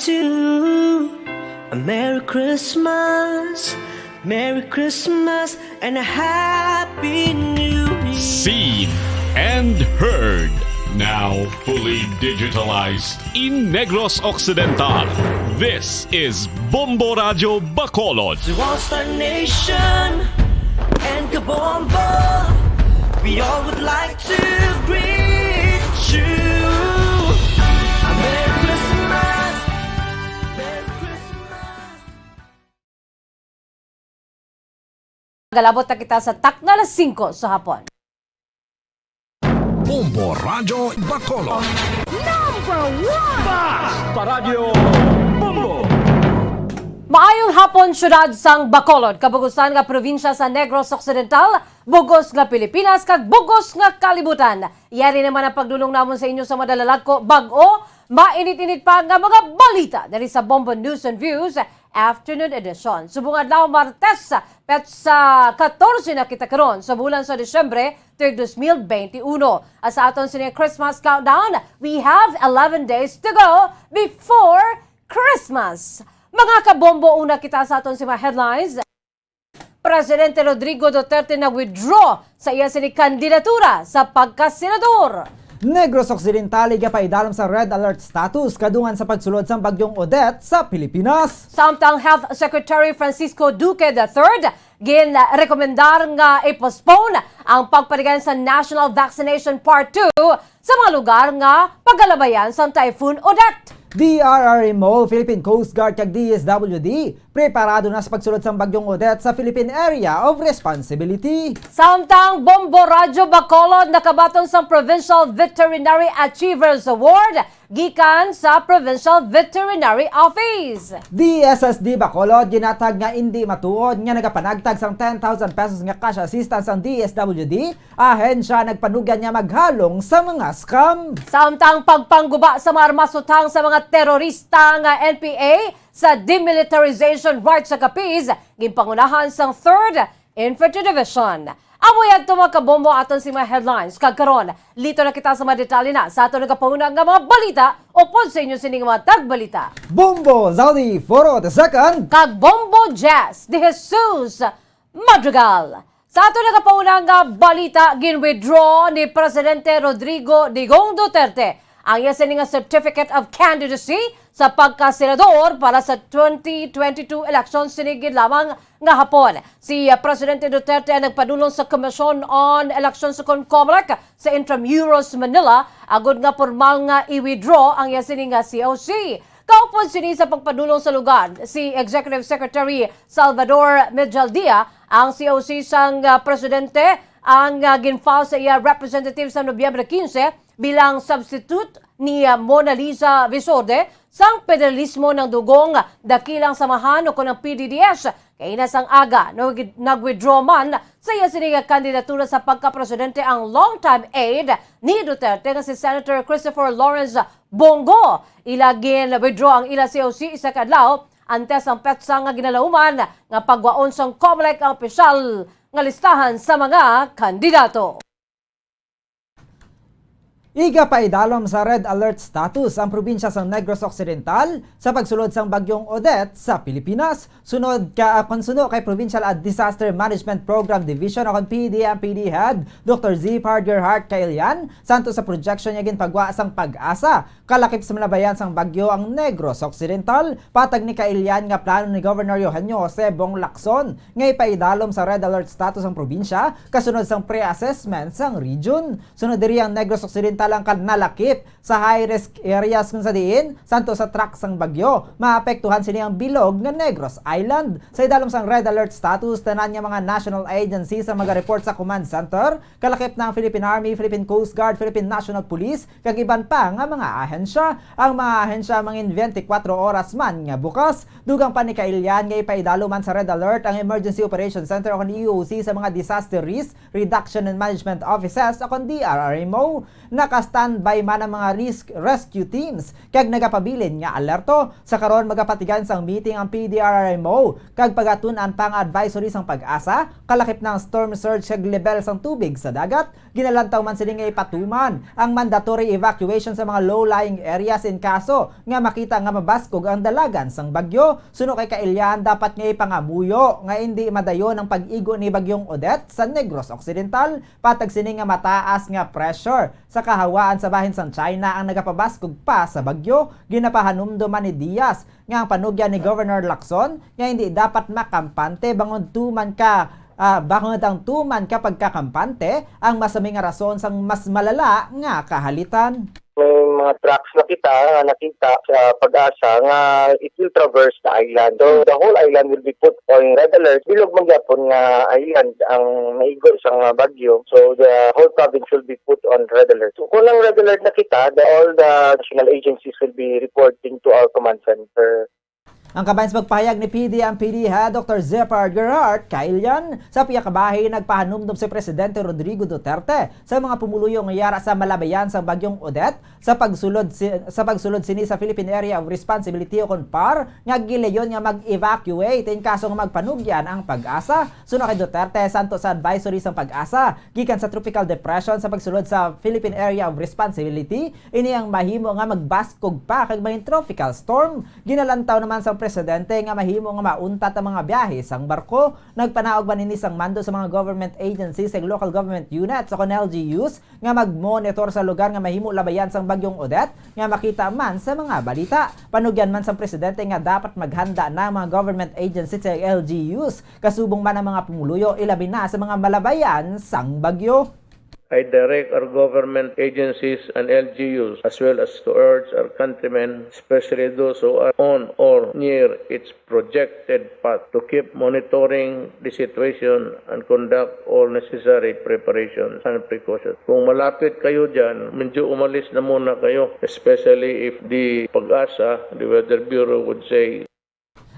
to a Merry Christmas, Merry Christmas, and a Happy New Year. Seen and heard. Now fully digitalized in Negros Occidental. This is Bombo Radio Bacolod. To All Star Nation and Kabombo, we all would like to greet you. A Merry Christmas, Merry Christmas. Galabot na kita sa takna alas 5 sa hapon. Bombo Radio Bacolod. Maayong hapon, syudad sang Bacolod, kabugusan nga probinsya sa Negros Occidental, bugos nga Pilipinas, kag bugos nga kalibutan. Yari naman ang pagdulong namon sa inyo sa madalalag ko, bag-o, mainit-init pa nga mga balita dari sa Bombo News and Views Afternoon Edition. Subong adlaw Martes, petsa 14 na kita karon sa bulan sa Disyembre 2021. As sa aton sining Christmas countdown, we have 11 days to go before Christmas. Mga kabombo, una kita sa aton si mga headlines. Presidente Rodrigo Duterte nag-withdraw sa iya sining kandidatura sa pagkasenador. Negros Occidental paidalom sa red alert status kadungan sa pagsulod sang bagyong Odette sa Pilipinas. Samtang Health Secretary Francisco Duque III gin-rekomendar nga i-postpone ang pagpaligan sa National Vaccination Part 2 sa mga lugar nga paggalabayan sa Typhoon Odette. DRRMO, Philippine Coast Guard kag DSWD preparado na sa pagsulod sang bagyong Odette sa Philippine Area of Responsibility. Samtang Bombo Radyo Bacolod nakabaton sa Provincial Veterinary Achievers Award gikan sa Provincial Veterinary Office. DSSD Bacolod ginatag nga hindi matuod nga nagapanagtag sang 10,000 pesos nga cash assistance ang DSWD, ahensya nagpanugan niya maghalong sa mga scam. Samtang pagpangguba sa mga armasutang sa mga terorista nga NPA sa demilitarization right sa Capiz, ginpangunahan sang 3rd Infantry Division. Amoy at tumakabombo aton si mga headlines. Kagkaron, lito na kita sa mga detalye na sa aton nagapaunang nga mga balita o pod sa inyo sining mga tagbalita. Bombo Zaudi Foro the Second Kag Bombo Jazz de Jesus Madrigal. Sa aton nagapaunang nga balita, gin-withdraw ni Presidente Rodrigo Digong Duterte ang iya sining nga Certificate of Candidacy sa pagkasenador para sa 2022 elections sinigid lamang nga hapon. Si Presidente Duterte ang nagpadulong sa Commission on Elections sa COMELEC sa Intramuros, Manila, agud nga formal nga i-withdraw ang iya sining nga COC. Kaupon sini sa pagpadulong sa lugar si Executive Secretary Salvador Medjaldia, ang COC sang Presidente ang ginfile sa iya representative sa Nobyembre 15 bilang substitute ni Mona Lisa Visorde sang federalismo ng dugong dakilang samahan o ng PDDS. Kaya nasang aga nag-withdraw man sa iya sining kandidatura sa pagka-presidente ang long-time aide ni Duterte nga si Senator Christopher Lawrence Bongo. Ilagin withdraw ang ila COC isa kadlaw antes ang petsa nga ginalauman nga pagwaon sang COMELEC ang opisyal nga listahan sa mga kandidato. Iga paidalom sa red alert status ang probinsya sa Negros Occidental sa pagsulod sang bagyong Odette sa Pilipinas. Sunod ka konsuno kay Provincial Disaster Management Program Division o PDMPD Head Dr. Z. Pargerhart Kailian santo sa projection niya ginpagwa sang pag-asa. Kalakip sa malabayan sang bagyo ang Negros Occidental. Patag ni Kailian nga plano ni Governor Eugenio Jose Bong Lacson nga ipaidalom sa red alert status ang probinsya kasunod sang pre-assessment sang region. Sunod diri ang Negros Occidental lang nalakip sa high-risk areas kung sa diin, santo sa track sang bagyo. Maapektuhan sini ang bilog nga Negros Island. Sa idalom sang red alert status, tanan niya mga national agencies sa mag-report sa command center, kalakip ng Philippine Army, Philippine Coast Guard, Philippine National Police, kag iban pa nga mga ahensya. Ang mga ahensya mangin 24 oras man nga bukas. Dugang pa ni Kailian nga ipaidalo man sa red alert ang Emergency Operations Center o EOC sa mga Disaster Risk Reduction and Management Offices o DRRMO. Naka-standby man ang mga risk rescue teams kag nagapabilin nga alerto. Sa karon magapatigan sang meeting ang PDRRMO kag pagatun-an pang advisory sang pag-asa kalakip ng storm surge kag level sang tubig sa dagat. Ginalantaw man sila nga ipatuman ang mandatory evacuation sa mga low-lying outlying areas in kaso nga makita nga mabaskog ang dalagan sang bagyo. Suno kay kailyan dapat nga ipangamuyo nga hindi madayon ang pag-igo ni bagyong Odette sa Negros Occidental patag sini nga mataas nga pressure sa kahawaan sa bahin sang China ang nagapabaskog pa sa bagyo. Ginapahanumduman ni Diaz nga ang panugyan ni Governor Lacson nga hindi dapat makampante bangon tuman ka bakit ang tuman kapag kakampante ang masaming rason sang mas malala nga kahalitan. May mga trucks nakita sa Pag-asa nga it will traverse the island. So the whole island will be put on red alert. Bilog magyapon nga island ang maigo sa bagyo. So the whole province will be put on red alert. So kung lang red alert nakita, all the national agencies will be reporting to our command center. Ang kabayan sa pagpahayag ni PD Head Dr. Zephyr Gerhardt kailyan sa piyakabahay nagpahanumdum si Presidente Rodrigo Duterte sa mga pumuluyong yara sa malabayan sa bagyong Odette sa pagsulod sini sa Philippine Area of Responsibility o CONPAR nga gileyon nga mag-evacuate in kaso nga magpanugyan ang Pag-asa. Suno kay Duterte santo sa advisory sang Pag-asa gikan sa tropical depression sa pagsulod sa Philippine Area of Responsibility ini ang mahimo nga magbaskog pa kag may tropical storm. Ginalantaw naman sa Presidente nga mahimo nga mauntat ang mga biyahe sang barko. Nagpanaog man ini sang mando sa mga government agencies ug local government units o LGUs nga mag-monitor sa lugar nga mahimo labayan sang bagyong Odette nga makita man sa mga balita. Panugyan man sa Presidente nga dapat maghanda na mga government agencies ug LGUs kasubong man ang mga pumuluyo ilabi na sa mga malabayan sang bagyo. I direct our government agencies and LGUs as well as to urge our countrymen, especially those who are on or near its projected path, to keep monitoring the situation and conduct all necessary preparations and precautions. Kung malapit kayo dyan, medyo umalis na muna kayo, especially if the Pag-asa, the Weather Bureau would say.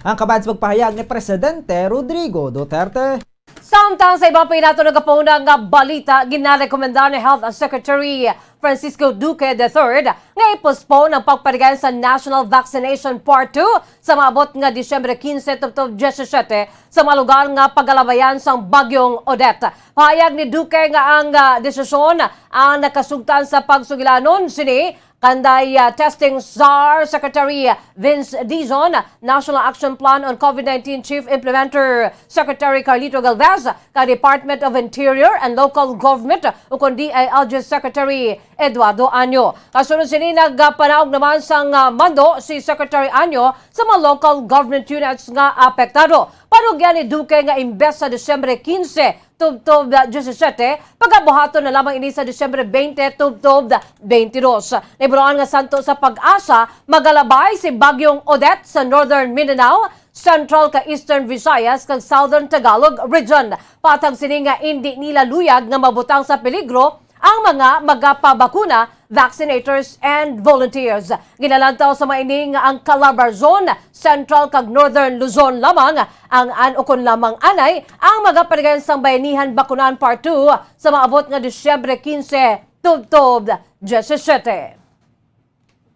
Ang kabayan sa pagpahayag ni Presidente Rodrigo Duterte. Samtang sa iba pa nato nagapauna nga balita, ginarekomenda ni Health Secretary Francisco Duque III nga i-postpone ang pagparigan sa National Vaccination Part 2 sa maabot nga Disyembre 15 tubtob 17 sa mga lugar nga pagalabayan sang bagyong Odette. Pahayag ni Duque nga ang desisyon ang nakasugtan sa pagsugilanon sini kanday testing czar Secretary Vince Dizon, National Action Plan on COVID-19 Chief Implementer Secretary Carlito Galvez, ka-Department of Interior and Local Government o kundi ay DILG Secretary Eduardo Anyo. Kasunod sini nagpanaog naman sang mando si Secretary Anyo sa mga local government units nga apektado. Panugyan ni Duque nga imbes sa Disyembre 15 tubtob 17, pagkabuhaton na lamang ini sa Disyembre 20 tubtob 22. Naibuloan nga santo sa Pag-asa, magalabay si bagyong Odette sa Northern Mindanao, Central ka Eastern Visayas kag Southern Tagalog Region. Patag sini nga hindi nila luyag nga mabutang sa peligro ang mga magapabakuna, vaccinators and volunteers. Ginalantaw sa maining ang Calabarzon, Central kag Northern Luzon lamang ang anukon lamang anay ang magaparigan sang Bayanihan Bakunan Part 2 sa maabot nga Disyembre 15 tubtob 17.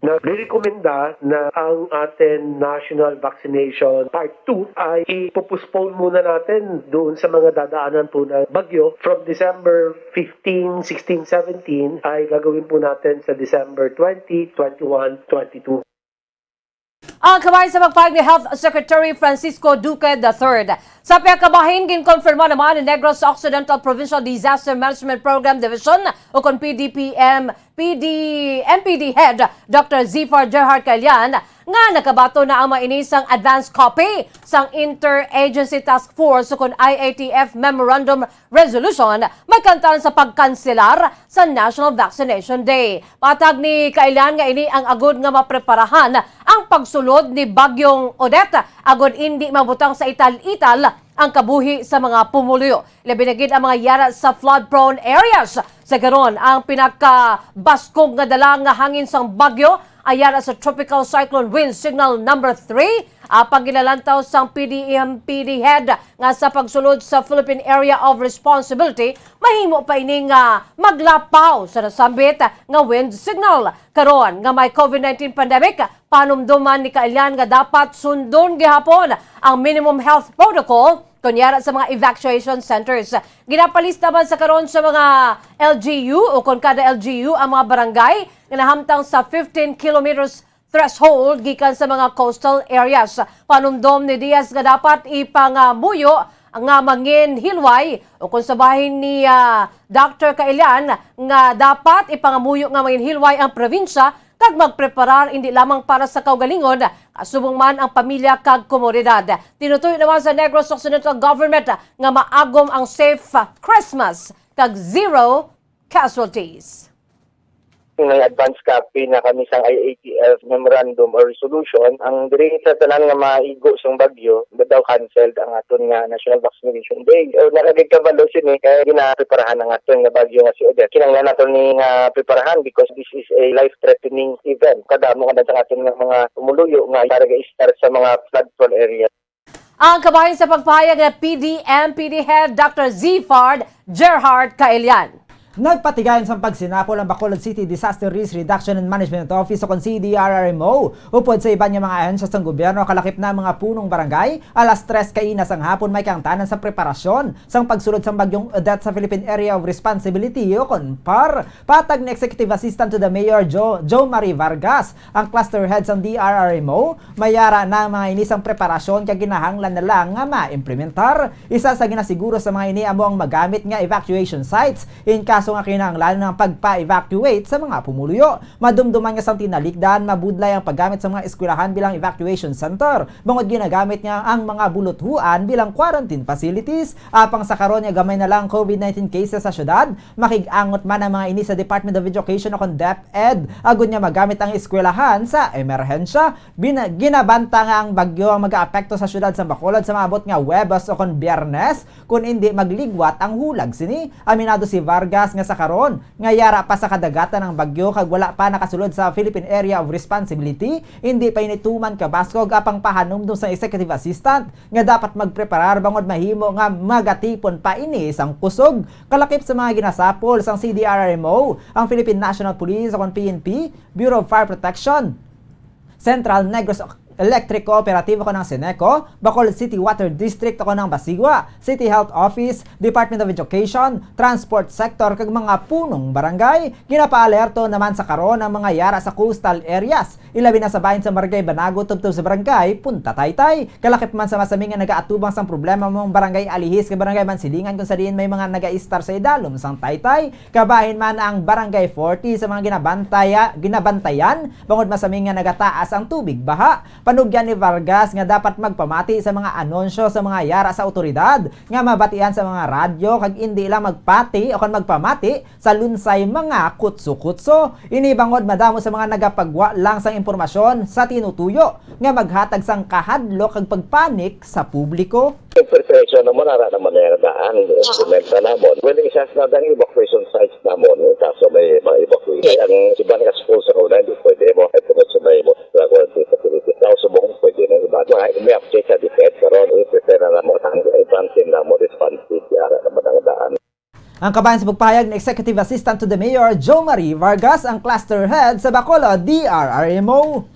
Nagrekomenda na ang ating National Vaccination Part 2 ay ipopospone muna natin doon sa mga dadaanan po ng bagyo. From December 15, 16, 17 ay gagawin po natin sa December 20, 21, 22. Ang kamay sa pagpahayag ni Health Secretary Francisco Duque III. Sa piyakabahin, ginkonfirma naman ni Negros Occidental Provincial Disaster Management Program Division o kung NPD Head Dr. Zephyr Gerhardt Kailyan nga nakabato na ang mainisang advance copy sang Interagency Task Force o kung IATF Memorandum Resolution may kantaran sa pagkanselar sa National Vaccination Day. Patag ni Kailyan nga ini ang agud nga mapreparahan ang pagsulod ni bagyong Odette agud hindi mabutang sa ital-ital ang kabuhi sa mga pumuluyo. Labi na gid ang mga yara sa flood-prone areas. Sa karon ang pinakabaskog nga dala nga hangin sang bagyo ay yara sa Tropical Cyclone Wind Signal number 3. Apang ginalantaw sang PDEMPD head nga sa pagsulod sa Philippine Area of Responsibility, mahimo pa ini nga maglapaw sa nasambit nga wind signal. Karon nga may COVID-19 pandemic, panumduman ni Kailyan nga dapat sundon gihapon ang minimum health protocol kunyara sa mga evacuation centers. Ginapalis naman sa karon sa mga LGU o kung kada LGU ang mga barangay na nahamtang sa 15 kilometers threshold gikan sa mga coastal areas. Panumdom ni Diaz nga dapat ipangamuyo nga mangin hilway o kung sa bahin ni Dr. Kailian nga dapat ipangamuyo nga mangin hilway ang probinsya kag magpreparar hindi lamang para sa kaugalingon kasubong man ang pamilya kag komunidad. Tinutuyo naman sa Negros Occidental Government nga maagom ang safe Christmas kag zero casualties. May advance copy na kami sa IATF memorandum or resolution ang diri sa tanan nga maigo sang bagyo daw canceled ang aton nga National Vaccination Day. O nakagigkabalo sini kaya ginapreparahan ang aton nga bagyo nga si Odette. Kinanglan naton ni nga preparahan because this is a life-threatening event. Kadamo nga sa aton nga mga tumuluyo nga para ga-start sa mga flood-prone area. Ang kabahin sa pagpahayag nga PD Head Dr. Zfard Gerhard Kailian. Nagpatigayon sa pagsinapol ang Bacolod City Disaster Risk Reduction and Management Office o kon CDRRMO upod sa iban nga mga ahensya sang gobyerno kalakip na mga punong barangay alas 3 kaina sang hapon may kangtanan sa preparasyon sang pagsulod sang bagyong Odette sa Philippine Area of Responsibility o kon PAR. Patag ni Executive Assistant to the Mayor Joe Marie Vargas ang cluster head sang DRRMO mayara na mga inisang preparasyon kag ginahanglan na lang nga ma-implementar. Isa sa ginasiguro sa mga ini amo ang magamit nga evacuation sites in kaso nga kinahanglan ng pagpa-evacuate sa mga pumuluyo. Madumduman nga sang tinalikdan, mabudlay ang paggamit sa mga eskwelahan bilang evacuation center. Bangod ginagamit niya ang mga buluthuan bilang quarantine facilities. Apang sa karon nga gamay na lang COVID-19 cases sa syudad, makigangot man ang mga ini sa Department of Education o kon DepEd. Agud niya magamit ang eskwelahan sa emerhensya. Ginabanta nga ang bagyo ang mag-aapekto sa syudad sa Bacolod sa maabot nga Huwebes o kon Biyernes kung hindi magligwat ang hulag sini. Aminado si Vargas nga sa karon nga yara pa sa kadagatan ng bagyo kag wala pa nakasulod sa Philippine Area of Responsibility, hindi pa inituman kabaskog apang pahanumdum sa Executive Assistant nga dapat magpreparar bangod mahimo nga magatipon pa ini sang kusog. Kalakip sa mga ginasapol sang CDRRMO, ang Philippine National Police o PNP, Bureau of Fire Protection, Central Negros Electric Cooperative ako ng Seneco, Bacolod City Water District ako ng Basigwa, City Health Office, Department of Education, Transport Sector kag mga punong barangay. Ginapaalerto naman sa karon ang mga yara sa coastal areas. Ilabi na sa bahin sa Barangay Banago tubtob sa Barangay Punta Taytay. Kalakip man sa masaming nga nagaatubang sang problema mong Barangay Alihis kag Barangay Mansilingan kung sa diin may mga naga-istar sa idalom sang Taytay. Kabahin man ang Barangay 40 sa mga ginabantayan bangod masaming nga nagataas ang tubig baha. Panugyan ni Vargas nga dapat magpamati sa mga anunsyo sa mga yara sa otoridad nga mabatian sa mga radyo kag hindi lang magpati o magpamati sa lunsay mga kutso-kutso. Inibangod madamo sa mga nagapagwa lang sang impormasyon sa tinutuyo nga maghatag sang kahadlok kag pagpanik sa publiko. Preparation naman nara naman na daan instrumenta namon. Well, isa sa dang evacuation sites namon kaso may mga evacuation. Ang iban nga school sa una hindi pwede mo ay sa may quarantine facility. Subong pwede na iba. May update sa DepEd karon i-prepare na mo ang advancing na mo responsive yara naman ang daan. Ang kabayan sa pagpahayag ng Executive Assistant to the Mayor Joe Marie Vargas ang cluster head sa Bacolod DRRMO.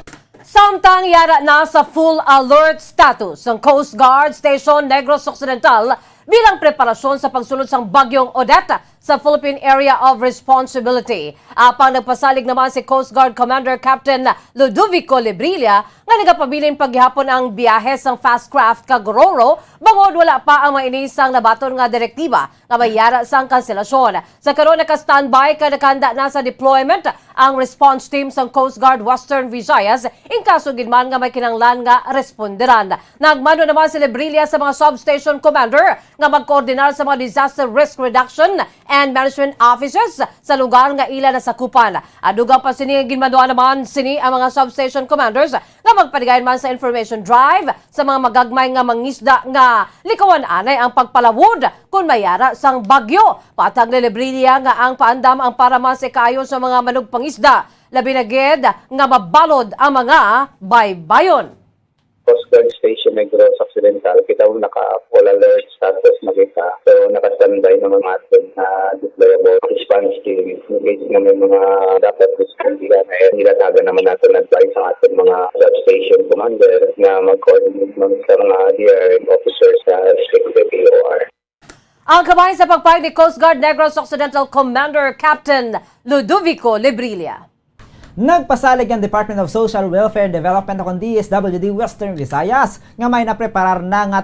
Samtang yara na sa full alert status ang Coast Guard Station Negros Occidental bilang preparasyon sa pagsulod sang bagyong Odette sa Philippine Area of Responsibility. Apang nagpasalig naman si Coast Guard Commander Captain Ludovico Lebrilla nga nagapabilin paghihapon ang biyahe sang fast craft kag Roro bangod wala pa ang mainisang nabaton nga direktiba nga mayara sang kanselasyon. Sa karon naka-standby ka nakahanda na sa deployment ang response team sang Coast Guard Western Visayas in kaso gidman nga may kinanglan nga responderan. Nagmando naman si Lebrilla sa mga substation commander nga magkoordinar sa mga disaster risk reduction and management officers sa lugar nga ila nasakupan. Adugang pa sini ginmaduan naman sini ang mga substation commanders nga magpadigayon man sa information drive sa mga magagmay nga mangisda nga likawan anay ang pagpalawod kung mayara sang bagyo. Patag ni Lebrilla nga ang paandam ang para masikayo sa mga manugpangisda. Labi na gid nga mabalod ang mga baybayon. Coast Guard Station Negros Occidental, kita mo naka-full alert status makita. So, naka-standby ng mga ating deployable response team. In case na may mga dapat responsihan, nilatagan naman natin advice sa ating mga substation commander na mag-coordinate sa mga DRM officers sa respective AOR. Ang kamay sa pagpahig ni Coast Guard Negros Occidental Commander Captain Ludovico Lebrilla. Nagpasalig ang Department of Social Welfare and Development o DSWD Western Visayas nga may napreparar na nga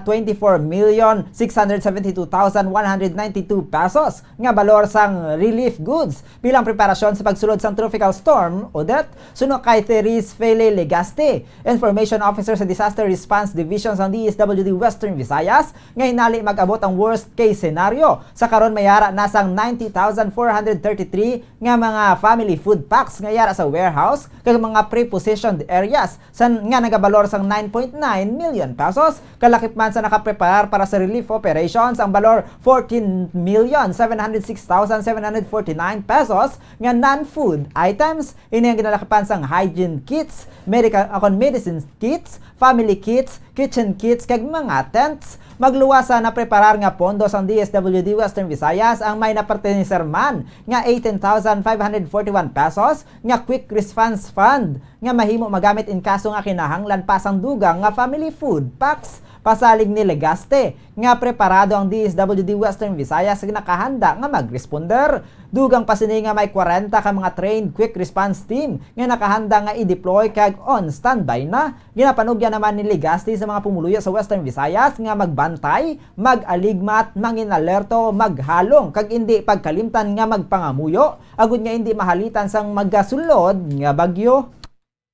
24,672,192 pesos nga balor sang relief goods bilang preparasyon sa pagsulod sang tropical storm Odette suno kay Therese Fele Legaste, Information Officer sa Disaster Response Division sa DSWD Western Visayas nga hinali mag-abot ang worst case scenario. Sa karon mayara nasang 90,433 nga mga family food packs nga yara sa warehouse kag mga prepositioned areas nga nagabalor sang 9.9 million pesos. Kalakip man sa nakaprepare para sa relief operations ang balor 14,706,749 pesos nga non-food items. Ini ang ginalakipan sang hygiene kits, medical medicine kits, family kits, kitchen kits kag mga tents. Magluwasa na preparar nga pondo sang DSWD Western Visayas ang may napertenser man nga 18,541 pesos nga quick response fund nga mahimo magamit in kaso nga kinahanglan pa sang dugang nga family food packs. Pasalig ni Legaste nga preparado ang DSWD Western Visayas nga nakahanda nga mag-responder. Dugang pasini nga may 40 ka mga trained quick response team nga nakahanda nga i-deploy kag on standby na. Ginapanugyan naman ni Legaste sa mga pumuluyo sa Western Visayas nga magbantay, mag-aligmat, manginalerto, maghalong kag hindi pagkalimtan nga magpangamuyo agud nga hindi mahalitan sang magasulod nga bagyo.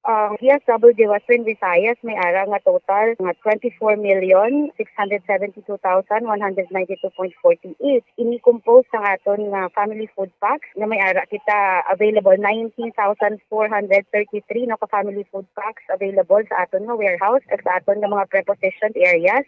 DSWD Western Visayas may ara nga total nga 24,672,192.48. Ini-compose sa aton nga family food packs nga may ara kita available 19,433 na ka family food packs available sa aton nga warehouse at sa aton nga mga prepositioned areas.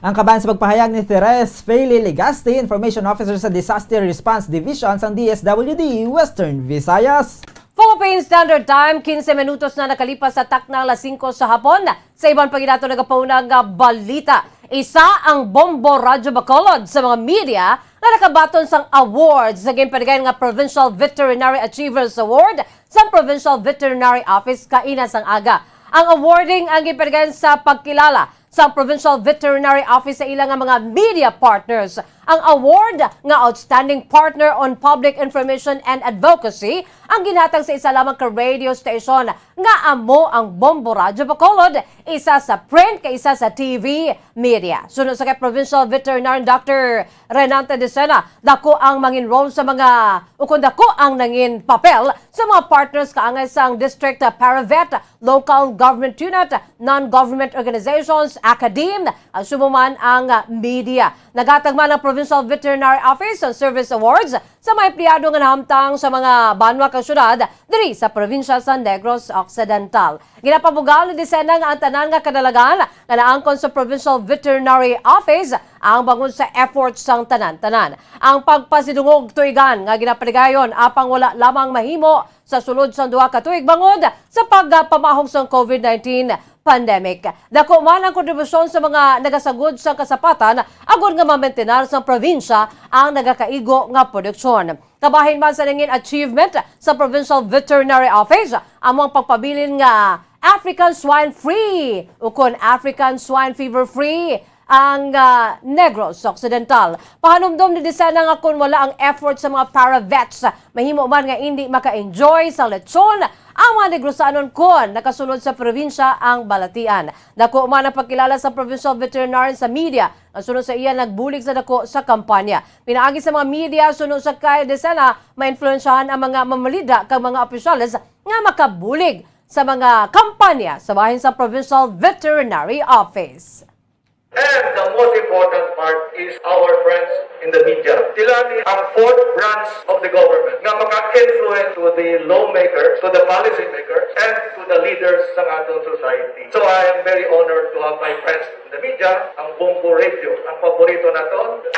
Ang kaban sa pagpahayag ni Therese Fele Legaste, Information Officer sa Disaster Response Division sa DSWD Western Visayas. Philippine Standard Time, 15 minutos na nakalipas sa taknang alas 5 sa hapon. Sa ibang paginato nagapaunang balita, isa ang Bombo Radyo Bacolod sa mga media na nakabaton sang awards sa gimpanagan nga Provincial Veterinary Achievers Award sa Provincial Veterinary Office kaina sang aga. Ang awarding ang gimpanagan sa pagkilala sa Provincial Veterinary Office sa ilang mga media partners. Ang award nga Outstanding Partner on Public Information and Advocacy ang ginhatag sa isa lamang ka radio station nga amo ang Bombo Radyo Bacolod, isa sa print kay isa sa TV media. Sunod sa kay Provincial Veterinarian Dr. Renante Decena, dako ang mangin-enroll sa mga dako ang nangin papel sa mga partners kaangay sang District Paravet, Local Government Unit, Non-Government Organizations, Academe, sumuman ang media. Nagatag man ang Provincial Veterinary Office ang Service Awards sa mga empleyado nga nahamtang sa mga banwa kang syudad diri sa probinsya sa Negros Occidental. Ginapabugal ni Decena nga ang tanan nga kadalagan nga naangkon sa Provincial Veterinary Office ang bangon sa efforts sang tanan-tanan. Ang pagpasidungog tuigan nga ginapaligayon apang wala lamang mahimo sa sulod sa duha ka tuig bangod sa pagpamahong sa COVID-19 pandemic. Dako man ang kontribusyon sa mga nagasagod sa kasapatan agud nga mamentenar sa probinsya ang nagakaigo nga produksyon. Kabahin man sa nangin achievement sa Provincial Veterinary Office among pagpabilin nga African Swine Free ukon African Swine Fever Free ang Negros Occidental. Pahanumdom ni Decena nga kung wala ang effort sa mga paravets, mahimo man nga hindi maka-enjoy sa lechon ang mga Negrosanon kon nakasunod sa probinsya ang balatian. Dako man ang pagkilala sa Provincial Veterinarian sa media. Ang sunod sa iya nagbulig sa dako sa kampanya. Pinaagi sa mga media sunod sa kay Decena ma-influensyahan ang mga mamalida kag mga opisyales nga makabulig sa mga kampanya sa bahin sa Provincial Veterinary Office. And the most important part is our friends in the media. Sila ni ang fourth branch of the government nga maka-influence to the lawmakers, to the policy makers, and to the leaders sa ating society. So I am very honored to have my friends in the media, ang Bombo Radio, ang paborito na to.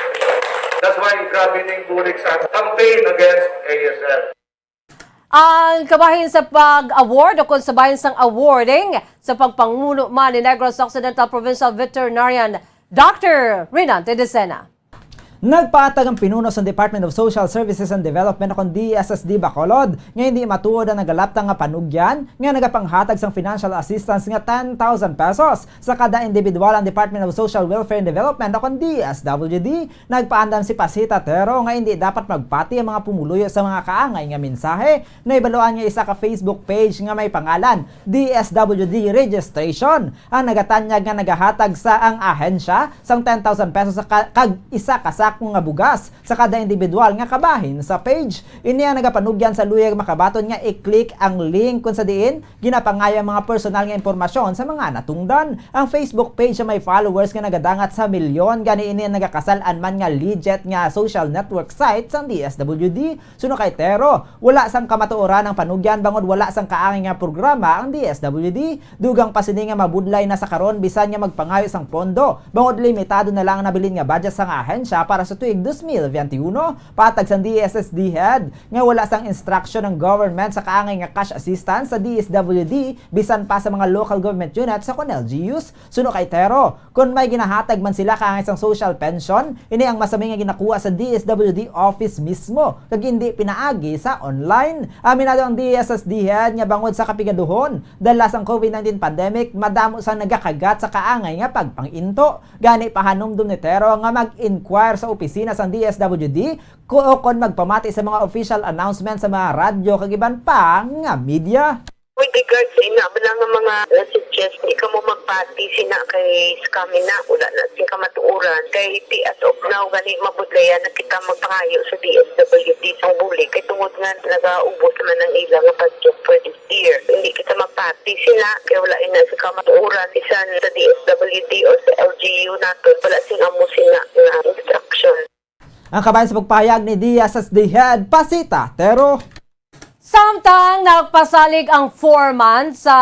That's why grabe ning bulig sa campaign against ASL. Ang kabahin sa pag-award o kung sabahin sang awarding sa pagpanguno man ni Negros Occidental Provincial Veterinarian Dr. Renante Decena. Nagpaatag ang pinuno sa Department of Social Services and Development o DSSD Bacolod nga hindi matuod ang nagalaptang nga panugyan nga nagapanghatag sang financial assistance nga 10,000 pesos sa kada individual ang Department of Social Welfare and Development o DSWD. Nagpaandam si Pasita Tero nga hindi dapat magpati ang mga pumuluyo sa mga kaangay nga mensahe na ibaluan nga isa ka Facebook page nga may pangalan DSWD Registration ang nagatanyag nga nagahatag sa ang ahensya sang 10,000 pesos sa kag isa ka nga bugas sa kada individual nga kabahin sa page. Iniya nagapanugyan sa luyag makabaton nga i-click ang link kung sa diin ginapangaya mga personal nga impormasyon sa mga natungdan. Ang Facebook page sa may followers nga nagadangat sa milyon gani ini nagakasalan man nga legit nga social network site sa DSWD. Suno kay Tero, wala sang kamatuoran ang panugyan bangod wala sang kaangay nga programa ang DSWD. Dugang pasini nga mabudlay na sa karon bisan nga magpangayo sang pondo bangod limitado na lang ang nabilin nga budget sang ahensya para sa tuig 2021, patag sa DSSD head nga wala sang instruction ng government sa kaangay nga cash assistance sa DSWD bisan pa sa mga local government units sa LGUs. Suno kay Tero, kung may ginahatag man sila kaangay sang social pension, ini ang masami nga ginakuha sa DSWD office mismo kag hindi pinaagi sa online. Aminado ang DSSD head nga bangod sa kapigaduhon dala sang COVID-19 pandemic madamo sang nagakagat sa kaangay nga pagpanginto. Gani pahanumdum ni Tero nga mag-inquire sa opisina sa DSWD kung magpamati sa mga official announcement sa mga radyo kagiban pa nga media. With regards sa ina, lang ang mga suggest, di ka mo magpati sina kay kami na, wala na sing kamatuuran. Kay di as of now, gani mabudlayan na kita magpangayo sa DSWD sa bulig. Kay tungod nga nag-aubos naman ng ilang budget for this year. Hindi kita magpati sina, kay wala ina sa kamatuuran. Isan sa DSWD o sa LGU natin, wala sing amo sina na instruction. Ang kabayan sa pagpahayag ni DSSD head, Pasita Tero. Samtang nagpasalig ang 4 months sa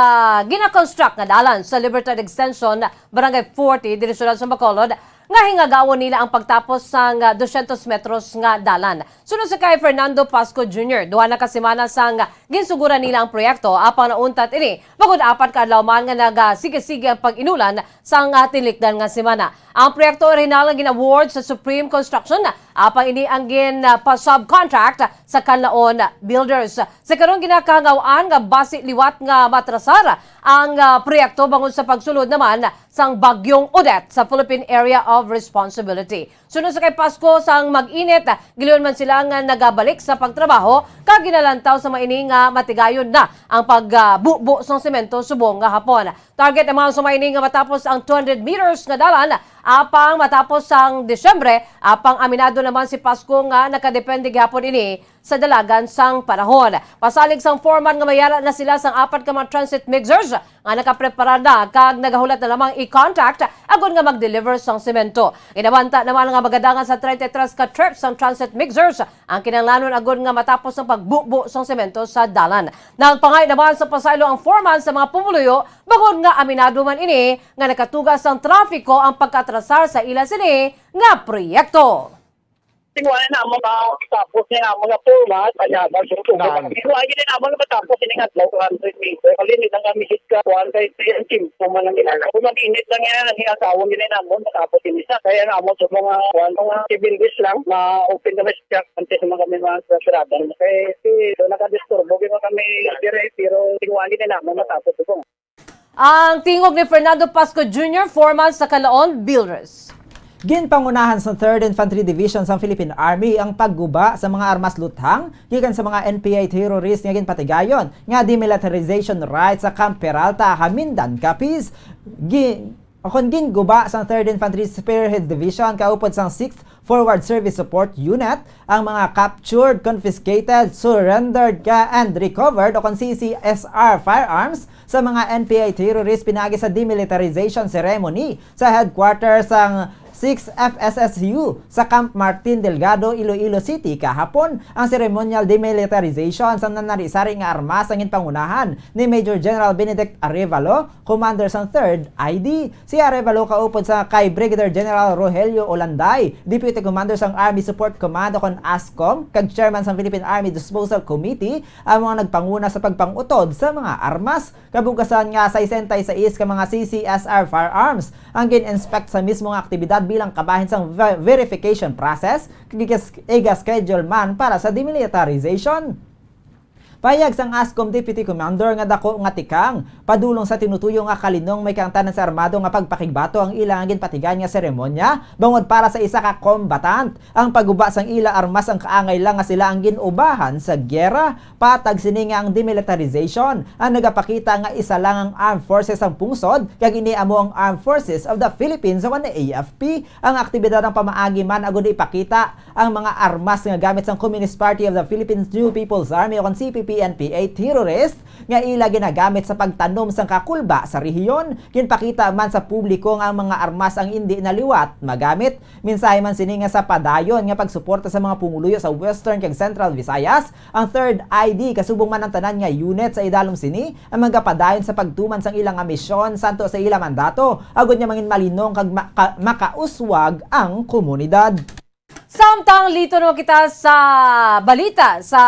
gina-construct nga dalan sa Libertad Extension, Barangay 40, Division sa Bacolod, nga hingagawon nila ang pagtapos sang 200 metros nga dalan. Sunod sa kay Fernando Pasco Jr., duha na kasimana sang ginsuguran nila ang proyekto apang nauntat ini. Pagod apat ka adlaw man nga nagasige-sige ang pag-inulan sang tilikdan nga semana. Ang proyekto original nga gin-award sa Supreme Construction apang ini ang gin-subcontract sa Kanlaon Builders. Sa karong ginakangawaan nga basi liwat nga matrasar ang proyekto bangod sa pagsulod naman sang bagyong Odette sa Philippine Area of Responsibility. Sunod sa kay Pasko sang mag-init, giliyon man sila nga nagabalik sa pagtrabaho kag ginalantaw sa maini nga matigayon na ang pagbubo sang semento subong nga hapon. Target naman sa maini nga matapos ang 200 meters nga dalan apang matapos ang Disyembre, apang aminado naman si Pasko nga nakadepende gyapon ini sa dalagan sang panahon. Pasalig sang foreman nga mayara na sila sang 4 ka mga transit mixers nga nakaprepara na kag nagahulat na lamang i-contact agon nga mag-deliver sang semento. Inabanta naman nga magadangan sa 33 ka trips sang transit mixers ang kinahanglanon agon nga matapos ang pagbubo sang semento sa dalan. Nagpangay naman sa pasaylo ang foreman sa mga pumuluyo bagod nga aminado man ini nga nakatugas sang trafiko ang pagkatrasar sa ila sini nga proyekto. Tingnan na mga tapos niya mga format kaya ba so tingnan na mga matapos ini nga 200 meter kalinit ang kami ka 1 kay 3 team man lang ina kung mag-init lang yan ang hinatawon nila namon matapos ini sa kaya na mo sa mga mga civil dish lang na open na siya antes sa mga mga sarado kay so nakadisturbo kami dire pero tingnan nila namon matapos ito. Ang tingog ni Fernando Pasco Jr., foreman sa Kanlaon Builders. Ginpangunahan sa 3rd Infantry Division sa Philippine Army ang pagguba sa mga armas luthang gikan sa mga NPA terrorist nga ginpatigayon nga demilitarization rights sa Camp Peralta, Hamindan, Capiz. Akon ginguba sa 3rd Infantry Spearhead Division kaupod sang 6th Forward Service Support Unit ang mga captured, confiscated, surrendered and recovered o CCSR firearms sa mga NPA terrorist pinagi sa demilitarization ceremony sa headquarters ng 6 FSSU sa Camp Martin Delgado, Iloilo City kahapon ang ceremonial demilitarization sa nanarisari nga armas ang pangunahan ni Major General Benedict Arevalo, Commander sa 3rd ID. Si Arevalo kaupod sa kay Brigadier General Rogelio Olanday, Deputy Commander sa Army Support Command kon ASCOM, kag Chairman sa Philippine Army Disposal Committee ang mga nagpanguna sa pagpangutod sa mga armas. Kabugasan nga 66 ka mga CCSR firearms ang gin-inspect sa mismong aktibidad bilang kabahin sa verification process kag schedule man para sa demilitarization. Payag sang ASCOM Deputy Commander nga dako nga tikang padulong sa tinutuyo nga kalinong may kangtanan sa armado nga pagpakigbato ang ilang ginpatigan nga seremonya bangod para sa isa ka combatant. Ang paguba sang ila armas ang kaangay lang nga sila ang ginubahan sa gyera. Patag sini nga ang demilitarization ang nagapakita nga isa lang ang armed forces ang pungsod kag iniamo ang Armed Forces of the Philippines o AFP. Ang aktibidad ng pamaagi man agud ipakita ang mga armas nga gamit sang Communist Party of the Philippines New People's Army o CPP NPA terrorist nga ila ginagamit sa pagtanom sang kakulba sa rehiyon. Ginpakita man sa publiko nga ang mga armas ang hindi naliwat magamit. Mensahe man sini nga sa padayon nga pagsuporta sa mga pumuluyo sa Western kag Central Visayas. Ang 3rd ID kasubong man ang tanan nga unit sa idalom sini ang magapadayon sa pagtuman sang ilang nga misyon santo sa ilang mandato agud nya mangin malinong kag makauswag ang komunidad. Samtang lito naman kita sa balita sa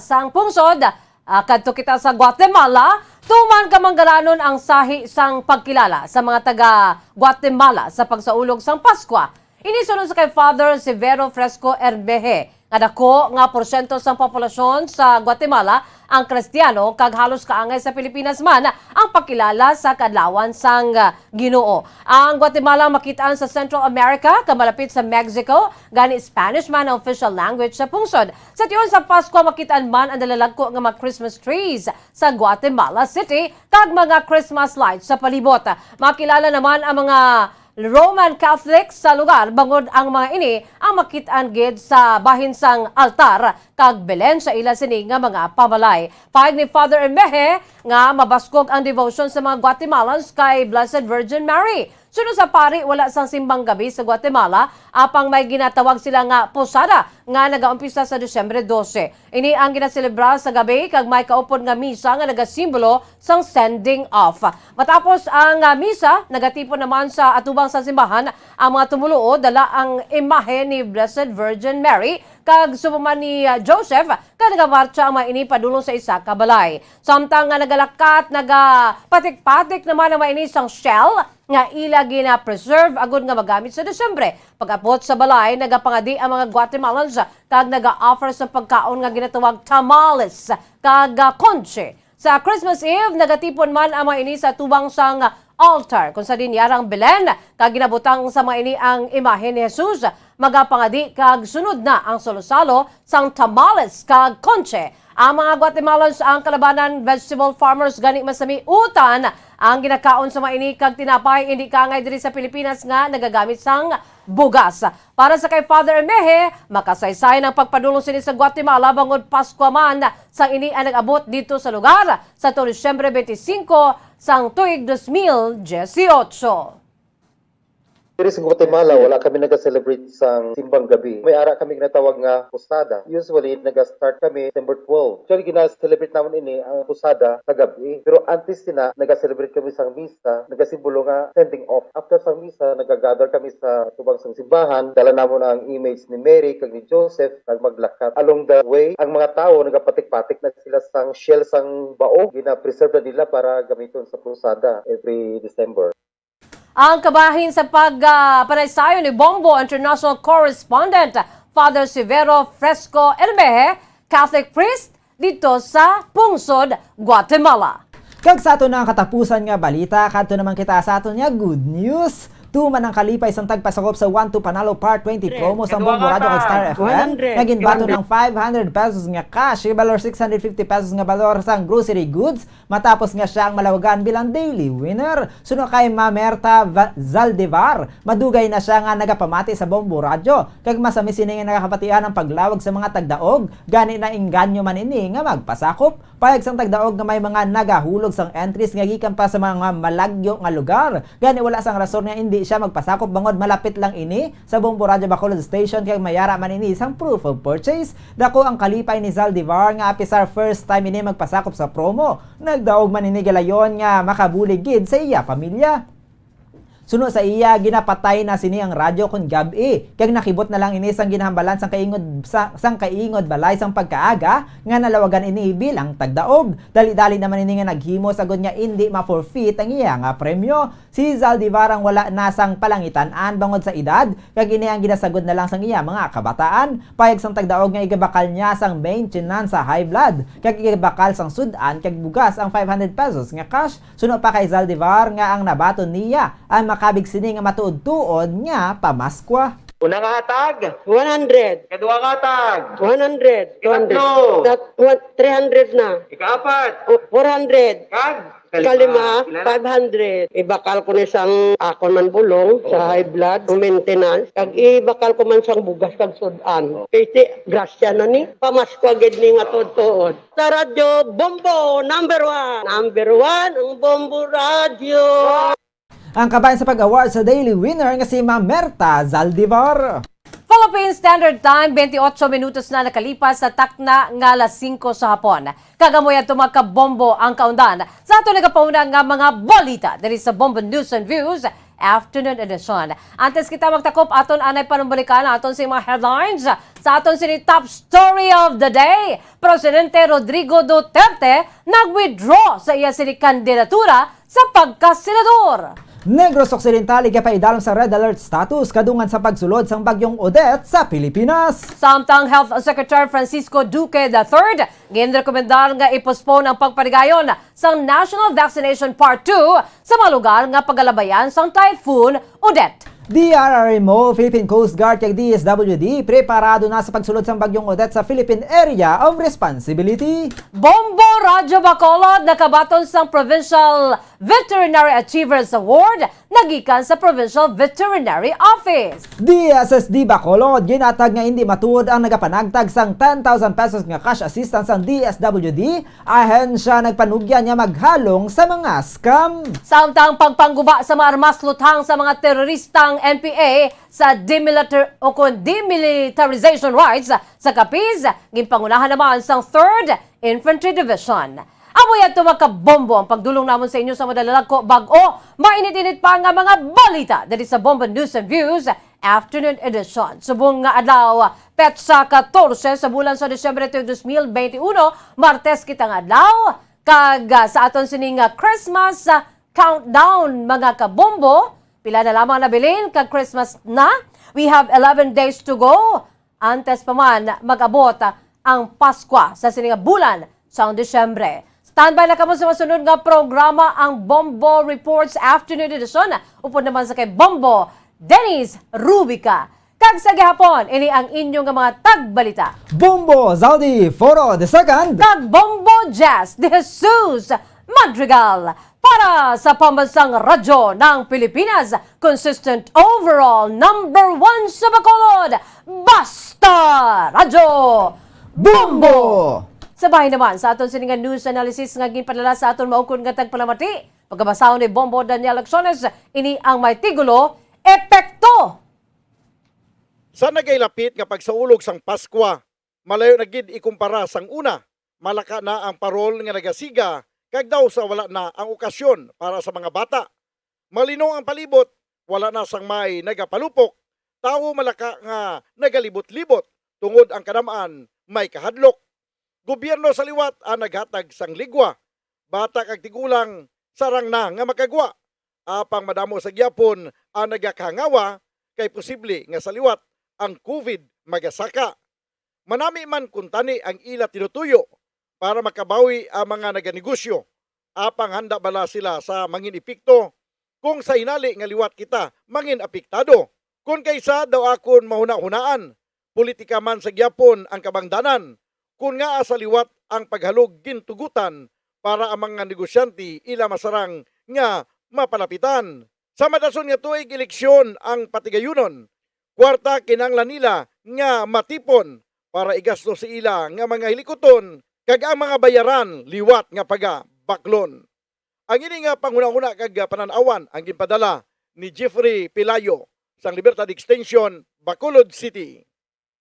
sang pungsod, kadto kita sa Guatemala, tuman kamanggalanon ang sahi sang pagkilala sa mga taga Guatemala sa pagsaulog sang Pasko. Inisunod sa kay Father Severo Fresco Herbeje, nga dako nga porsyento sang populasyon sa Guatemala ang Kristiyano kag halos kaangay sa Pilipinas man ang pagkilala sa kadlawan sang Ginoo. Ang Guatemala makitaan sa Central America kamalapit sa Mexico, gani Spanish man ang official language sa pungsod. Sa tiyon sa Pasko makitaan man ang dalalagko nga mga Christmas trees sa Guatemala City kag mga Christmas lights sa palibot. Makilala naman ang mga Roman Catholics sa lugar bangod ang mga ini ang makitaan gid sa bahin sang altar kag Belen sa ila sini nga mga pamalay. Pahig ni Father Herbeje nga mabaskog ang devotion sa mga Guatemalans kay Blessed Virgin Mary. Sunod sa pari, wala sang simbang gabi sa Guatemala, apang may ginatawag sila nga posada nga nagaumpisa sa Disyembre 12. Ini ang ginaselebra sa gabi kag may kaupod nga misa nga nagasimbolo sang sending off. Matapos ang misa, nagatipon naman sa atubang sa simbahan ang mga tumuluo dala ang imahe ni Blessed Virgin Mary kag subuman ni Joseph kag nagamarcha ang mga ini padulong sa isa ka balay. Samtang nga nagalakat, nagapatik-patik naman ang mga ini sang shell nga ila gina-preserve agud nga magamit sa Desyembre. Pag-apot sa balay, nagapangadi ang mga Guatemalans kag naga-offer sa pagkaon nga ginatawag tamales kag conche. Sa Christmas Eve, nagatipon man ang mga ini sa tubang sang altar kung sa dinyarang Belen kag ginabutang sa mga ini ang imahe ni Jesus. Magapangadi kag sunod na ang salo-salo sang tamales kag conche. Ang mga Guatemalans ang kalabanan vegetable farmers gani masami utan ang ginakaon sa maini kag tinapay hindi kaangay diri sa Pilipinas nga nagagamit sang bugas. Para sa kay Father Herbeje, makasaysay ng pagpadulong sini sa Guatemala bangod Pasko man sang ini ang nag-abot dito sa lugar sa Disyembre 25 sang tuig 2018. Diri sa Guatemala, wala kami nag-celebrate sa simbang gabi. May ara kami natawag nga posada. Usually, nag-start kami December 12. Actually, gina-celebrate naman ini ang posada sa gabi. Pero antes sina, nag-celebrate kami sa misa, nagasimbolo nga sending off. After sa misa, nag-gather kami sa tubang sang simbahan. Dala namon ang image ni Mary kag ni Joseph kag maglakat. Along the way, ang mga tao nagapatik-patik na sila sang shell sang bao. Gina-preserve na nila para gamiton sa posada every December. Ang kabahin sa pagpanaysayo ni Bombo International Correspondent Father Severo Fresco Herbeje, Catholic priest dito sa Pungsod, Guatemala. Kag sa ato na ang katapusan nga balita, kadto naman kita sa ato nga good news. Tuman ang kalipay sang tagpasakop sa 1-2 Panalo Part 20 promo sa Bombo Radio kag Star FM. Naging bato ng 500 pesos nga cash, valor 650 pesos nga valor sang grocery goods, matapos nga siya ang malawagan bilang daily winner. Suno kay Mamerta Zaldivar, madugay na siya nga nagapamati sa Bombo Radio. Kag masami sini nga nakakapatian ang paglawag sa mga tagdaog, gani na inganyo man ini nga magpasakop. Payag sang tagdaog nga may mga nagahulog sang entries nga gikan pa sa mga malagyo nga lugar. Gani wala sang rason nga hindi hindi siya magpasakop bangod malapit lang ini sa Bombo Radyo Bacolod Station kay mayara man ini isang proof of purchase. Dako ang kalipay ni Zaldivar nga apisar first time ini magpasakop sa promo. Nagdaog man ini galayon nga makabulig gid sa iya pamilya. Suno sa iya, ginapatay na sini ang radyo kon gabi. Kag nakibot na lang ini sang ginahambalan sang kaingod balay sang pagkaaga nga nalawagan ini bilang tagdaog. Dali-dali naman ini nga naghimo sagod nga indi ma-forfeit ang iya nga premyo. Si Zaldivar ang wala nasang palangitan-an bangod sa edad, kag ini ang ginasagod na lang sang iya mga kabataan. Payag sang tagdaog nga igabakal niya sang maintenance sa high blood, kag igabakal sang sudan kag bugas ang 500 pesos nga cash. Suno pa kay Zaldivar nga ang nabaton niya ang makabig sini nga matuod-tuod nga pamaskwa. Unang hatag, 100. kadua hatag, 100. 200. ikatlo, 300 na. ikaapat, 400. kag, Kalima, 500. Ibakal ko ni sang akon man bulong sa high blood, maintenance. Kag ibakal ko man sang bugas kag sudan. Kasi grasya na ni. Pamasko agad ni nga tuod-tuod. Sa radyo, Bombo, number 1. Number 1 ang Bombo Radio. Ang kabayan sa pag-award sa daily winner nga si Ma'am Merta Zaldivar. Philippine Standard Time, 28 minutos na nakalipas sa takna nga alas 5 sa hapon. Kagamoy at tumakabombo ang kaundan sa ato nagapauna nga mga bolita diri sa Bombo News and Views afternoon edition. Antes kita magtakop aton anay panumbalikan aton sa mga headlines sa aton sini top story of the day. Presidente Rodrigo Duterte nag-withdraw sa iya sini kandidatura sa pagkasenador. Negros Occidental igapaidalom sa red alert status kadungan sa pagsulod sang bagyong Odette sa Pilipinas. Samtang Health Secretary Francisco Duque III ginrekomendar nga i-postpone ang pagparigayon sang National Vaccination Part 2 sa mga lugar nga pagalabayan sang Typhoon Odette. DRRMO, Philippine Coast Guard kag DSWD preparado na sa pagsulod sang bagyong Odette sa Philippine Area of Responsibility. Bombo Radyo Bacolod nakabaton sang Provincial Veterinary Achievers Award nagikan sa Provincial Veterinary Office. DSSD Bacolod ginatag nga hindi matuod ang nagapanagtag sang 10,000 pesos nga cash assistance ang DSWD. Ahensya nagpanugyan niya maghalong sa mga scam. Samtang pagpangguba sa mga armas luthang sa mga teroristang NPA sa demilitarization rights sa Capiz, ginpangunahan naman sang 3rd Infantry Division. Amoy at tumakabombo ang pagdulong namon sa inyo sa madalag ko bago mainit-init pa nga mga balita dali sa Bombo News and Views afternoon edition. Subong nga adlaw petsa 14 sa bulan sa Disyembre 2021, Martes kitang adlaw kag sa aton sining Christmas countdown mga kabombo. Pila na lamang nabilin kag Christmas na. We have 11 days to go. Antes pa man mag-abot ang Paskwa sa sining bulan sa Disyembre. Standby na kamo sa masunod nga programa ang Bombo Reports Afternoon Edition. Upod naman sa kay Bombo, Dennis Rubica. Kag sa gihapon, ini ang inyong mga tagbalita. Bombo Zaldi Foro II Kag Bombo Jazz de Jesus Madrigal. Para sa pambansang radyo ng Pilipinas, consistent overall number 1 sa Bacolod, Basta Radyo Bombo! Sa bahay naman, sa aton siningan news analysis nga ginpadala sa aton maukon nga tagpalamati, pagkabasahon ni Bombo Daniel Acciones, ini ang may tigulo, epekto! Sa nagailapit nga pagsaulog sang Paskwa, malayo na gid ikumpara sang una, malaka na ang parol nga nagasiga, kag daw sa wala na ang okasyon para sa mga bata. Malinaw ang palibot, wala na sang may nagapalupok, tao malaka nga nagalibot-libot, tungod ang kanamaan may kahadlok. Gobyerno sa liwat ang naghatag sang ligwa, bata kag tigulang sarang na nga makagwa. Apang madamo sa gyapon ang nagakangawa, kay posible nga sa liwat ang COVID magasaka. Manami man kuntani ang ila tinutuyo, para makabawi ang mga naganegosyo. Apang handa bala sila sa mangin epekto kung sa inali nga liwat kita mangin apektado. Kung kaysa daw akon mahuna-hunaan, politika man sa gyapon ang kabangdanan. Kung nga sa liwat ang paghalog gintugutan para ang mga negosyante ila masarang nga mapalapitan. Sa madason nga tuig eleksyon ang patigayunon, kwarta kinanglan nila nga matipon para igasto sa ila nga mga hilikoton kag ang mga bayaran liwat nga paga baklon. Ang ini nga panguna-una kag pananawan ang ginpadala ni Jeffrey Pilayo sang Libertad Extension, Bacolod City.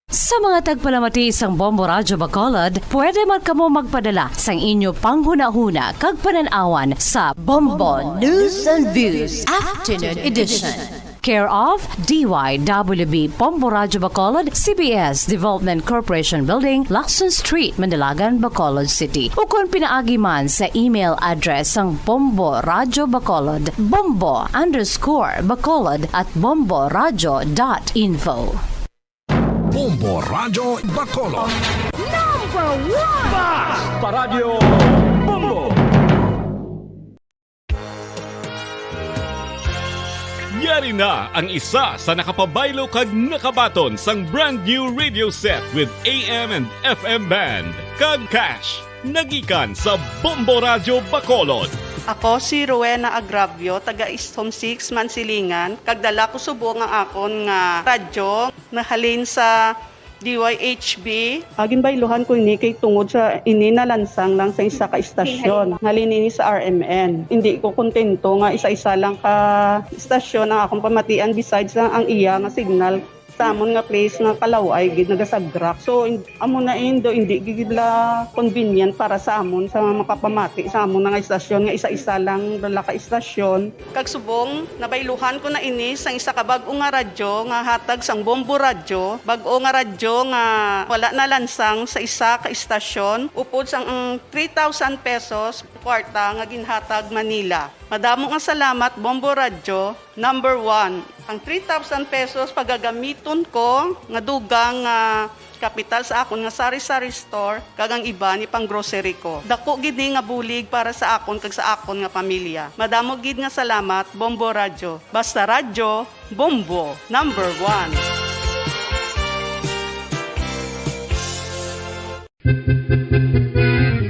Sa mga tagpalamati sang Bombo Radyo Bacolod, pwede man kamo magpadala sang inyo panghuna-huna kag pananawan sa Bombo News and Views Afternoon Edition. Care of DYWB Bombo Radyo Bacolod, CBS Development Corporation Building, Lacson Street, Mandalagan, Bacolod City. O kung pinaagi man sa email address ang Bombo Radyo Bacolod, bombo_bacolod@bomboradyo.info. Bombo Radyo Bacolod. Paradyo Bombo! Yari na ang isa sa nakapabaylo kag nakabaton sang brand new radio set with AM and FM band. Kag cash, nagikan sa Bombo Radyo Bacolod. Ako si Rowena Agravio, taga Istom 6, Mansilingan. Kagdala ko subong ang akon nga radyo, nahalin sa DYHB. Agin bayluhan ko ini kay tungod sa ini nalansang lang sa isa ka istasyon. Halin ini sa RMN. Hindi ko kontento nga isa-isa lang ka istasyon ang akong pamatian besides lang ang iya nga signal sa amon nga place nga Kalaway gid nagasagrak. So amo na indo hindi gid la convenient para sa amon sa makapamati sa amon nga istasyon nga isa-isa lang dala ka istasyon. Kag subong nabayluhan ko na ini sang isa ka bag-o nga radyo nga hatag sang Bombo Radyo, bag-o nga radyo nga wala na lansang sa isa ka istasyon upod sang 3,000 pesos kwarta nga ginhatag Manila. Madamo nga salamat Bombo Radyo. Number 1, ang 3,000 pesos pagagamiton ko nga dugang kapital sa akon nga sari-sari store kag ang iba ni pang grocery ko. Dako gid ni nga bulig para sa akon kag sa akon nga pamilya. Madamo gid nga salamat Bombo Radyo. Basta radyo, Bombo, number 1.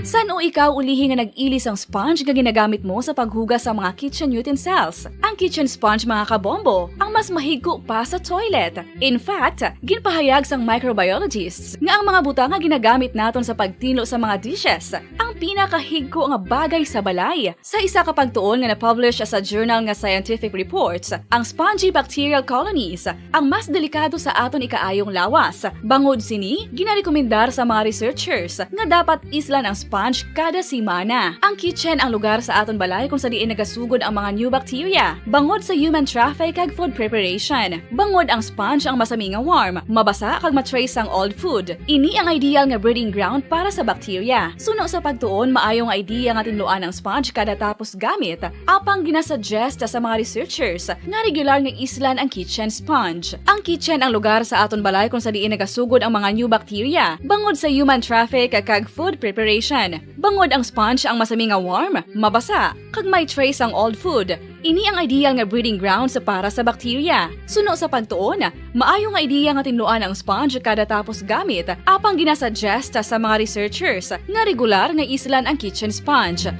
San o ikaw ulihi nga nag-ilis ang sponge nga ginagamit mo sa paghugas sa mga kitchen utensils? Ang kitchen sponge mga kabombo, ang mas mahigko pa sa toilet. In fact, ginpahayag sang microbiologists nga ang mga butang nga ginagamit naton sa pagtino sa mga dishes ang pinakahigko nga bagay sa balay. Sa isa ka pagtuon nga na-publish sa journal nga Scientific Reports, ang spongy bacterial colonies ang mas delikado sa aton ikaayong lawas. Bangod sini, ginarekomendar sa mga researchers nga dapat islan ang sponge kada simana. Ang kitchen ang lugar sa aton balay kung sa diin nagasugod ang mga new bacteria. Bangod sa human traffic kag food preparation. Bangod ang sponge ang masami nga warm, mabasa kag matrace ang old food. Ini ang ideal nga breeding ground para sa bacteria. Suno sa pagtuon, maayong idea nga tinluan ang sponge kada tapos gamit. Apang ginasuggest sa mga researchers nga regular nga islan ang kitchen sponge. Ang kitchen ang lugar sa aton balay kung sa diin nagasugod ang mga new bacteria. Bangod sa human traffic kag food preparation. Bangod ang sponge ang masami nga warm, mabasa, kag may trace ang old food. Ini ang ideal nga breeding ground sa para sa bacteria. Suno sa pagtuon, maayo nga idea nga tinluan ang sponge kada tapos gamit, apang ginasuggest sa mga researchers nga regular nga islan ang kitchen sponge.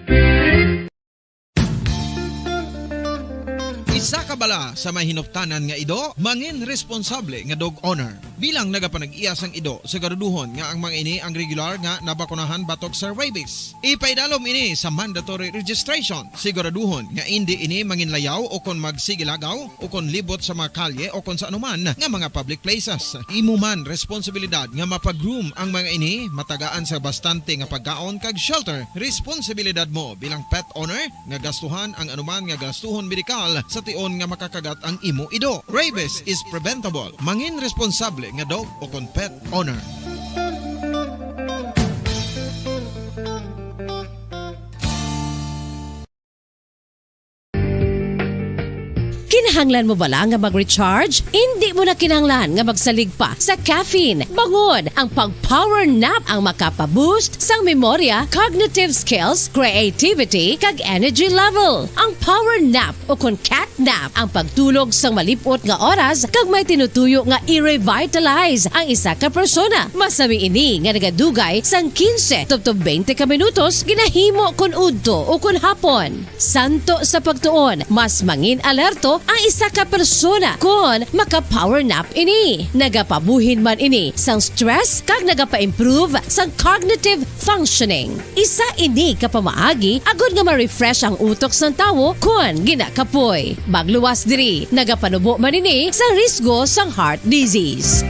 Isa ka bala sa may hinuptanan nga ido, mangin responsable nga dog owner. Bilang nagapanag-iyas ang ido, siguraduhon nga ang mga ini ang regular nga nabakunahan batok sa rabies. Ipaidalom ini sa mandatory registration. Siguraduhon nga hindi ini manginlayaw o kon magsigilagaw o kon libot sa mga kalye o kon sa anuman nga mga public places. Imo man responsibilidad nga mapag-groom ang mga ini, matagaan sa bastante nga pagkaon kag shelter. Responsibilidad mo bilang pet owner nga gastuhan ang anuman nga gastuhon medikal sa tion nga makakagat ang imo ido. Rabies is preventable. Mangin responsable nga dog o kon pet owner. Kinahanglan mo bala nga mag-recharge? Hindi mo na kinahanglan nga magsalig pa sa caffeine. Bangod ang pag-power nap ang makapaboost sang memorya, cognitive skills, creativity, kag energy level. Ang power nap o kon cat nap ang pagtulog sang malipot nga oras kag may tinutuyo nga i-revitalize ang isa ka persona. Masami ini nga nagadugay sang 15 to 20 ka minutos ginahimo kon udto o kon hapon. Santo sa pagtuon, mas mangin alerto ang isa ka persona kung maka-power nap ini. Nagapabuhin man ini sang stress kag nagapa-improve sang cognitive functioning. Isa ini kapamaagi agud nga ma-refresh ang utok sang tawo kung ginakapoy. Magluwas diri, nagapanubo man ini sa risgo sang heart disease.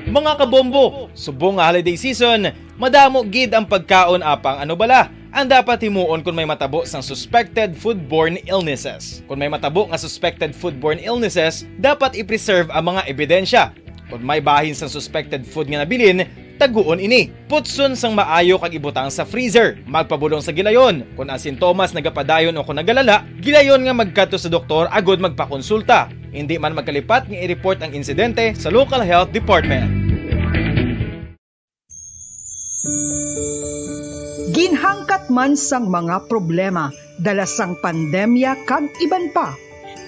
Mga kabombo, subong nga holiday season, madamo gid ang pagkaon apang ano bala. Ang dapat himuon kung may matabo sang suspected foodborne illnesses. Kung may matabo nga suspected foodborne illnesses, dapat i-preserve ang mga ebidensya. Kung may bahin sang suspected food nga nabilin, taguon ini. Putson sang maayo kag ibutang sa freezer. Magpabulong sa gilayon. Kung ang sintomas nagapadayon o kung nagalala, gilayon nga magkadto sa doktor agud magpakonsulta. Hindi man magkalipat nga i-report ang insidente sa local health department. Ginhangkat man sang mga problema dala sang pandemya kag iban pa.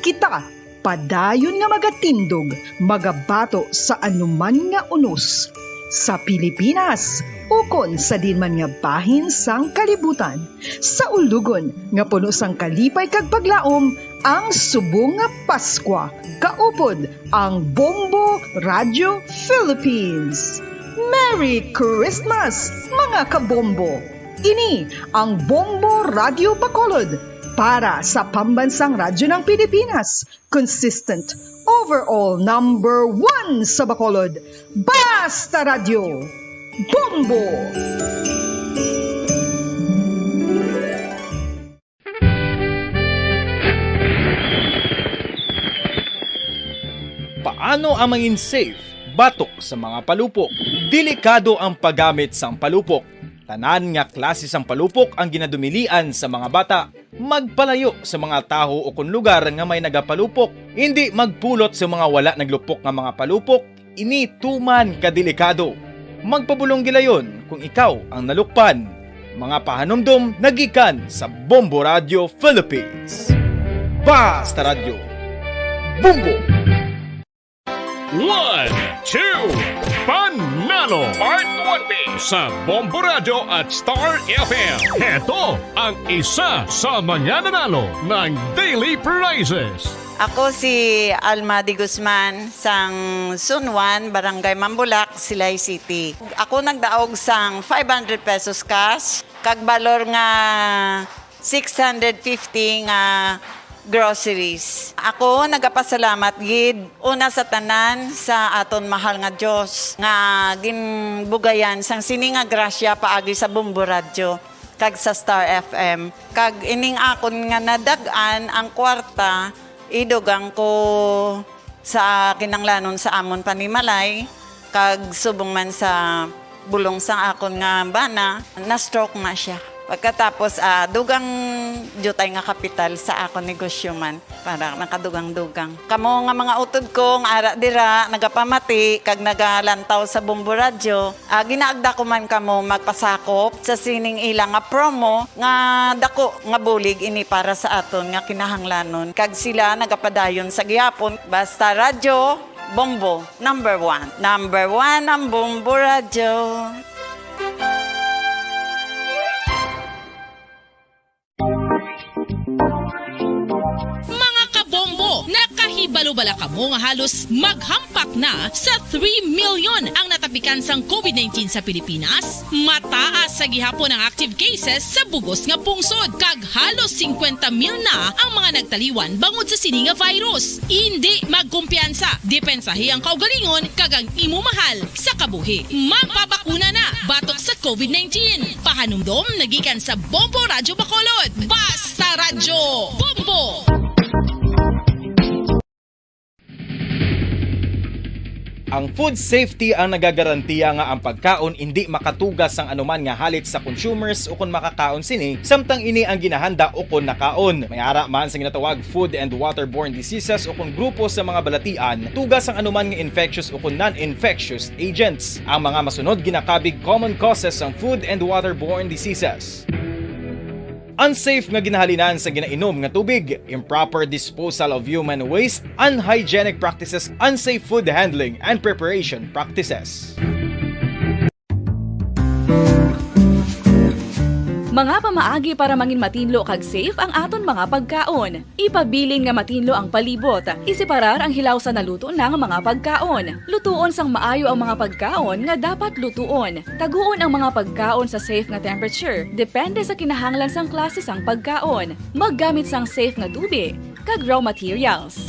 Kita padayon nga magatindog, magabato sa anuman nga unos. Sa Pilipinas, ukon sa dinman nga bahin sang kalibutan. Sa ulugon nga puno sang kalipay kag paglaom, ang subong nga Paskwa. Kaupod ang Bombo Radio Philippines. Merry Christmas, mga kabombo! Ini ang Bombo Radio Bacolod para sa pambansang radyo ng Pilipinas. Consistent, overall number 1 sa Bacolod. Basta Radio! Bombo! Paano ang mangin safe batok sa mga palupok? Delikado ang paggamit sang palupok. Tanan nga klase sang palupok ang ginadumilian sa mga bata. Magpalayo sa mga taho o kung lugar nga may nagapalupok. Hindi magpulot sa mga wala naglupok nga mga palupok. Ini tuman kadelikado. Magpabulong gilayon kung ikaw ang nalukpan. Mga pahanumdum nagikan sa Bombo Radio Philippines. Basta Radio Bombo! 1, 2, Panalo Part 1B sa Bombo Radio at Star FM. Heto ang isa sa mananalo ng daily prizes. Ako si Alma de Guzman sang Sunwan, Barangay Mambulak, Silay City. Ako nagdaog sang 500 pesos cash, kag balor nga 650 nga groceries. Ako nagapasalamat gid una sa tanan sa aton mahal nga Dios nga ginbugayan sang sini nga grasya paagi sa Bombo Radio kag sa Star FM. Kag ining akon nga nadag-an ang kwarta idugang ko sa kinanglanon sa amon panimalay kag subong man sa bulong sa akon nga bana na stroke na siya. Pagkatapos dugang jutay nga kapital sa akon negosyo man para nakadugang-dugang. Kamo nga mga utod ko nga ara dira nagapamati kag nagalantaw sa Bombo Radio, ginaagda ko man kamo magpasakop sa sining ilang nga promo nga dako nga bulig ini para sa aton nga kinahanglanon. Kag sila nagapadayon sa gihapon. Basta Radio Bombo number 1. Number 1 ang Bombo Radio. Nakahibalo-bala ka mo nga halos maghampak na sa 3 million ang natapikan sang COVID-19 sa Pilipinas. Mataas sa gihapon ang active cases sa bugos nga pungsod kag halos 50 mil na ang mga nagtaliwan bangod sa sini nga virus. Hindi magkumpiyansa, depensahi ang kaugalingon kag ang imo mahal sa kabuhi. Magpabakuna na batok sa COVID-19. Pahanumdom nagikan sa Bombo Radio Bacolod. Basta Radio Bombo! Ang food safety ang nagagarantiya nga ang pagkaon hindi makatugas ang anuman nga halit sa consumers o kung makakaon sini, samtang ini ang ginahanda o kung nakaon. May ara man sa ginatawag food and waterborne diseases o kung grupo sa mga balatian, tugas ang anuman nga infectious o kung non-infectious agents. Ang mga masunod ginakabig common causes ng food and waterborne diseases. Unsafe nga ginahalinan sa ginainom nga tubig, improper disposal of human waste, unhygienic practices, unsafe food handling, and preparation practices. Mga pamaagi para mangin matinlo kag safe ang aton mga pagkaon. Ipabilin nga matinlo ang palibot. Isiparar ang hilaw sa naluto ng mga pagkaon. Lutuon sang maayo ang mga pagkaon nga dapat lutuon. Taguon ang mga pagkaon sa safe nga temperature. Depende sa kinahanglan sang klase sang pagkaon. Maggamit sang safe nga tubig kag raw materials.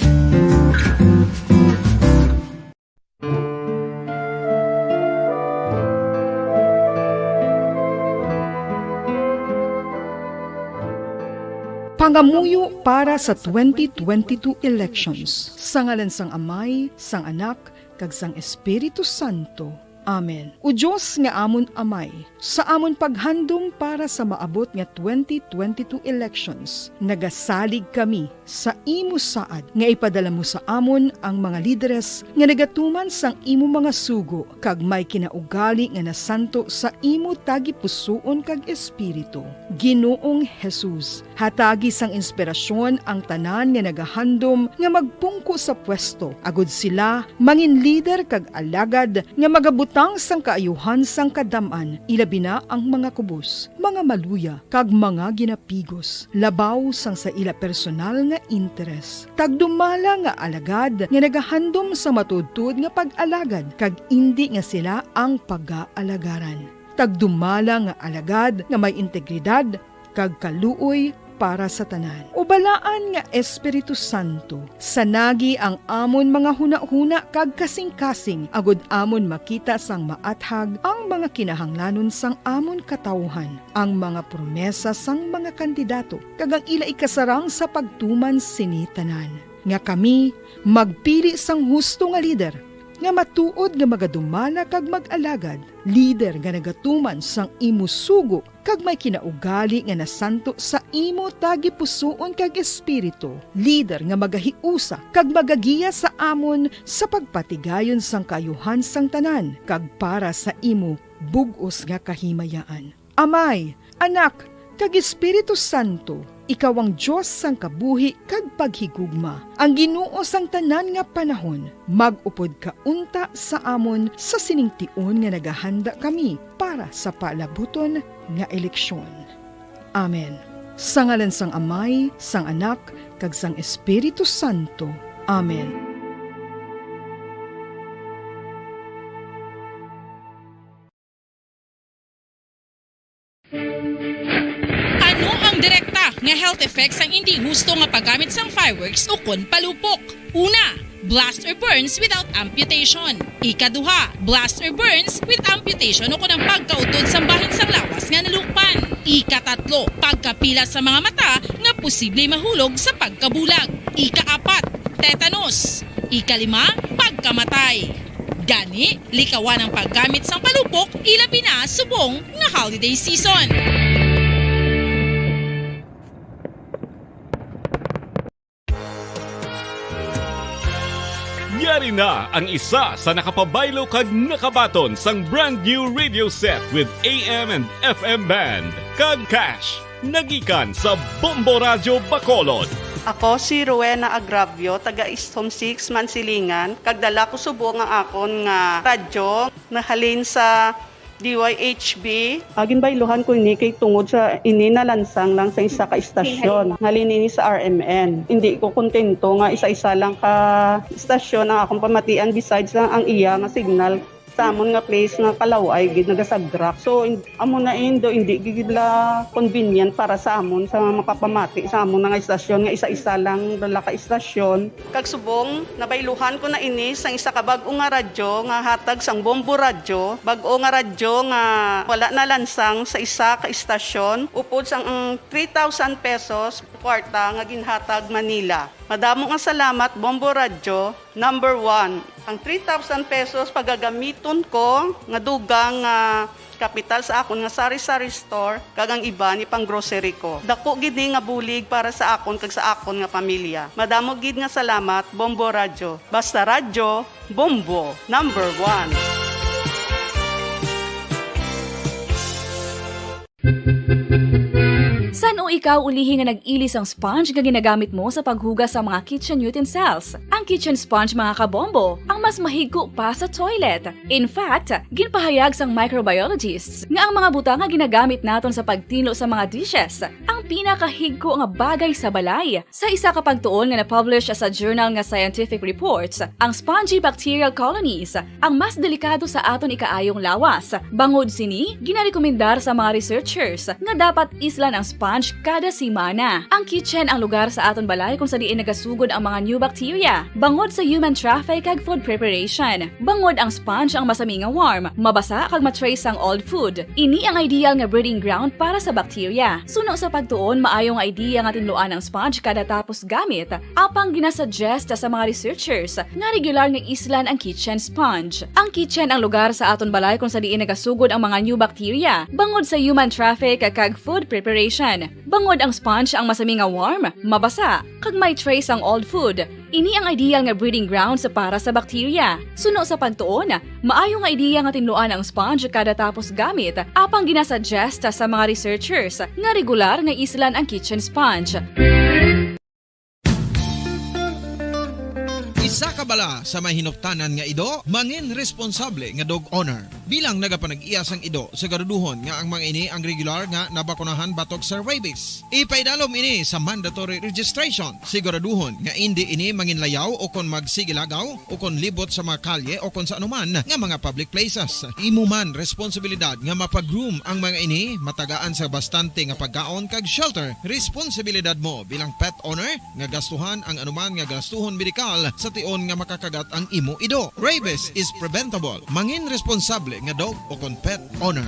Pangamuyo para sa 2022 elections. Sa ngalan sang Amay, sang Anak, kag sang Espiritu Santo. Amen. O Diyos nga amon Amay, sa amon paghandom para sa maabot nga 2022 elections, nagasalig kami sa imo saad nga ipadala mo sa amon ang mga lideres nga nagatuman sang imo mga sugo kag may kinaugali nga nasanto sa imo tagipusoon kag espiritu. Ginoong Jesus, hatagi sang inspirasyon ang tanan nga nagahandom nga magpungko sa pwesto, agud sila mangin leader kag alagad nga magabutang sang kaayuhan sang kadaman, ilabi na ang mga kubos, mga maluya kag mga ginapigos, labaw sang sa ila personal nga interes. Tagdumala nga alagad nga nagahandom sa matudtud nga pag-alagad kag indi nga sila ang pag-aalagaran. Tagdumala nga alagad nga may integridad kag kaluoy para sa tanan. Ubalaan nga Espiritu Santo, sanagi ang amon mga huna-huna kag kasing-kasing, agud amon makita sang maathag ang mga kinahanglanon sang amon katawhan, ang mga promesa sang mga kandidato, kag ang ila ikasarang sa pagtuman sini tanan. Nga kami magpili sang husto nga lider, nga matuod nga magadumala kag mag-alagad, lider nga nagatuman sang imo sugo kag may kinaugali nga nasanto sa imo tagipusoon kag espiritu, lider nga magahiusa kag magagiya sa amon sa pagpatigayon sang kayuhan sang tanan kag para sa imo bug-os nga kahimayaan. Amay, Anak, kag Espiritu Santo, ikaw ang Diyos sang kabuhi kag paghigugma. Ang Ginoo sang tanan nga panahon, mag-upod ka unta sa amon sa siningtion nga nagahanda kami para sa palabuton nga eleksyon. Amen. Sa ngalan sang Amay, sang Anak, kag sang Espiritu Santo. Amen. Ano ang direkta nga health effects ang hindi husto nga paggamit sang fireworks o kon palupok? Una, blast or burns without amputation. Ikaduha, blast or burns with amputation o kon ang pagkautod sa bahin sang lawas nga nalukpan. Ikatatlo, pagkapila sa mga mata nga posible mahulog sa pagkabulag. Ikaapat, tetanus. Ikalima, pagkamatay. Gani, likawan ang paggamit sang palupok ilabi na subong nga holiday season. Yari na ang isa sa nakapabaylo kag nakabaton sang brand new radio set with AM and FM band. Kag cash, nagikan sa Bombo Radio Bacolod. Ako si Rowena Agravio, taga Istom 6, Mansilingan. Kagdala ko subo nga akon nga radyo, nahalin sa DYHB. Agin bailuhan ko ini kay tungod sa ini nalansang lang sa isa ka istasyon. Halin ini sa RMN. Hindi ko kontento nga isa-isa lang ka istasyon ang akong pamatian besides lang ang iya nga signal sa amon nga place nga Kalaway gid nagasagrak. So amo na indo hindi gid la convenient para sa amon sa makapamati sa amon nga istasyon nga isa-isa lang dala ka istasyon. Kag subong nabailuhan ko na ini sang isa ka bag-o nga radyo nga hatag sang Bombo Radio, bag-o nga radyo nga wala na lansang sa isa ka istasyon upod sang 3,000 pesos kwarta nga ginhatag Manila. Madamo nga salamat Bombo Radio. Number 1, ang 3,000 pesos pagagamiton ko nga dugang kapital sa akon nga sari-sari store kag ang iba ni pang grocery ko. Dako gid ni nga bulig para sa akon kag sa akon nga pamilya. Madamo gid nga salamat Bombo Radio. Basta radyo, Bombo, number 1. San o ikaw ulihi nga nag-ilis ang sponge nga ginagamit mo sa paghugas sa mga kitchen utensils. Ang kitchen sponge mga kabombo, ang mas mahigko pa sa toilet. In fact, ginpahayag sang microbiologists nga ang mga butang nga ginagamit naton sa pagtino sa mga dishes ang pinakahigko nga bagay sa balay. Sa isa ka pagtuon nga na-publish sa journal nga Scientific Reports, ang spongy bacterial colonies ang mas delikado sa aton ikaayong lawas. Bangod sini, ginarekomendar sa mga researchers nga dapat islan ang sponge kada simana. Ang kitchen ang lugar sa aton balay kung sa diin nagasugod ang mga new bacteria. Bangod sa human traffic kag food preparation. Bangod ang sponge ang masami nga warm, mabasa kag matrace ang old food. Ini ang ideal nga breeding ground para sa bacteria. Suno sa pagtuon, maayong idea nga tinluan ang sponge kada tapos gamit. Apang ginasuggest sa mga researchers nga regular nga islan ang kitchen sponge. Ang kitchen ang lugar sa aton balay kung sa diin nagasugod ang mga new bacteria. Bangod sa human traffic kag food preparation. Bangod ang sponge ang masami nga warm, mabasa, kag may trace ang old food. Ini ang ideal nga breeding grounds para sa bacteria. Suno sa pagtuon, maayo nga idea nga tinluan ang sponge kada tapos gamit, apang ginasuggest sa mga researchers nga regular nga islan ang kitchen sponge. Isa ka bala sa may hinuptanan nga ido, mangin responsable nga dog owner. Bilang nagapanag-iyas ang ido, siguraduhon nga ang mga ini ang regular nga nabakunahan batok sa rabies. Ipaidalom ini sa mandatory registration. Siguraduhon nga hindi ini manginlayaw o kon magsigilagaw o kon libot sa mga kalye o kon sa anuman nga mga public places. Imo man responsibilidad nga mapag-groom ang mga ini, matagaan sa bastante nga pagkaon kag shelter. Responsibilidad mo bilang pet owner nga gastuhan ang anuman nga gastuhon medikal sa tion nga makakagat ang imo ido. Rabies is preventable. Mangin responsable nga dog o kon pet owner.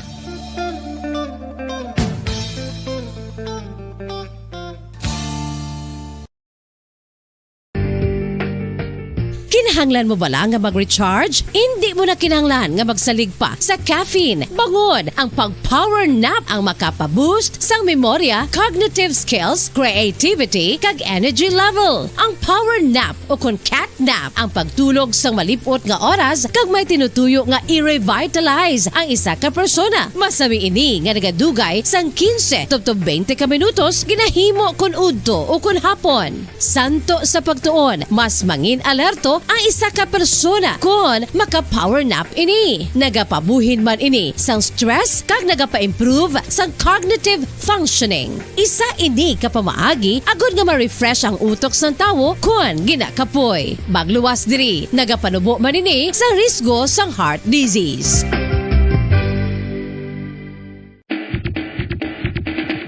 Kinahanglan mo bala nga mag-recharge? Hindi mo na kinahanglan nga magsalig pa sa caffeine. Bangod, ang pag-power nap ang makapaboost sang memorya, cognitive skills, creativity, kag energy level. Ang power nap o kon cat nap ang pagtulog sang malipot nga oras kag may tinutuyo nga i-revitalize ang isa ka persona. Masami ini nga nagadugay sang 15 to 20 ka minutos ginahimo kun udto o kun hapon. Santo sa pagtuon, mas mangin alerto ang isa ka persona kung maka-power nap ini. Nagapabuhin man ini sang stress kag nagapa-improve sang cognitive functioning. Isa ini kapamaagi agud nga ma-refresh ang utok sang tawo kung ginakapoy. Magluwas diri, nagapanubo man ini sa risgo sang heart disease.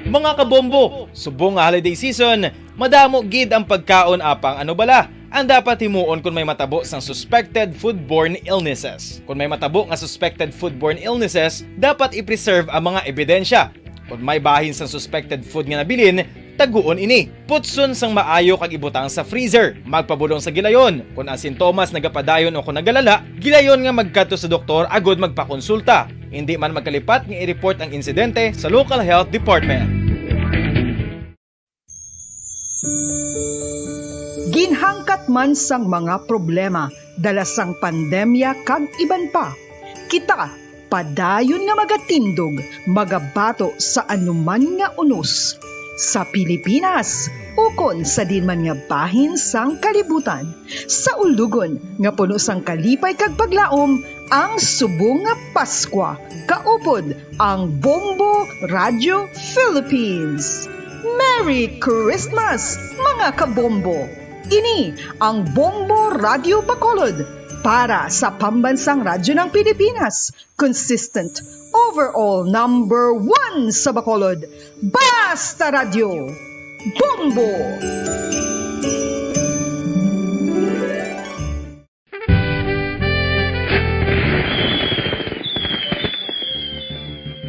Mga kabombo, subong nga holiday season, madamo gid ang pagkaon apang ano bala ang dapat himuon kung may matabo sang suspected foodborne illnesses. Kung may matabo nga suspected foodborne illnesses, dapat i-preserve ang mga ebidensya. Kung may bahin sang suspected food nga nabilin, taguon ini. Putson sang maayo kag ibutang sa freezer. Magpabulong sa gilayon. Kung ang sintomas nagapadayon o kung nagalala, gilayon nga magkadto sa doktor agud magpakonsulta. Hindi man magkalipat nga i-report ang insidente sa local health department. Ginhangkat man sang mga problema dala sang pandemya kag iban pa. Kita padayon nga magatindog, magabato sa anuman nga unos sa Pilipinas ukon sa dinman nga bahin sang kalibutan. Sa ulugon nga puno sang kalipay kag paglaom ang subong nga Paskwa. Kaupod ang Bombo Radio Philippines. Merry Christmas mga kabombo! Ini ang Bombo Radio Bacolod para sa pambansang radyo ng Pilipinas. Consistent, overall number 1 sa Bacolod. Basta Radio! Bombo!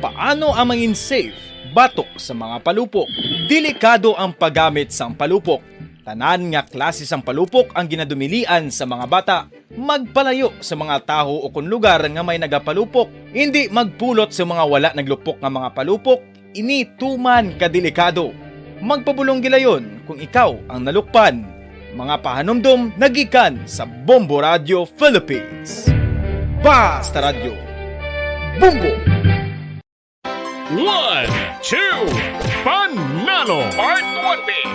Paano ang mangin safe batok sa mga palupok? Delikado ang paggamit sang palupok. Tanan nga klase sang palupok ang ginadumilian sa mga bata. Magpalayo sa mga taho o kun lugar nga may nagapalupok. Hindi magpulot sa mga wala naglupok nga mga palupok. Ini tuman kadelikado. Magpabulong gilayon kung ikaw ang nalukpan. Mga pahanumdum nagikan sa Bombo Radio Philippines. Basta Radio. Bombo! 1, 2, Panalo Part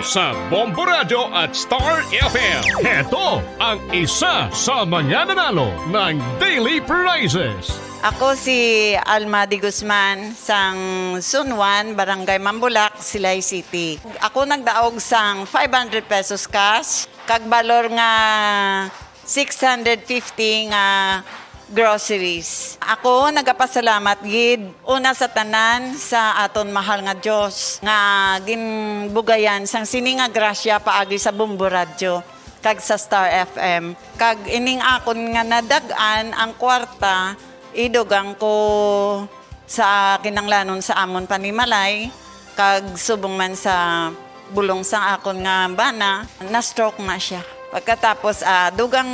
20 sa Bombo Radio at Star FM. Ito ang isa sa mananalo ng daily prizes. Ako si Alma de Guzman sang Sunwan, Barangay Mambulak, Silay City. Ako nagdaog sang 500 pesos cash, kag balor nga 650 nga groceries. Ako nagapasalamat gid una sa tanan sa aton mahal nga Dios nga ginbugayan sang sini nga grasya paagi sa Bombo Radio kag sa Star FM. Kag ining akon nga nadagan ang kwarta idugang ko sa kinanglanon sa amon panimalay kag subong man sa bulong sa akon nga bana na stroke na siya. Pagkatapos, dugang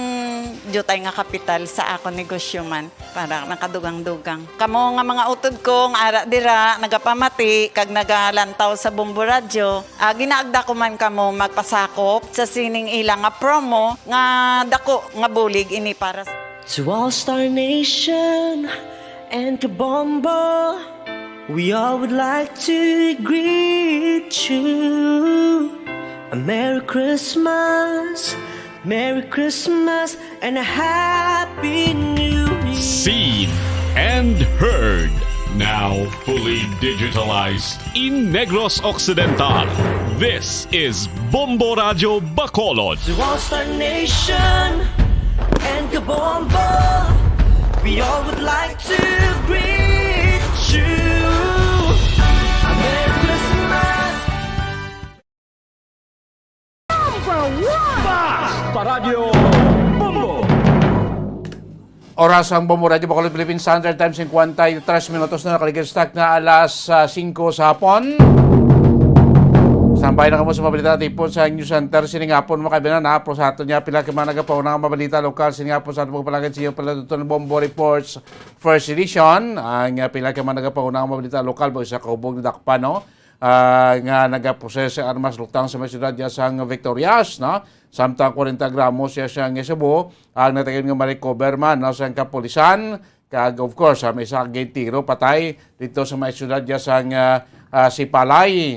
jutay nga kapital sa ako negosyo man para nakadugang-dugang. Kamo nga mga utod ko, nga ara dira, nagapamati, kag nagalantaw sa Bombo Radio, ginaagda ko man kamo magpasakop sa sining ilang nga promo, nga dako nga bulig ini para sa... To all Star Nation and Kabombo, we all would like to greet you. A Merry Christmas, Merry Christmas, and a Happy New Year. Seen and heard. Now fully digitalized in Negros Occidental. This is Bombo Radio Bacolod. To all Star Nation and Kabombo, we all would like to greet you. A Merry Christmas. Paradyo Bombo. Oras ang Bombo Radio Bacolod Philippine Standard Time 53 minutos na nakaligay-stack na alas 5 sa hapon. Sambay na kamo sa mabalita tipon sa News Center sining hapon makabinan na pro sa ato niya pila ka man nagapaw na mabalita lokal sining hapon sa ato pagpalagad siyo pala dito ng Bombo Reports First Edition ang pila ka man nagapaw na mabalita lokal bo sa kahubog ni Dakpan no. Nga nagaproses sa armas lutang sa may siyudad niya sang Victorias, no? Samtang 40 gramos siya siyang Cebu, ang natagin nga ma-recover man no, sa kapulisan, kag of course, may isa kang tiro patay dito sa may siyudad niya sang Sipalay.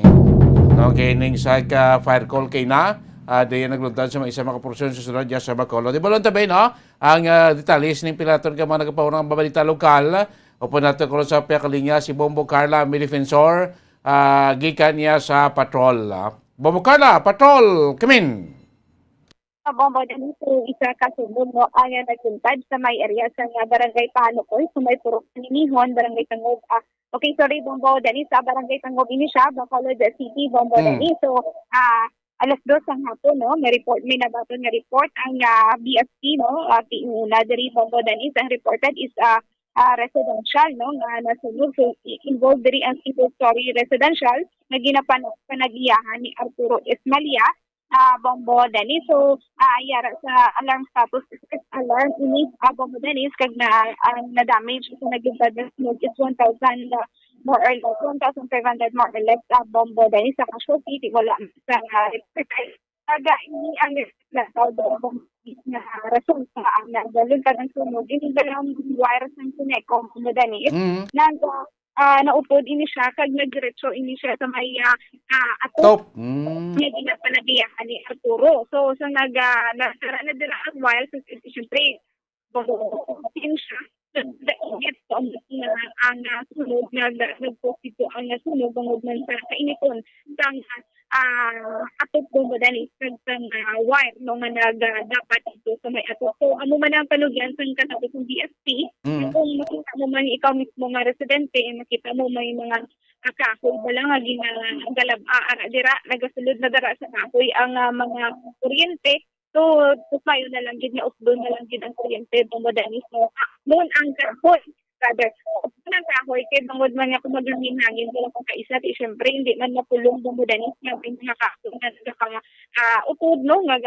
No, kining sa fire call kay na, diyan nagluntan sa may isa makaprosyon sa siyudad niya sa Bacolod. Di ba lang tabi, no? Ang detalis ng pilaton ka mga nagpaunang babalita lokal, upo natin ko sa piyakalinya si Bombo Carla, may defensor, gikan niya sa patrol. Bombo Carla, patrol, come in. Bombo, dito isa kasubog mo ang nagtuntad sa may area sa barangay Panukoy, sa may Purok Ninihon, barangay Tangob. Okay, sorry, Bombo, dani sa barangay Tangob ini siya, Bacolod City, Bombo, dani. So, alas 2 ang hapon, no? May nabaton nga report ang BFP, no? Una dari Bombo, dani. Ang reported is residential, no, nga nasunog. So, involved diri ang single-story residential na ginapanagyahan ni Arturo Esmalia, Bombo Dani. So, yara sa alarm status, alarm ini, Bombo Dani, kag na-damage sa naglumpad na sunog is 1,000 more or less, 1,500 more or less, Bombo Dani. Sa casualty, wala sa Aga, ini ang naglasaw doon na rason sa ang nagdalun ka ng sunog. Ini dalang virus ng Sineco, Dani. Naupod ini siya, kag nagdiretso ini siya sa may atop. Nga ginapanagiyahan ni Arturo. So, sa nasara na dila ang wire, so, siyempre, in siya. Ang sunog, nagposito ang sunog, bangod man sa kainiton. Atop Bombo Dani, sa wire, no, nga dapat ito sa may atop. So, ano man ang panugyan sa kasabot ng BFP, kung makita mo man ikaw mismo mga residente, makita mo may mga kahoy ba lang, galab, dira, nagasulod na dara sa kahoy ang mga kuryente. So, tupayo na lang din, usbon na lang din ang kuryente, Bombo Dani. So, noon ang kahoy, rather, ng kahoy, kaya bangod man nga kung maglaming hangin, wala kong kaisa, siyempre, hindi man napulong Bombo Dani, nga mga kahoy na utod, no, nga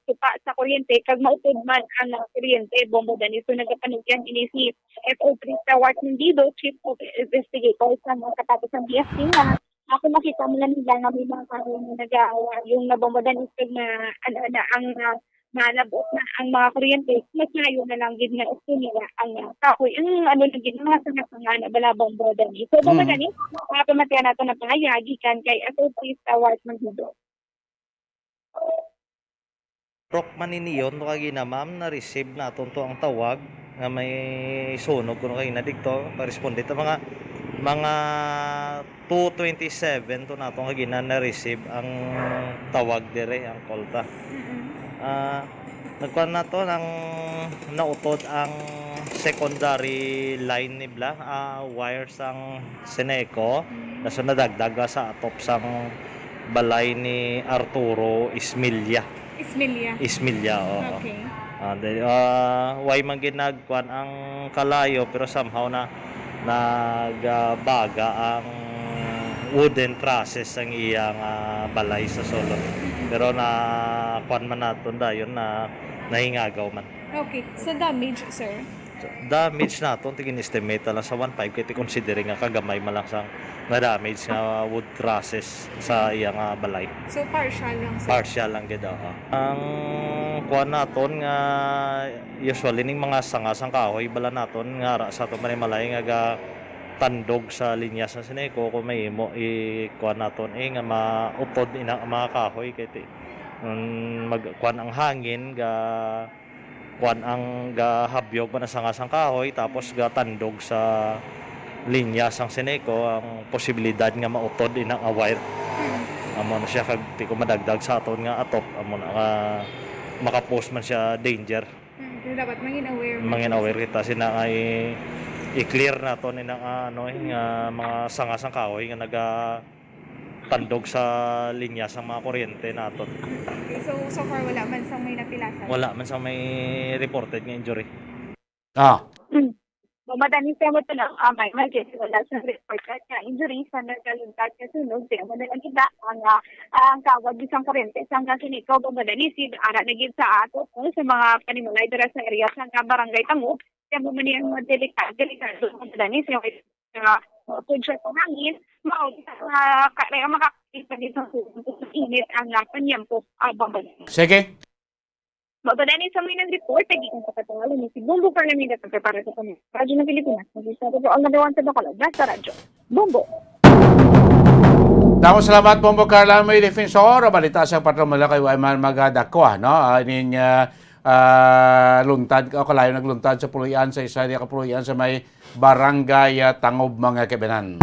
tupa sa kuryente, kag mautod man ang kuryente, Bombo Dani. So, nagapanugyan, ini si FO Trista Wart Mendido, Chief of Investigators sa mga katapos ng BFC nga, ako makita mo lang nila nga may mga kahoy na nag-aawa yung nabombodan isag na ang malabot na ang mga kuryente, mas layo na lang gid nga nila ang kahoy. Ang ano lang gid mga sanga na balabong boda ni. So Bombo Dennis, pamatian nato na pangayagi kan kay Associate Award Magdudo. Rock maniniyon no kagi na ma'am na receive na to ang tawag nga may sunog kuno kay na dito pa-responde ta mga 2:27 to natong kagi na receive ang tawag dire ang call ta. Nagkuhan na to ng nautod ang secondary line ni Bla, wires ang Seneco kaso nadagdag sa atop sang balay ni Arturo Ismilla, oo. Okay. Why man ginagkuhan ang kalayo pero somehow na nagbaga ang wooden trusses ang iyang balay sa sulod. Pero na kuan man naton dayon na nahingagaw man. Okay. Sa damage, sir? Damage naton tigin estimate lang sa 1.5 kay considering nga kagamay man lang sang na damage nga wood trusses sa iyang balay. So partial lang, sir? Partial lang gid ang kuan naton nga usually ning mga sangasang kahoy bala naton nga ra sa ato malay nga tandog sa linya sa Seneco kung may mo kuan naton nga maupod ina mga kahoy kay magkuan ang hangin ga kuan ang gahabyog man sa sangasang kahoy tapos gatandog sa linya sang Seneco ang posibilidad nga mautod inang wire. Amo na siya kag di ko madagdag sa aton nga atop amo na makapost man siya danger. So dapat mangin-aware. Mangin-aware kita sina nga i-clear naton inang nga mga sangasang kahoy nga tandog sa linya sa mga kuryente naton. Okay, so far wala man sang may napilasan? Wala man sang may reported nga injury. Mamadani sa mo na may emergency wala sa report ka injury sa nagkaluntad ka sunog sa mo na kita ang kawag isang kuryente sang Seneco mamadani si ara nagid sa ato sa mga panimalay dira sa area sa barangay Tangub kaya mo man yung delikado mamadani sa pudsa sa hangin kaya makakita dito sa init ang panyampo babag. Sige. Mapadani sa may nag-report, nagiging kapatawalan ni si Bombo Carlamida para sa kanya. Radyo ng Pilipinas, mag-isara po ang nagawan sa Bacolod. Basta radyo. Bombo. Damo salamat Bombo Carla may defensor balita sa patron mala kay Wayman Magadako inin luntad o kalayo nagluntad sa puluyan sa isa di kapuluyan sa may barangay Tangob mga Kebenan.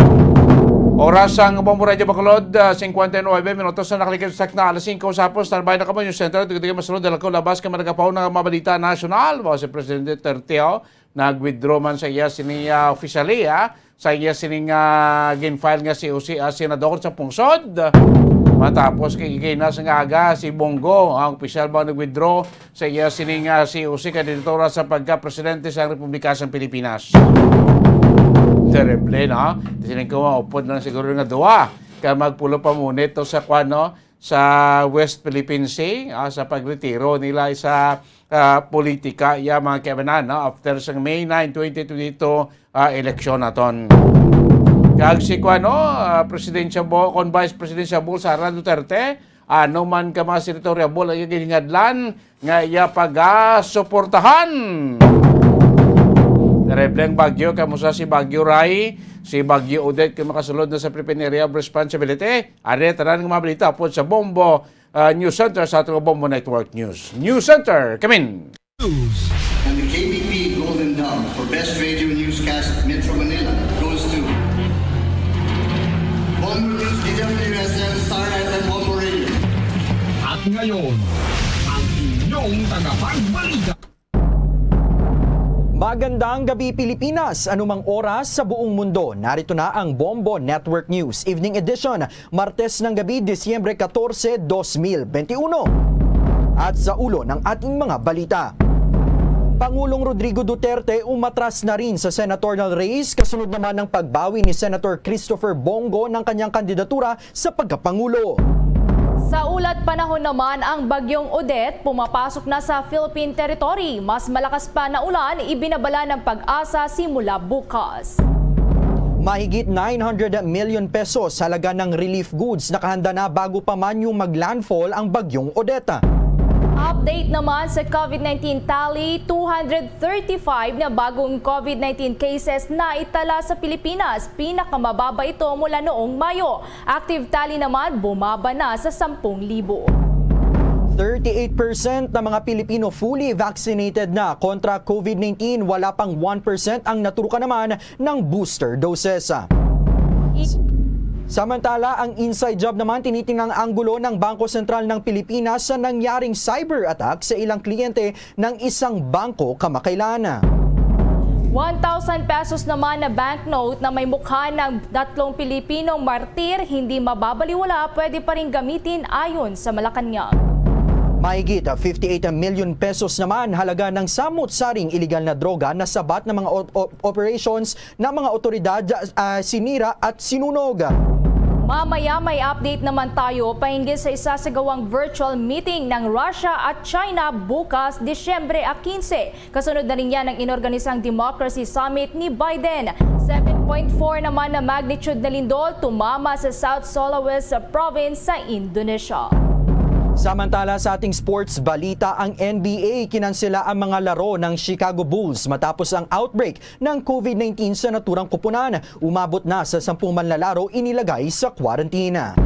Oras ang Bombo Radio Bacolod, 59 minutos na nakalikisak na alas 5 sapos. Tanbay na kamo yung center. Tigil masunod dahil ko labas ka managapaw ng mabalita nasyonal. Bawa si Presidente Tertio, nag-withdraw man sa iya siniya officially sa iya sining gin-file nga si UC Senador sa pungsod. Matapos kay na sa aga si Bongo, ang opisyal ba nag-withdraw sa iya sining si UC kandidatura sa pagka-presidente sa Republika ng Pilipinas. Terrible, no? Sining ko maupod na siguro nga duwa. Kaya magpulo pa muna ito sa sa West Philippine Sea, sa pagretiro nila sa politika, mga kebanan, no? After sa May 9, 2022 eleksyon naton. Kag si Presidential Bull, Vice Presidential Bull Sara Duterte, ano man ka mga senatorial bull, ang gingadlan, nga iya pag-suportahan. Rebleng Bagyo, kamusta si Bagyo Rai, si Bagyo Odette, kung makasulod na sa Philippine Area of Responsibility. Ari, tanan ng mga balita po sa Bombo News Center sa ating Bombo Network News. News Center, come in! And the KBP Golden Dome for Best Radio Newscast Metro Manila goes to Bombo News, DWSM, Star FM, Bombo Radio. At ngayon, ang inyong tagapagbalita. Magandang gabi Pilipinas, anumang oras sa buong mundo. Narito na ang Bombo Network News Evening Edition, Martes ng gabi, Disyembre 14, 2021. At sa ulo ng ating mga balita. Pangulong Rodrigo Duterte umatras na rin sa senatorial race kasunod naman ng pagbawi ni Senator Christopher Bongo ng kanyang kandidatura sa pagkapangulo. Sa ulat panahon naman, ang bagyong Odette pumapasok na sa Philippine territory. Mas malakas pa na ulan, ibinabala ng Pag-asa simula bukas. Mahigit 900 million pesos halaga ng relief goods nakahanda na bago pa man yung maglandfall ang bagyong Odette. Update naman sa COVID-19 tally, 235 na bagong COVID-19 cases na itala sa Pilipinas. Pinakamababa ito mula noong Mayo. Active tally naman bumaba na sa 10,000. 38% ng mga Pilipino fully vaccinated na kontra COVID-19. Wala pang 1% ang naturukan naman ng booster doses. Samantala, ang inside job naman tinitingang anggulo ng Bangko Sentral ng Pilipinas sa nangyaring cyber attack sa ilang kliyente ng isang bangko kamakailan. 1,000 pesos naman na banknote na may mukha ng 3 Pilipinong martir hindi mababaliwala, pwede pa rin gamitin ayon sa Malacanang. Mahigit 58 million pesos naman halaga ng samut-saring iligal na droga na sabat ng mga operations ng mga otoridad sinira at sinunog. Mamaya may update naman tayo pahinggil sa isasagawang virtual meeting ng Russia at China bukas Disyembre 15. Kasunod na rin yan ang inorganisang Democracy Summit ni Biden. 7.4 naman na magnitude na lindol tumama sa South Sulawesi province sa Indonesia. Samantala sa ating sports balita, ang NBA kinansela ang mga laro ng Chicago Bulls matapos ang outbreak ng COVID-19 sa naturang kupunan. Umabot na sa 10 manlalaro inilagay sa kwarantina.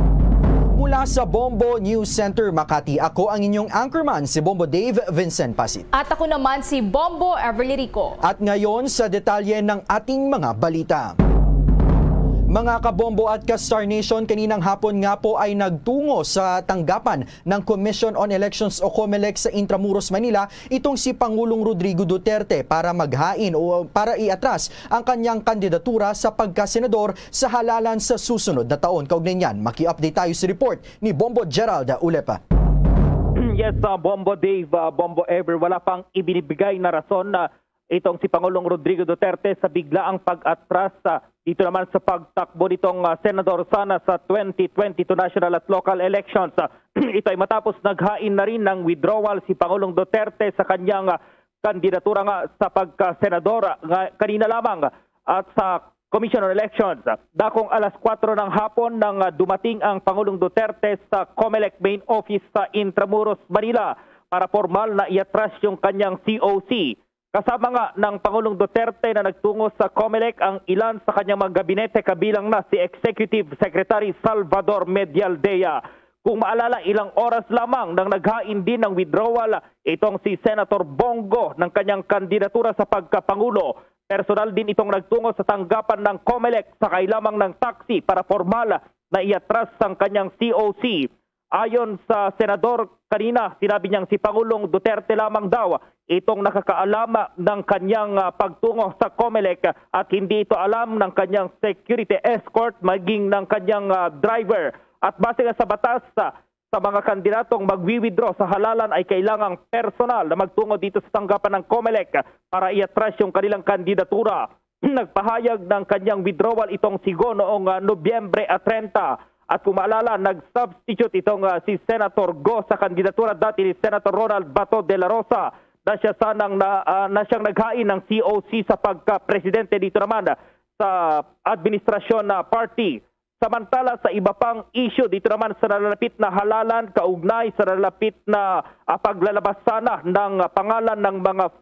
Mula sa Bombo News Center Makati, ako ang inyong anchorman si Bombo Dave Vincent Pasit. At ako naman si Bombo Everly Rico. At ngayon sa detalye ng ating mga balita. Mga kabombo at ka-Star Nation, kaninang hapon nga po ay nagtungo sa tanggapan ng Commission on Elections o COMELEC sa Intramuros, Manila itong si Pangulong Rodrigo Duterte para maghain o para iatras ang kanyang kandidatura sa pagkasenador sa halalan sa susunod na taon. Kaugnay niyan, maki-update tayo sa report ni Bombo Gerald Ulepa. Yes, Bombo Dave, Bombo Ever, wala pang ibinibigay na rason na itong si Pangulong Rodrigo Duterte sa biglaang pag-atras dito naman sa pagtakbo nitong senador sana sa 2022 national at local elections. Ito ay matapos naghain na rin ng withdrawal si Pangulong Duterte sa kanyang kandidatura nga sa pagkasenador kanina lamang at sa Commission on Elections. Dakong alas 4 ng hapon nang dumating ang Pangulong Duterte sa COMELEC main office sa Intramuros, Manila para formal na iatras yung kanyang COC. Kasama nga ng Pangulong Duterte na nagtungo sa COMELEC ang ilan sa kanyang mga gabinete, kabilang na si Executive Secretary Salvador Medialdea. Kung maalala, ilang oras lamang nang naghain din ng withdrawal itong si Senator Bongo ng kanyang kandidatura sa pagkapangulo. Personal din itong nagtungo sa tanggapan ng COMELEC sa kailamang ng taxi para formal na iatras ang kanyang COC. Ayon sa senador kanina, sinabi niyang si Pangulong Duterte lamang daw itong nakakaalama ng kanyang pagtungo sa COMELEC at hindi ito alam ng kanyang security escort maging ng kanyang driver. At base sa batas, sa mga kandidatong magwi-withdraw sa halalan ay kailangang personal na magtungo dito sa tanggapan ng COMELEC para iatras yung kanilang kandidatura. Nagpahayag ng kanyang withdrawal itong sigo noong Nobyembre 30. At kung maalala, nag-substitute itong si Senator Go sa kandidatura dati ni Senator Ronald Bato de la Rosa na siya siyang naghain ng COC sa pagka-presidente dito naman sa administrasyon na party. Samantala sa iba pang issue dito naman sa nalalapit na halalan, kaugnay sa nalalapit na paglalabas sana ng pangalan ng mga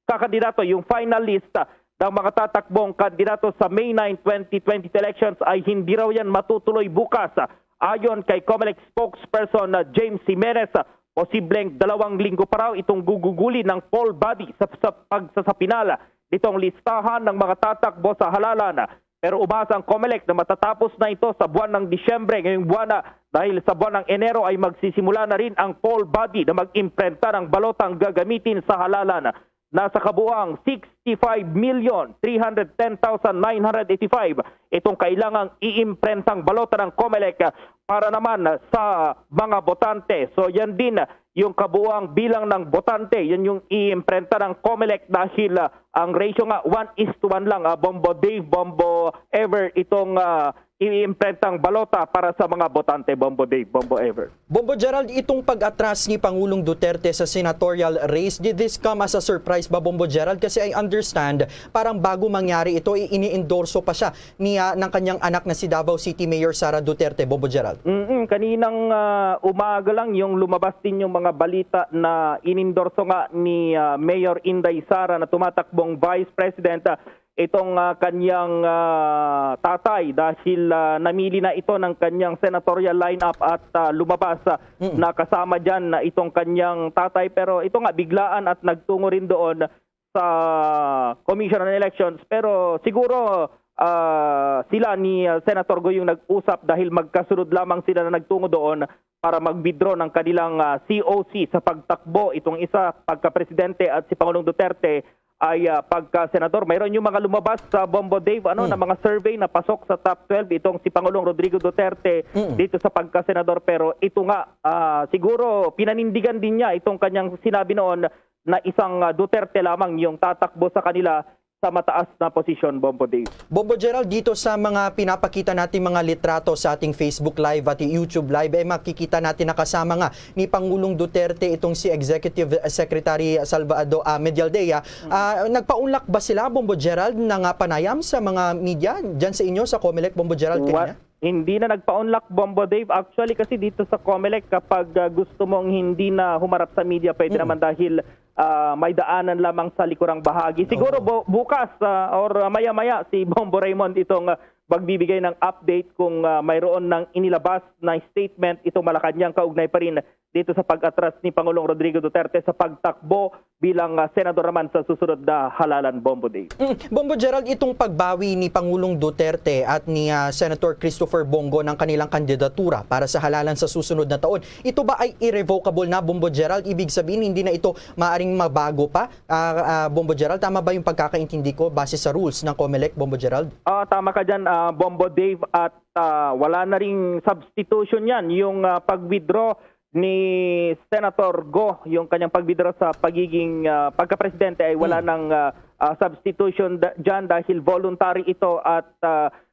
kakandidato, yung finalist ng mga tatakbong kandidato sa May 9, 2020 elections ay hindi raw yan matutuloy bukas. Ayon kay COMELEC spokesperson James Jimenez, posibleng 2 linggo pa raw itong guguguli ng poll body sa pagsasapinal nitong listahan ng mga tatakbo sa halalan. Pero umasa ang COMELEC na matatapos na ito sa buwan ng Disyembre. Ngayong buwan dahil sa buwan ng Enero ay magsisimula na rin ang poll body na mag-imprenta ng balotang gagamitin sa halalan. Nasa kabuang 65,310,985 itong kailangang iimprentang balota ng COMELEC para naman sa mga botante. So yan din yung kabuang bilang ng botante, yan yung iimprenta ng COMELEC dahil ang ratio nga 1:1 lang. Bombo Dave, Bombo Ever, itong iimprentang balota para sa mga botante, Bombo Dave, Bombo Ever. Bombo Gerald, itong pag-atras ni Pangulong Duterte sa senatorial race, did this come as a surprise ba, Bombo Gerald? Kasi I understand, parang bago mangyari ito, ini-endorso pa siya ng kanyang anak na si Davao City Mayor Sara Duterte, Bombo Gerald. Kaninang umaga lang yung lumabas din yung mga balita na inendorso nga ni Mayor Inday Sara na tumatakbong Vice President itong kanyang tatay dahil namili na ito ng kanyang senatorial lineup at lumabas na kasama dyan na itong kanyang tatay. Pero ito nga biglaan at nagtungo rin doon sa Commission on Elections. Pero siguro sila ni Senator Go yung nag-usap dahil magkasunod lamang sila na nagtungo doon para mag-withdraw ng kanilang COC sa pagtakbo. Itong isa pagka-presidente at si Pangulong Duterte ay pagka-senador. Mayroon yung mga lumabas sa Bombo Dave na mga survey na pasok sa top 12 itong si Pangulong Rodrigo Duterte dito sa pagka-senador. Pero ito nga, siguro pinanindigan din niya itong kanyang sinabi noon na isang Duterte lamang yung tatakbo sa kanila sa mataas na posisyon, Bombo Dave. Bombo Gerald, dito sa mga pinapakita natin mga litrato sa ating Facebook Live at YouTube Live, makikita natin nakasama nga ni Pangulong Duterte itong si Executive Secretary Salvador Medialdea. Nagpaunlak ba sila, Bombo Gerald, ng panayam sa mga media dyan sa inyo, sa Comelec, Bombo Gerald, kanina? Hindi na nagpa-unlock, Bombo Dave. Actually kasi dito sa Comelec, kapag gusto mong hindi na humarap sa media, pwede naman dahil may daanan lamang sa likurang bahagi. Siguro bukas or maya-maya si Bombo Raymond itong magbibigay ng update kung mayroon ng inilabas na statement itong Malacanang kaugnay pa rin dito sa pag-atras ni Pangulong Rodrigo Duterte sa pagtakbo bilang senador naman sa susunod na halalan, Bombo Dave. Bombo Gerald, itong pagbawi ni Pangulong Duterte at ni Senator Christopher Bongo ng kanilang kandidatura para sa halalan sa susunod na taon, ito ba ay irrevocable na, Bombo Gerald? Ibig sabihin, hindi na ito maaring mabago pa, Bombo Gerald? Tama ba yung pagkakaintindi ko base sa rules ng Comelec, Bombo Gerald? Tama ka dyan, Bombo Dave, at wala na ring substitution yan. Yung pag-withdraw ni Senator Go, yung kanyang pag-withdraw sa pagiging pagka-presidente ay wala ng substitution dyan dahil voluntary ito at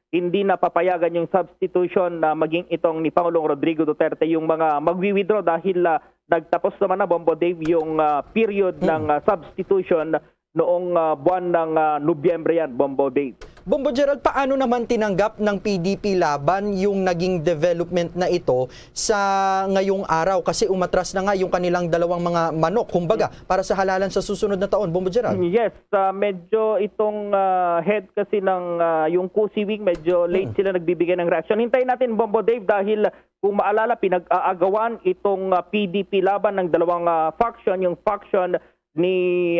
hindi na papayagan yung substitution na maging itong ni Pangulong Rodrigo Duterte yung mga magwi-withdraw dahil nagtapos naman na, Bombo Dave, yung period ng substitution noong buwan ng Nobyembre yan, Bombo Dave. Bombo Gerald, paano naman tinanggap ng PDP laban yung naging development na ito sa ngayong araw? Kasi umatras na nga yung kanilang dalawang mga manok, kumbaga, para sa halalan sa susunod na taon, Bombo Gerald. Yes, medyo itong head kasi ng yung Kusi Wing, medyo late sila nagbibigay ng reaction. Hintayin natin, Bombo Dave, dahil kung maalala, pinag-aagawan itong PDP laban ng dalawang faction, yung faction ni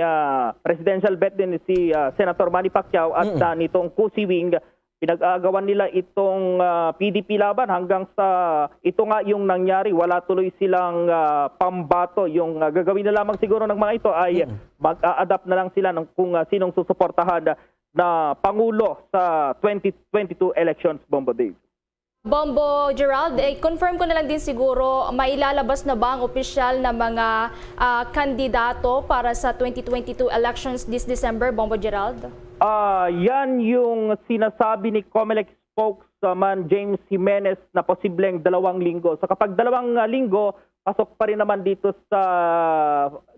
presidential bet din si Senator Manny Pacquiao at nitong Kusi Wing. Pinag-aagawan nila itong PDP laban hanggang sa ito nga yung nangyari. Wala tuloy silang pambato. Yung gagawin na lamang siguro ng mga ito ay mag-a-adapt na lang sila ng kung sinong susuportahan na Pangulo sa 2022 elections, Bombo Dave. Bombo Gerald, confirm ko na lang din siguro, mailalabas na ba ang opisyal na mga kandidato para sa 2022 elections this December, Bombo Gerald? Yan yung sinasabi ni Comelec spokesman James Jimenez na posibleng 2 linggo. So kapag 2 linggo, pasok pa rin naman dito sa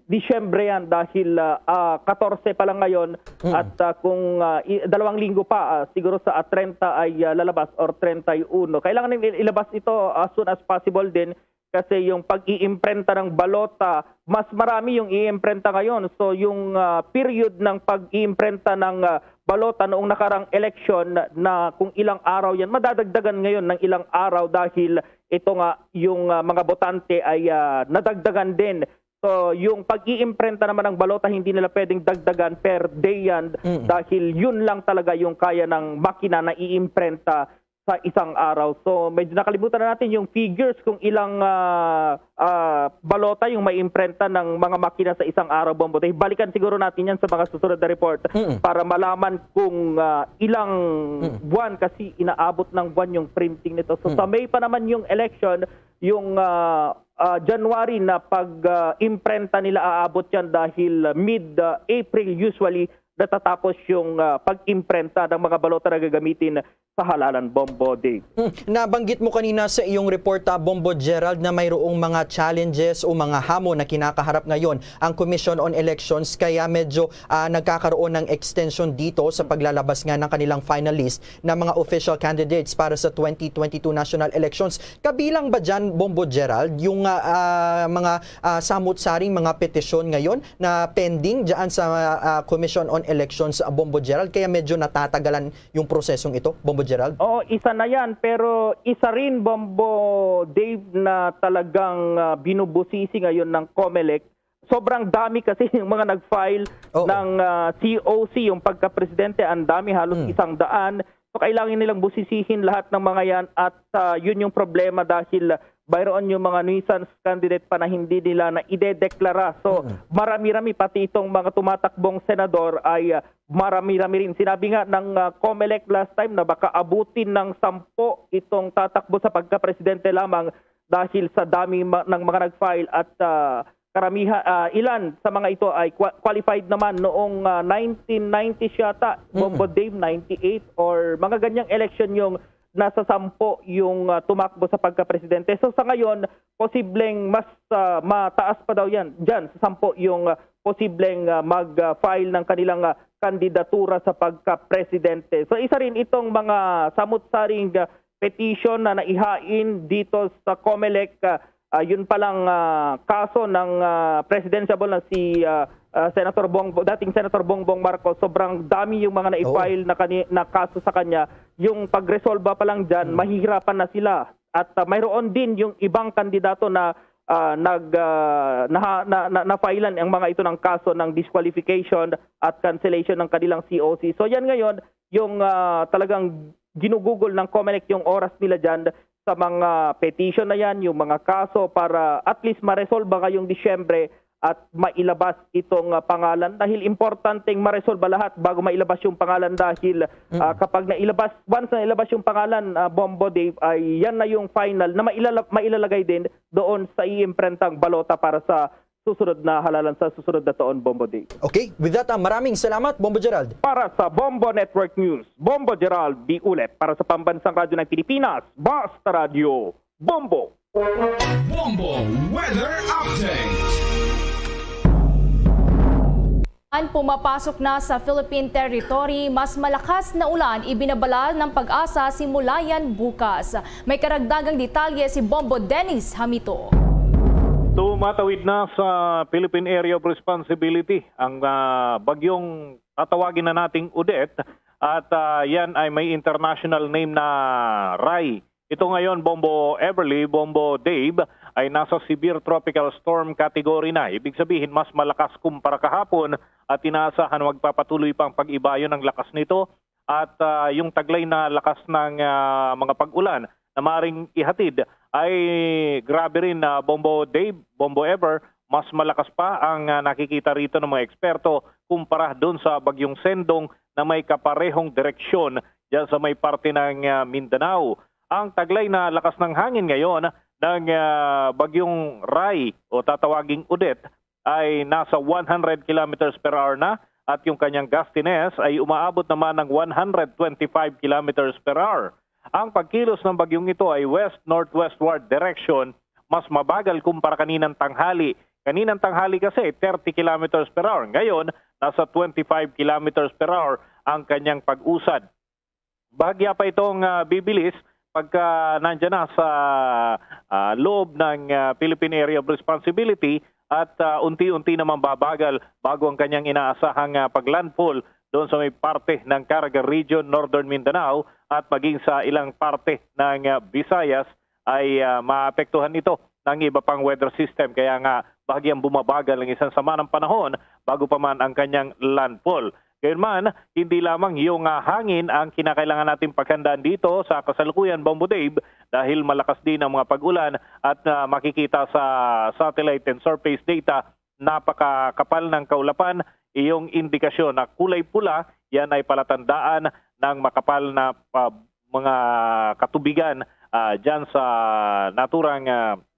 Disyembre yan dahil 14 pa lang ngayon at kung 2 linggo pa siguro sa 30 ay lalabas or 31. Kailangan ilabas ito as soon as possible din kasi yung pag-iimprenta ng balota, mas marami yung iimprenta ngayon. So yung period ng pag-iimprenta ng balota noong nakarang election na kung ilang araw yan, madadagdagan ngayon ng ilang araw dahil ito nga yung mga botante ay nadagdagan din. So yung pag-iimprenta naman ng balota hindi nila pwedeng dagdagan per day yan dahil yun lang talaga yung kaya ng makina na iimprenta sa isang araw. So medyo nakalimutan na natin yung figures kung ilang balota yung maiimprenta ng mga makina sa isang araw, Bombo. Balikan siguro natin yan sa mga susunod na report para malaman kung ilang buwan kasi inaabot ng buwan yung printing nito. So sa May pa naman yung election, yung January na pag-imprenta nila aabot yan dahil mid-April usually natatapos yung pag-imprenta ng mga balota na gagamitin sa halalan, Bombo Dave. Nabanggit mo kanina sa iyong report, Bombo Gerald, na mayroong mga challenges o mga hamon na kinakaharap ngayon ang Commission on Elections, kaya medyo nagkakaroon ng extension dito sa paglalabas nga ng kanilang finalist na mga official candidates para sa 2022 national elections. Kabilang ba dyan, Bombo Gerald, yung mga samut-saring mga petisyon ngayon na pending dyan sa Commission on Elections, Bombo Gerald, kaya medyo natatagalan yung prosesong ito, Bombo Gerald? Oo, isa na yan. Pero isa rin, Bombo Dave, na talagang binubusisi ngayon ng COMELEC. Sobrang dami kasi yung mga nag-file ng COC, yung pagka-presidente. Ang dami, halos 100. So kailangan nilang busisihin lahat ng mga yan. At yun yung problema dahil mayroon yung mga nuisance candidate pa na hindi nila na idedeklara. So marami-rami, pati itong mga tumatakbong senador ay marami-rami rin. Sinabi nga ng COMELEC last time na baka abutin ng 10 itong tatakbo sa pagka-presidente lamang dahil sa dami ng mga nag-file at karamihan, ilan sa mga ito ay qualified naman noong 1990 yata, Bombo Dave, 98 or mga ganyang election yung nasa 10 yung tumakbo sa pagka-presidente. So sa ngayon, posibleng mas mataas pa daw yan. Diyan sa 10 yung posibleng mag-file ng kanilang kandidatura sa pagka-presidente. So isa rin itong mga samut-saring petition na naihain dito sa COMELEC. Yun palang kaso ng presidential na si dating Senator Bongbong Marcos. Sobrang dami yung mga na-file na kaso sa kanya. Yung pag-resolve pa lang dyan, mahihirapan na sila. At mayroon din yung ibang kandidato na na-filean ang mga ito ng kaso ng disqualification at cancellation ng kanilang COC. So yan ngayon, yung talagang ginugugol ng COMELEC yung oras nila dyan sa mga petition na yan, yung mga kaso para at least ma-resolve ngayong Disyembre at mailabas itong pangalan. Dahil importanteng ma-resolve lahat bago mailabas yung pangalan dahil kapag once na ilabas yung pangalan, Bombo Dave, ay yan na yung final na mailalagay din doon sa iimprentang balota para sa susunod na halalan sa susunod na taon, Bombo Dave. Okay, with that, maraming salamat, Bombo Gerald. Para sa Bombo Network News, Bombo Gerald B. Ulet. Para sa Pambansang Radyo ng Pilipinas, Basta Radio, Bombo. Bombo Weather Update. Pumapasok na sa Philippine territory, mas malakas na ulan ibinabala ng Pag-asa simula yan bukas. May karagdagang detalye si Bombo Dennis Hamito. Tumatawid na sa Philippine Area of Responsibility ang bagyong tatawagin na nating Odette at yan ay may international name na Rai. Ito ngayon, Bombo Everly, Bombo Dave, ay nasa severe tropical storm category na. Ibig sabihin, mas malakas kumpara kahapon at inaasahan magpapatuloy pang pag-ibayo ng lakas nito at yung taglay na lakas ng mga pag-ulan na maaaring ihatid ay grabe rin na Bombo Dave, Bombo Ever, mas malakas pa ang nakikita rito ng mga eksperto kumpara doon sa bagyong Sendong na may kaparehong direksyon dyan sa may parte ng Mindanao. Ang taglay na lakas ng hangin ngayon ng bagyong Rai o tatawaging Odette ay nasa 100 kilometers per hour na at yung kanyang gustiness ay umaabot naman ng 125 kilometers per hour. Ang pagkilos ng bagyong ito ay west-northwestward direction, mas mabagal kumpara kaninang tanghali. Kaninang tanghali kasi 30 kilometers per hour. Ngayon, nasa 25 kilometers per hour ang kanyang pag-usad. Bahagya pa itong bibilis pagka nandyan na sa loob ng Philippine Area of Responsibility at unti-unti naman babagal bago ang kanyang inaasahang paglandfall doon sa may parte ng Caraga Region, Northern Mindanao at maging sa ilang parte ng Visayas ay maapektuhan ito ng iba pang weather system. Kaya nga bahagyang bumabagal ng isang sama ng panahon bago pa man ang kanyang landfall. Gayunman, hindi lamang yung hangin ang kinakailangan natin paghandaan dito sa kasalukuyan, Bombo Dave, dahil malakas din ang mga pag-ulan at makikita sa satellite and surface data, napakakapal ng kaulapan. Iyong indikasyon na kulay pula, yan ay palatandaan ng makapal na mga katubigan dyan sa naturang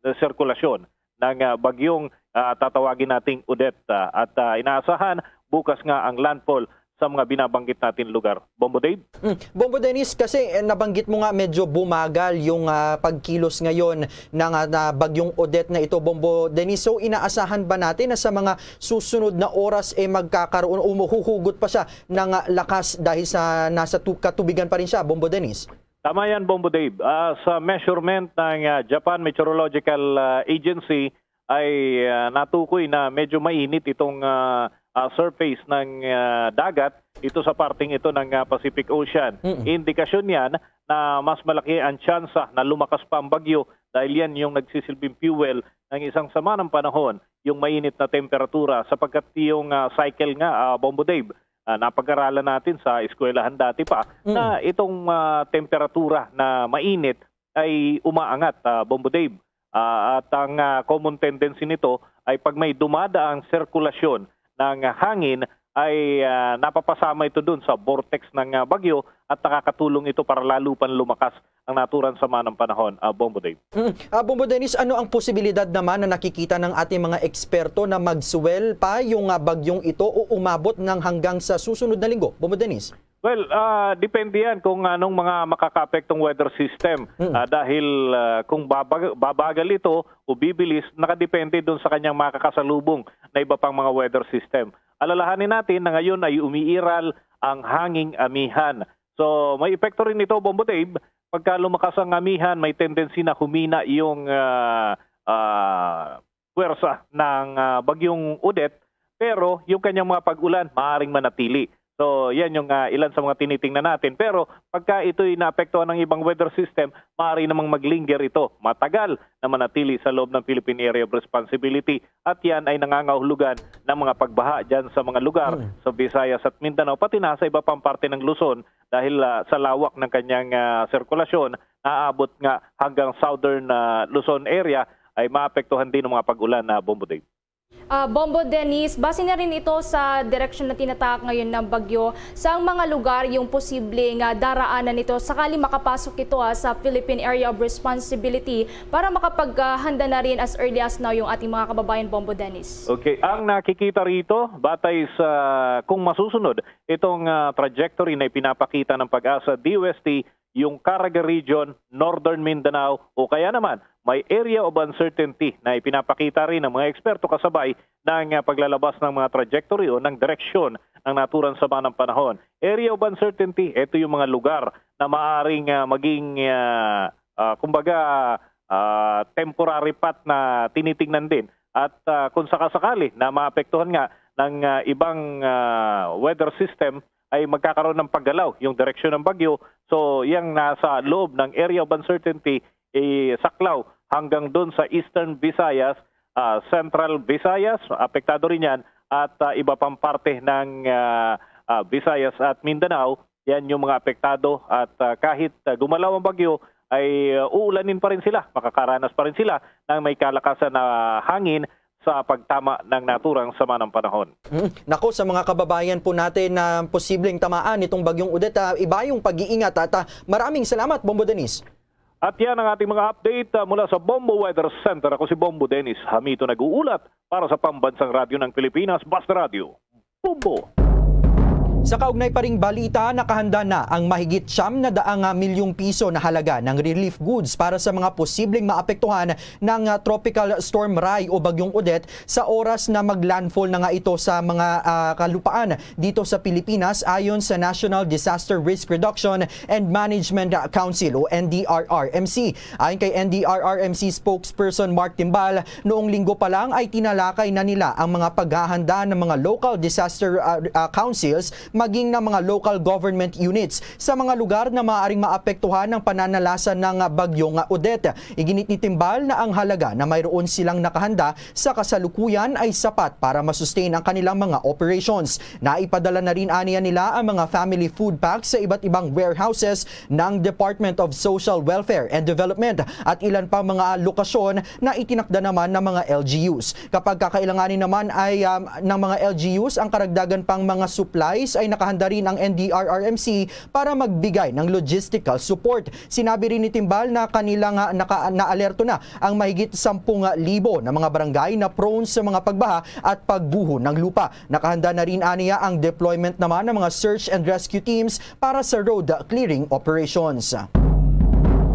sirkulasyon ng bagyong tatawagin nating Odette. At inaasahan bukas nga ang landfall sa mga binabanggit natin lugar. Bombo Dave? Bombo Dennis, kasi nabanggit mo nga medyo bumagal yung pagkilos ngayon ng bagyong Odette na ito, Bombo Dennis. So inaasahan ba natin na sa mga susunod na oras magkakaroon o huhugot pa siya ng lakas dahil sa nasa katubigan pa rin siya, Bombo Dennis? Tama yan, Bombo Dave. Sa measurement ng Japan Meteorological Agency ay natukoy na medyo mainit itong surface ng dagat ito sa parting ito ng Pacific Ocean. Indikasyon yan na mas malaki ang tsansa na lumakas pa ang bagyo dahil yan yung nagsisilbing fuel ng isang sama ng panahon, yung mainit na temperatura, sapagkat yung cycle nga, Bombo Dave, napag-aralan natin sa eskwelahan dati pa na itong temperatura na mainit ay umaangat, Bombo Dave. At ang common tendency nito ay pag may dumadaang sirkulasyon ng hangin ay napapasama ito dun sa vortex ng bagyo at nakakatulong ito para lalo pang lumakas ang naturang sama ng panahon, Bombo Dave. Bombo Dennis, ano ang posibilidad naman na nakikita ng ating mga eksperto na mag-swell pa yung bagyong ito o umabot ng hanggang sa susunod na linggo, Bombo Dennis? Well, depende yan kung anong mga makakapektong weather system. Dahil kung babagal ito o bibilis, nakadepende doon sa kanyang makakasalubong na iba pang mga weather system. Alalahanin natin na ngayon ay umiiral ang hanging amihan. So may epekto rin ito, Bombo Dave. Pagka lumakas ang amihan, may tendency na humina yung puwersa ng bagyong Odette. Pero yung kanyang mga pag-ulan, maaaring manatili. So, yan yung ilan sa mga tinitingnan natin. Pero pagka ito'y naapektuhan ng ibang weather system, maaari namang maglinger ito. Matagal na manatili sa loob ng Philippine Area of Responsibility. At yan ay nangangahulugan ng mga pagbaha dyan sa mga lugar sa Visayas at Mindanao, pati na sa iba pang parte ng Luzon dahil sa lawak ng kanyang sirkulasyon, naaabot nga hanggang southern Luzon area ay maapektuhan din ng mga pag-ulan na Bombo Dave. Bombo Dennis, base na rin ito sa direksyon na tinatahak ngayon ng bagyo, saang mga lugar yung posibleng daraanan nito sakali makapasok ito sa Philippine Area of Responsibility para makapaghanda na rin as early as now yung ating mga kababayan, Bombo Dennis? Okay, ang nakikita rito, batay sa kung masusunod itong trajectory na ipinapakita ng Pag-asa DOST, yung Caraga Region, Northern Mindanao o kaya naman may area of uncertainty na ipinapakita rin ng mga eksperto kasabay ng paglalabas ng mga trajectory o ng direksyon ng naturang sama ng panahon. Area of uncertainty, ito yung mga lugar na maaaring maging temporary path na tinitingnan din. At kung sakasakali na maapektuhan nga ng ibang weather system, ay magkakaroon ng paggalaw yung direksyon ng bagyo. So, yung nasa loob ng area of uncertainty, saklaw hanggang doon sa Eastern Visayas, Central Visayas, apektado rin yan, at iba pang parte ng Visayas at Mindanao, yan yung mga apektado. At kahit gumalaw ang bagyo, ay uulanin pa rin sila, makakaranas pa rin sila ng may kalakasan na hangin sa pagtama ng naturang sama ng panahon. Nako, sa mga kababayan po natin na posibleng tamaan itong bagyong Odette, iba yung pag-iingat at maraming salamat, Bombo Dennis. At yan ang ating mga update mula sa Bombo Weather Center. Ako si Bombo Dennis Hamito, nag-uulat para sa Pambansang Radyo ng Pilipinas, Basta Radio. Bombo! Sa kaugnay pa ring balita, nakahanda na ang mahigit 900 milyong piso na halaga ng relief goods para sa mga posibleng maapektuhan ng Tropical Storm Rai o Bagyong Odette sa oras na maglandfall na nga ito sa mga kalupaan dito sa Pilipinas ayon sa National Disaster Risk Reduction and Management Council o NDRRMC. Ayon kay NDRRMC spokesperson Mark Timbal, noong linggo pa lang ay tinalakay na nila ang mga paghahanda ng mga local disaster councils maging ng mga local government units sa mga lugar na maaaring maapektuhan ng pananalasan ng Bagyong Odette. Iginit ni Timbal na ang halaga na mayroon silang nakahanda sa kasalukuyan ay sapat para masustain ang kanilang mga operations. Naipadala na rin aniya nila ang mga family food packs sa iba't ibang warehouses ng Department of Social Welfare and Development at ilan pang mga lokasyon na itinakda naman ng mga LGUs. Kapag kakailanganin naman ay ng mga LGUs ang karagdagan pang mga supplies ay nakahanda rin ang NDRRMC para magbigay ng logistical support. Sinabi rin ni Timbal na kanilang na-alerto na ang mahigit 10,000 na mga barangay na prone sa mga pagbaha at pagbuho ng lupa. Nakahanda na rin aniya ang deployment naman ng mga search and rescue teams para sa road clearing operations.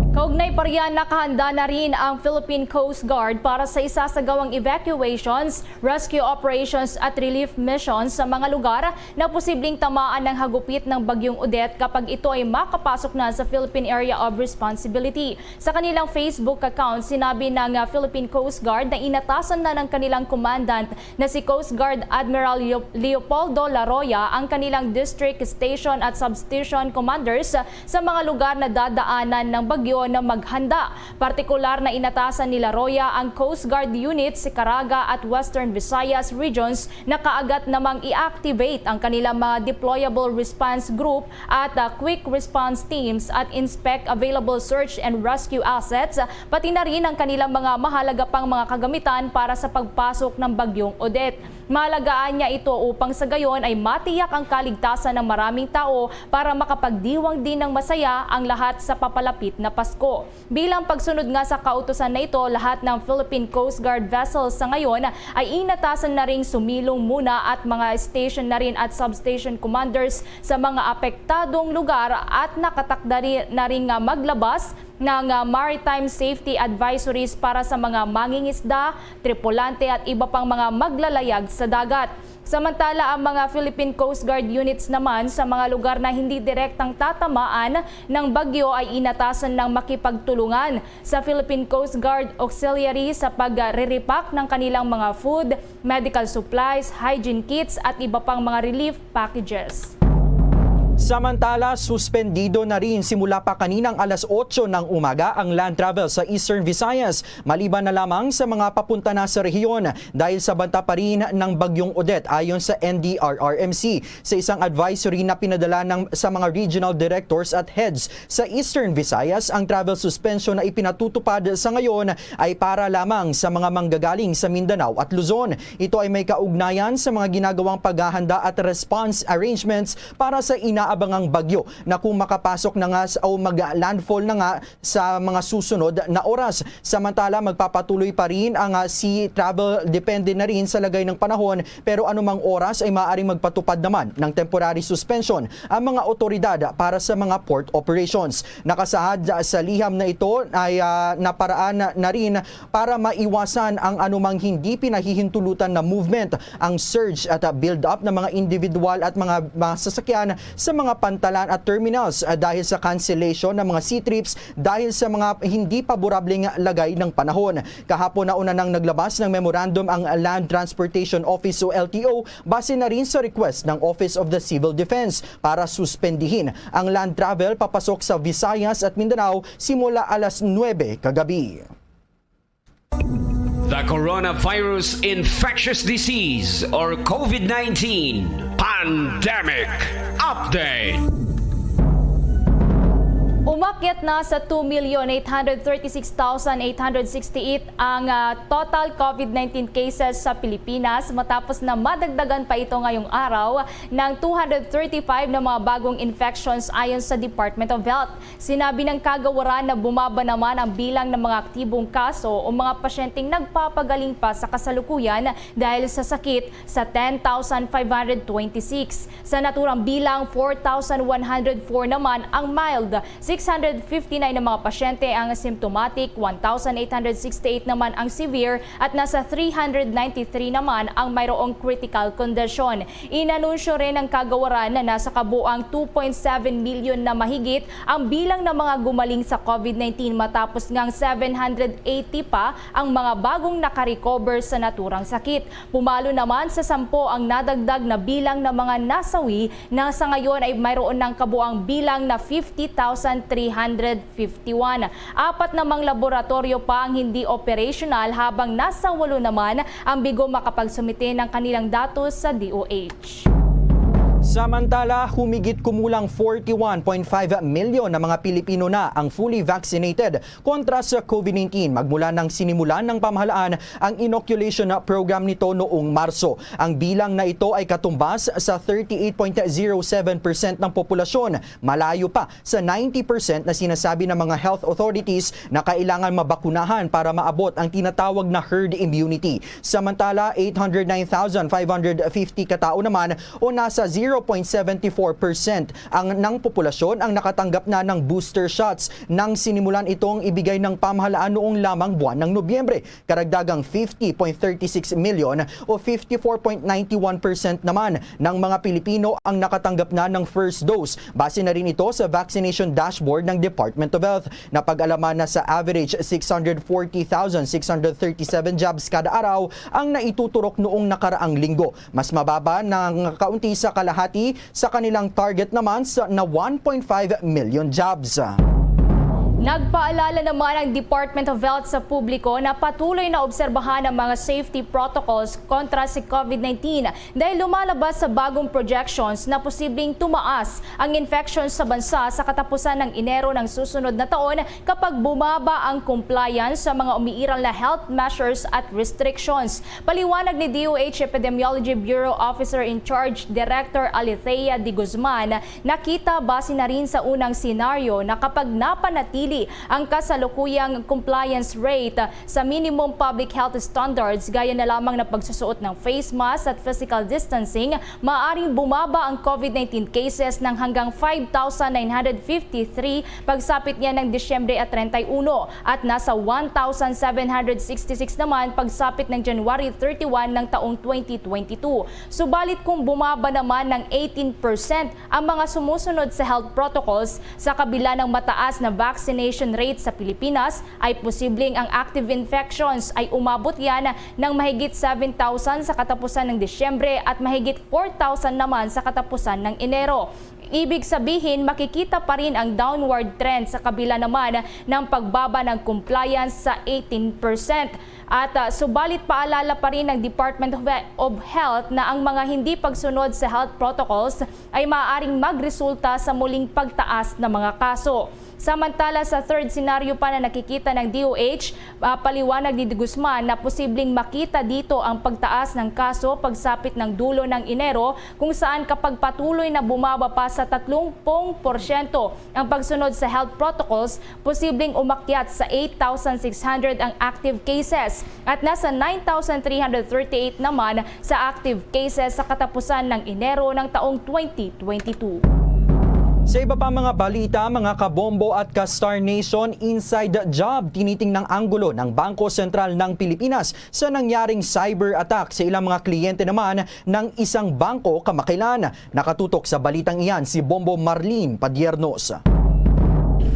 Kaugnay pa riyan, nakahanda na rin ang Philippine Coast Guard para sa isasagawang evacuations, rescue operations at relief missions sa mga lugar na posibleng tamaan ng hagupit ng Bagyong Odette kapag ito ay makapasok na sa Philippine Area of Responsibility. Sa kanilang Facebook account, sinabi ng Philippine Coast Guard na inatasan na ng kanilang commandant na si Coast Guard Admiral Leopoldo Laroya ang kanilang district, station at substation commanders sa mga lugar na dadaanan ng bagyo na maghanda. Partikular na inatasan ni Laroya ang Coast Guard units sa Caraga at Western Visayas regions na kaagad namang i-activate ang kanilang mga deployable response group at quick response teams at inspect available search and rescue assets, pati na rin ang kanilang mga mahalaga pang mga kagamitan para sa pagpasok ng Bagyong Odette. Mahalagaan niya ito upang sa gayon ay matiyak ang kaligtasan ng maraming tao para makapagdiwang din ng masaya ang lahat sa papalapit na Pasko. Bilang pagsunod nga sa kautusan na ito, lahat ng Philippine Coast Guard vessels sa ngayon ay inatasan na ring sumilong muna at mga station na rin at substation commanders sa mga apektadong lugar at nakatakda na rin maglabas ng maritime safety advisories para sa mga mangingisda, tripulante at iba pang mga maglalayag sa dagat. Samantala, ang mga Philippine Coast Guard units naman sa mga lugar na hindi direktang tatamaan ng bagyo ay inatasan ng makipagtulungan sa Philippine Coast Guard Auxiliary sa pagre-repack ng kanilang mga food, medical supplies, hygiene kits at iba pang mga relief packages. Samantala, suspendido na rin simula pa kaninang alas 8 ng umaga ang land travel sa Eastern Visayas, maliban na lamang sa mga papunta na sa rehiyon dahil sa banta pa rin ng Bagyong Odette ayon sa NDRRMC. Sa isang advisory na pinadala sa mga regional directors at heads sa Eastern Visayas, ang travel suspension na ipinatutupad sa ngayon ay para lamang sa mga manggagaling sa Mindanao at Luzon. Ito ay may kaugnayan sa mga ginagawang paghahanda at response arrangements para sa inaabangang bagyo na kung makapasok na nga o mag-landfall na nga sa mga susunod na oras. Samantala, magpapatuloy pa rin ang sea travel, depende na rin sa lagay ng panahon, pero anumang oras ay maaaring magpatupad naman ng temporary suspension ang mga otoridad para sa mga port operations. Nakasahad sa liham na ito ay naparaan na rin para maiwasan ang anumang hindi pinahihintulutan na movement, ang surge at build-up ng mga individual at mga sasakyan sa mga pantalan at terminals dahil sa cancellation ng mga sea trips dahil sa mga hindi paborableng lagay ng panahon. Kahapon na una nang naglabas ng memorandum ang Land Transportation Office o LTO base na rin sa request ng Office of the Civil Defense para suspendihin ang land travel papasok sa Visayas at Mindanao simula alas 9 kagabi. The coronavirus infectious disease or COVID-19 pandemic update. Umakyat na sa 2,836,868 ang total COVID-19 cases sa Pilipinas matapos na madagdagan pa ito ngayong araw ng 235 na mga bagong infections ayon sa Department of Health. Sinabi ng kagawaran na bumaba naman ang bilang ng mga aktibong kaso o mga pasyenteng nagpapagaling pa sa kasalukuyan dahil sa sakit sa 10,526. Sa naturang bilang, 4,104 naman ang mild, 659 na mga pasyente ang symptomatic, 1,868 naman ang severe at nasa 393 naman ang mayroong critical condition. Inanunsyo rin ng kagawaran na nasa kabuang 2.7 million na mahigit ang bilang ng mga gumaling sa COVID-19 matapos ngang 780 pa ang mga bagong nakarecover sa naturang sakit. Pumalo naman sa 10 ang nadagdag na bilang ng mga nasawi na sa ngayon ay mayroon ng kabuang bilang na 50,351. 4 namang laboratorio pa ang hindi operational habang nasa 8 naman ang bigo makapagsumite ng kanilang datos sa DOH. Samantala, humigit kumulang 41.5 milyon na mga Pilipino na ang fully vaccinated kontra sa COVID-19 magmula nang sinimulan ng pamahalaan ang inoculation program nito noong Marso. Ang bilang na ito ay katumbas sa 38.07% ng populasyon, malayo pa sa 90% na sinasabi ng mga health authorities na kailangan mabakunahan para maabot ang tinatawag na herd immunity. Samantala, 809,550 katao naman o nasa 0.74% ang ng populasyon ang nakatanggap na ng booster shots nang sinimulan itong ibigay ng pamahalaan noong lamang buwan ng Nobyembre. Karagdagang 50.36 milyon o 54.91% naman ng mga Pilipino ang nakatanggap na ng first dose. Base na rin ito sa vaccination dashboard ng Department of Health na pag-alaman na sa average 640,637 jabs kada araw ang naituturok noong nakaraang linggo. Mas mababa ng kaunti sa kalahati sa kanilang target naman na 1.5 million jobs. Nagpaalala naman ang Department of Health sa publiko na patuloy na obserbahan ang mga safety protocols kontra si COVID-19 dahil lumalabas sa bagong projections na posibleng tumaas ang infections sa bansa sa katapusan ng Enero ng susunod na taon kapag bumaba ang compliance sa mga umiiral na health measures at restrictions. Paliwanag ni DOH Epidemiology Bureau Officer in Charge Director Alethea de Guzman, nakita base na rin sa unang senaryo na kapag napanatili ang kasalukuyang compliance rate sa minimum public health standards gaya na lamang na pagsusuot ng face mask at physical distancing, maaaring bumaba ang COVID-19 cases ng hanggang 5,953 pagsapit niya ng Disyembre at 31 at nasa 1,766 naman pagsapit ng January 31 ng taong 2022. Subalit kung bumaba naman ng 18% ang mga sumusunod sa health protocols sa kabila ng mataas na vaccination rate sa Pilipinas, ay posibleng ang active infections ay umabot yan ng mahigit 7,000 sa katapusan ng Disyembre at mahigit 4,000 naman sa katapusan ng Enero. Ibig sabihin, makikita pa rin ang downward trend sa kabila naman ng pagbaba ng compliance sa 18%. At subalit paalala pa rin ng Department of Health na ang mga hindi pagsunod sa health protocols ay maaaring magresulta sa muling pagtaas ng mga kaso. Samantala sa third scenario pa na nakikita ng DOH, paliwanag ni De Guzman na posibleng makita dito ang pagtaas ng kaso pagsapit ng dulo ng Enero kung saan kapag patuloy na bumaba pa sa 30% ang pagsunod sa health protocols, posibleng umakyat sa 8,600 ang active cases at nasa 9,338 naman sa active cases sa katapusan ng Enero ng taong 2022. Sa iba pa mga balita, mga kabombo at ka-Star Nation, inside job tinitingnang anggulo ng Bangko Sentral ng Pilipinas sa nangyaring cyber attack sa ilang mga kliyente naman ng isang bangko kamakailan. Nakatutok sa balitang iyan si Bombo Marlene Padiernos.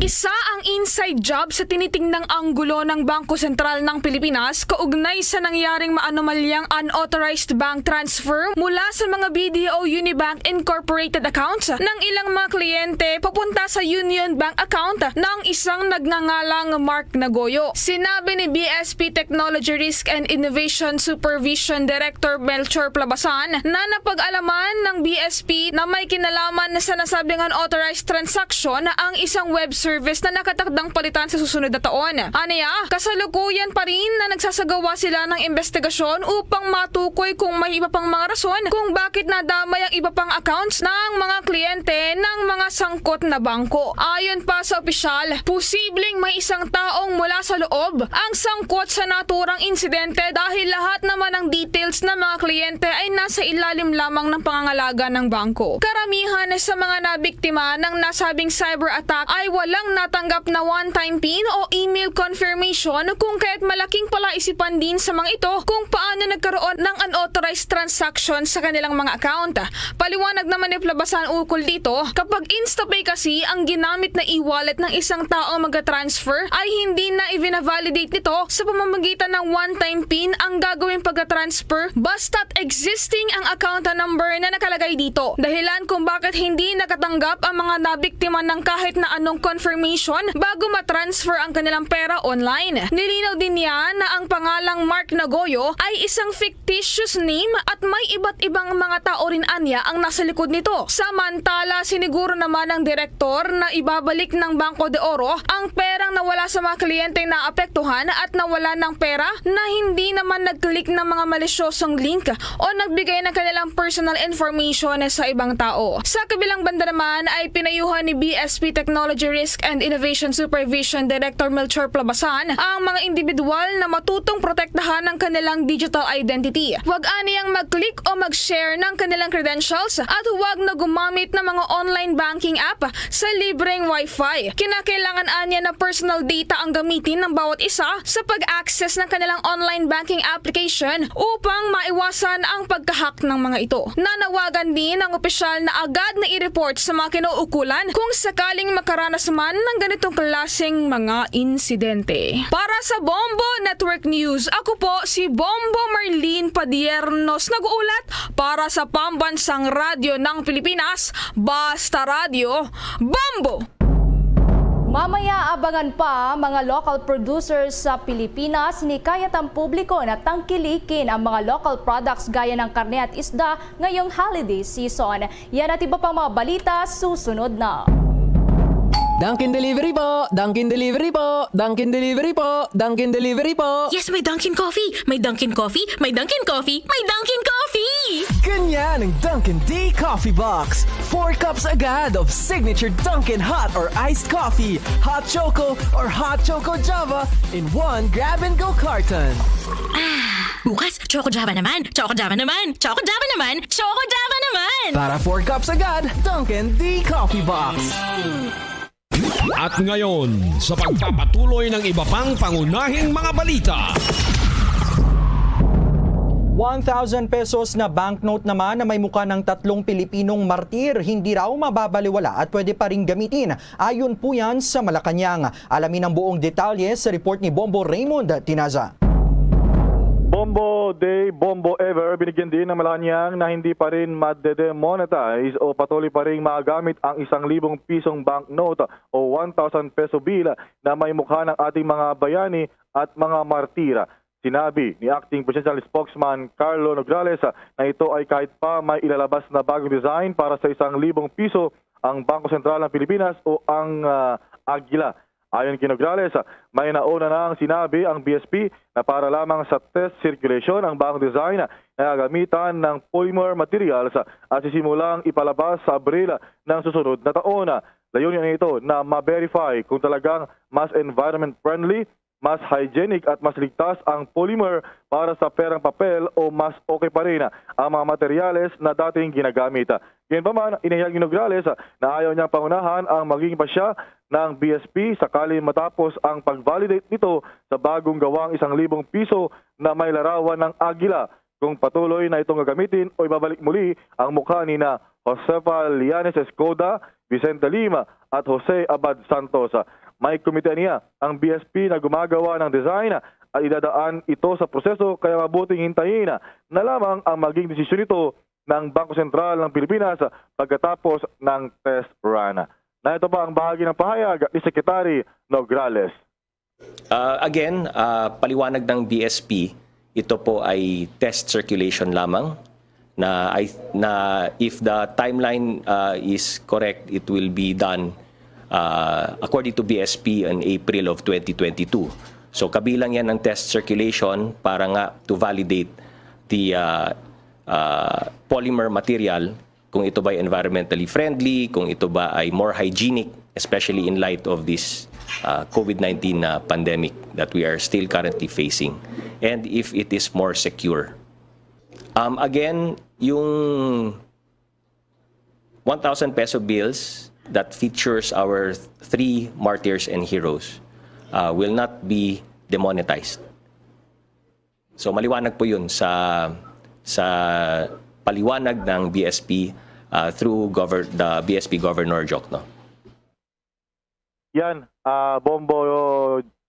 Isa ang inside job sa tinitingnang anggulo ng Bangko Sentral ng Pilipinas kaugnay sa nangyaring maanomalyang unauthorized bank transfer mula sa mga BDO Unibank Incorporated accounts ng ilang mga kliyente papunta sa Union Bank account ng isang nagngangalang Mark Nagoyo. Sinabi ni BSP Technology Risk and Innovation Supervision Director Melchor Plabasan na napag-alaman ng BSP na may kinalaman sa nasabing unauthorized transaction ang isang web service na nakatakdang palitan sa susunod na taon. Aniya, kasalukuyan pa rin na nagsasagawa sila ng investigasyon upang matukoy kung may iba pang mga rason kung bakit nadamay ang iba pang accounts ng mga kliyente ng mga sangkot na bangko. Ayon pa sa opisyal, posibleng may isang taong mula sa loob ang sangkot sa naturang insidente dahil lahat naman ng details ng mga kliyente ay nasa ilalim lamang ng pangangalaga ng bangko. Karamihan sa mga nabiktima ng nasabing cyber attack ay walang natanggap na one-time PIN o email confirmation kung kaya't malaking palaisipan din sa mga ito kung paano nagkaroon ng unauthorized transaction sa kanilang mga account. Paliwanag naman ni Plabasan ukol dito, kapag InstaPay kasi ang ginamit na e-wallet ng isang taong mag-transfer ay hindi na i-validate nito sa pamamagitan ng one-time PIN ang gagawing pag-transfer basta't existing ang account number na nakalagay dito. Dahilan kung bakit hindi nakatanggap ang mga nabiktima ng kahit na anong confirmation bago matransfer ang kanilang pera online. Nilinaw din niya na ang pangalang Mark Nagoyo ay isang fictitious name name at may iba't ibang mga tao rin anya ang nasa likod nito. Samantala, siniguro naman ng direktor na ibabalik ng Bangko de Oro ang perang nawala sa mga kliyenteng naapektuhan at nawala ng pera na hindi naman nag-click ng mga malisyosong link o nagbigay ng kanilang personal information sa ibang tao. Sa kabilang banda naman ay pinayuhan ni BSP Technology Risk and Innovation Supervision Director Melchor Plabasan ang mga individual na matutong protektahan ng kanilang digital identity. Huwag aniyang mag-click o mag-share ng kanilang credentials at huwag na gumamit ng mga online banking app sa libreng Wi-Fi. Kinakailangan anya na personal data ang gamitin ng bawat isa sa pag-access ng kanilang online banking application upang maiwasan ang pagkahack ng mga ito. Nanawagan din ang opisyal na agad na i-report sa mga kinauukulan kung sakaling makaranas man ng ganitong klaseng mga insidente. Para sa Bombo Network News, ako po si Bombo Marlene Padiernos nag-uulat para sa Pambansang Radyo ng Pilipinas, Basta Radio, Bombo! Mamaya abangan pa mga local producers sa Pilipinas, hinikayat ang publiko na tangkilikin ang mga local products gaya ng karne at isda ngayong holiday season. Yan at iba pang mga balita susunod na. Dunkin Delivery po! Dunkin Delivery po! Dunkin Delivery po! Dunkin Delivery po! Yes, may Dunkin Coffee! May Dunkin Coffee! May Dunkin Coffee! May Dunkin Coffee! Ganyan ang Dunkin Day Coffee Box! 4 cups agad of signature Dunkin Hot or Iced Coffee, Hot Choco or Hot Choco Java in 1 grab-and-go carton. Bukas, Choco Java naman! Choco Java naman! Choco Java naman! Choco Java naman! Para 4 cups agad, Dunkin Day Coffee Box! At ngayon, sa pagpapatuloy ng iba pang pangunahing mga balita. 1,000 pesos na banknote naman na may mukha ng 3 Pilipinong martir, hindi raw mababaliwala at pwede pa ring gamitin. Ayon po yan sa Malacanang. Alamin ang buong detalye sa report ni Bombo Raymond Tinaza. Bombo Day, Bombo Ever, binigyan din ng Malacanang na hindi pa rin ma-demonetize o patuloy pa rin magamit ang 1,000 pisong banknote o 1,000 peso bill na may mukha ng ating mga bayani at mga martira. Sinabi ni Acting Presidential Spokesman Carlo Nograles na ito ay kahit pa may ilalabas na bagong design para sa 1,000 piso ang Bangko Sentral ng Pilipinas o ang Agila. Ayon kay Nograles, may nauna nang sinabi ang BSP na para lamang sa test circulation ang bagong design na gagamitan ng polymer materials at sisimulang ipalabas sa Abril ng susunod na taon. Layunin ito na ma-verify kung talagang mas environment friendly, mas hygienic at mas ligtas ang polymer para sa perang papel o mas okay pa rin ang mga materyales na dating ginagamit. Ganyan pa man, inihayag ni Nograles na ayaw niyang pangunahan ang magiging pasya ng BSP sakali matapos ang pag-validate nito sa bagong gawang 1,000 piso na may larawan ng agila kung patuloy na itong gagamitin o ibabalik muli ang mukha ni na Josefa Lianes Escoda, Vicente Lima at Jose Abad Santos. May komite niya ang BSP na gumagawa ng design at idadaan ito sa proseso kaya mabuting hintayin na lamang ang maging desisyon nito ng Bangko Sentral ng Pilipinas pagkatapos ng test run. Na ito pa ang bahagi ng pahayag ni Secretary Nograles. Again, paliwanag ng BSP, ito po ay test circulation lamang na if the timeline is correct, it will be done according to BSP in April of 2022. So kabilang yan ng test circulation para nga to validate the polymer material, kung ito ba ay environmentally friendly, kung ito ba ay more hygienic, especially in light of this COVID-19 pandemic that we are still currently facing, and if it is more secure. Again, yung 1,000 peso bills that features our 3 martyrs and heroes will not be demonetized. So maliwanag po yun sa paliwanag ng BSP through the BSP Governor Jokno. Yan, Bombo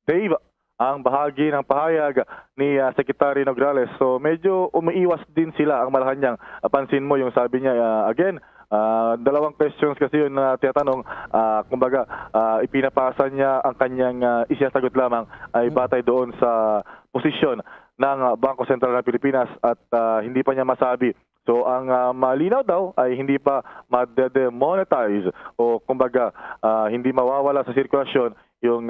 Dave, ang bahagi ng pahayag ni Secretary Nograles. So medyo umiiwas din sila ang Malacanang. Pansin mo yung sabi niya, again, dalawang questions kasi yun na tinatanong, kumbaga ipinapasa niya ang kanyang isasagot lamang ay batay doon sa posisyon ng Bangko Sentral ng Pilipinas at hindi pa niya masabi. So ang malinaw daw ay hindi pa ma-demonetize o kumbaga hindi mawawala sa sirkulasyon yung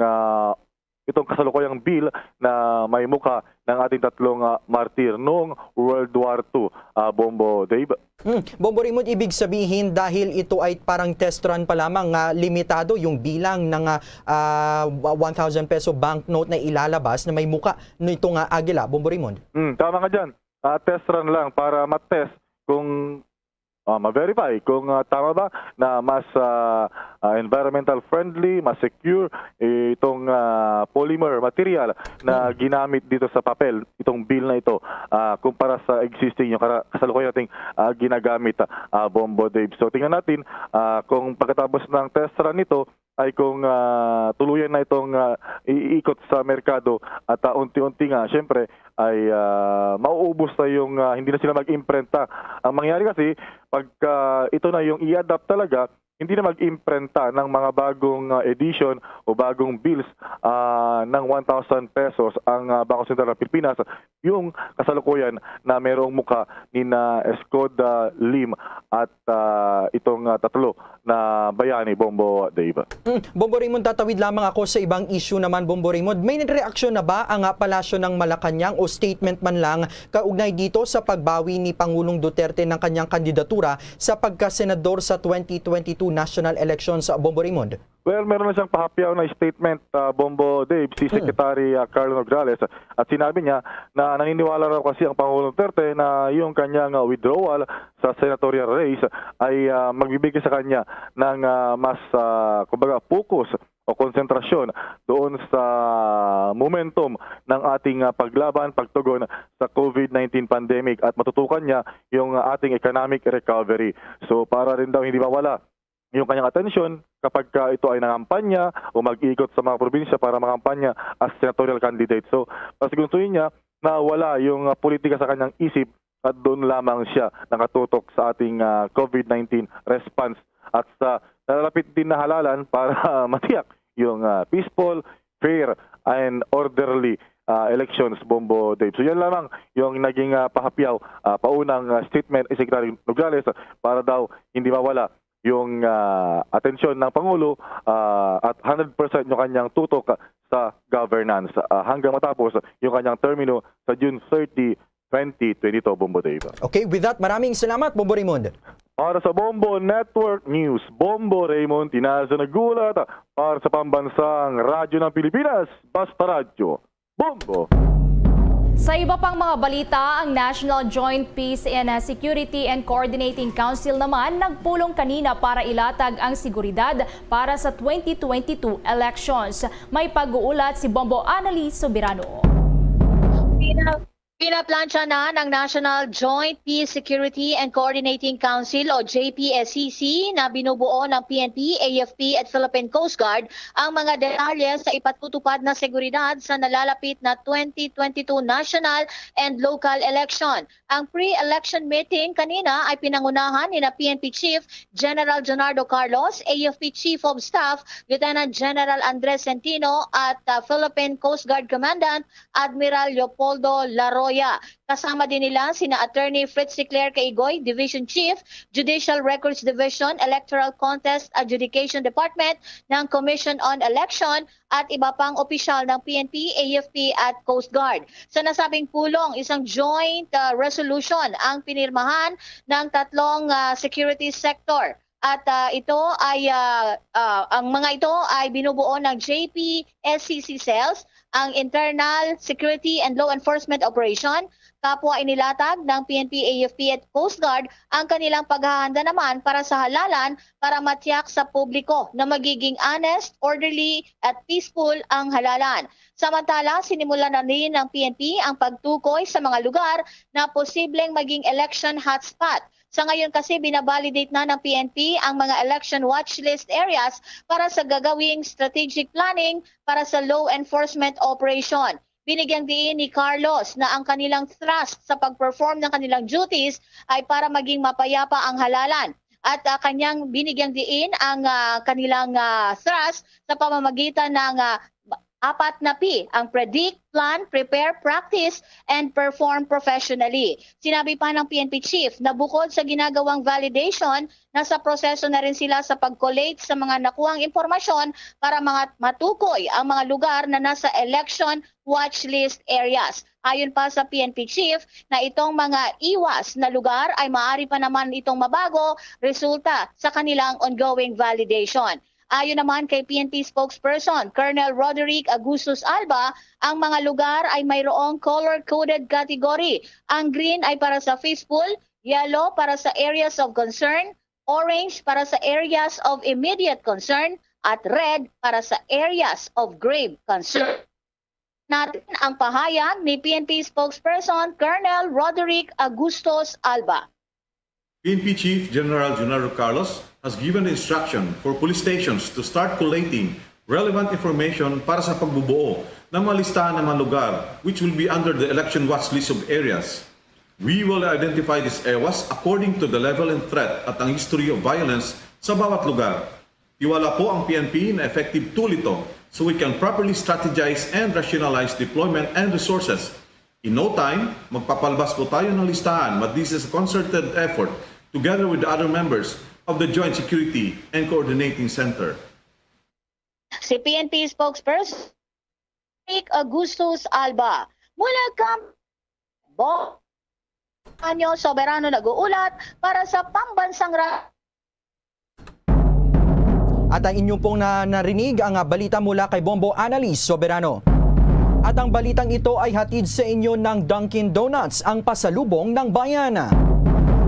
itong kasalukuyang bill na may mukha ng ating tatlong martir noong World War II, Bombo Dave. Bombo Raymond, ibig sabihin dahil ito ay parang test run pa lamang, limitado yung bilang ng 1,000 peso banknote na ilalabas na may mukha nitong agila, Bombo Raymond? Tama ka dyan. Test run lang para matest kung ma-verify kung tama ba na mas environmental friendly, mas secure itong polymer material na ginamit dito sa papel, itong bill na ito, kumpara sa existing yung kasalukuyan nating ginagamit, Bombo Dave. So tingnan natin kung pagkatapos ng test run nito ay kung tuluyan na itong iikot sa merkado at unti-unti nga, syempre, ay mauubos na yung hindi na sila mag-imprenta. Ang mangyari kasi, pagka ito na yung i-adapt talaga, hindi na mag-imprenta ng mga bagong edition o bagong bills ng 1,000 pesos ang Bangko Sentral ng Pilipinas, yung kasalukuyan na mayroong mukha ni Escoda Lim at itong tatlo na bayani, Bombo Dave. Bombo Raymond, tatawid lamang ako sa ibang issue naman, Bombo Raymond. May reaksyon na ba ang Palasyo ng Malacanang o statement man lang kaugnay dito sa pagbawi ni Pangulong Duterte ng kanyang kandidatura sa pagkasenador sa 2022 national elections, Bombo Raymond? Well, meron na siyang pahapyaw na statement, Bombo Dave, si Secretary Carlo Nograles, at sinabi niya na naniniwala raw kasi ang Pangulong Duterte na yung kanyang withdrawal sa senatorial race ay magbibigay sa kanya ng mas kumbaga focus o konsentrasyon doon sa momentum ng ating paglaban, pagtugon sa COVID-19 pandemic at matutukan niya yung ating economic recovery. So para rin daw hindi mawala yung kanyang atensyon kapag ito ay nangampanya o mag-ikot sa mga probinsya para mangampanya as senatorial candidate. So, pasigursuhin niya na wala yung politika sa kanyang isip at doon lamang siya nakatutok sa ating COVID-19 response at sa nalalapit din na halalan para matiyak yung peaceful, fair, and orderly elections, Bombo Dave. So yan lamang yung naging pahapyaw, paunang statement ni Secretary Nograles para daw hindi mawala yung atensyon ng Pangulo at 100% yung kanyang tutok sa governance hanggang matapos yung kanyang termino sa June 30, 2022, Bombo Dave. Okay, with that, maraming salamat, Bombo Raymond. Para sa Bombo Network News, Bombo Raymond, tinasa nagulat para sa pambansang radyo ng Pilipinas, Basta Radyo, Bombo! Sa iba pang mga balita, ang National Joint Peace and Security and Coordinating Council naman nagpulong kanina para ilatag ang seguridad para sa 2022 elections. May pag-uulat si Bombo Annalise Soberano. Pinaplansya na ng National Joint Peace Security and Coordinating Council o JPSCC na binubuo ng PNP, AFP at Philippine Coast Guard ang mga detalye sa ipatutupad na seguridad sa nalalapit na 2022 national and local election. Ang pre-election meeting kanina ay pinangunahan ni PNP Chief General Jonardo Carlos, AFP Chief of Staff Lieutenant General Andres Centino at Philippine Coast Guard Commandant Admiral Leopoldo Laro. Kasama din nila sina Attorney Fritz Claire Caigoy, Division Chief, Judicial Records Division, Electoral Contest Adjudication Department ng Commission on Election at iba pang opisyal ng PNP, AFP at Coast Guard. Sa nasabing pulong, isang joint resolution ang pinirmahan ng tatlong security sector. At ito ay ang mga ito ay binubuo ng JPSCC cells, ang Internal Security and Law Enforcement Operation. Kapwa inilatag ng PNP, AFP at Coast Guard ang kanilang paghahanda naman para sa halalan para matiyak sa publiko na magiging honest, orderly at peaceful ang halalan. Samantala, sinimulan na rin ng PNP ang pagtukoy sa mga lugar na posibleng maging election hotspot. Sa ngayon kasi binabalidate na ng PNP ang mga election watch list areas para sa gagawing strategic planning para sa law enforcement operation. Binigyang diin ni Carlos na ang kanilang thrust sa pag-perform ng kanilang duties ay para maging mapayapa ang halalan. At kanyang binigyang diin ang kanilang thrust sa pamamagitan ng Apat na P, ang predict, plan, prepare, practice, and perform professionally. Sinabi pa ng PNP chief na bukod sa ginagawang validation, nasa proseso na rin sila sa pag-collate sa mga nakuhang impormasyon para matukoy ang mga lugar na nasa election watch list areas. Ayon pa sa PNP chief na itong mga iwas na lugar ay maaari pa naman itong mabago resulta sa kanilang ongoing validation. Ayon naman kay PNP spokesperson Colonel Roderick Agustus Alba, ang mga lugar ay mayroong color-coded category. Ang green ay para sa fishbowl, yellow para sa areas of concern, orange para sa areas of immediate concern, at red para sa areas of grave concern. Natin ang pahayag ni PNP spokesperson Colonel Roderick Agustus Alba. PNP Chief General Junaro Carlos has given the instruction for police stations to start collating relevant information para sa pagbubuo ng mga listahan ng mga lugar which will be under the election watch list of areas. We will identify these areas according to the level and threat at ang history of violence sa bawat lugar. Tiwala po ang PNP na effective tool ito so we can properly strategize and rationalize deployment and resources. In no time, magpapalabas po tayo ng listahan, but this is a concerted effort together with the other members of the Joint Security and Coordinating Center. Si PNP spokesperson Agustus Alba. Mula Anyo Soberano nag-uulat para sa pambansang At ang inyong pong narinig ang balita mula kay Bombo Annalise Soberano. At ang balitang ito ay hatid sa inyo ng Dunkin Donuts, ang pasalubong ng bayan.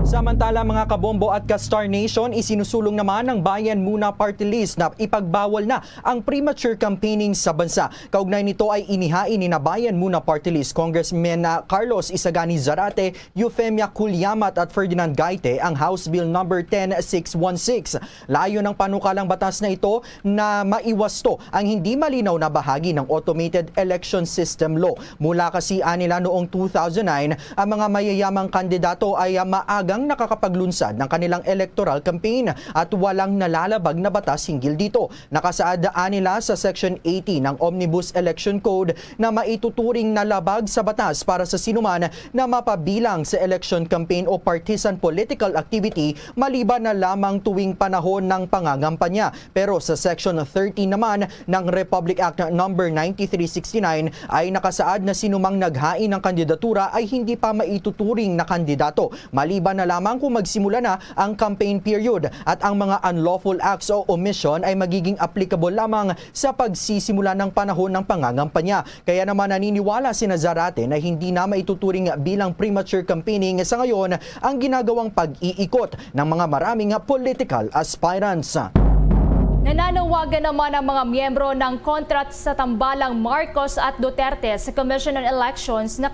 Samantala mga kabombo at ka-Star Nation, isinusulong naman ng Bayan Muna Party List na ipagbawal na ang premature campaigning sa bansa. Kaugnay nito ay inihain ni na Bayan Muna Party List Congressman Carlos Isagani Zarate, Eufemia Kulyamat at Ferdinand Gaite ang House Bill No. 10616. Layo ng panukalang batas na ito na maiwasto ang hindi malinaw na bahagi ng Automated Election System Law. Mula kasi anila noong 2009, ang mga mayayamang kandidato ay maagang nakakapaglunsad ng kanilang electoral campaign at walang nalalabag na batas hinggil dito. Nakasaad nila sa Section 80 ng Omnibus Election Code na maituturing na labag sa batas para sa sinuman na mapabilang sa election campaign o partisan political activity maliban na lamang tuwing panahon ng pangangampanya. Pero sa Section 30 naman ng Republic Act No. 9369 ay nakasaad na sinumang naghain ng kandidatura ay hindi pa maituturing na kandidato maliban na lamang kung magsimula na ang campaign period at ang mga unlawful acts o omission ay magiging applicable lamang sa pagsisimula ng panahon ng pangangampanya. Kaya naman naniniwala si Zarate na hindi na maituturing bilang premature campaigning sa ngayon ang ginagawang pag-iikot ng mga maraming political aspirants. Nananawagan naman ang mga miyembro ng kontrat sa tambalang Marcos at Duterte sa Commission on Elections na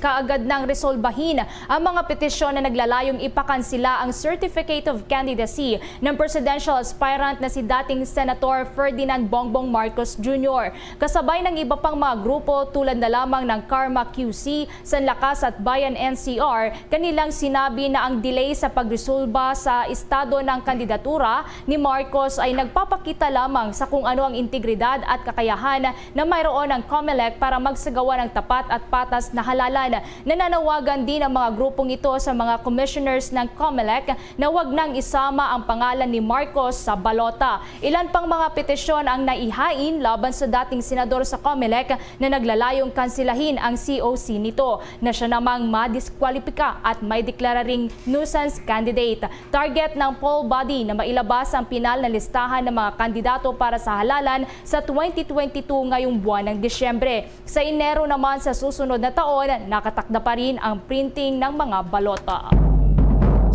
kaagad nang resolbahin ang mga petisyon na naglalayong ipakansila ang Certificate of Candidacy ng presidential aspirant na si dating Senator Ferdinand Bongbong Marcos Jr. Kasabay ng iba pang mga grupo tulad na lamang ng Karma QC, Sanlakas at Bayan NCR, kanilang sinabi na ang delay sa pagresolba sa estado ng kandidatura ni Marcos ay nagpapakita lamang sa kung ano ang integridad at kakayahan na mayroon ng COMELEC para magsagawa ng tapat at patas na halalan. Nananawagan din ang mga grupong ito sa mga commissioners ng COMELEC na wag nang isama ang pangalan ni Marcos sa balota. Ilan pang mga petisyon ang naihain laban sa dating senador sa COMELEC na naglalayong kansilahin ang COC nito na siya namang madiskwalipika at may deklararing nuisance candidate. Target ng poll body na mailabas ang pinal na listahan ng mga kandidato para sa halalan sa 2022 ngayong buwan ng Disyembre. Sa Enero naman sa susunod na taon, nakatakda pa rin ang printing ng mga balota.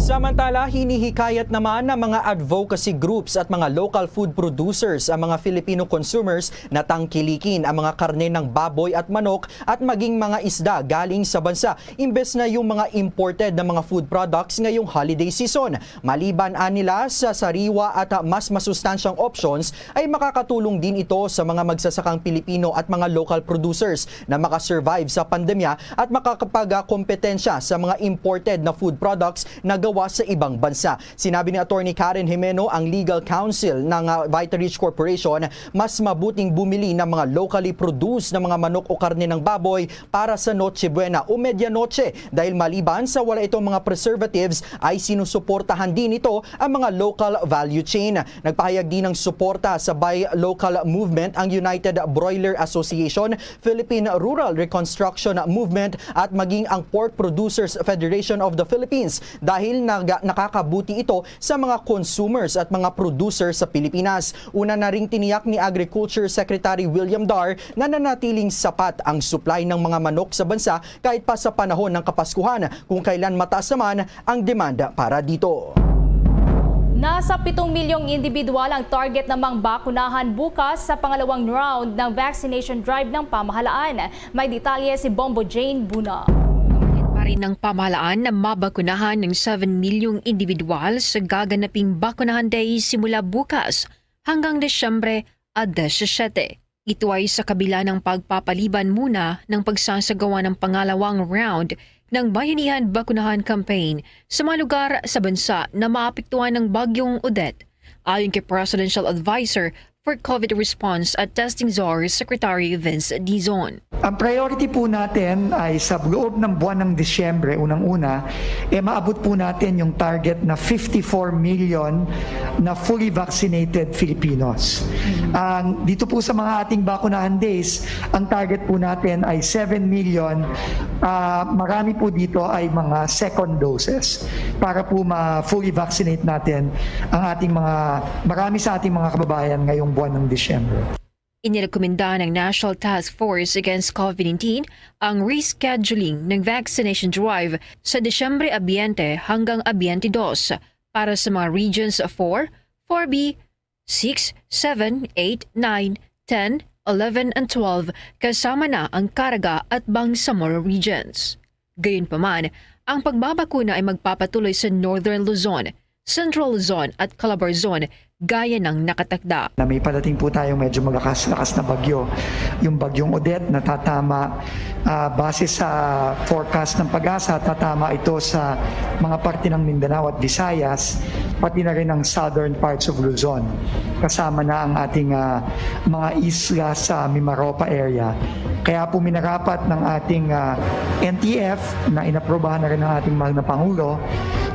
Samantala, hinihikayat naman ng mga advocacy groups at mga local food producers ang mga Filipino consumers na tangkilikin ang mga karne ng baboy at manok at maging mga isda galing sa bansa imbes na yung mga imported na mga food products ngayong holiday season. Maliban nila sa sariwa at mas masustansyang options ay makakatulong din ito sa mga magsasakang Pilipino at mga local producers na makasurvive sa pandemya at makakapagkompetensya sa mga imported na food products na gawa sa ibang bansa. Sinabi ni Attorney Karen Jimeno, ang legal counsel ng Vitarich Corporation, mas mabuting bumili ng mga locally produced na mga manok o karne ng baboy para sa Noche Buena o Medianoche dahil maliban sa wala itong mga preservatives ay sinusuportahan din ito ang mga local value chain. Nagpahayag din ng suporta sa Buy Local Movement ang United Broiler Association, Philippine Rural Reconstruction Movement at maging ang Pork Producers Federation of the Philippines dahil nakakabuti ito sa mga consumers at mga producers sa Pilipinas. Una na ring tiniyak ni Agriculture Secretary William Dar na nanatiling sapat ang supply ng mga manok sa bansa kahit pa sa panahon ng Kapaskuhan kung kailan mataas naman ang demanda para dito. Nasa 7 milyong individual ang target namang bakunahan bukas sa pangalawang round ng vaccination drive ng pamahalaan. May detalye si Bombo Jane Buna. Pa rin ng pamahalaan na mabakunahan ng 7 milyong individual sa gaganaping bakunahan day simula bukas hanggang Desyembre 17. Ito ay sa kabila ng pagpapaliban muna ng pagsasagawa ng pangalawang round ng Bayanihan Bakunahan Campaign sa mga lugar sa bansa na maapektuhan ng Bagyong Odette. Ayon kay Presidential Advisor for COVID Response at Testing Czar Secretary Vince Dizon. Ang priority po natin ay sa loob ng buwan ng Disyembre, unang-una, maabot po natin yung target na 54 million na fully vaccinated Filipinos. Dito po sa mga ating bakunahan days, ang target po natin ay 7 million. Marami po dito ay mga second doses para po ma-fully vaccinate natin ang ating marami sa ating mga kababayan ngayong buwan ng Disyembre. Inirekomenda ng National Task Force Against COVID-19 ang rescheduling ng vaccination drive sa Desyembre 20 hanggang 22 para sa mga regions 4, 4B, 6, 7, 8, 9, 10, 11, and 12 kasama na ang Caraga at Bangsamoro regions. Gayunpaman, ang pagbabakuna ay magpapatuloy sa Northern Luzon, Central Luzon at Calabar Zone gaya ng nakatakda. May padating po tayong medyo malakas na bagyo. Yung bagyong Odette na tatama base sa forecast ng Pag-asa, tatama ito sa mga parte ng Mindanao at Visayas, pati na rin ang southern parts of Luzon. Kasama na ang ating mga isla sa Mimaropa area. Kaya po minarapat ng ating NTF na inaprobahan na rin ng ating mahal na Pangulo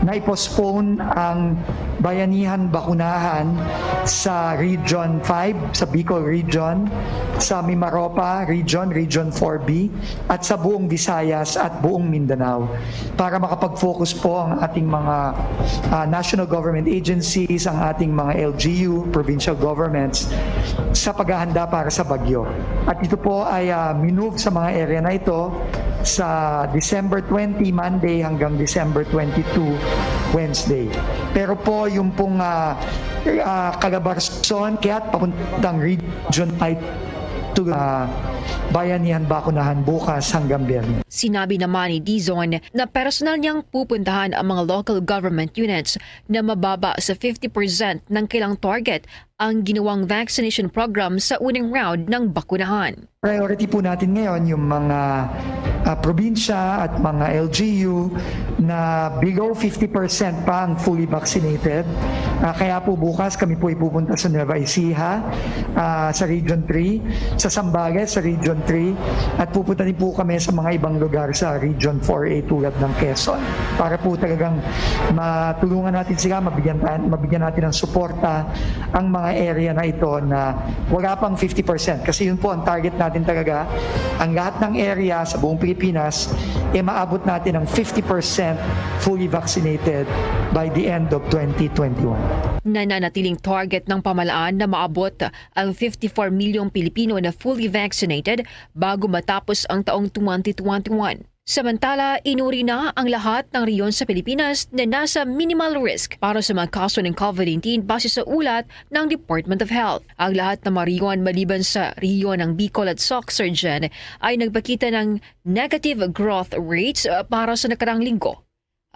na i-postpone ang bayanihan bakunahan sa Region 5, sa Bicol Region, sa Mimaropa Region, Region 4B, at sa buong Visayas at buong Mindanao para makapag-focus po ang ating mga national government agencies, ang ating mga LGU, provincial governments sa paghahanda para sa bagyo. At ito po ay minove sa mga area na ito sa December 20, Monday hanggang December 22, Wednesday. Pero po yung pong Calabarzon, kaya papuntang Region 5 to Bayanihan Bakunahan bukas hanggang Biyernes. Sinabi naman ni Dizon na personal niyang pupuntahan ang mga local government units na mababa sa 50% ng kailang target ang ginawang vaccination program sa unang round ng bakunahan. Priority po natin ngayon yung mga probinsya at mga LGU na below 50% pa ang fully vaccinated. Kaya po bukas kami po ipupunta sa Nueva Ecija, sa Region 3, sa Zambales, sa Region 3, at pupunta din po kami sa mga ibang lugar sa Region 4A tulad ng Quezon. Para po talagang matulungan natin sila, mabigyan natin ng suporta ang mga area na ito na wala pang 50%. Kasi yun po ang target natin talaga, ang lahat ng area sa buong Pilipinas, maabot natin ng 50% fully vaccinated by the end of 2021. Nananatiling target ng pamahalaan na maabot ang 54 milyong Pilipino na fully vaccinated bago matapos ang taong 2021. Samantala, inuri na ang lahat ng rehiyon sa Pilipinas na nasa minimal risk para sa mga kaso ng COVID-19 base sa ulat ng Department of Health. Ang lahat ng mga rehiyon maliban sa rehiyon ng Bicol at Sorsogon ay nagpakita ng negative growth rates para sa nakarang linggo.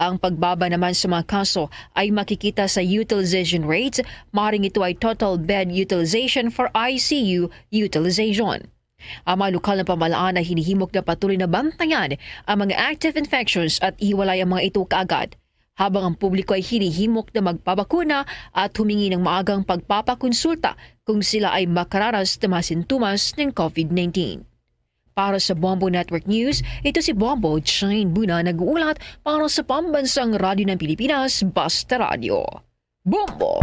Ang pagbaba naman sa mga kaso ay makikita sa utilization rates, maaaring ito ay total bed utilization for ICU utilization. Ang mga lokal na pamahalaan ay hinihimok na patuloy na bantayan ang mga active infections at ihiwalay ang mga ito kaagad. habang ang publiko ay hinihimok na magpabakuna at humingi ng maagang pagpapakonsulta kung sila ay makararas na mga sintomas ng COVID-19. Para sa Bombo Network News, ito si Bombo Jane Buna nag-uulat para sa Pambansang Radyo ng Pilipinas, Basta Radio. Bombo!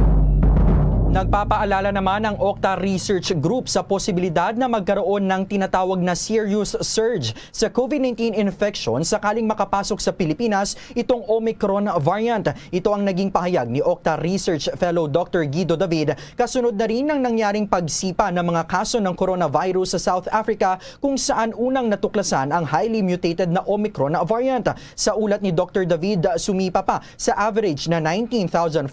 Nagpapaalala naman ang Okta Research Group sa posibilidad na magkaroon ng tinatawag na serious surge sa COVID-19 infection sakaling makapasok sa Pilipinas itong Omicron variant. Ito ang naging pahayag ni Okta Research Fellow Dr. Guido David kasunod na rin ng nangyaring pagsipa ng mga kaso ng coronavirus sa South Africa kung saan unang natuklasan ang highly mutated na Omicron variant. Sa ulat ni Dr. David, sumipa pa sa average na 19,400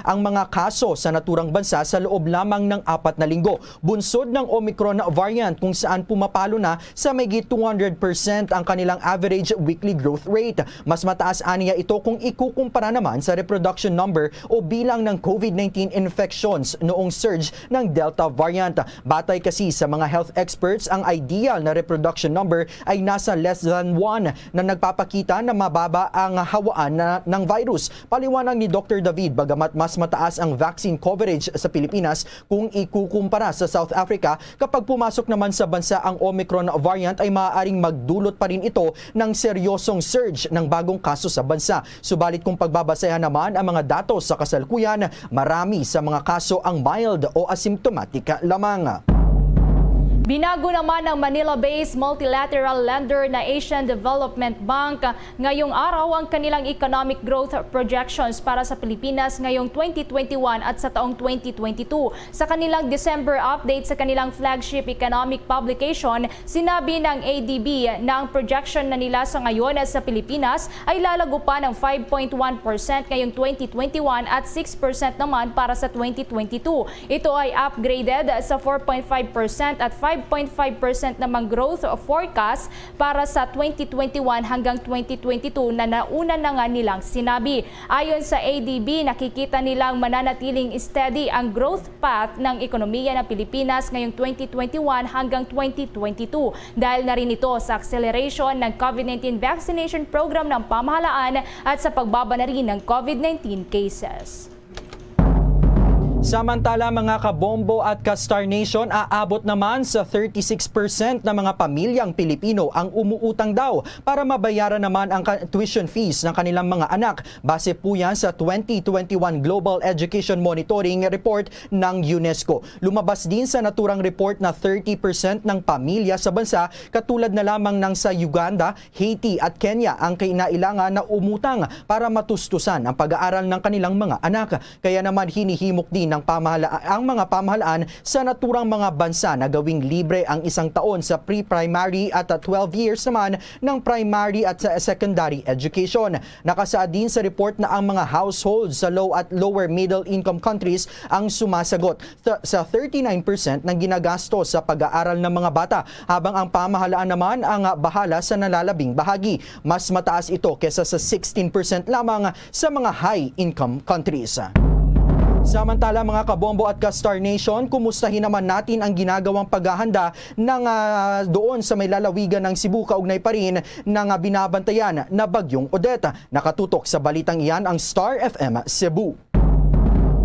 ang mga kaso sa naturang bansa sa loob lamang ng 4 na linggo. Bunsod ng Omicron variant kung saan pumapalo na sa mahigit 200% ang kanilang average weekly growth rate. Mas mataas aniya ito kung ikukumpara naman sa reproduction number o bilang ng COVID-19 infections noong surge ng Delta variant. Batay kasi sa mga health experts, ang ideal na reproduction number ay nasa less than 1 na nagpapakita na mababa ang hawaan ng virus. Paliwanag ni Dr. David, bagamat mas mataas ang vaccine coverage sa Pilipinas kung ikukumpara sa South Africa, kapag pumasok naman sa bansa ang Omicron variant ay maaaring magdulot pa rin ito ng seryosong surge ng bagong kaso sa bansa. Subalit kung pagbabasehan naman ang mga datos sa kasalukuyan, marami sa mga kaso ang mild o asymptomatic lamang. Binago naman ng Manila-based multilateral lender na Asian Development Bank ngayong araw ang kanilang economic growth projections para sa Pilipinas ngayong 2021 at sa taong 2022. Sa kanilang December update sa kanilang flagship economic publication, sinabi ng ADB na ang projection na nila sa ngayon sa Pilipinas ay lalago pa ng 5.1% ngayong 2021 at 6% naman para sa 2022. Ito ay upgraded sa 4.5% at 5.5% namang growth forecast para sa 2021 hanggang 2022 na nauna na nga nilang sinabi. Ayon sa ADB, nakikita nilang mananatiling steady ang growth path ng ekonomiya ng Pilipinas ngayong 2021 hanggang 2022 dahil na rin ito sa acceleration ng COVID-19 vaccination program ng pamahalaan at sa pagbaba na rin ng COVID-19 cases. Samantala, mga kabombo at ka-Star Nation, aabot naman sa 36% ng mga pamilyang Pilipino ang umuutang daw para mabayaran naman ang tuition fees ng kanilang mga anak. Base po yan sa 2021 Global Education Monitoring Report ng UNESCO. Lumabas din sa naturang report na 30% ng pamilya sa bansa, katulad na lamang ng sa Uganda, Haiti at Kenya, ang kinailangan na umutang para matustusan ang pag-aaral ng kanilang mga anak. Kaya naman hinihimok din ang mga pamahalaan sa naturang mga bansa na gawing libre ang isang taon sa pre-primary at 12 years naman ng primary at secondary education. Nakasaad din sa report na ang mga households sa low at lower middle income countries ang sumasagot sa 39% ng ginagasto sa pag-aaral ng mga bata, habang ang pamahalaan naman ang bahala sa nalalabing bahagi. Mas mataas ito kesa sa 16% lamang sa mga high income countries. Samantala, mga kabombo at ka-Star Nation, kumustahin naman natin ang ginagawang paghahanda ng doon sa may lalawigan ng Cebu, kaugnay pa rin ng binabantayan na bagyong Odette. Nakatutok sa balitang iyan ang Star FM Cebu.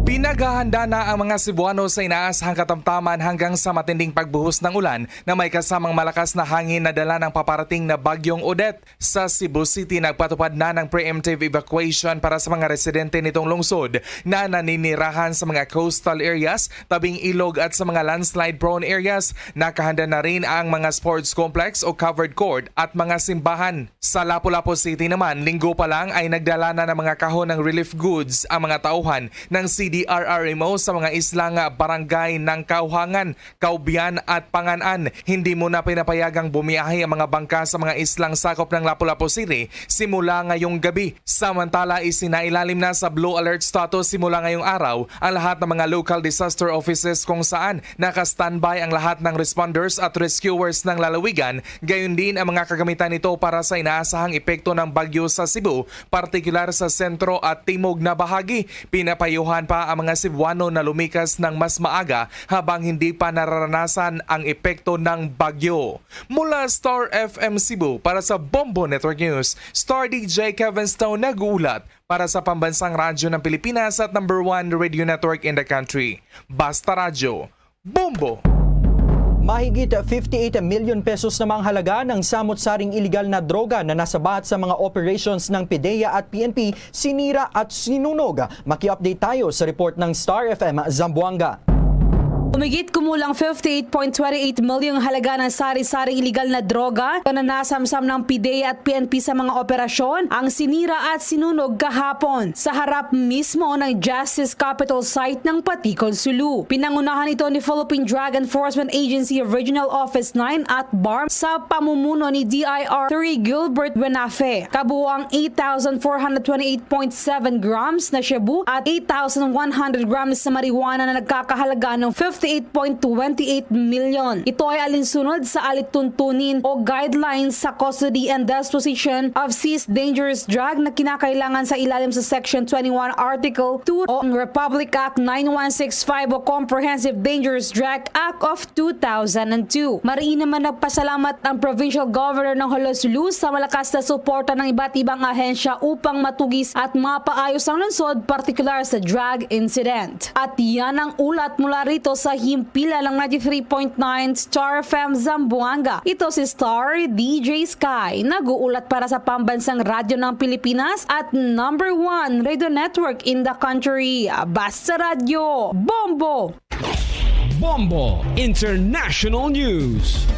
Pinaghahanda na ang mga Cebuano sa inaasahang katamtaman hanggang sa matinding pagbuhos ng ulan na may kasamang malakas na hangin na dala ng paparating na bagyong Odette. Sa Cebu City, nagpatupad na ng preemptive evacuation para sa mga residente nitong lungsod na naninirahan sa mga coastal areas, tabing ilog at sa mga landslide-prone areas. Nakahanda na rin ang mga sports complex o covered court at mga simbahan. Sa Lapu-Lapu City naman, linggo pa lang ay nagdala na ng mga kahon ng relief goods ang mga tauhan ng CDRRMO sa mga islang barangay ng Kauhangan, Kaubian at Panganan. Hindi muna pinapayagang bumiyahe ang mga bangka sa mga islang sakop ng Lapu-Lapu City simula ngayong gabi. Samantala, isinailalim na sa blue alert status simula ngayong araw ang lahat ng mga local disaster offices kung saan naka-standby ang lahat ng responders at rescuers ng lalawigan. Gayon din ang mga kagamitan nito para sa inaasahang epekto ng bagyo sa Cebu, partikular sa sentro at timog na bahagi. Pinapayuhan pa na ang mga Cebuano na lumikas ng mas maaga habang hindi pa nararanasan ang epekto ng bagyo. Mula Star FM Cebu para sa Bombo Network News, Star DJ Kevin Stone nag-uulat para sa pambansang radyo ng Pilipinas at #1 radio network in the country. Basta Radyo, Bombo! Mahigit 58 million pesos namang halaga ng samot-saring iligal na droga na nasabat sa mga operations ng PIDEA at PNP sinira at sinunog. Maki-update tayo sa report ng Star FM Zamboanga. Umigit kumulang 58.28 milyong halaga ng sari-saring iligal na droga na nasamsam ng PIDEA at PNP sa mga operasyon ang sinira at sinunog kahapon sa harap mismo ng Justice Capital site ng Paticon, Sulu. Pinangunahan ito ni Philippine Drug Enforcement Agency Regional Office 9 at BARM sa pamumuno ni DIR 3 Gilbert Wenafe. Kabuuang 8,428.7 grams na shabu at 8,100 grams na marijuana na nagkakahalaga ng 58.28 million. Ito ay alinsunod sa alituntunin o guidelines sa custody and disposition of seized dangerous drug na kinakailangan sa ilalim sa Section 21 Article 2 o Republic Act 9165 o Comprehensive Dangerous Drug Act of 2002. Mariin naman nagpasalamat ang Provincial Governor ng Holosulu sa malakas na suporta ng iba't ibang ahensya upang matugis at mapaayos ang lungsod, partikular sa drug incident. At yan ang ulat mula rito sa himpila ng 93.9 Star FM Zamboanga. Ito si Star DJ Sky, nag-uulat para sa pambansang radyo ng Pilipinas at #1 radio network in the country. Basta Radyo, Bombo! Bombo International News.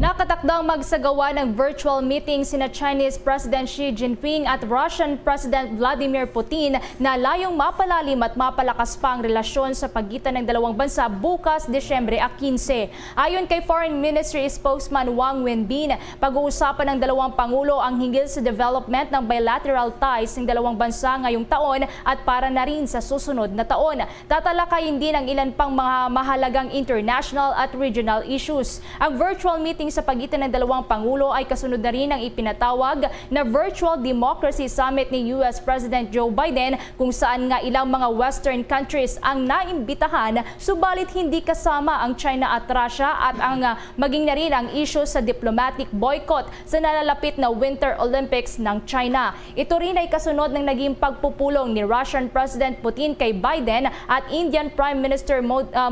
Nakatakdang magsagawa ng virtual meeting sina Chinese President Xi Jinping at Russian President Vladimir Putin na layong mapalalim at mapalakas pa ang relasyon sa pagitan ng dalawang bansa bukas Desyembre 15. Ayon kay Foreign Ministry spokesman Wang Wenbin, pag-uusapan ng dalawang pangulo ang hinggil sa development ng bilateral ties ng dalawang bansa ngayong taon at para na rin sa susunod na taon. Tatalakayin din ang ilan pang mga mahalagang international at regional issues. Ang virtual meeting sa pagitan ng dalawang pangulo ay kasunod na rin ang ipinatawag na Virtual Democracy Summit ni US President Joe Biden kung saan nga ilang mga Western countries ang naimbitahan subalit hindi kasama ang China at Russia at ang maging na rin ang issue sa diplomatic boycott sa nalalapit na Winter Olympics ng China. Ito rin ay kasunod ng naging pagpupulong ni Russian President Putin kay Biden at Indian Prime Minister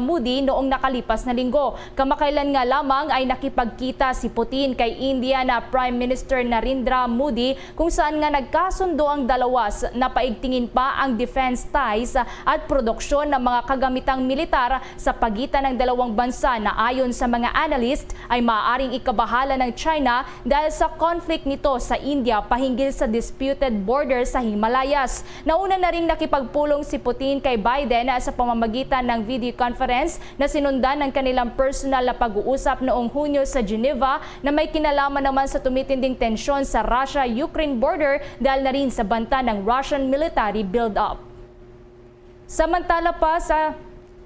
Modi noong nakalipas na linggo. Kamakailan nga lamang ay nakipagkita si Putin kay India na Prime Minister Narendra Modi kung saan nga nagkasundo ang dalawa na paigtingin pa ang defense ties at produksyon ng mga kagamitang militar sa pagitan ng dalawang bansa na ayon sa mga analyst ay maaaring ikabahala ng China dahil sa conflict nito sa India pahinggil sa disputed border sa Himalayas. Nauna na ring nakipagpulong si Putin kay Biden sa pamamagitan ng video conference na sinundan ng kanilang personal na pag-uusap noong Hunyo sa Geneva na may kinalaman naman sa tumitinding tensyon sa Russia-Ukraine border dahil na rin sa banta ng Russian military build-up. Samantala pa sa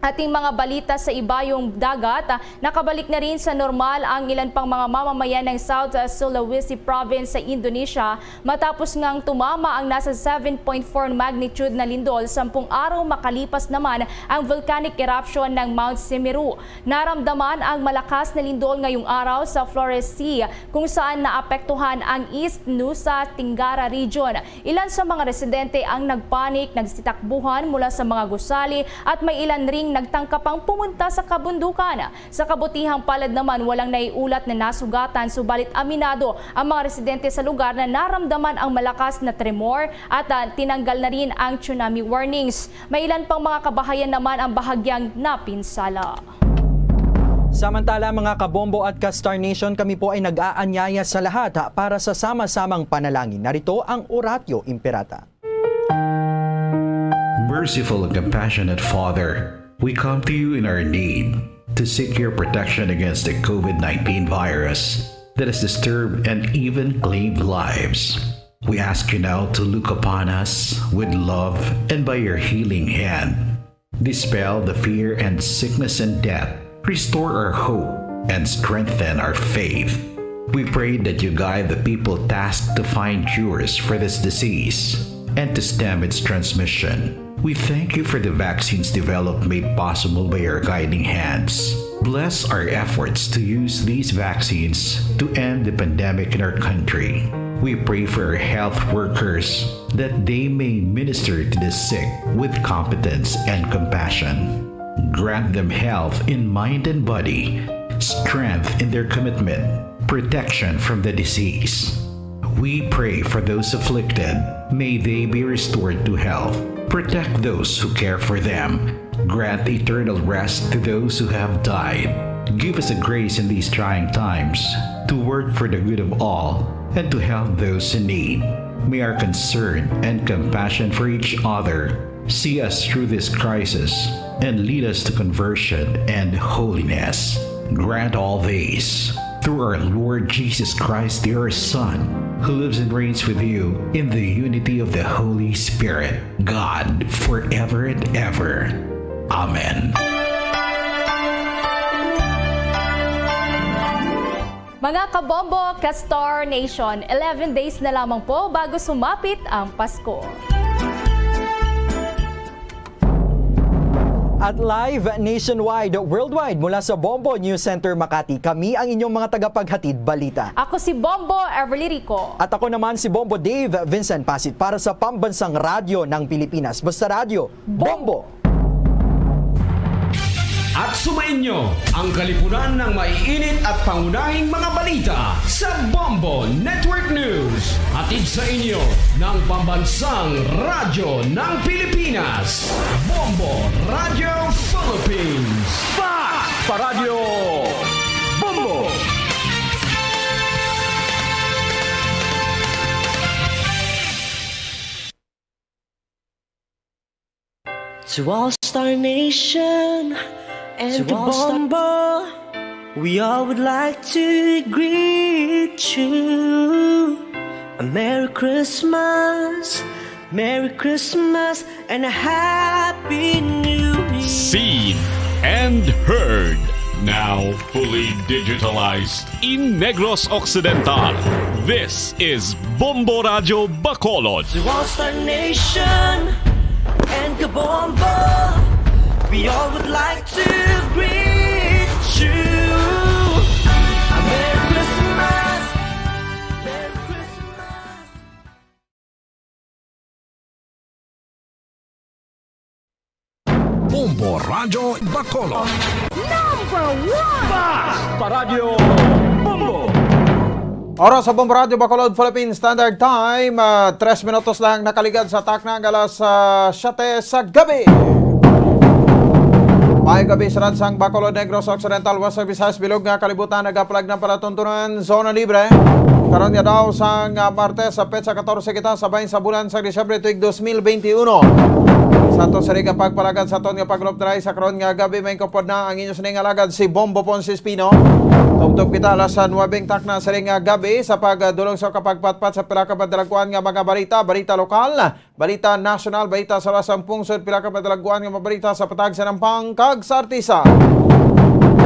ating mga balita sa ibayong dagat, nakabalik na rin sa normal ang ilan pang mga mamamayan ng South Sulawesi Province sa Indonesia matapos ngang tumama ang nasa 7.4 magnitude na lindol 10 araw makalipas naman ang volcanic eruption ng Mount Semeru. Naramdaman ang malakas na lindol ngayong araw sa Flores Sea kung saan naapektuhan ang East Nusa Tenggara region. Ilan sa mga residente ang nagpanik, nagsitakbuhan mula sa mga gusali at may ilan ring nagtangkapang pumunta sa kabundukan. Sa kabutihang palad naman walang naiulat na nasugatan subalit aminado ang mga residente sa lugar na naramdaman ang malakas na tremor at tinanggal na rin ang tsunami warnings. May ilan pang mga kabahayan naman ang bahagyang napinsala. Samantala mga kabombo at ka-Star Nation, kami po ay nag-aanyaya sa lahat para sa sama-samang panalangin. Narito ang Oratio Imperata. Merciful and compassionate Father, we come to you in our need to seek your protection against the COVID-19 virus that has disturbed and even claimed lives. We ask you now to look upon us with love and by your healing hand, dispel the fear and sickness and death, restore our hope and strengthen our faith. We pray that you guide the people tasked to find cures for this disease. and to stem its transmission. We thank you for the vaccines developed made possible by your guiding hands. Bless our efforts to use these vaccines to end the pandemic in our country. We pray for our health workers that they may minister to the sick with competence and compassion. Grant them health in mind and body, strength in their commitment, protection from the disease. We pray for those afflicted. May they be restored to health. Protect those who care for them. Grant eternal rest to those who have died. Give us a grace in these trying times to work for the good of all and to help those in need. May our concern and compassion for each other see us through this crisis and lead us to conversion and holiness. Grant all these through our Lord Jesus Christ, your Son, who lives and reigns with you in the unity of the Holy Spirit, God, forever and ever. Amen. Mga kabombo, ka-Star Nation, 11 days na lamang po bago sumapit ang Pasko. At live nationwide, worldwide mula sa Bombo News Center Makati, kami ang inyong mga tagapaghatid balita. Ako si Bombo Everly Rico. At ako naman si Bombo Dave Vincent Pasit para sa Pambansang Radyo ng Pilipinas. Basta Radyo, Bombo! At sumainyo ang kalipunan ng maiinit at pangunahing mga balita sa Bombo Network News. Hatid sa inyo ng Pambansang Radyo ng Pilipinas, Bombo Radio Philippines. Sa Radyo Bombo! To All-Star Nation and to Bombo, we all would like to greet you. A Merry Christmas, and a Happy New Year. Seen and heard. Now fully digitalized in Negros Occidental. This is Bombo Radio Bacolod. To All-Star Nation and Kabombo, we all would like to greet you. A Merry Christmas, Merry Christmas. Bombo Radio Bacolod. Number 1! Sa Radyo Bombo! Oras sa Bombo Radio Bacolod, Philippine Standard Time. 3 minutos lang nakaligad sa takna ng alas 7 sa gabi. May gabi sa Ransang Bacolod, Negros Occidental, Western Visayas, Bilog nga kalibutan, nagapalag ng palatuntunan, zona libre. Karon nga daw sa Martes sa petsa 14 kita, sabay sa bulan sa Disyembre tuig 2021. Sa to sa rin pagpalagad sa ton nga paglop dry sa karon nga gabi, may kapod na ang inyo sining alagad si Bombo Ponce Espino. Tugtog kita alas 9 takna sa rin nga gabi sa pagdulong sa kapagpatpat sa pila ka madalaguan nga mga balita lokal, balita national, balita sa lasang pungsod, pila ka madalaguan nga mga balita sa patag sa nampang kag sa artisa.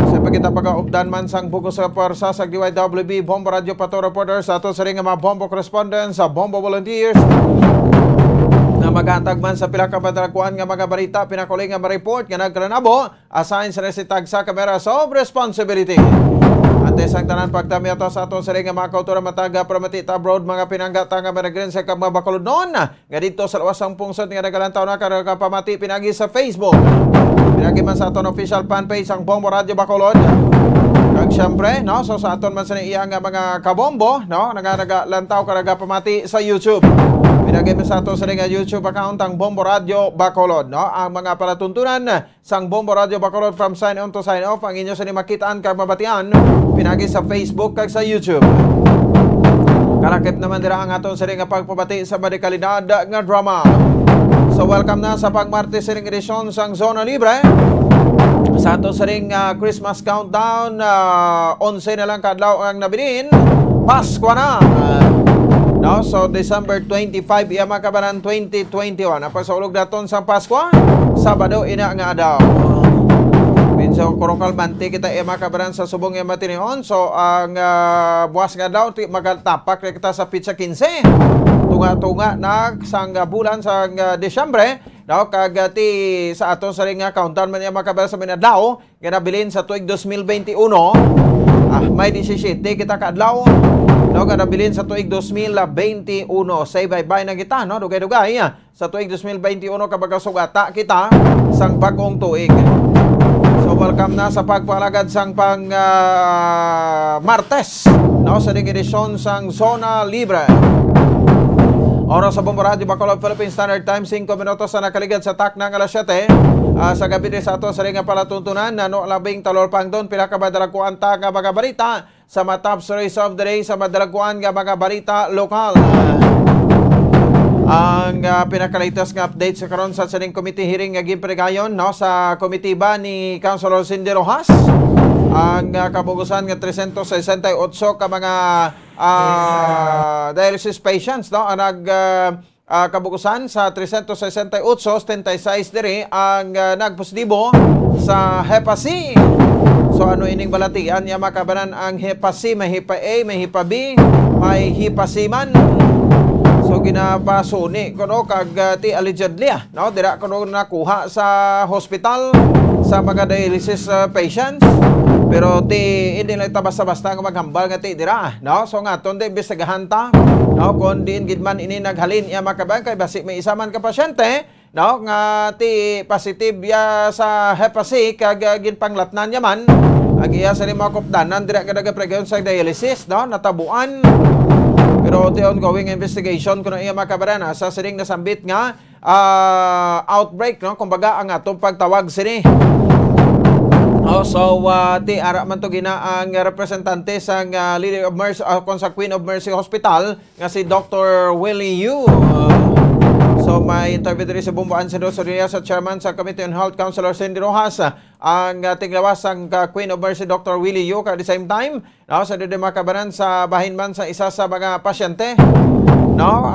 Sa pagkita pag-aupdan man sang bugos sa pwersa sa DYWB Bombo Radio Pato Reporters, ato sa rin nga mga Bombo Correspondents, sa Bombo Volunteers na maghatag man sa pila ka madalaguan nga mga balita, pinakuling nga ma-report nga nagkranabo, assign sa resitag sa Cameras of Responsibility. Antes ang tanan pagtami ato sa aton sa rin nga mga kautura mataga pramatita abroad, mga pinanggata nga managrin sa mga Bacolod noon nga dito sa lawasang pungsod nga nagalantaw na pamati pinagi sa Facebook. Pinagi man sa aton official fanpage ang Bombo Radio Bacolod. Kag syempre, no, so sa aton man sa iya nga mga kabombo, no, nagalantaw pamati sa YouTube. Pinagi man sa aton sa nga YouTube account ang Bombo Radio Bacolod, no, ang mga palatuntunan sang Bombo Radio Bacolod from sign on to sign off, ang inyo sa ni makitaan kag mabatian pinagi sa Facebook kag sa YouTube. Kalakip naman dira ang aton sa nga pagpabati sa badikalidad nga drama. So welcome na sa pagmartes sa edisyon sang Zona Libre. Sa ato sa ring Christmas countdown, 11 na lang kadlaw ang nabilin. Pasko na! No? So December 25, iyama kabanan 2021. Napasaulog naton sa Pasko, Sabado ina nga daw. So kurong kalmante kita makabaran sa subong yung matinion. So ang buwas nga daw magatapak kita sa pizza 15. Tunga-tunga na sang bulan sa Desyembre. Daw kagati sa aton sa ring counter man yung makabaran sa minadlaw. Ganabilin sa tuig 2021. May 17 kita kaadlaw. No, ganabilin sa tuig 2021. Say bye-bye na kita, no? Dugay-dugay. Sa tuig 2021 kapag sugata kita sang bagong tuig. So welcome na sa pagpalagad sang pang Martes, no? Sa ding edisyon sang Zona Libre. Oras sa Bombo Radio Bacolod Philippine Standard Time 5 minutos na nakaligad sa taknang alas 7. Sa gabi din sa ato sa ringa palatuntunan no labing talorpang doon pinakabadalakuan ta nga mga balita sa mga top stories of the day sa madalakuan nga mga balita lokal. Ang pinakalitas nga update sa karon sa Senate Committee hearing nga ginpregayon no sa committee ba ni Councilor Cindy Rojas. Ang kabugusan nga 368 ka mga dialysis patients no ang kabugusan sa 368 76 diri ang nagpositibo sa Hepa C. So ano ining balatian ya makabanan ang Hepa C, may Hepa A, may Hepa B, may Hepa C man. So ginapasuni kuno kag ti allegedly no dira kuno nakuha sa hospital sa mga dialysis patients. Pero ti hindi lang ta basta-basta nga maghambal nga ti dira no so nga ton de imbestigahan ta no kun diin gid man ini naghalin iya makabayan kay basi may isa man ka pasyente no nga ti positive ya sa Hepa C kag ginpanglatnan yaman ag iya sa mga kopdanan dira kada pregayon sa dialysis no natabuan. Pero the ongoing investigation kuno iya makabayan sa sining nasambit nga outbreak no kumbaga ang atong pagtawag sini. So, ti ara man to gina ang representante sa Lady of Mercy sa Queen of Mercy Hospital nga si Dr. Willie Yu. So, may interview diri sa Bumbuan sa chairman sa Committee on Health Councilor Cindy Rojas. Ang tiglawas ang Queen of Mercy Dr. Willie Yu at the same time, no, sa dede makabanan sa bahin man sa isa sa mga pasyente. No,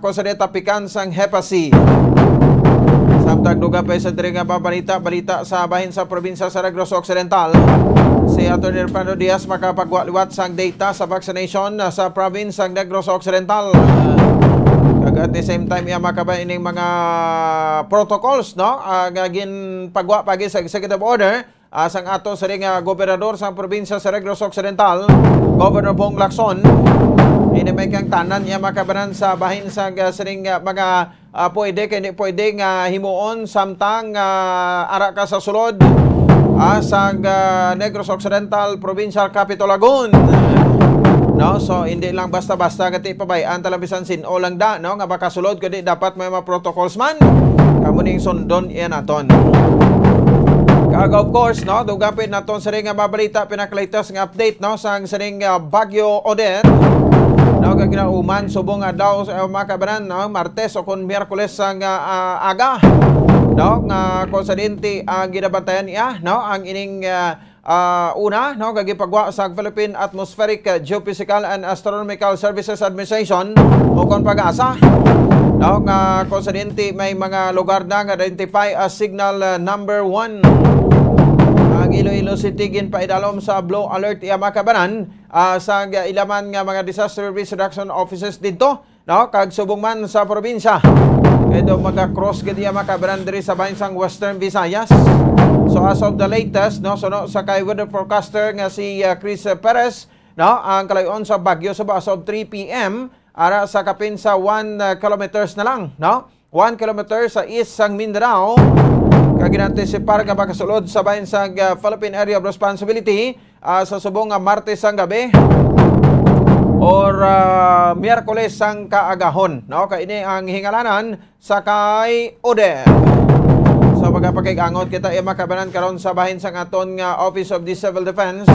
konsideta pikan sang Hepa C. Samtang duga pa sa diri nga balita sa bahin sa probinsya sa Negros Occidental. Si Atty. Fernando Diaz makapagwaliwat sang data sa vaccination sa province ng Negros Occidental. At the same time iya makabay ining mga protocols no gagin pagwa pagi sa executive order sang ato sa ring gobernador sa probinsya sa Negros Occidental, Governor Bong Lacson. Ini may kang tanan iya makabanan sa bahin sa siring mga pwede kay hindi pwede nga himuon samtang ara ka sa sulod sa Negros Occidental Provincial Capital Lagun. No, so hindi lang basta-basta gati pabayaan talabisan sino lang da no nga makasulod kundi dapat may mga protocols man. Kamo ning sundon iyan aton. Kag of course no dugapit naton sa ring nga mabalita pinakalitas nga update no sang siring Bagyo Odette. No kag ginauman subong adlaw sa makabanan no Martes o kon Miyerkules sang aga. No nga konsidente ang ginabantayan niya no ang ining una no gagipagwa sa Philippine Atmospheric Geophysical and Astronomical Services Administration o kon pag-asa no nga konsidente may mga lugar na nga identify as signal number 1. Ang Iloilo City ginpaidalom sa blue alert iya makabanan sa ilaman nga mga disaster risk reduction offices dito no kag subong man sa probinsya kaya magka-cross gid iya makabanan diri sa bahinsang Western Visayas. So as of the latest no so sa kay weather forecaster nga si Chris Perez no ang kalayon sa Bagyo sa as of 3 PM ara sa kapin sa 1 kilometers na lang no 1 kilometer sa east sang Mindanao. Kaginantisipar nga makasulod sa bahin sa Philippine Area of Responsibility sa subong Martes sang gabi or Miyerkules sang kaagahon no kay ini ang hingalanan sa kay Odette. So magapakig-angot kita makabanan karon sa bahin sang aton nga Office of the Civil Defense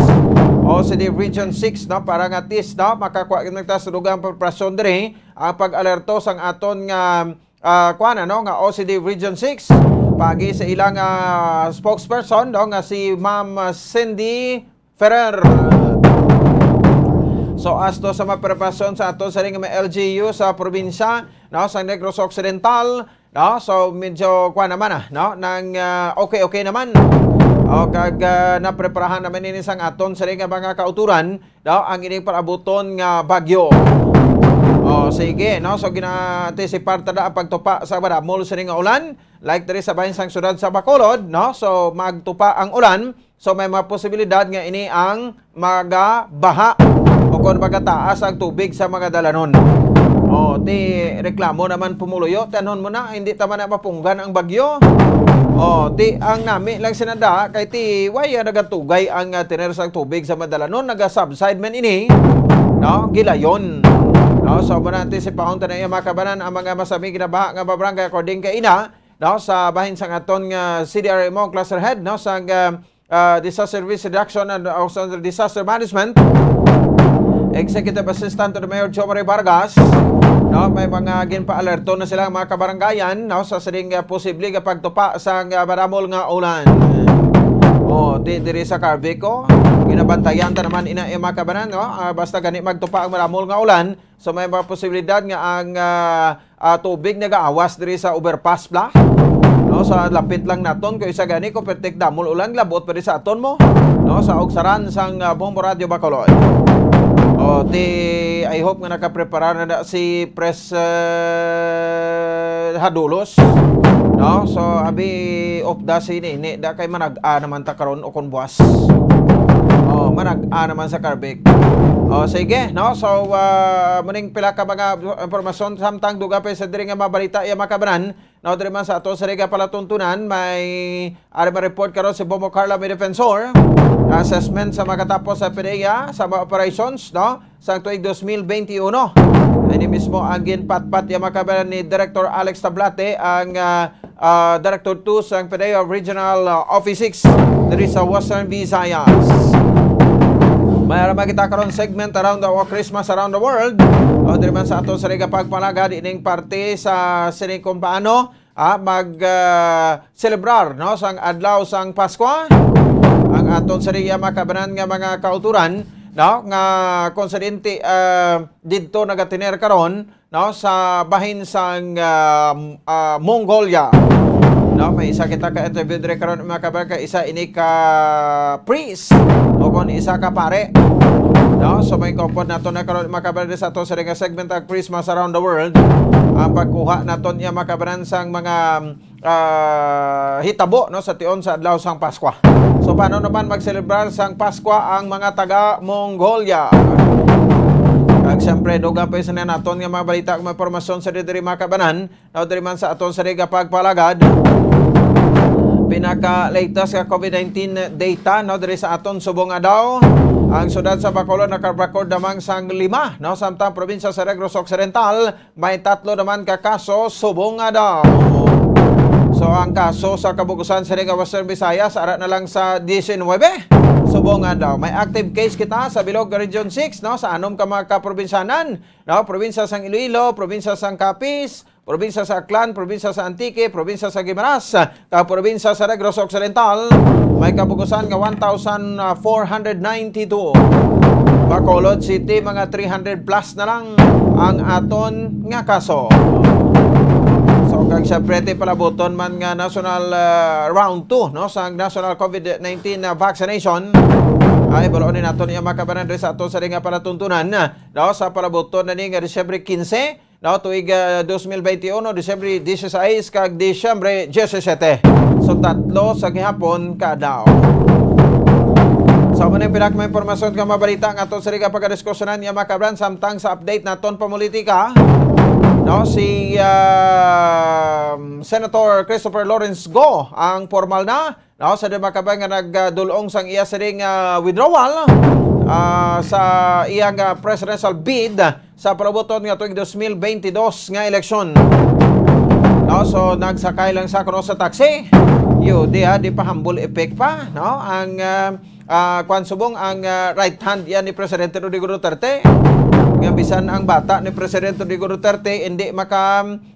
OCD Region 6 no para nga tis no makakuha kita sa dugang preparasyon diri ang pag-alerto sang aton nga kuana no nga OCD Region 6 pagi sa ilang spokesperson no nga si Ma'am Cindy Ferrer. So as to sa mga preparasyon sa aton sa ring may LGU sa probinsya no sa Negros Occidental No? So medyo kwa naman no? Nang okay naman. O kag napreparahan naman ini sang aton sa nga mga kauturan, no? Ang ining parabuton nga bagyo. O sige, no? So gina-anticipar tada ang pagtupa sa madamol sa nga ulan, like diri sa bahin sang syudad sa Bacolod, no? So magtupa ang ulan, so may mga posibilidad nga ini ang magabaha o kung magataas ang tubig sa mga dalanon. O ti reklamo naman pumuloyo, tanon mo na hindi tama na mapunggan ang bagyo. O ti ang nami lang sinada kay ti way nagatugay ang tiner sang tubig sa madalanon, naga-subside man ini, no? Gilayon. No, so mananti si paunta na iya makabanan ang mga masami ginabaha nga barangay according kay ina, no, sa bahin sang aton nga CDRMO cluster head, no, sa Disaster Risk Reduction and Disaster Management Executive Assistant to the Mayor Jomari Vargas, no, may mga ginpa-alerto na sila mga kabarangayan, no, sa sining posible nga pagtupa sa maramol nga ulan. O diri sa Carveco ginabantayan ta naman ina mga kabanan, no, basta gani magtupa ang maramol nga ulan, so may mga posibilidad nga ang tubig nagaawas diri sa overpass bla, no, sa lapit lang naton kay isa gani ko pertek damol ulan labot pa sa aton mo, no, sa ogsaran sang Bombo Radio Bacolod. O I hope nga nakaprepara na si Pres Hadulos, no, so abi opda sinini da kay manag-a naman ta karon o kon buwas. Oh, manag-a naman sa Carbec. Oh, sige, no? So, muning pila ka mga impormasyon samtang duga pa sa diri nga mabalita iya makabanan. No, diri man sa ato sa Riga palatuntunan may arma report karon si Bombo Carla may defensor. Assessment sa makatapos sa PDEA sa mga operations, no? Sa tuig 2021. Ini mismo ang ginpatpat iya makabanan ni Director Alex Tablate, ang Director 2 sa PDEA Regional Office 6 diri sa Western Visayas. Mayroon makita karon segment around the Christmas around the world. O diri man sa ato sa Riga pagpalagad ining parte sa sining kung paano mag-celebrar, no, sang adlaw sang Pasko. Ang aton sa Riga makabanan nga mga kauturan, no, nga konsidente didto nagatiner karon, no, sa bahin sang Mongolia. No, may isa kita ka interview dire karon mga kabarka, isa ini ka priest o kon isa ka pare. No, so may kompod naton na karon mga kabarka sa ato sa nga segment of Christmas around the world. Ang pagkuha naton iya makabaran sang mga hitabo, no, sa tion sa adlaw sang Pasko. So paano naman mag-celebrar sang Pasko ang mga taga Mongolia? Kag siyempre dugang pa isa na naton nga mga balita ug mga impormasyon sa diri makabanan, no, diri man sa aton sa Riga pagpalagad. Pinaka-latest nga COVID-19 data, no, diri sa aton subong adlaw. Ang syudad sa Bacolod naka-record namang sang 5, no, samtang probinsya sa Negros Occidental may 3 naman ka kaso subong adlaw. So ang kaso sa kabugusan sa Riga Western Visayas ara na lang sa 19 subong adlaw. May active case kita sa Bilog Region 6, no, sa anom ka mga kaprobinsyanan, no, probinsya sang Iloilo, probinsya sang Capiz, probinsya sa Aklan, probinsya sa Antique, probinsya sa Guimaras, probinsya sa Negros Occidental, may kabugusan nga 1,492. Bacolod City, mga 300 plus na lang ang aton nga kaso. So kag syempre palaboton man nga national round 2, no, sa national COVID-19 vaccination. Ay balonin naton iya makabanan sa ato sa nga palatuntunan, no, sa palaboton na ni nga Disyembre 15, no, tuig 2021, Disyembre 16 kag Disyembre 17. So tatlo sa gihapon kada. So maning pinak may impormasyon ka mabalita nga aton sa Riga pagdiskusyonan iya makabanan samtang sa update naton pamulitika. No, si Senator Christopher Lawrence Go ang formal na, no, sa Makabay nga nagdulong sang iya siring withdrawal sa iyang presidential bid sa palaboton nga tuig 2022 nga eleksyon. No, so nagsakay lang sa kuno sa taxi. Di pa humble effect pa, no, ang kwansubong ang right hand yan ni Presidente Rodrigo Duterte. Nga bisan ang bata ni Presidente Rodrigo Duterte hindi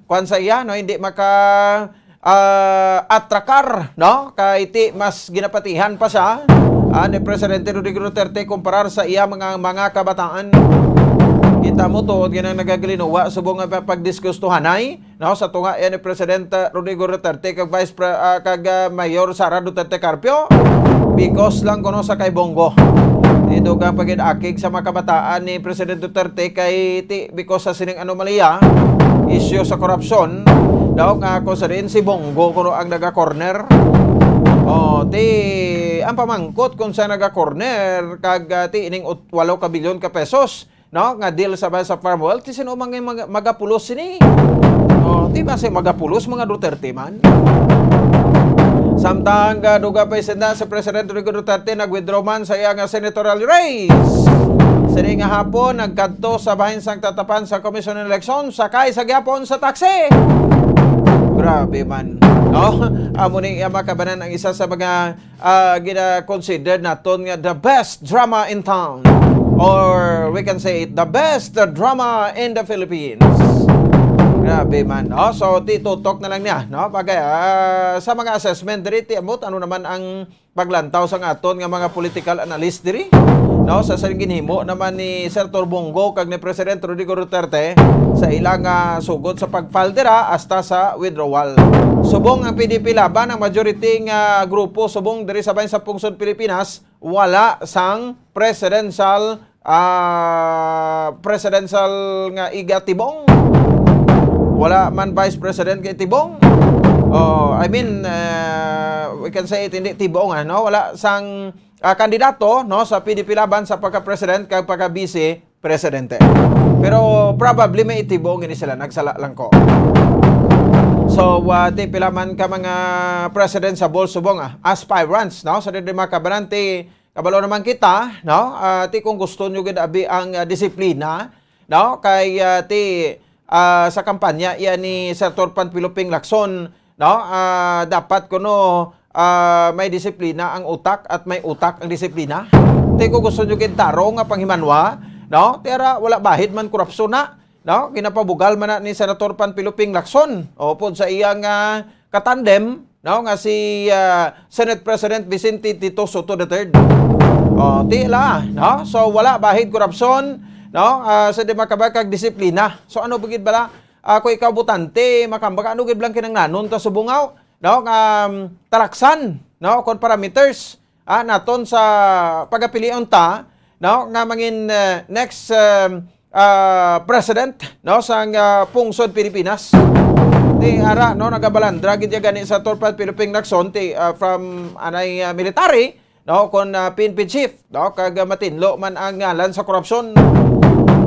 kuansa iya, no, hindi atrakar, no, kay ti mas ginapatihan pa siya ni Presidente Rodrigo Duterte kumparar sa iya mga kabataan. Kita mo tuod ganang nagagalinuwa subong nga pagdiskustuhanay no sa tunga yan ni Presidente Rodrigo Duterte kag Mayor Sara Duterte Carpio because lang kuno sa kay Bongo. Ito ka pagid-akig sa mga kabataan ni President Duterte kay because sa sining anomalya issue sa korupsyon daw nga ako sa rin si Bongo kuno ang naga-corner. Ang pamangkot kung sa naga-corner kag ining 8 ka bilyon ka pesos no nga deal sa Farm World ti sino magapulos sini. Di ba say magapulos mga Duterte man. Samtang duga pa isenda sa President Rodrigo Duterte nag-withdraw man sa iyang senatorial race. Sini nga hapon nagkadto sa bahin sang tatapan sa Commission on Election sakay sa gyapon sa taxi. Grabe man. No? Amo ning makabanan ang isa sa mga gina-consider naton nga the best drama in town. Or we can say the best drama in the Philippines. Grabe man. No? So, tutok na lang niya. No? Bagay, sa mga assessment diri, tiamot, ano naman ang paglantaw sa aton nga mga political analyst diri? No? Sa ginhimo naman ni Senator Bongo kag ni President Rodrigo Duterte sa ilang sugod sa pagfaldera hasta sa withdrawal. Subong ang PDP laban, ang majority nga grupo subong diri sa bahin sa pungsod Pilipinas, wala sang presidential nga iga tibong. Wala man Vice President kay tibong. We can say it hindi tibong no? Wala sang kandidato no sa PDP laban sa pagka-president kag pagka-vice presidente. Pero probably may itibong ini sila nagsala lang ko. So ti pilaman ka mga president sa subong aspirants no sa mga kabanante kabalo naman kita no ti kung gusto nyo gid abi ang disiplina no kay sa kampanya yan ni Senator Panfilo Ping Lacson no dapat kuno may disiplina ang utak at may utak ang disiplina. Ti kung gusto nyo gid taro nga panghimanwa no tera wala bahid man korupsyon na no ginapabugal man na ni Senator Panfilo Ping Lacson upod sa iyang katandem no nga si Senate President Vicente Tito Soto III. Tila no so wala bahid korupsyon no sa di makabakag disiplina. So ano bugid bala ako ikaw butante makambaka ano gid lang kinang nanon ta subungaw no talaksan no kon parameters naton sa pagapilion ta no nga mangin next president no sang pungsod Pilipinas. Ti ara no nagabalandra gid gani sa Torpad Philippine Lacson ti from anay military no kon PNP chief no kag matinlo man ang ngalan sa korupsyon.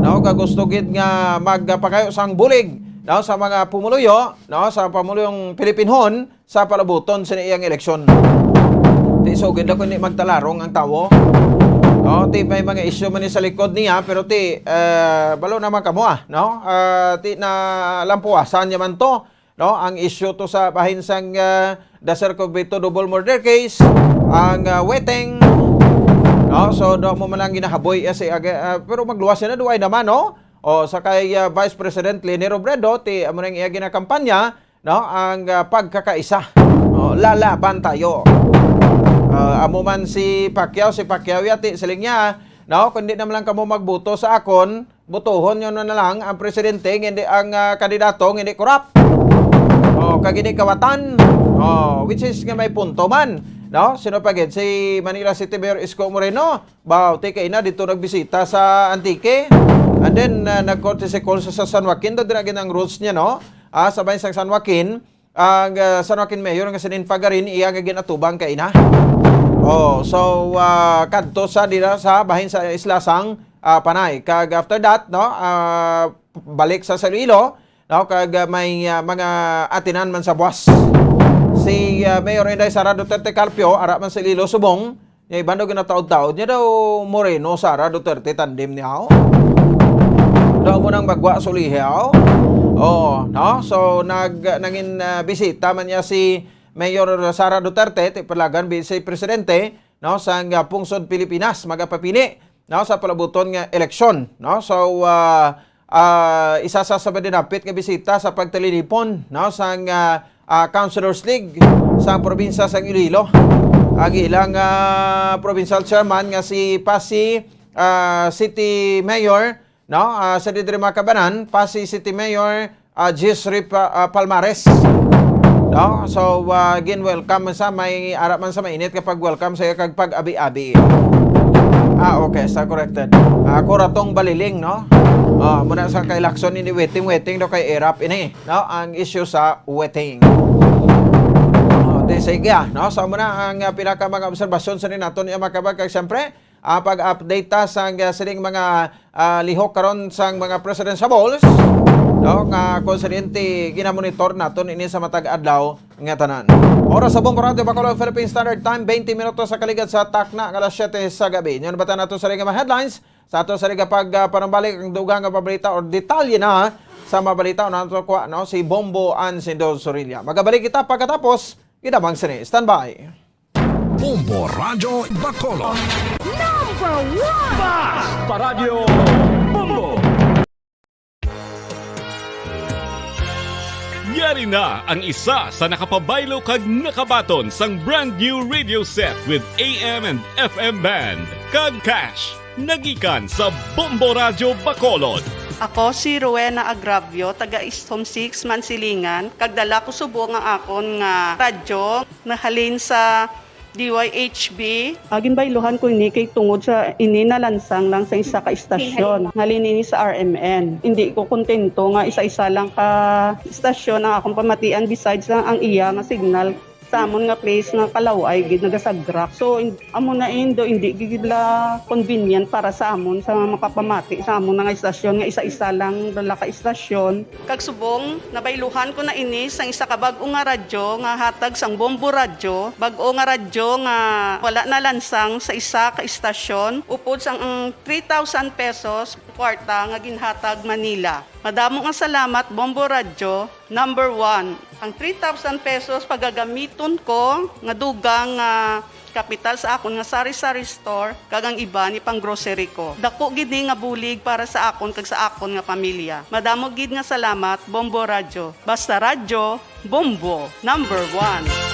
No gusto gid nga magpakayo sang bulig no sa mga pumuluyo no sa pamuluyong Pilipinhon sa palabuton sa iyang eleksyon. Ti so gid ko ni magtalarong ang tawo. No, ti may mga issue man ni sa likod niya pero ti balo naman kamo no? Ti na lampuasan niya man to no? Ang issue to sa bahin sang Daser Covito double murder case, ang weteng no? So do mo man lang ginahaboy pero magluwas na duay naman no? O sa kay Vice President Leni Robredo ti amo nang iya ginakampanya no? Ang pagkakaisa. Lalaban tayo. Amo man si Pacquiao yati siling niya no kundi naman lang kamo magboto sa akon botohon nyo na lang ang presidente hindi ang kandidato hindi korap kag hindi kawatan which is nga may punto man no sino pagid si Manila City Mayor Isko Moreno ti kay na dito nagbisita sa Antique and then nagcourtesy call sa San Joaquin do dinagin ang rules niya no sa bahin sa San Joaquin ang San Joaquin Mayor nga si Ninfagarin iya nga ginatubang kay na. So kadto sa dira sa bahin sa Islasang Panay. Kag after that no balik sa Iloilo no kag may mga atinan man sa buwas. Si Mayor Inday Sara Duterte Carpio ara man sa Iloilo subong, nya ibando ginataod-taod niya daw Moreno Sara Duterte tandem niya. Daw mo nang bagwa sulihaw. No so nangin bisita man niya si Mayor Sara Duterte ti palagan Vice Presidente no sang pungsod Pilipinas magapapili no sa palabuton nga eleksyon no so isa sa dinapit nga bisita sa pagtalinipon no sang Councilors League sa probinsya sang Iloilo ang ilang provincial chairman nga si Pasig City Mayor no, sa Didri Makabanan, Pasay City Mayor Gisri Palmares. No? So, welcome man sa may arap man sa mainit kapag welcome sa kag pag-abi-abi. Okay, sa corrected. Kuratong baliling, no? Muna sa kay Lacson ini waiting do kay Erap ini, no? Ang issue sa waiting. Sige, no? So, muna ang pinaka mga obserbasyon sa naton iya makabag kag siyempre, pag-update ta sa sining mga lihok karon sang mga presidentiables, no, nga konsidente ginamonitor naton ini sa matag adlaw nga tanan. Oras sa Bombo Radio Bacolod Philippine Standard Time 20 minutos sa kaligad sa takna nga alas 7 sa gabi. Nyon batan nato sa mga headlines sa ato sa pag panambalik ang dugang nga pabalita or detalye na sa mabalita nato ko no si Bombo Ansindo Sorilla. Magabalik kita pagkatapos idamang sini. Stand by. Bombo Radio Bacolod. Number 1! Mas Paradyo Bombo! Yari na ang isa sa nakapabaylo kag nakabaton sang brand new radio set with AM and FM band. Kag cash, nagikan sa Bombo Radio Bacolod. Ako si Rowena Agravio, taga Istom 6, Mansilingan. Kagdala ko subo nga akon nga radyo, nahalin sa DYHB. Agin bayluhan ko ini kay tungod sa ini nalansang lang sa isa ka istasyon. Halin ini sa RMN. Hindi ko kontento nga isa-isa lang ka istasyon ang akong pamatian besides lang ang iya nga signal sa amon nga place nga Kalaway gid nagasagrak. So amon na indo hindi gid la convenient para sa amon sa makapamati sa amon nga istasyon nga isa-isa lang dala ka istasyon. Kag subong nabayluhan ko na ini sang isa ka bag-o nga radyo nga hatag sang Bombo Radio, bag-o nga radyo nga wala na lansang sa isa ka istasyon upod sang 3,000 pesos kwarta nga ginhatag Manila. Madamo nga salamat Bombo Radio. Number 1, ang 3,000 pesos pagagamiton ko nga dugang kapital sa akon nga sari-sari store kag ang iba ni pang grocery ko. Dako gid ni nga bulig para sa akon kag sa akon nga pamilya. Madamo gid nga salamat Bombo Radio. Basta radyo, Bombo, number 1.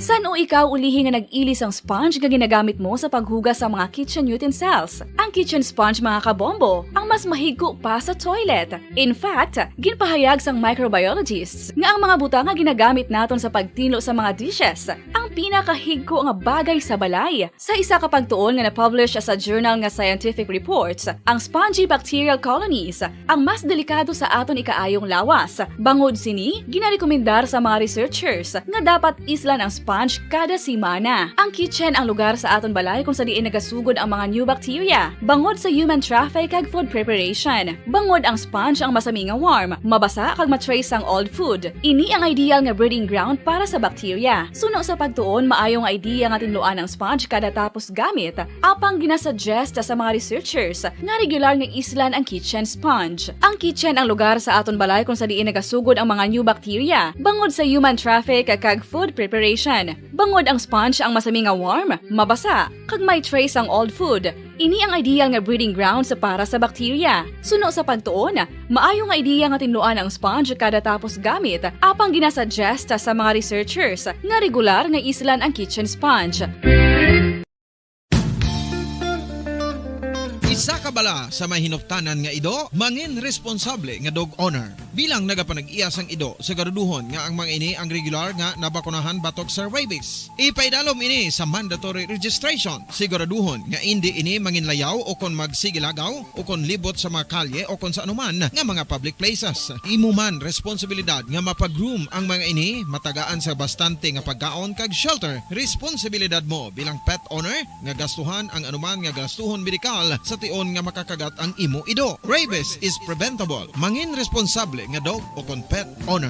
San o ikaw ulihi nga nag-ilis ang sponge nga ginagamit mo sa paghugas sa mga kitchen utensils? Ang kitchen sponge mga kabombo, ang mas mahigko pa sa toilet. In fact, ginpahayag sang microbiologists nga ang mga buta nga ginagamit naton sa pagtinlo sa mga dishes, ang pinakahigko nga bagay sa balay. Sa isa ka pagtuon nga na-publish sa journal nga Scientific Reports, ang spongy bacterial colonies ang mas delikado sa aton ikaayong lawas. Bangod sini, ginarekomendar sa mga researchers nga dapat islan ang sponge kada simana. Ang kitchen ang lugar sa aton balay kung sa diin nagasugod ang mga new bacteria. Bangod sa human traffic kag food preparation. Bangod ang sponge ang masami nga warm, mabasa kag matrace ang old food. Ini ang ideal nga breeding ground para sa bacteria. Suno sa pagtuon, maayong idea nga tinluan ang sponge kada tapos gamit. Apang ginasuggest sa mga researchers nga regular nga islan ang kitchen sponge. Ang kitchen ang lugar sa aton balay kung sa diin nagasugod ang mga new bacteria. Bangod sa human traffic kag food preparation. Bangod ang sponge ang masami nga warm, mabasa, kag may trace ang old food. Ini ang ideal nga breeding ground sa para sa bacteria. Suno sa pagtuon, maayong idea nga tinluan ang sponge kada tapos gamit, apang ginasuggest sa mga researchers nga regular nga islan ang kitchen sponge. Isa ka bala sa mahinuptanan nga ido, mangin responsable nga dog owner. Bilang nagapanag-iyas ang ido, siguraduhon nga ang mga ini ang regular nga nabakunahan batok sa rabies. Ipaidalom ini sa mandatory registration. Siguraduhon nga hindi ini manginlayaw o kon magsigilagaw o kon libot sa mga kalye o kon sa anuman nga mga public places. Imuman responsibilidad nga mapag-groom ang mga ini, matagaan sa bastante nga pagkaon kag shelter. Responsibilidad mo bilang pet owner nga gastuhan ang anuman nga gastuhon medikal sa tion nga makakagat ang imo ido. Rabies is preventable. Mangin responsable nga dog o kon pet owner.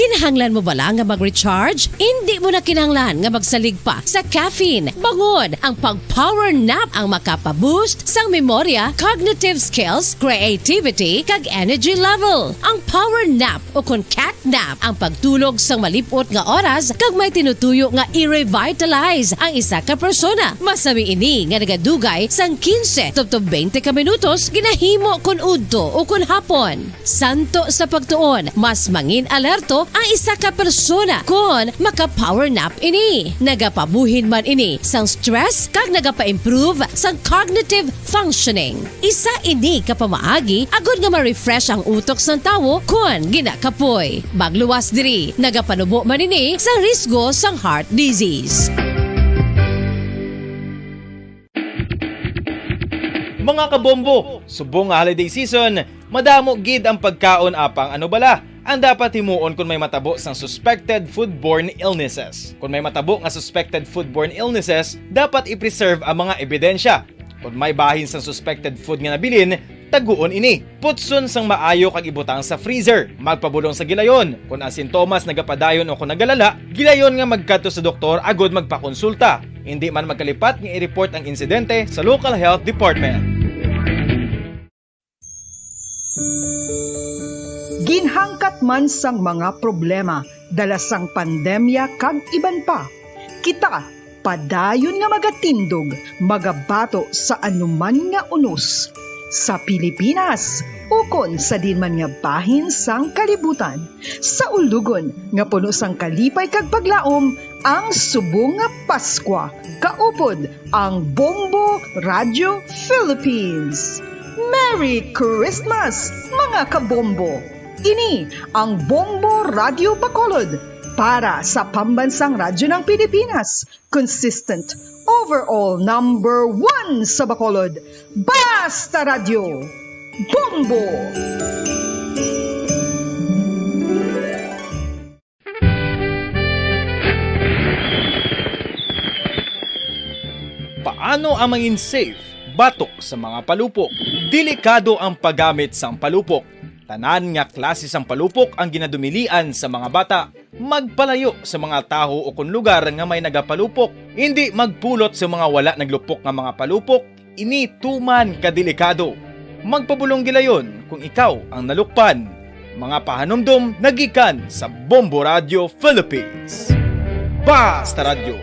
Kinahanglan mo bala nga mag-recharge? Hindi mo na kinahanglan nga magsalig pa sa caffeine. Bangod, ang pag-power nap ang makapaboost sang memorya, cognitive skills, creativity, kag energy level. Ang power nap o kun cat nap ang pagtulog sang malipot nga oras kag may tinutuyo nga i-revitalize ang isa ka persona. Masami ini nga nagadugay sang 15 to 20 ka minutos ginahimo kun udto o kun hapon. Santo sa pagtuon, mas mangin alerto ang isa ka persona kung maka-power nap ini. Nagapabuhin man ini sang stress kag nagapa-improve sang cognitive functioning. Isa ini kapamaagi agud nga ma-refresh ang utok sang tawo kung ginakapoy. Bagluwas diri, nagapanubo man ini sang risgo sang heart disease. Mga kabombo, subong nga holiday season, madamo gid ang pagkaon apang ano bala ang dapat himuon kung may matabo sang suspected foodborne illnesses. Kung may matabo nga suspected foodborne illnesses, dapat i-preserve ang mga ebidensya. Kung may bahin sang suspected food nga nabilin, taguon ini. Putson sang maayo kag ibutang sa freezer. Magpabulong sa gilayon. Kung ang sintomas nagapadayon o kung nagalala, gilayon nga magkadto sa doktor agud magpakonsulta. Hindi man magkalipat nga i-report ang insidente sa local health department. Ginhangkat man sang mga problema dala sang pandemya kag iban pa. Kita padayon nga magatindog, magabato sa anuman nga unos. Sa Pilipinas, ukon sa dinman nga bahin sang kalibutan. Sa ulugon nga puno sang kalipay kag paglaom, ang subong nga Paskwa. Kaupod ang Bombo Radio Philippines. Merry Christmas, mga kabombo! Ini ang Bombo Radio Bacolod para sa pambansang radyo ng Pilipinas. Consistent, overall number 1 sa Bacolod. Basta Radio! Bombo! Paano ang mangin safe batok sa mga palupok? Delikado ang paggamit sang palupok. Tanan nga klase sang palupok ang ginadumilian sa mga bata. Magpalayo sa mga taho o kung lugar nga may nagapalupok. Hindi magpulot sa mga wala naglupok nga mga palupok. Ini tuman kadelikado. Magpabulong gilayon kung ikaw ang nalukpan. Mga pahanumdum nagikan sa Bombo Radio Philippines. Basta Radio.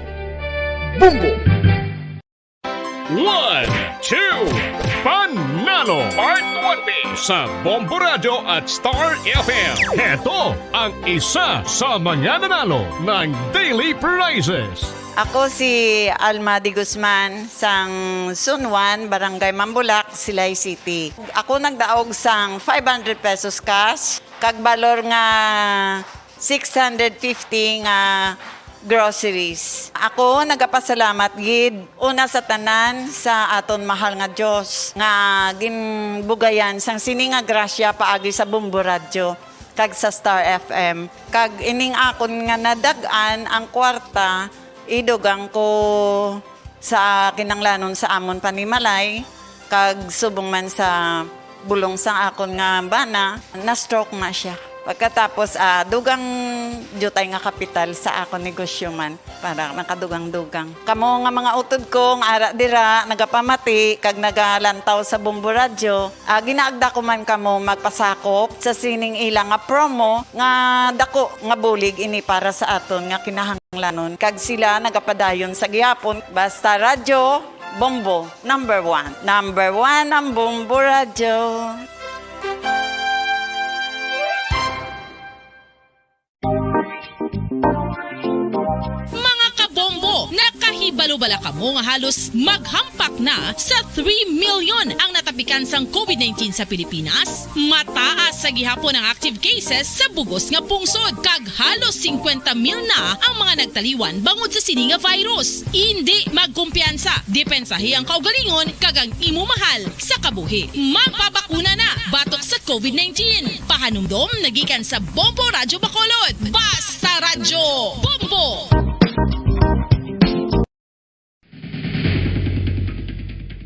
Bombo! 1, 2, Panalo Part 1B sa Bombo Radio at Star FM. Ito ang isa sa mga nanalo ng daily prizes. Ako si Alma de Guzman sang Sunwan, Barangay Mambulak, Silay City. Ako nagdaog sang 500 pesos cash, kag balor nga 650 nga groceries. Ako nagapasalamat gid una sa tanan sa aton mahal nga Dios nga ginbugayan sang sini nga grasya paagi sa Bombo Radio kag sa Star FM. Kag ining akon nga nadag-an ang kwarta idugang ko sa kinanglanon sa amon panimalay kag subong man sa bulong sang akon nga bana na stroke na siya. Pagkatapos, dugang jutay nga kapital sa akong negosyo man para nakadugang-dugang. Kamo nga mga utod ko, ara dira, nagapamati, kag nagalantaw sa Bombo Radio, ginaagda ko man kamo magpasakop sa sining ilang nga promo nga dako nga bulig ini para sa aton nga kinahanglanon. Kag sila nagapadayon sa gihapon, basta Radio Bombo, number 1. Number 1 ang Bombo Radio. Nakahibalo-bala ka mo nga halos maghampak na sa 3 million ang natapikan sang COVID-19 sa Pilipinas. Mataas sa gihapon ang active cases sa bugos nga pungsod kag halos 50 mil na ang mga nagtaliwan bangod sa sini nga virus. Hindi magkumpiyansa, depensahi ang kaugalingon kag ang imo mahal sa kabuhi. Magpabakuna na batok sa COVID-19. Pahanumdom nagikan sa Bombo Radio Bacolod. Basta Radio Bombo!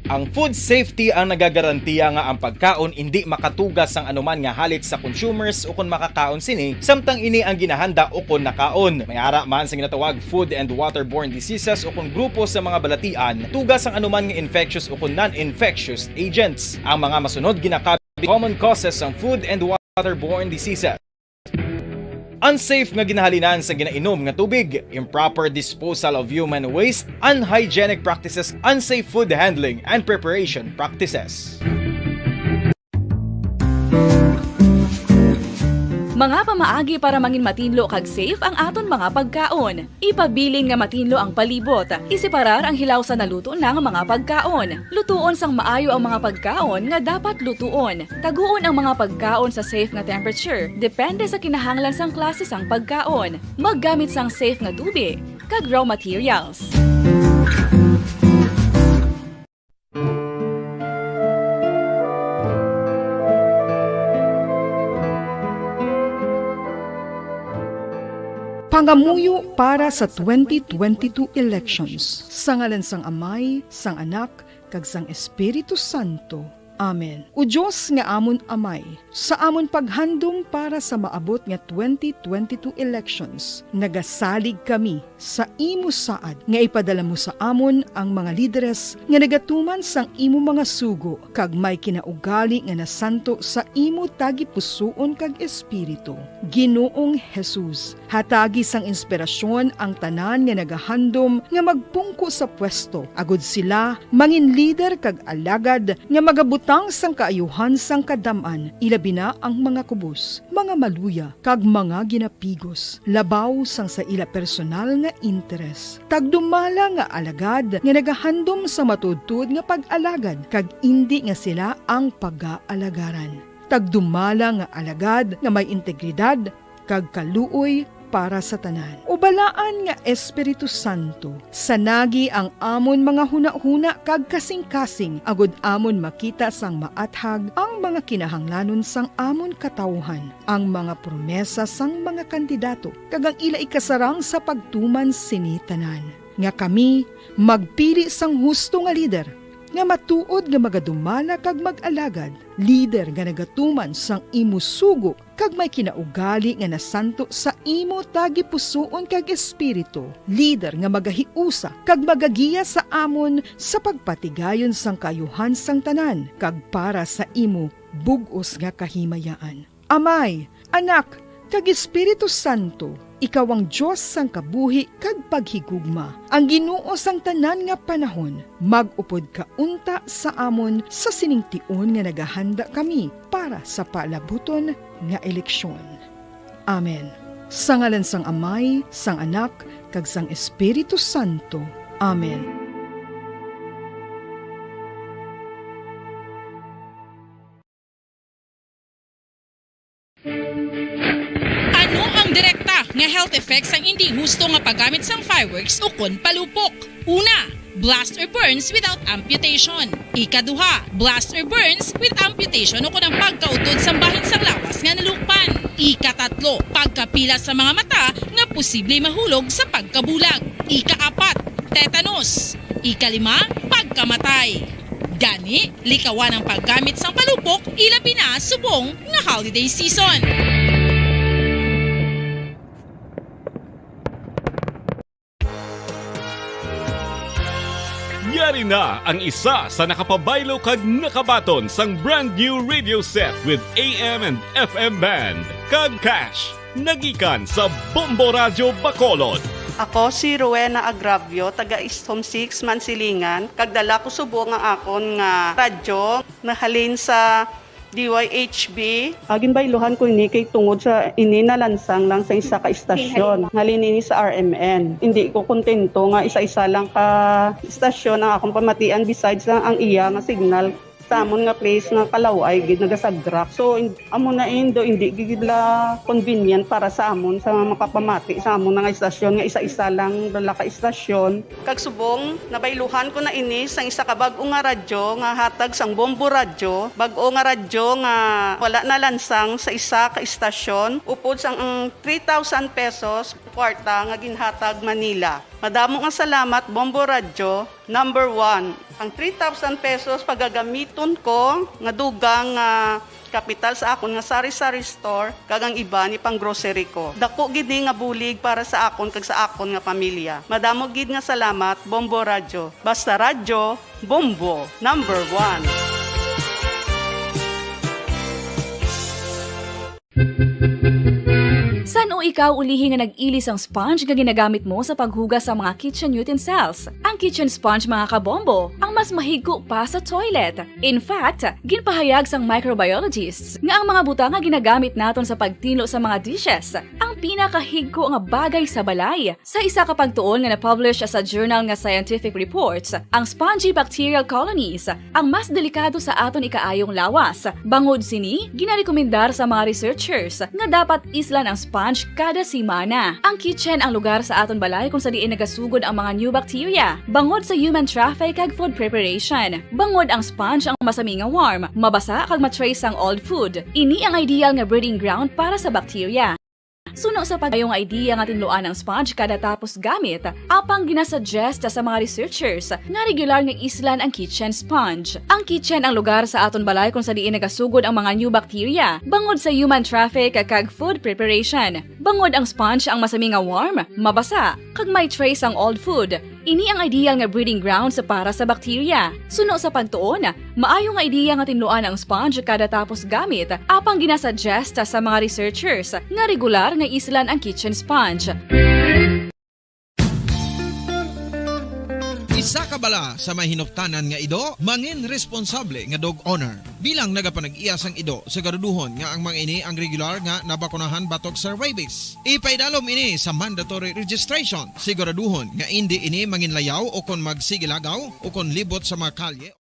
Ang food safety ang nagagarantiya nga ang pagkaon hindi makatugas ang anuman nga halit sa consumers o kung makakaon sini, samtang ini ang ginahanda o kung nakaon. May ara man sa ginatawag food and waterborne diseases o kung grupo sa mga balatian, tugas ang anuman nga infectious o kung non-infectious agents. Ang mga masunod ginakabi common causes ng food and waterborne diseases. Unsafe nga ginahalinan sa ginainom nga tubig, improper disposal of human waste, unhygienic practices, unsafe food handling, and preparation practices. Mga pamaagi para mangin matinlo kag safe ang aton mga pagkaon. Ipabilin nga matinlo ang palibot. Isiparar ang hilaw sa naluto ng mga pagkaon. Lutuon sang maayo ang mga pagkaon nga dapat lutuon. Taguon ang mga pagkaon sa safe nga temperature. Depende sa kinahanglan sang klase sang pagkaon. Maggamit sang safe nga tubig kag raw materials. Pangamuyo para sa 2022 elections. Sa ngalan sang Amay, sang Anak, kag sang Espiritu Santo. Amen. O Diyos nga amon Amay, sa amon paghandom para sa maabot nga 2022 elections, nagasalig kami sa imo saad nga ipadala mo sa amon ang mga lideres nga nagatuman sang imo mga sugo kag may kinaugali nga nasanto sa imo tagi pusoon kag espiritu. Ginoong Jesus, hatagi sang inspirasyon ang tanan nga nagahandom nga magpungko sa pwesto, agud sila mangin leader kag alagad nga magabutang sang kaayuhan sang kadaman, ilabi na ang mga kubos, mga maluya, kag mga ginapigos, labaw sang sa ila personal nga interes. Tagdumala nga alagad nga nagahandom sa matudtod nga pag-alagad, kag indi nga sila ang pag-aalagaran. Tagdumala nga alagad nga may integridad, kag kaluoy para sa tanan. Ubalaan nga Espiritu Santo, sanagi ang amon mga huna-huna kag kasing-kasing, agud amon makita sang maathag ang mga kinahanglanon sang amon katawhan, ang mga promesa sang mga kandidato, kag ang ila ikasarang sa pagtuman sini tanan. Nga kami magpili sang husto nga lider, nga matuod nga magadumala kag mag-alagad, lider nga nagatuman sang imo sugo kag may kinaugali nga nasanto sa imo tagi pusoon kag espiritu, lider nga magahiusa kag magagiya sa amon sa pagpatigayon sang kayuhan sang tanan kag para sa imo bug-os nga kahimayaan. Amay, Anak, kag Espiritu Santo, ikaw ang Diyos sang kabuhi kag paghigugma. Ang Ginoo sang tanan nga panahon, mag-upod ka unta sa amon sa siningtion nga nagahanda kami para sa palabuton nga eleksyon. Amen. Sa ngalan sang Amay, sang Anak, kag sang Espiritu Santo. Amen. Ano ang direkta nga health effects ang hindi husto nga paggamit sang fireworks o kon palupok? Una, blast or burns without amputation. Ikaduha, blast or burns with amputation o kon ang pagkautod sa bahin sang lawas nga nalukpan. Ikatatlo, pagkapila sa mga mata nga posible mahulog sa pagkabulag. Ikaapat, tetanus. Ikalima, pagkamatay. Gani, likawan ang paggamit sang palupok ilabi na subong nga holiday season. Yari na ang isa sa nakapabaylo kag nakabaton sang brand new radio set with AM and FM band. Kag Cash, nagikan sa Bombo Radio Bacolod. Ako si Rowena Agravio, taga Istom 6, Mansilingan. Kagdala ko subo nga akon nga radyo, nahalin sa DYHB. Agin ba iluhan ko ini kay tungod sa ini nalansang lang sa isa ka istasyon. Halin ini sa RMN. Hindi ko kontento nga isa-isa lang ka istasyon ang akong pamatian besides lang ang iya nga signal sa amon nga place nga Kalaway gid nagasagrak. So amo na indo hindi gid la convenient para sa amon sa makapamati sa amon nga istasyon nga isa-isa lang dala ka istasyon. Kag subong nabayluhan ko na ini sang isa ka bag-o nga radyo nga hatag sang Bombo Radyo. Bag-o nga radyo nga wala na lansang sa isa ka istasyon. Upod sang 3,000 pesos kwarta nga ginhatag Manila. Madamo nga salamat Bombo Radyo. Number 1, ang 3,000 pesos pagagamiton ko nga dugang kapital sa akon nga sari-sari store kagang iba ni pang grocery ko. Dako gid ni nga bulig para sa akon kag sa akon nga pamilya. Madamo gid nga salamat Bombo Radyo. Basta radyo, Bombo number 1. San o ikaw ulihi nga nag-ilis ang sponge nga ginagamit mo sa paghugas sa mga kitchen utensils? Ang kitchen sponge mga kabombo, ang mas mahigko pa sa toilet. In fact, ginpahayag sang microbiologists nga ang mga butang nga ginagamit naton sa pagtilo sa mga dishes ang pinakahigko nga bagay sa balay. Sa isa ka pagtuon nga na-publish sa journal nga Scientific Reports, ang spongy bacterial colonies ang mas delikado sa aton ikaayong lawas. Bangod sini, ginarekomendar sa mga researchers nga dapat islan ang sponge kada simana. Ang kitchen ang lugar sa aton balay kung sa diin nagasugod ang mga new bacteria. Bangod sa human traffic kag food preparation. Bangod ang sponge ang masami nga warm, mabasa kag matrace ang old food. Ini ang ideal nga breeding ground para sa bacteria. Suno sa pagayong idea nga tinluan ng sponge kada tapos gamit, apang ginasuggest sa mga researchers nga regular nga islan ang kitchen sponge. Ang kitchen ang lugar sa aton balay kung sa diin nagasugod ang mga new bacteria, bangod sa human traffic kag food preparation. Bangod ang sponge ang masami nga warm, mabasa, kag may trace ang old food. Ini ang ideal nga breeding ground sa para sa bacteria. Suno sa pagtuon, maayo nga idea nga tinluan ang sponge kada tapos gamit, apang ginasuggest sa mga researchers nga regular nga islan ang kitchen sponge. Isa ka bala sa may hinuptanan nga ido, mangin responsable nga dog owner. Bilang nagapanag-iyas ang ido, siguraduhon nga ang mga ini ang regular nga nabakunahan batok sa rabies. Ipaidalom ini sa mandatory registration. Siguraduhon nga hindi ini manginlayaw o kon magsigilagaw o kon libot sa mga kalye.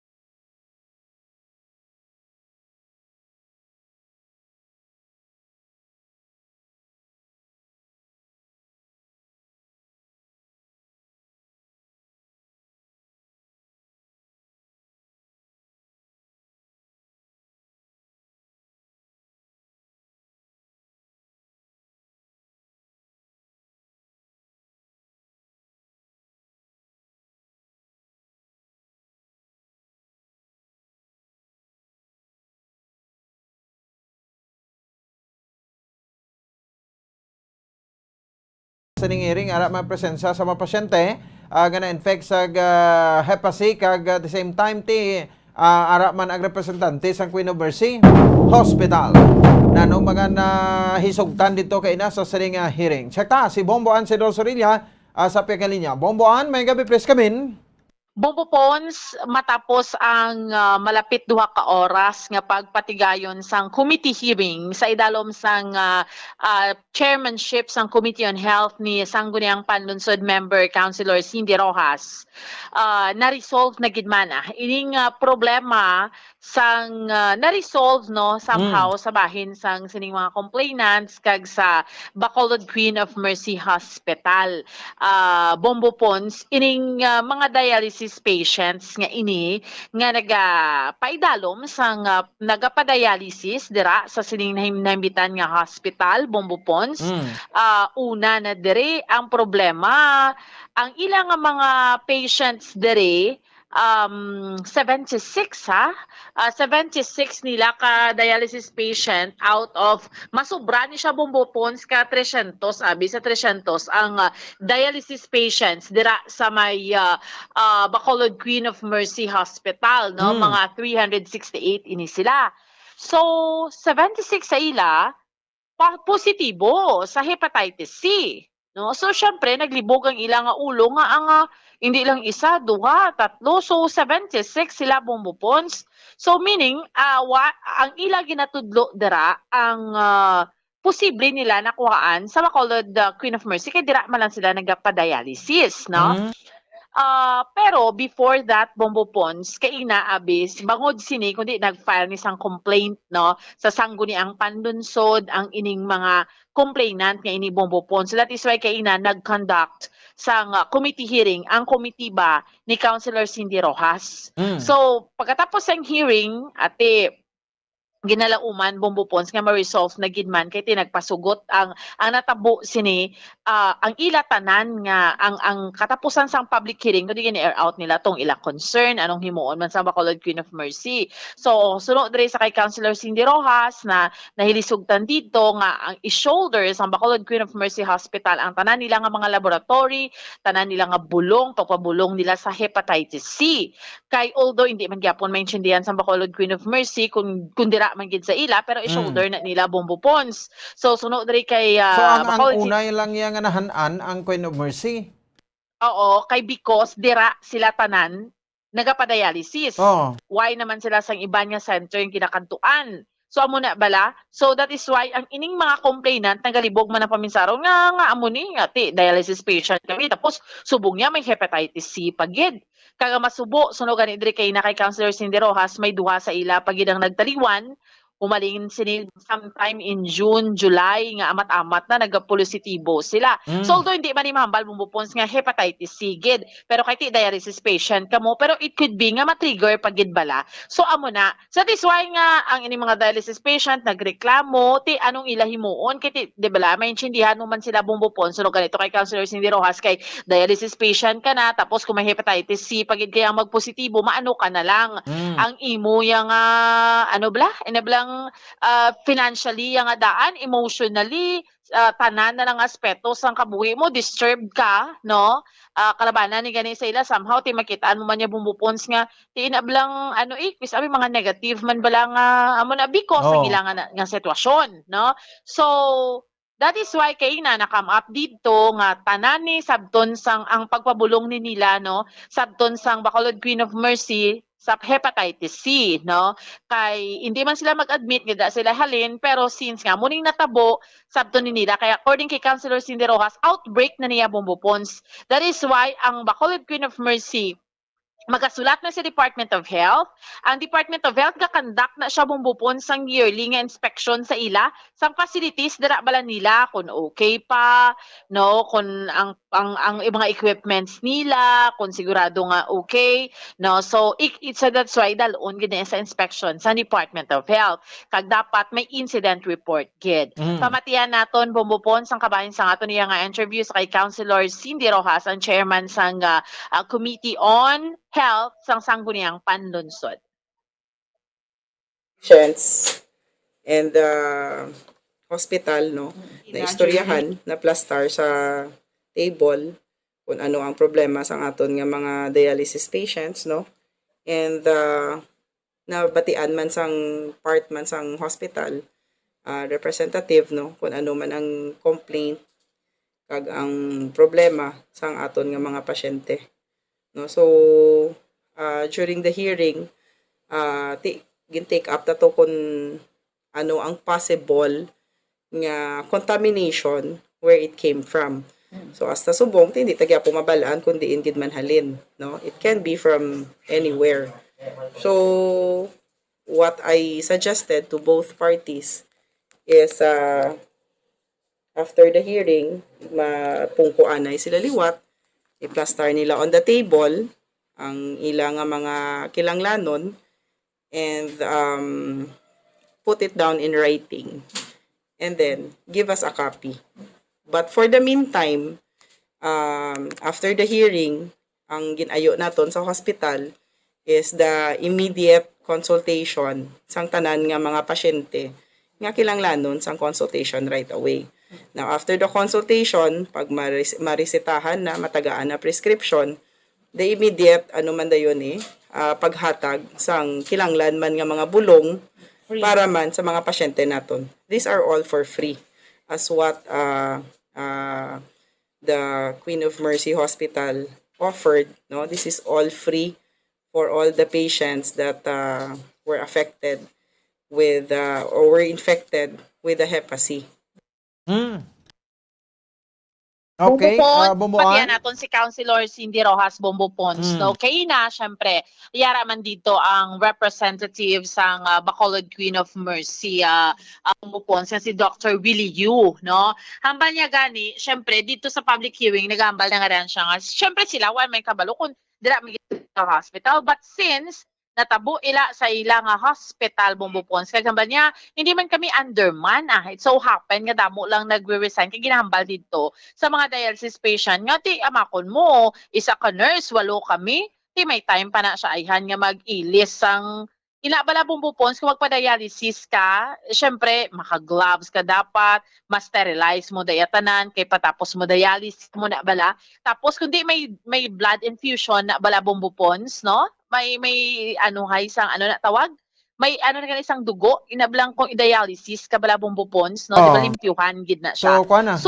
Sa ningiring ara man presensya sa mga pasyente nga na-infect sa Hep C kag at the same time ara man ang representante sa Queen of Mercy Hospital. Nanong mga nahisugtan dito kay ina sa sining hearing. Check ta si Bomboan Sidor Sorilla sa pagkalinya. Bomboan, may gabi please kamin. Bombo Pons, matapos ang malapit 2 ka oras nga pagpatigayon sang committee hearing sa idalom sang chairmanship sang Committee on Health ni Sangguniang Panlunsod member Councilor Cindy Rojas, na-resolve na gid man. Ining problema sang na-resolve no somehow sa bahin sang sining mga complainants kag sa Bacolod Queen of Mercy Hospital. Bombo Pons, ining mga dialysis patients nga ini nga nagapaidalom sang nagapadialysis dira sa sining naimbitan nga hospital Bombo Pons. Una na dire ang problema ang ilang mga patients dire 76 76 nila ka dialysis patient out of masobra ni siya Bombo Pons ka 300 abi sa 300 ang dialysis patients dira sa may Bacolod Queen of Mercy Hospital no mga 368 ini sila. So 76 sa ila positibo sa hepatitis C. No? So, syempre, naglibog ang ilang ulo nga ang hindi lang isa, 2, 3. So, 76 sila Bombo Pons. So, meaning, ang ilang ginatudlo dira, ang posible nila nakuhaan sa Bacolod Queen of Mercy, kaya dira man lang sila nagpa-dialysis, no? Pero before that, Bombo Pons, kay inaabis, bangod sini, kundi nag-file ni sang complaint, no, sa Sangguniang Panlunsod, ang ining mga complainant nga ini Bombo Pons. So that is why kay ina nag-conduct sang committee hearing, ang committee ba ni Councilor Cindy Rojas. So, pagkatapos ng hearing, ate, ginalauman bumbupons nga ma-resolve na gid man kay tinagpasugot ang natabo sini ang ila tanan nga ang katapusan sang public hearing kundi gini air out nila tong ila concern anong himuon man sa Bacolod Queen of Mercy. So sunod diri sa kay Councilor Cindy Rojas na nahilisugtan dito nga ang i-shoulder sa Bacolod Queen of Mercy Hospital ang tanan nila nga mga laboratory, tanan nila nga bulong, pagpabulong nila sa hepatitis C. Kay although hindi man gyapon maintindihan sa Bacolod Queen of Mercy kung dira man gid sa ila pero i-shoulder na nila Bombo Pons. So sunod diri kay So ang Bacolod unay lang yang nahanan ang Queen of Mercy. Oo, kay because dira sila tanan nagapadialysis. Oh. Why naman sila sang iban nga center yung kinakantuan? So amo na bala. So that is why ang ining mga complainant nagalibog man ang paminsaro nga amo ni nga ti dialysis patient kami tapos subong niya may hepatitis C pagid. Kaga masubo suno gani diri kay na kay Councilor Cindy Rojas may duha sa ila pagid ang nagtaliwan. Umaling sini sometime in June, July nga amat-amat na nagapositibo sila. So although hindi man ni mahambal bumbupons nga hepatitis C gid, pero kay ti dialysis patient kamo, pero it could be nga ma-trigger pagid bala. So amo na. So that is why nga ang ini mga dialysis patient nagreklamo ti anong ila himuon kay ti di bala maintindihan mo man sila bumbupons so ganito kay Councilor Cindy Rojas kay dialysis patient ka na tapos kung may hepatitis C pagid kaya magpositibo maano ka na lang. Ang imo yang ano bala enablang financially yang daan, emotionally, tanan na lang aspeto sang kabuhi mo, disturbed ka, no? Kalabanan ni gani sa ila, somehow, ti makitaan mo man niya bumbupons nga, ti inablang, sabi mga negative man bala nga, amo na, because ang ilangan nga sitwasyon, no? So, that is why kay na nakam up dito nga tanan ni sabton sang ang pagpabulong ni nila no sabton sang Bacolod Queen of Mercy sa hepatitis C no kay hindi man sila mag-admit nga sila halin pero since nga muning natabo sabton ni nila kaya according kay Councilor Cindy Rojas outbreak na niya bumbupons. That is why ang Bacolod Queen of Mercy magasulat na sa Department of Health. Ang Department of Health gakandak na siya bumbupon sang yearly nga inspection sa ila sang facilities dira bala nila kung okay pa no kung ang mga equipments nila kung sigurado nga okay no so that's why dalon gid sa inspection sa Department of Health kag dapat may incident report gid. Pamatian naton bumbupon sang kabahin sang aton niya nga interview sa kay Councilor Cindy Rojas ang chairman sang Committee on Health sang Sangguniang Panlunsod. Patients and hospital no na istoryahan na plastar sa table kung ano ang problema sa aton nga mga dialysis patients no and nabatian man sang part man sang hospital representative no kung ano man ang complaint kag ang problema sang aton nga mga pasyente. No, so during the hearing, gin-take up to kung ano ang possible nga contamination where it came from. So hasta subong hindi tagya pumabalaan kundi ingid man halin, no? It can be from anywhere. So what I suggested to both parties is after the hearing, mapungkuan na sila liwat i-plaster nila on the table ang ilang mga kilanglanon and put it down in writing and then give us a copy. But for the meantime, after the hearing, ang ginayo naton sa hospital is the immediate consultation sang tanan nga mga pasyente nga kilanglanon sang consultation right away. Now, after the consultation, pag marisitahan na, matagaan na prescription, the immediate, paghatag sang kilanglan man nga mga bulong para man sa mga pasyente naton. These are all for free. As what the Queen of Mercy Hospital offered, no? This is all free for all the patients that were affected with or were infected with the Hep C. Okay, Bumbupon, patiyan natin si Councilor Cindy Rojas Bumbupons. No? Kaya na, syempre, yara man dito ang representative sang Bacolod Queen of Mercy Bumbupons, si Dr. Willie Yu. No? Hambal niya gani, syempre, dito sa public hearing, nag-hambal na nga rin siya nga. Syempre sila, wala may kabalo kung dira may hospital. But since natabo ila sa ila nga hospital Bumbupons kag hambal niya hindi man kami underman it so happen nga damo lang nagre-resign kay ginahambal dito sa mga dialysis patient nga ti amakon mo isa ka nurse walo kami ti may time pa na siya ayhan nga mag-ilis sang ila bala Bumbupons kung magpa-dialysis ka syempre maka-gloves ka dapat ma-sterilize mo dayatanan kay patapos mo dialysis mo na bala tapos kundi may blood infusion na bala Bumbupons no may ano hay isang ano na tawag may ano na isang dugo inablang kong i-dialysis ka bala Bumbupons no di ba limpyuhan gid na siya So kuan na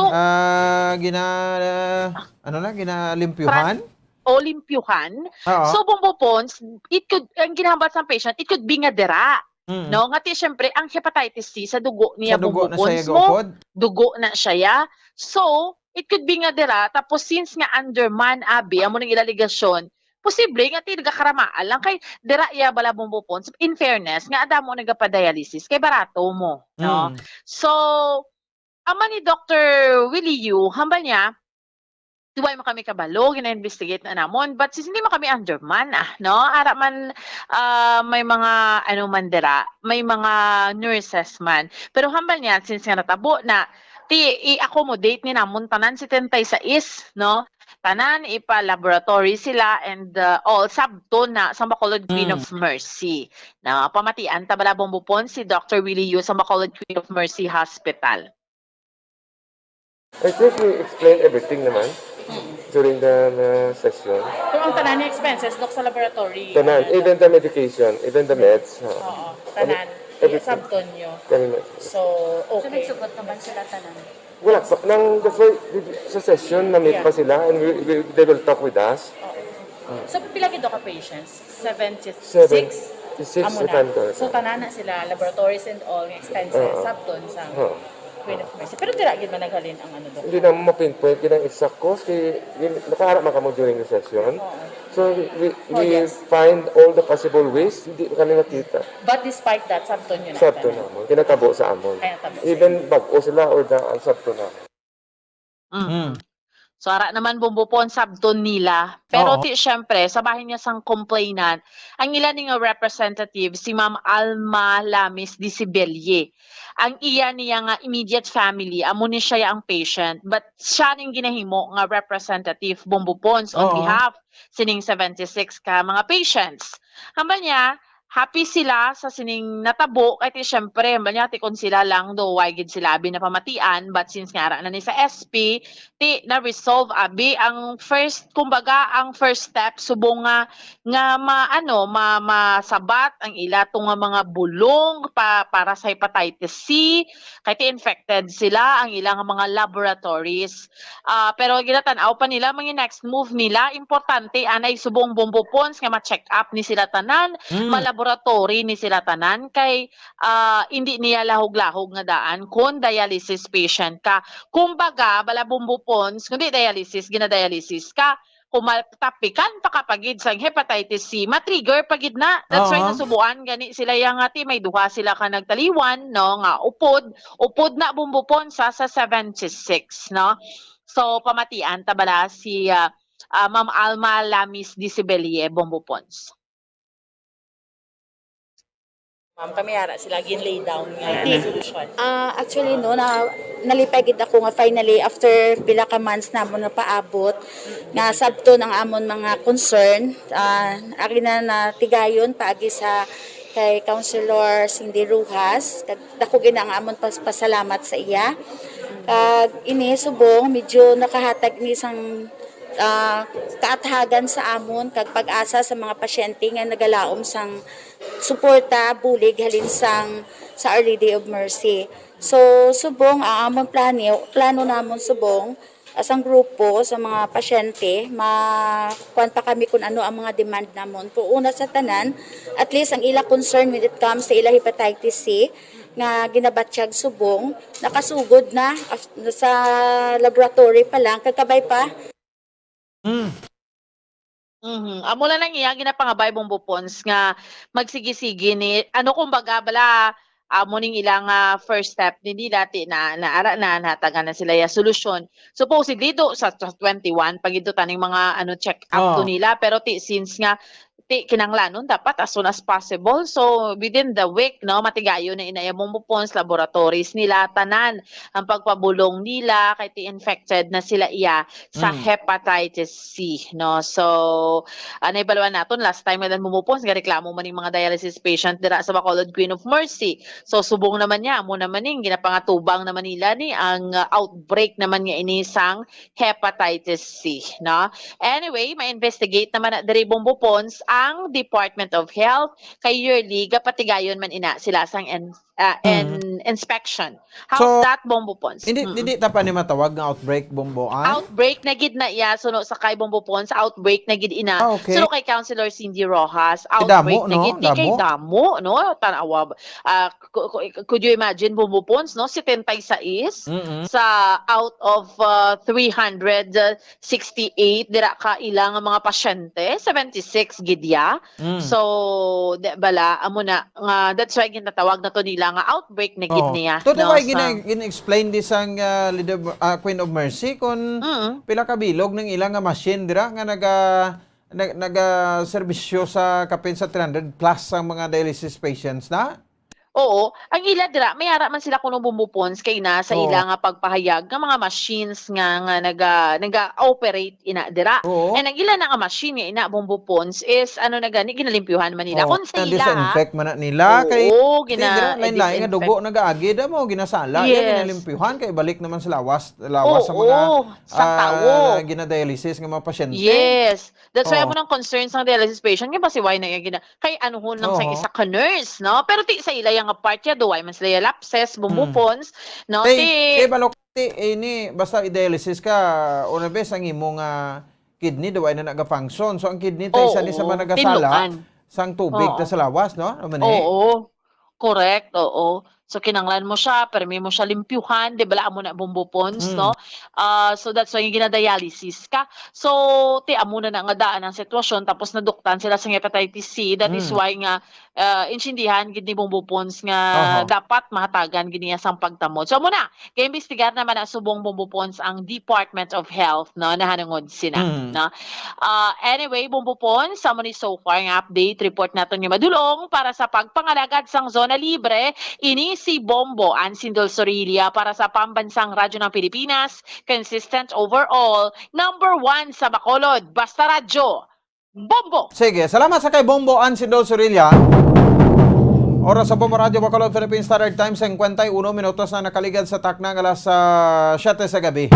ginalimpyuhan o limpyuhan so Bumbupons it could ang ginahambal sa patient it could be nga dira no nga ti syempre ang hepatitis C sa dugo niya Bumbupons mo dugo na siya so it could be nga dira tapos since nga underman abi amo nang ilaligasyon posible nga ti nagakaramaan lang kay dira ya bala Bumbupons in fairness nga adamo nagapa-dialysis kay barato mo no so ama ni Dr. Willie Yu hambal niya duway mo kami kabalo gina-investigate na namon but since hindi mo kami underman no ara man may mga ano man dira may mga nurses man pero hambal niya since nga natabo na ti i-accommodate ni namon tanan 76 no tanan ipa-laboratory sila and all sabto na sa Bacolod Queen of Mercy. Na pamatian tabala Bumbupons si Dr. Willie Yu sa Bacolod Queen of Mercy Hospital. I think we explained everything naman during the session. Kung ang tanan niya expenses, dok sa laboratory. Tanan, even the medication, even the meds. Oo, tanan. Sabton nyo. So, okay. So, nagsugot naman sila tanan? Wala pa. That's why sa session, na-meet pa sila and they will talk with us. So, pila ka patients? 76? 76 Amo na. So, tanan na sila, laboratories and all, expenses, sabton sa Queen of Mercy. Pero dira gid man naghalin ang ano doon. Hindi na ma-pinpoint yun ang exact cost. Nakaharap man kamo during the session. So, we find all the possible ways. Hindi kami nakita. But despite that, sabton yun. Sabton namon. Kinatabo sa amon. Even bago sila or daan, sabton namon. So ara naman Bumbupons sabton nila. Pero ti syempre sa bahin niya sang complainant, ang ilan nga representative si Ma'am Alma Lamis Disibelye. Ang iya niya nga immediate family, amo ni siya ang patient, but siya ning ginahimo nga representative Bumbupons on behalf sining 76 ka mga patients. Hambal niya happy sila sa sining natabo kay ti syempre banya ti kon sila lang do why gid sila abi na pamatian but since nga na ni sa SP ti na resolve abi ang first kumbaga ang first step subong nga masabat ang ila tong mga bulong para sa hepatitis C kay ti infected sila ang ilang mga laboratories pero ginatan-aw pa nila mga next move nila importante anay subong Bumbupons nga ma-check up ni sila tanan laboratory ni sila tanan kay hindi niya lahog-lahog nga daan kung dialysis patient ka. Kumbaga, bala Bumbupons, kundi dialysis, ginadialysis ka, kung matapikan pa kapagid sa hepatitis C, matrigger pagid na. That's why nasubuan gani sila yang ati may duha sila ka nagtaliwan no nga upod na Bumbupons sa 76 no. So pamatian tabala si Ma'am Alma Lamis Disibelye Bumbupons. Ma'am, kamiyara sila gin-lay down nga solution. Actually, no, nalipay gid ako nga finally after pila ka months namon nga paabot nga sabto ng amon mga concern. Ari na tigayon paagi sa kay Councilor Cindy Rojas. Dako gid ang amon pasalamat sa iya. Kag ini subong medyo nakahatag ni isang kaathagan sa amon kag pag-asa sa mga pasyente nga nagalaom sang suporta bulig halin sang sa Our Lady of Mercy. So subong ang amon plano namon subong asang grupo sa mga pasyente makuan pa kami kung ano ang mga demand namon. Kung una sa tanan, at least ang ila concern when it comes sa ila hepatitis C nga ginabatsyag subong nakasugod na sa laboratory pa lang kagkabay pa. Amo lang nang iya ginapangabay Bumbupons nga magsigi-sige ni ano kumbaga bala amo ning ilang first step ni dati na ara na natagan na sila ya solusyon. Supposedly do sa 21 pagito taning mga check up to nila pero since nga ti kinanglanon dapat as soon as possible. So within the week, no, matigayo na inaya Bombo Pons laboratories nila tanan ang pagpabulong nila kay ti infected na sila iya sa hepatitis C, no. So naibaluan naton last time na Bombo Pons nga reklamo man ning mga dialysis patient dira sa Bacolod Queen of Mercy. So subong naman niya amo naman ning ginapangatubang naman nila ni ang outbreak naman nga inisang hepatitis C, no. Anyway, ma-investigate naman na diri Bombo Pons ang Department of Health kay yearly gapatigayon man ina sila sang inspection. How's So, that Bombo Pons? Hindi ta pa ni matawag nga outbreak, Bombo. Outbreak na gid na iya suno sa kay Bombo Pons, outbreak na gid ina. Okay. Suno kay Councilor Cindy Rojas, outbreak Damo, na no? gid di kay damo, no? Tanawa. Could you imagine Bombo Pons, no? 76 sa out of 368 dira ka ilang mga pasyente, 76 gidya. So bala amo na nga that's why ginatawag na to nila nga outbreak na gid niya. Totoo ay gina-explain di sang Queen of Mercy kung pila ka bilog ng ilang nga machine dira nga naga-serbisyo sa kapin sa 300 plus ang mga dialysis patients na. Oo, ang ila dira may ara man sila kuno Bombo Pons kay na sa ila nga pagpahayag nga mga machines nga naga-operate ina dira. And ang ila na nga machine nga ina Bombo Pons is ano na gani ginalimpyuhan man nila kun sa ila. Disinfect man na nila kay lain-lain nga dugo nagaagi da mo ginasala ginalimpyuhan kay balik naman sa lawas sa mga gina-dialysis nga mga pasyente. Yes. That's why mo nang concern sa dialysis patient nga basi why na gina kay anuhon lang sa isa ka nurse, no? Pero ti sa ila yang part ya duway man sila lapses Bombo Pons, no? Kay balok ini basta i-dialysis ka una bes ang imong kidney duway na naga-function. So ang kidney tay isa ni sa mga nagasala sang tubig ta sa lawas, no? Oo. Correct, oo. So kinanglan mo siya, permi mo siya limpyuhan, di bala mo na Bombo Pons, no? So that's why gina-dialysis ka. So ti amo na nga daan ang sitwasyon tapos naduktan sila sa hepatitis C. That is why nga insindihan gid ni Bombo Pons nga dapat mahatagan gid niya sang pagtamod. So amo na, kay imbestigar naman ang subong Bombo Pons ang Department of Health, no, nahanungod sina, no? Anyway, Bombo Pons, amo ni so far nga update report naton nga madulong para sa pagpangalagad sang zona libre ini si Bombo Ansindol Sorilla para sa Pambansang Radyo ng Pilipinas, consistent overall, number 1 sa Bacolod, basta radyo, Bombo! Sige, salamat sa kay Bombo Ansindol Sorilla. Oras sa Bombo Radio Bacolod Philippine Standard Time, 51 minutos na nakaligad sa taknang alas 7 sa gabi.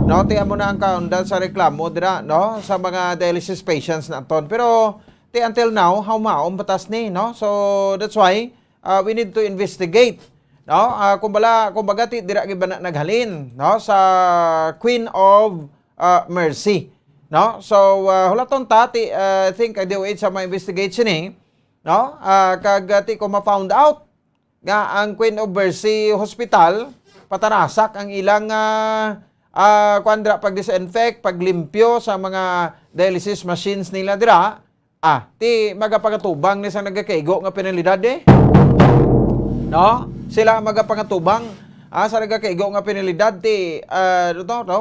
No, tiyan mo na ang kaundan sa reklamo dira, no, sa mga dialysis patients naton. Pero until now, how maong batas ni, no? So that's why we need to investigate, no? Kumbaga dira gyud ba naghalin, no, sa Queen of Mercy, no? So hulaton tati I think DOH sa mga investigation no? Kag ti ko ma-found out nga ang Queen of Mercy Hospital patarasak ang ilang kuandra pag-disinfect, paglimpyo sa mga dialysis machines nila dira. Ti magapagatubang ni sa nagakaigo nga penalidad no? Sila magapangatubang sa nagakaigo nga penalidad ti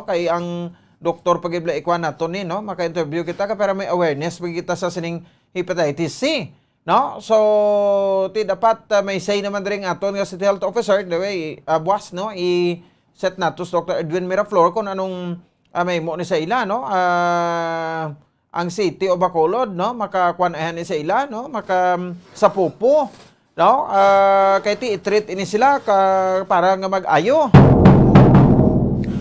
kay ang doktor pagibla ikwan nato ni, no? Maka-interview kita ka para may awareness pag kita sa sining hepatitis C, no? So ti dapat may say naman ring aton nga city health officer the way buwas, no? I-set nato si Dr. Edwin Miraflor kung anong may mo ni sa ila, no? Ang city o Bacolod, no? Makakuan ni sa ila, no? Maka sa pupo, no? Kaya i-treat ini sila para nga mag-ayo.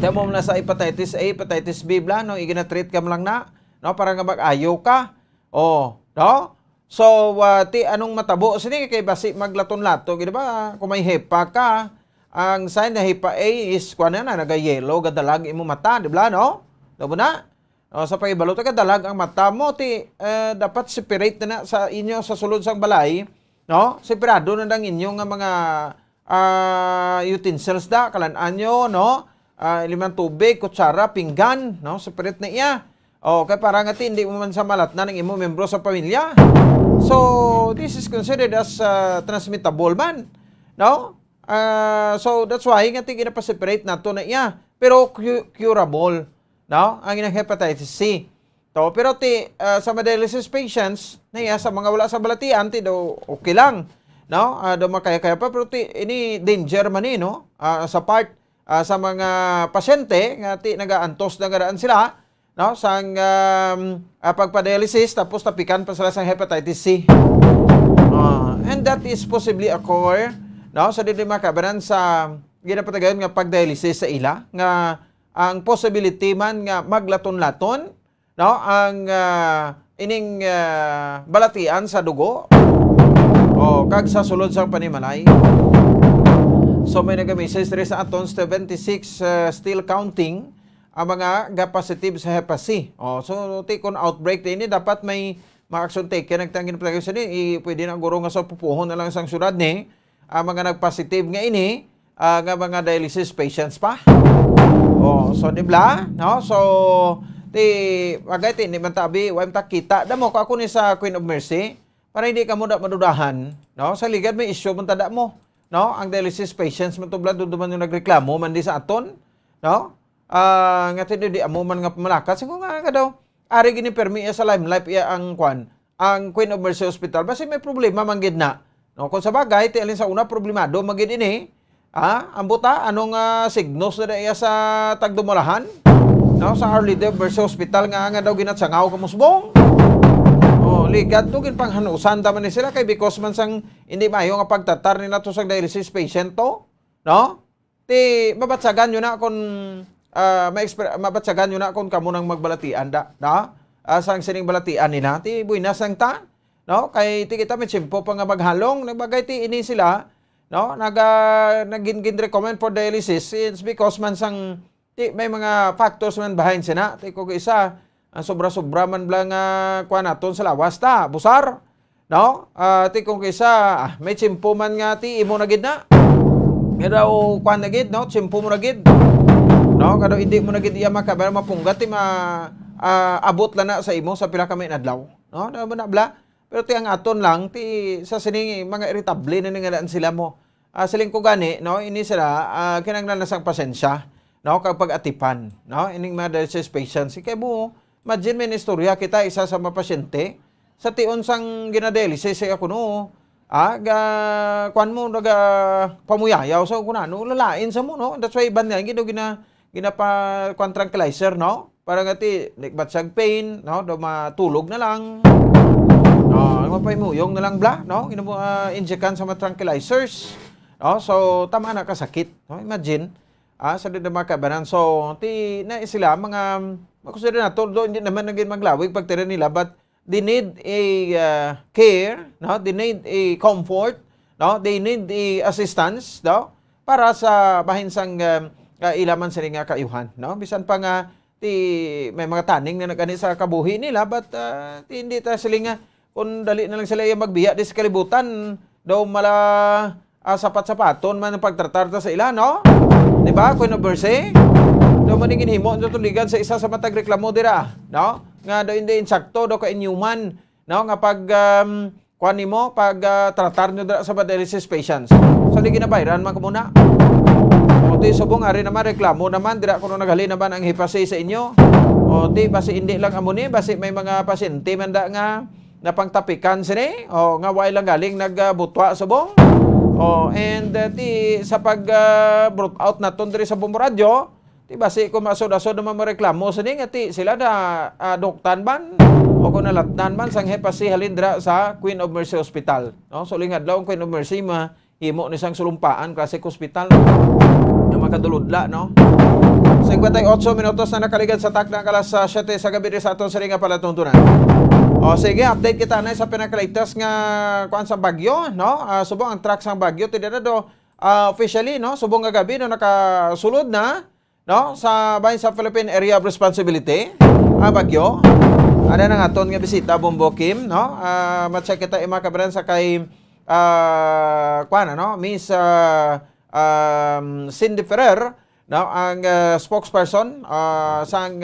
Demo na sa hepatitis A, hepatitis B, bla, no? Igina-treat ka lang na, no? Para nga mag-ayo ka. No? So, anong matabo? Sini kay basi maglaton-lato, di ba? Kung may hepa ka, ang sign na hepa A is kuan na naga-yellow, gadalag imo mata, di ba, no? Diba na? Sa pagibalo ta gadalag ang mata mo dapat separate na sa inyo sa sulod sang balay, no? Separado na dang inyo nga mga utensils kalan-an nyo, no? Limang tubig, kutsara, pinggan, no? Separate na iya. Kaya para nga hindi mo man sa malat na ng imo membro sa pamilya. So this is considered as transmittable man, no? So that's why nga ginapaseparate nato na iya. Pero curable, no? Ang inang hepatitis C. To, pero sa dialysis patients, sa mga wala sa balatian, do okay lang. No? Do makaya-kaya pa, pero ini danger man no? Sa part sa mga pasyente, nga nagaantos na garaan sila, no? Sang pagpa-dialysis, tapos tapikan pa sila sa hepatitis C. And that is possibly occur, no? Sa dili makabanan sa ginapatagayon nga pag-dialysis sa ila, nga ang possibility man nga maglaton-laton, no, ang ining balatian sa dugo o kag sa sulod sang panimalay. So may nag-message rin sa aton 76 still counting ang mga positive sa Hep C. So kon outbreak din dapat may ma-action taken nagtangin pa sa ni pwede na guro nga sa pupuhon na lang sang syudad ni ang mga nag-positive nga ini nga mga dialysis patients pa. So di bla, no? So magay ni man tabi wa ta kita damo ko ako ni sa Queen of Mercy para hindi ka mo madudahan, no? Sa ligad may issue man tada mo, no? Ang dialysis patients man tubla duduman yung nagreklamo man di sa aton, no? Nga di amo man nga pamalakat siguro nga daw ari gini permi sa Limelight iya ang ang Queen of Mercy Hospital basi may problema man gid na, no? Kung sa bagay ti alin sa una problemado magid ini, ang buta anong signos na iya sa tagdumalahan, no? Sa Our Lady of Mercy Hospital nga daw ginatsangaw kamusbong. Ligad to gin panghanusan taman ni sila kay because man sang hindi maayo nga pagtatar nila to sa dialysis patient to, no? Mabatsagan yun na kung mabatsagan yun na kung kamo nang magbalatian da, sang sining balatian nila buinas sang ta, no? Kay kita may tsimpo pa nga maghalong nagbagay ini sila, no? Nagin recommend for dialysis. It's because man sang may mga factors man behind sina. Kung isa sobra-sobra man lang kuan naton sa lawas ta busar, no? Kung isa may tsimpo man nga imo na gid na daw kuan na gid, no? Tsimpo mo na gid, no? Kado hindi mo na gid iya makabara mapunggat abot lang na sa imo sa pila ka may adlaw, no? Na bla. Pero ang aton lang sa sining mga irritable na ningalaan sila mo. Siling ko gani, no? Ini sila kinanglan na sang pasensya, no? Kapag atipan, no? Ining mga dialysis patients kay mo imagine may istorya kita isa sa mga pasyente sa tion sang ginadialysis ako no. Kuan mo naga pamuyayaw so kunano lalain sa mo, no? That's why ban nga ginapa kuan tranquilizer, no? Para ngati batsag pain, no? Do matulog na lang. Mapahimuyong na lang bla, no? Ginamo injekan sa mga tranquilizers. No? So tama na kasakit, no? Imagine sa makabanan. So na sila mga makusira na to, hindi naman naging maglawig pagtira nila, but they need a care, no? They need a comfort, no? They need a assistance, no? Para sa bahinsang ilaman sa nga kaayuhan, no? Bisan pa nga may mga taning na nagani sa kabuhi nila, but hindi ta sila nga kung dali na lang sila yung magbiya di sa kalibutan daw mala sapat-sapaton man ang pagtratar sa ila, no? Diba? Queen of Mercy? Daw maningin himo ito tuligan sa isa sa matag reklamo dira, no? Nga daw hindi insakto daw ka inhuman, no? Nga pag kuan nimo pag tratar nyo dira sa dialysis patients. So ligi na bayran man ko muna. O di subong ari naman reklamo naman dira kuno nagali naman ang hipasi sa inyo. O di basi hindi lang amo ni basi may mga pasyente man da nga napangtapikan sini o nga way lang galing nagbutwa subong. And sa pag brought out naton diri sa Bombo Radio, basi kung masod-asod naman mareklamo sini nga sila na doktan man o kung nalatnan man sang hepasi halindra sa Queen of Mercy Hospital, no? So lingad law ang Queen of Mercy mahimo ni sang sulumpaan klasik hospital na makaduludla, no? 58 minutos na nakaligad sa takna kalas 7 sa gabi sa aton sa ringa palatuntunan. Sige, update kita na sa pinakaligtas nga kuan sa bagyo, no? Subong ang track sang bagyo tidada do officially, no? Subong nga gabi no nakasulod na, no? Sa bahin sa Philippine Area of Responsibility, bagyo. Ada na nga aton nga bisita Bombo Kim, no? Ma-check kita imakabaran sa kay kuan no? Miss Cindy Ferrer, no? Ang spokesperson sang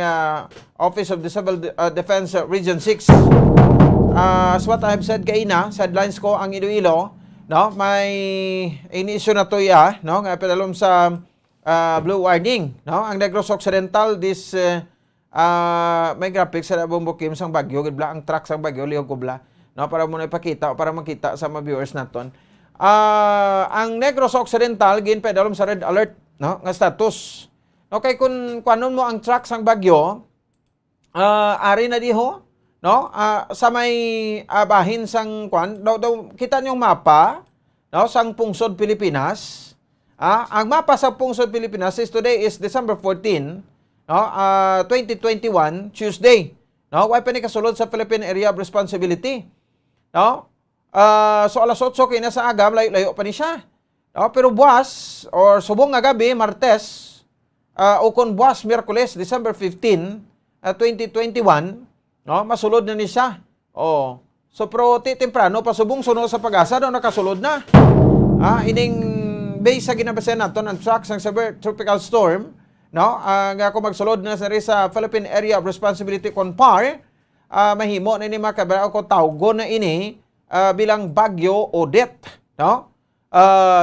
Office of Disabled Defense Region 6. As what I have said kaina, sa headlines ko ang Iloilo, no? May ini-issue na to no? Nga pedalom sa blue warning, no? Ang Negros Occidental this may graphics sa Bombo Kim sang Bagyo, gidbla ang truck sang Bagyo liog kubla, no, para mo na ipakita o para makita sa mga viewers naton. Ang Negros Occidental ginpedalom sa red alert, no, nga status. Okay, kung kuanon mo ang truck sang Bagyo, ari na diho, no, sa may bahin sang kwan, daw kita niyong mapa, no, sang Pungsod, Pilipinas. Ang mapa sa Pungsod, Pilipinas is today is December 14, no, 2021, Tuesday. No, way pa ni kasulod sa Philippine Area of Responsibility. No? So alas 8 kay na sa agam, layo pa ni siya. No, pero buwas or subong nga gabi, Martes, o kon buwas Miyerkules, December 15, 2021, no, masulod na ni siya. So pero temprano pasubong suno sa Pag-asa daw nakasulod na. Ining base sa ginabasehan naton ang track sang severe tropical storm, no, nga kung magsulod na sa Philippine Area of Responsibility CONPAR, mahimo na ni makabara ko tawgon na ini bilang Bagyo Odette, no?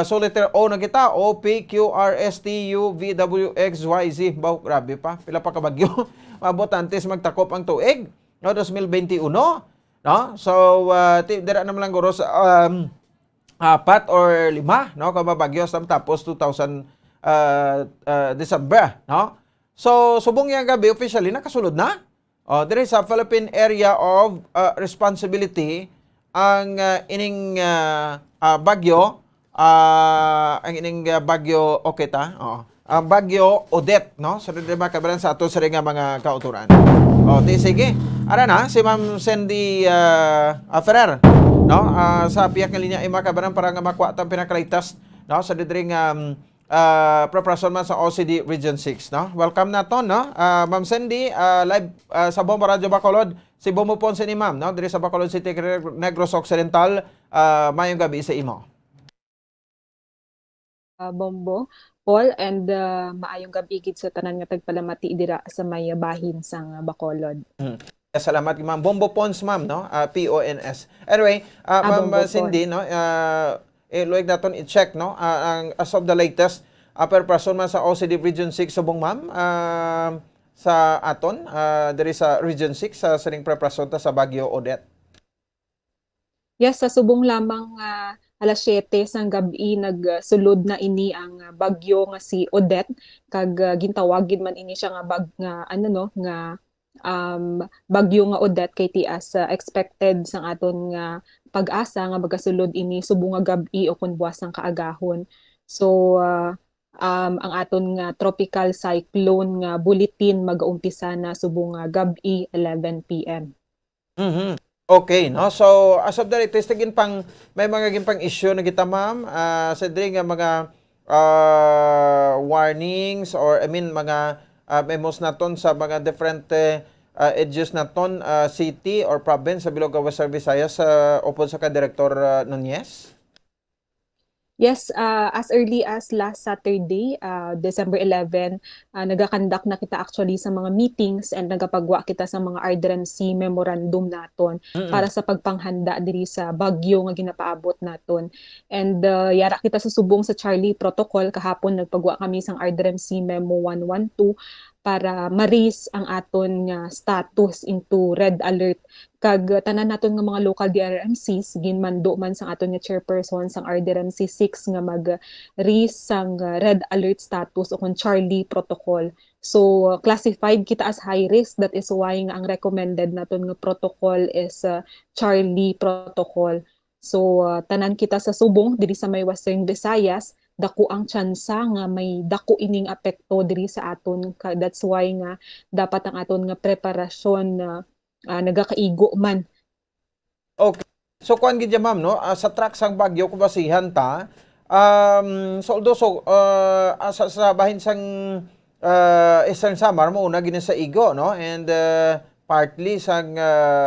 So letter O na kita, O, P, Q, R, S, T, U, V, W, X, Y, Z. Baw, grabe pa. Pila pa ka bagyo. Mabotantes magtakop ang tuig. No, 2021. No? So, dira naman lang guro sa 4 or 5. No? Kung mabagyo tapos 2000 December. No? So, subong yung gabi, officially, nakasulod na. There is a Philippine Area of Responsibility ang ining bagyo. Ang ining Bagyo Oketa, ang Bagyo Odette, no? So di ba kabalan sa ato sa nga mga kauturan. Di sige. Ara na si Ma'am Sandy Ferrer, no? Sa piyak nga linya ay makabalan para nga makuha tang pinakalitas, no? Sa didring preparasyon man sa OCD Region 6, no? Welcome na to, no? Ma'am Sandy, live sa Bombo Radio Bacolod. Si Bombo Ponce ni Ma'am, no? Diri sa Bacolod City, Negros Occidental, mayong gabi sa imo. Bombo, Paul, and maayong gabi gid sa tanan nga tagpalamati dira sa may bahin sang Bacolod. Salamat Ma'am Bombo Pons, Ma'am, no? P-O-N-S. Anyway, Ma'am Cindy, no? Luwag naton i-check, no? Ang as of the latest, preparasyon man sa OCD Region 6 subong, Ma'am, sa aton, diri sa Region 6 sa sining preparasyon ta sa Bagyo Odette. Yes, sa subong lamang alas 7 sang gabi nagsulod na ini ang bagyo nga si Odette, kag gintawagid man ini siya nga bagyo nga Odette kay tias expected sang aton nga Pag-asa nga magasulod ini subong nga gabi o kun buwas sang kaagahon. So ang aton nga tropical cyclone nga bulletin mag-umpisa na subong nga gabi 11 PM. Okay, no? So, as of the latest, may mga gimpang issue na kita, Ma'am. Sa diri nga mga warnings or, mga memos naton sa mga different edges naton, city or province sa Bilog Western Visayas upod sa ka-Direktor Nunez? Yes, as early as last Saturday, December 11, nagakandak na kita actually sa mga meetings and nagapagwa kita sa mga RDMC memorandum naton para sa pagpanghanda diri sa bagyo nga ginapaabot naton. And yara kita sa subong sa Charlie Protocol, kahapon nagpagwa kami sang RDMC Memo 112 para ma-raise ang aton nga status into red alert. Kag tanan naton nga mga local DRMCs ginmando man sang aton nga chairperson sang RDMC 6 nga mag-raise sang red alert status o kon Charlie Protocol. So classified kita as high risk, that is why nga ang recommended naton nga protocol is Charlie Protocol. So tanan kita sa subong diri sa may Western Visayas, dako ang tsansa nga may dako ining apekto diri sa aton. That's why nga dapat ang aton nga preparasyon nagakaigo man. Okay. So kuan gid Ma'am, no? Sa track sang bagyo kung basihan ta, sa bahin sang Eastern Samar mo una gini sa Igo, no? And partly sang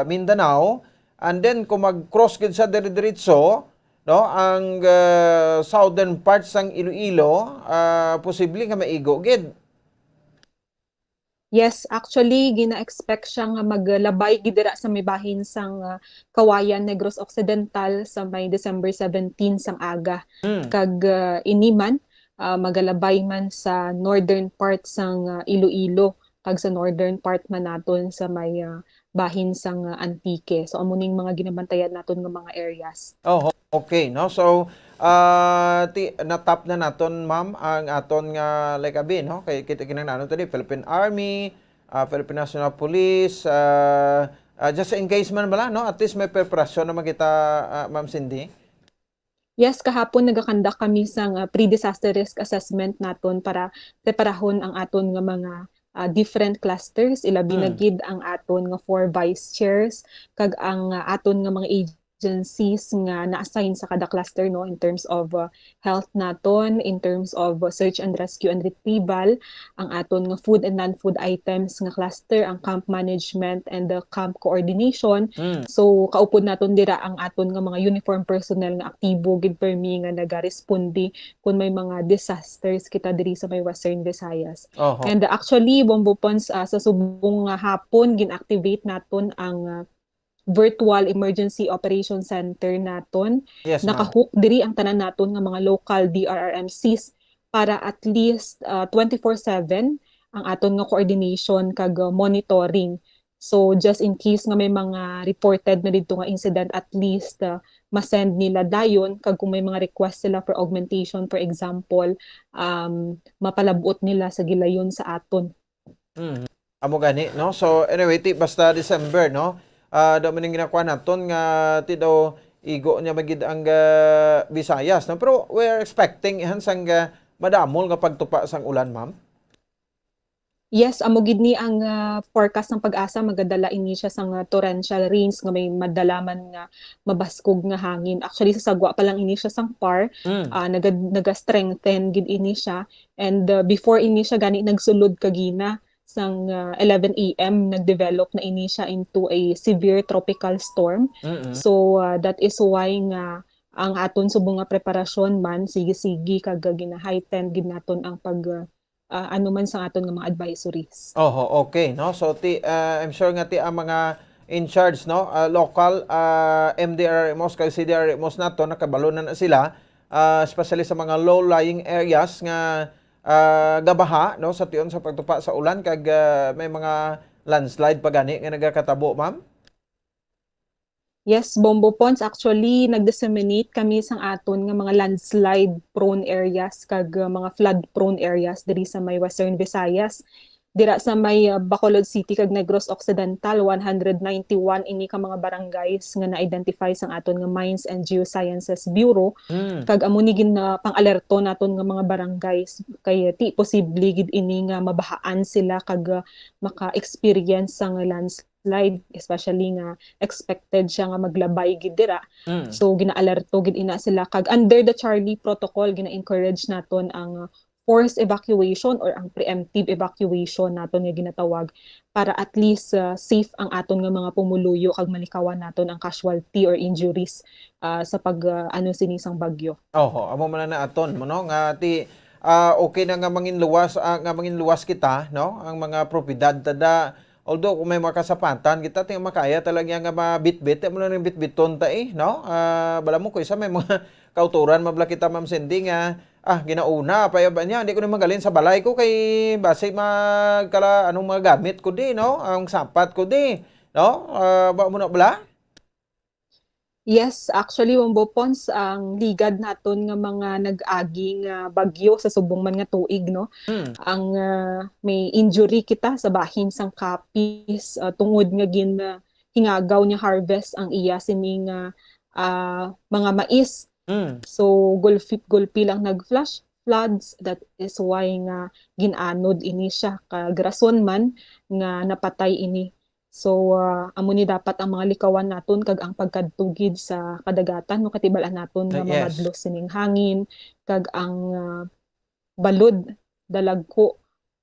Mindanao, and then kung mag-cross gid sa diretso, no, ang southern parts sang Iloilo, posible nga maigo gid. Yes, actually gina-expect siya nga maglabay gidira sa may bahin sang Kawayan, Negros Occidental sa may December 17 sang aga. Kag iniman magalabay man sa northern part sang Iloilo kag sa northern part man naton sa may bahin sang Antique. So amo ning mga ginabantayan naton nga mga areas. Oh, okay, no? So, natap na naton, ma'am, ang aton nga like abi, no? Kay kita kinahanglan tadi Philippine Army, Philippine National Police, just in case man bala, no? At least may preparasyon naman kita, Ma'am Cindy. Yes, kahapon nagakandak kami sang pre-disaster risk assessment naton para preparahon ang aton nga mga different clusters. Ilabi na gid ang aton nga 4 vice chairs kag ang aton nga mga agencies nga na-assign sa kada cluster, no, in terms of health naton, in terms of search and rescue and retrieval, ang aton nga food and non-food items nga cluster, ang camp management and the camp coordination. So kaupod naton dira ang aton nga mga uniform personnel nga aktibo gid permi nga nagarespondi kung may mga disasters kita diri sa may Western Visayas. And actually Bombo Pons, sa subong hapon ginactivate naton ang virtual emergency operation center naton. Yes, Nakahook diri ang tanan naton nga mga local DRRMCs para at least 24/7 ang aton nga coordination kag monitoring. So just in case nga may mga reported na dito nga incident, at least ma-send nila dayon kag kung may mga request sila for augmentation, for example, mapalabot nila sa gilayon sa aton. Amo gani, no? So anyway, basta December, no? Daw maning ginakuha naton nga ti daw igo niya magid ang Visayas, no? Pero we're expecting ihan sang madamol nga pagtupa sang ulan, ma'am. Yes, amo gid ni ang forecast ng Pag-asa, magadala ini siya sang torrential rains nga may madalaman nga mabaskog nga hangin. Actually sa sagwa pa lang ini siya sang PAR, naga-strengthen gid ini siya, and before ini siya gani nagsulod kagina sang 11 AM nagdevelop na ini siya into a severe tropical storm. So that is why nga ang aton subong nga preparasyon man sige-sige kag gina-heighten gid naton ang pag ano man sa aton nga mga advisories. Okay, no? So I'm sure nga ang mga in charge, no, local MDRMOs kag CDRMOs nato nakabalo na sila, especially sa mga low-lying areas nga gabaha, no, sa tiyon sa pagtupa sa ulan kag may mga landslide pa gani nga nagakatabo, ma'am. Yes, Bombo Pons, actually nag-disseminate kami sang aton nga mga landslide prone areas kag mga flood prone areas diri sa may Western Visayas. Dira sa may Bacolod City kag Negros Occidental, 191 ini ka mga barangays nga na-identify sang aton nga Mines and Geosciences Bureau. Kag amo ni gin pang-alerto naton nga mga barangays kay ti posible gid ini nga mabahaan sila kag maka-experience sang landslide, especially nga expected siya nga maglabay gid dira. So gina-alerto gid ina sila kag under the Charlie protocol gina-encourage naton ang forced evacuation or ang preemptive evacuation naton nga ginatawag para at least safe ang aton nga mga pumuluyo kag malikawan naton ang casualty or injuries sa pag sinisang bagyo. Amo man na aton mo, no, nga ti okay na nga mangin luwas kita, no, ang mga propiedad tada. Although kung may makasapatan kita ting makaya talaga nga mabitbit mo na ning bitbiton ta no. Bala mo ko isa may mga kauturan mabla kita, Ma'am Cindy, nga ginauna pa ba niya, hindi ko na magalin sa balay ko kay base magkala anong mga gamit ko di, no, ang sapat ko di, no, ba mo na bala? Yes, actually Bombo Pons, ang ligad naton nga mga nag-agi nga bagyo sa subong man nga tuig, no. Ang may injury kita sa bahin sang kapis tungod nga hingagaw niya harvest ang iya sining mga mais. So gulpi lang nag-flash floods, that is why nga ginanod ini siya kag rason man nga napatay ini. So amo ni dapat ang mga likawan naton kag ang pagkadtugid sa kadagatan, no, katibalan naton nga mga madlos sining hangin kag ang balod dalagko.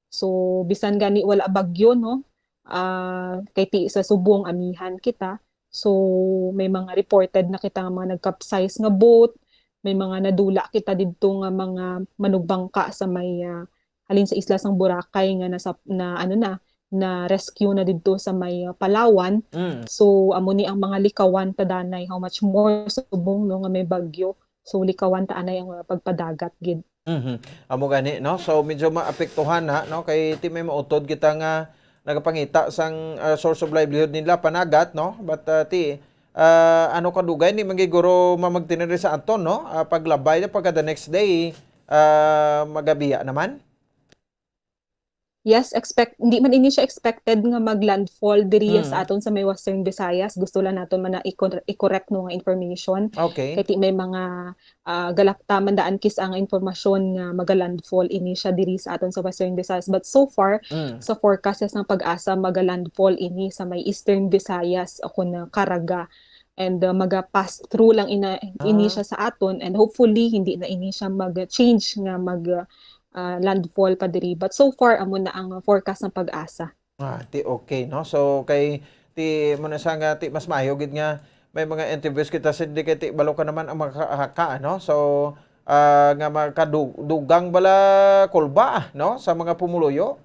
So bisan gani wala bagyo, no, kay ti sa subong amihan kita. So may mga reported na kita nga mga nag-capsize nga boat, may mga nadula kita didto nga mga manugbangka sa may halin sa isla sang Boracay nga na rescue na didto sa may Palawan. So amo ni ang mga likawan tadanay, how much more subong, no, nga may bagyo. So likawan ta anay ang pagpadagat gid. Amo gani no. So medyo maapektuhan na no kay ti may mautod kita nga nagapangita sang source of livelihood nila panagat no. But ano kadugay ni magiguro mamagtineri sa aton no. Paglabay na pagka the next day magabiya naman. Yes, hindi man ini siya expected nga maglandfall diri sa aton sa may Western Visayas. Gusto lang naton man na i-correct no nga information. Okay. Kaya may mga galakta mandaan kis ang informasyon nga magalandfall ini siya diri sa aton sa Western Visayas. But so far sa forecast ng Pag-asa magalandfall ini sa may Eastern Visayas o kun Caraga. And maga-pass through lang ini siya sa aton, and hopefully hindi na ini siya mag-change nga landfall pa diri. But so far amo na ang forecast ng Pag-asa. Ti okay no. So kay ti mo na sa nga ti mas maayo gid nga may mga interviews kita sa di kay ti balo ka naman ang makaka no. So nga makadugang bala kulba no sa mga pumuluyo.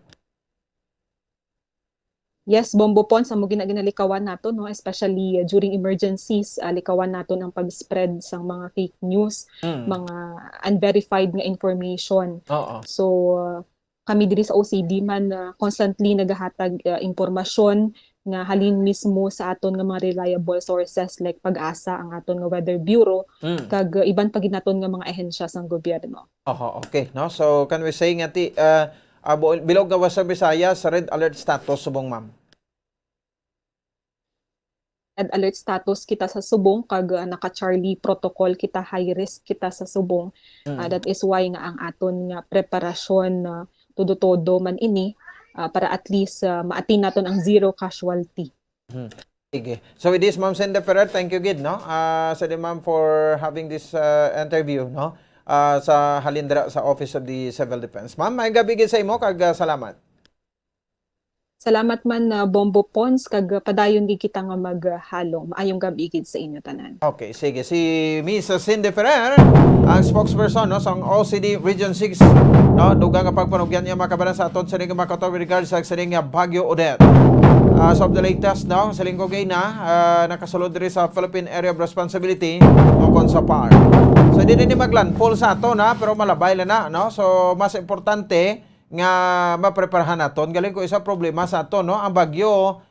Yes, Bombo Pons, amo ginalikawan nato no, especially during emergencies, likawan nato ang pag-spread sang mga fake news, mga unverified nga information. So kami diri sa OCD man constantly nagahatag impormasyon nga halin mismo sa aton nga mga reliable sources like Pag-asa, ang aton nga Weather Bureau, kag iban pa ginaton nga mga ahensya sang gobyerno. Okay no. So can we say nga ti bilog nga sa Visayas red alert status subong ma'am. Red alert status kita sa subong kag naka-Charlie protocol kita, high risk kita sa subong. That is why nga ang aton nga preparasyon todo-todo man ini para at least maatin naton ang zero casualty. Sige. So with this, Ma'am Cindy Ferrer, thank you gid no. Sa ma'am for having this interview no sa halindra sa Office of the Civil Defense. Ma'am, may gabi gid sa imo kag salamat. Salamat man Bombo Pons kag padayon gid kita nga maghalong. Maayong gabi gid sa inyo tanan. Okay, sige. Si Miss Cindy Ferrer, ang spokesperson no sa OCD Region 6 no, dugang nga pagpanugyan niya makabalan sa aton sa ning Makataw regards sa sining Bagyo Odette. As of the latest no, sa linggo gay na nakasulod diri sa Philippine Area of Responsibility o CONSAPAR. So hindi ni maglandfall sa aton na pero malabay na no. So mas importante nga mapreparahan naton. Galing ko isa problema sa aton no, ang bagyo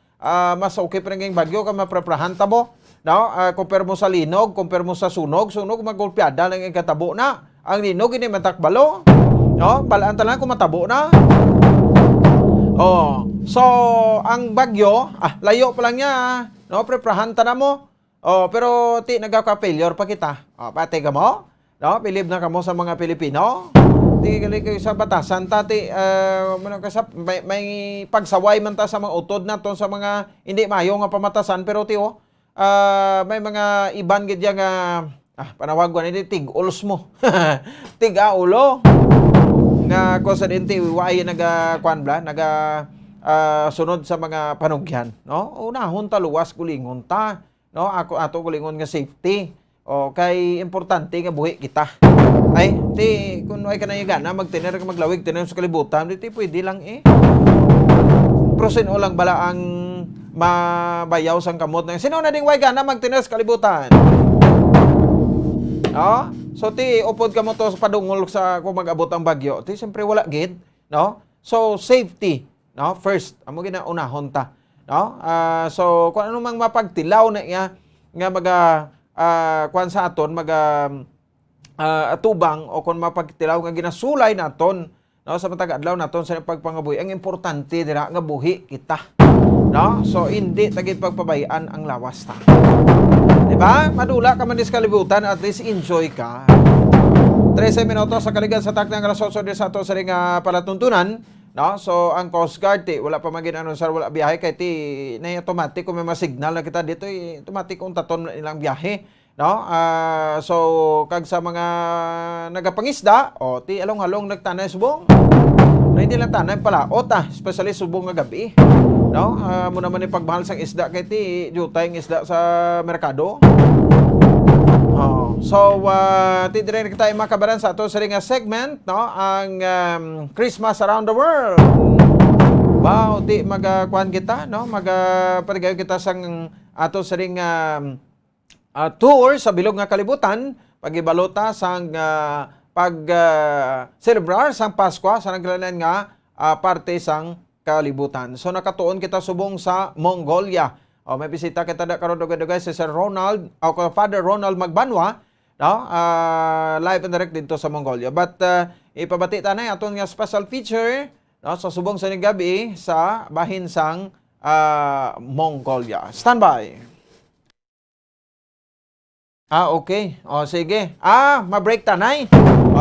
mas okay pa ring bagyo ka mapreparahan tabo no. Compare mo sa linog, compare mo sa sunog magulpiada lang ang katabo na. Ang linog ini matakbalo no, balaan ta lang kung matabo na. So ang bagyo layo pa lang niya no, preparahan ta na mo. Pero ti nagaka-failure pa kita. Pati ka mo no, believe na kamo sa mga Pilipino. Di gali kayo sa batasan tati may pagsaway man ta sa mga utod naton sa mga hindi mayo nga pamatasan pero tiyo may mga iban gid nga panawagwan ni tig-ulos mo. Tig-aulo nga konsidente way sunod sa mga panugyan no. Unahon ta luwas kulingon ta no, ato kulingon nga safety. Kay importante nga buhi kita. Ay, kung ay ka na gana, magtiner ka maglawig, tiner sa kalibutan, di pwede lang Prosin o lang bala ang mabayaw sang kamot na. Sino na ding way gana magtiner sa kalibutan? No? So, upod ka mo to sa padungol sa kung mag-abot ang bagyo. Siyempre wala gid. No? So, safety. No? First, amo ginaunahon ta. No? So, kung ano mang mapagtilaw na nga kuan sa aton atubang o kung mapagtilaw nga ginasulay naton no sa matag adlaw naton sa pagpangabuhi, ang importante dira nga buhi kita no. So hindi tagid pagpabayaan ang lawas ta, di ba? Madula ka man dis kalibutan, at least enjoy ka. 13 minutos sa kaligan sa takdang alas 8 sa ato sa ring palatuntunan no. So ang Coast Guard wala pa magin anunsar, wala biyahe kay na automatic kung may signal na kita dito automatic kung taton ilang biyahe no. So kag sa mga nagapangisda along-along nagtanay subong na hindi lang tanay pala especially subong nga gabi no. Mo naman yung pagmahal sang isda kay jutay ng isda sa merkado. So dire kita makabaran sa ato sa ring segment no, ang Christmas around the world. Wow, magakuan kita no, magparigayo kita sang ato sa ring tour sa bilog nga kalibutan, pagibalota sang celebrar sang Pasko sa naglanan nga parte sang kalibutan. So nakatuon kita subong sa Mongolia. May bisita kita da karon dugay-dugay si Sir Ronald o Father Ronald Magbanwa, no? Live and direct dito sa Mongolia. But ipabati ta na aton nga special feature, no, sa subong sa gabi sa bahin sang Mongolia. Standby. Okay. Sige. Ma-break tanay.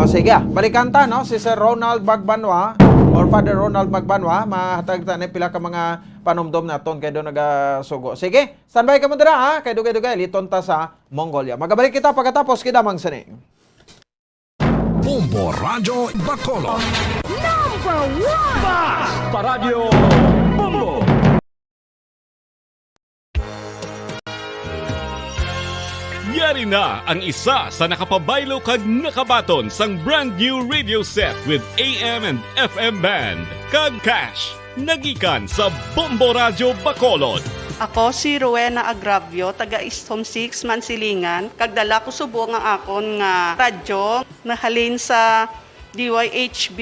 Sige. Balikan ta, no? Si Sir Ronald Magbanwa or Father Ronald Magbanwa, mahatag ta na pila ka mga panumdom naton kay do nagasugo. Sige. Standby ka mo dira, ha? Kay dugay-dugay liton ta sa Mongolia. Magabalik kita pagkatapos kidamang sini. Bombo Radio Bacolod. Number 1! Basta Radio Bombo! Yari na ang isa sa nakapabaylo kag nakabaton sang brand new radio set with AM and FM band. Kag cash, nagikan sa Bombo Radio Bacolod. Ako si Rowena Agravio, taga East Home 6, Mansilingan. Kagdala ko subo nga akon nga radyo nahalin sa DYHB.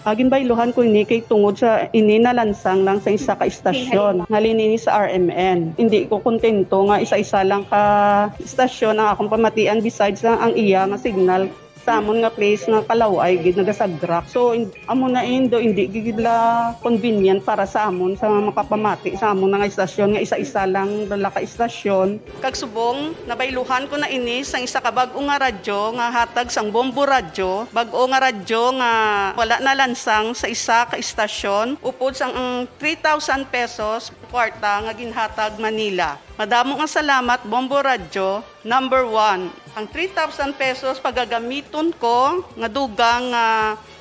Agin bayluhan ko ini kay tungod sa ininalansang lang sa isa ka istasyon. Halin sa RMN. Hindi ko kontento nga isa-isa lang ka istasyon ang akong pamatian besides lang ang iya nga signal sa amon nga place nga Kalaway gid nagasagrak. So amo na indo hindi gid la convenient para sa amon sa makapamati sa amon nga istasyon nga isa-isa lang dala ka istasyon. Kag subong nabayluhan ko na ini sang isa ka bag-o nga radyo nga hatag sang Bombo Radio, bag-o nga radyo nga wala na lansang sa isa ka istasyon upod sang 3,000 pesos kwarta nga ginhatag Manila. Madamo nga salamat Bombo Radio number 1. Ang 3,000 pesos pagagamiton ko nga dugang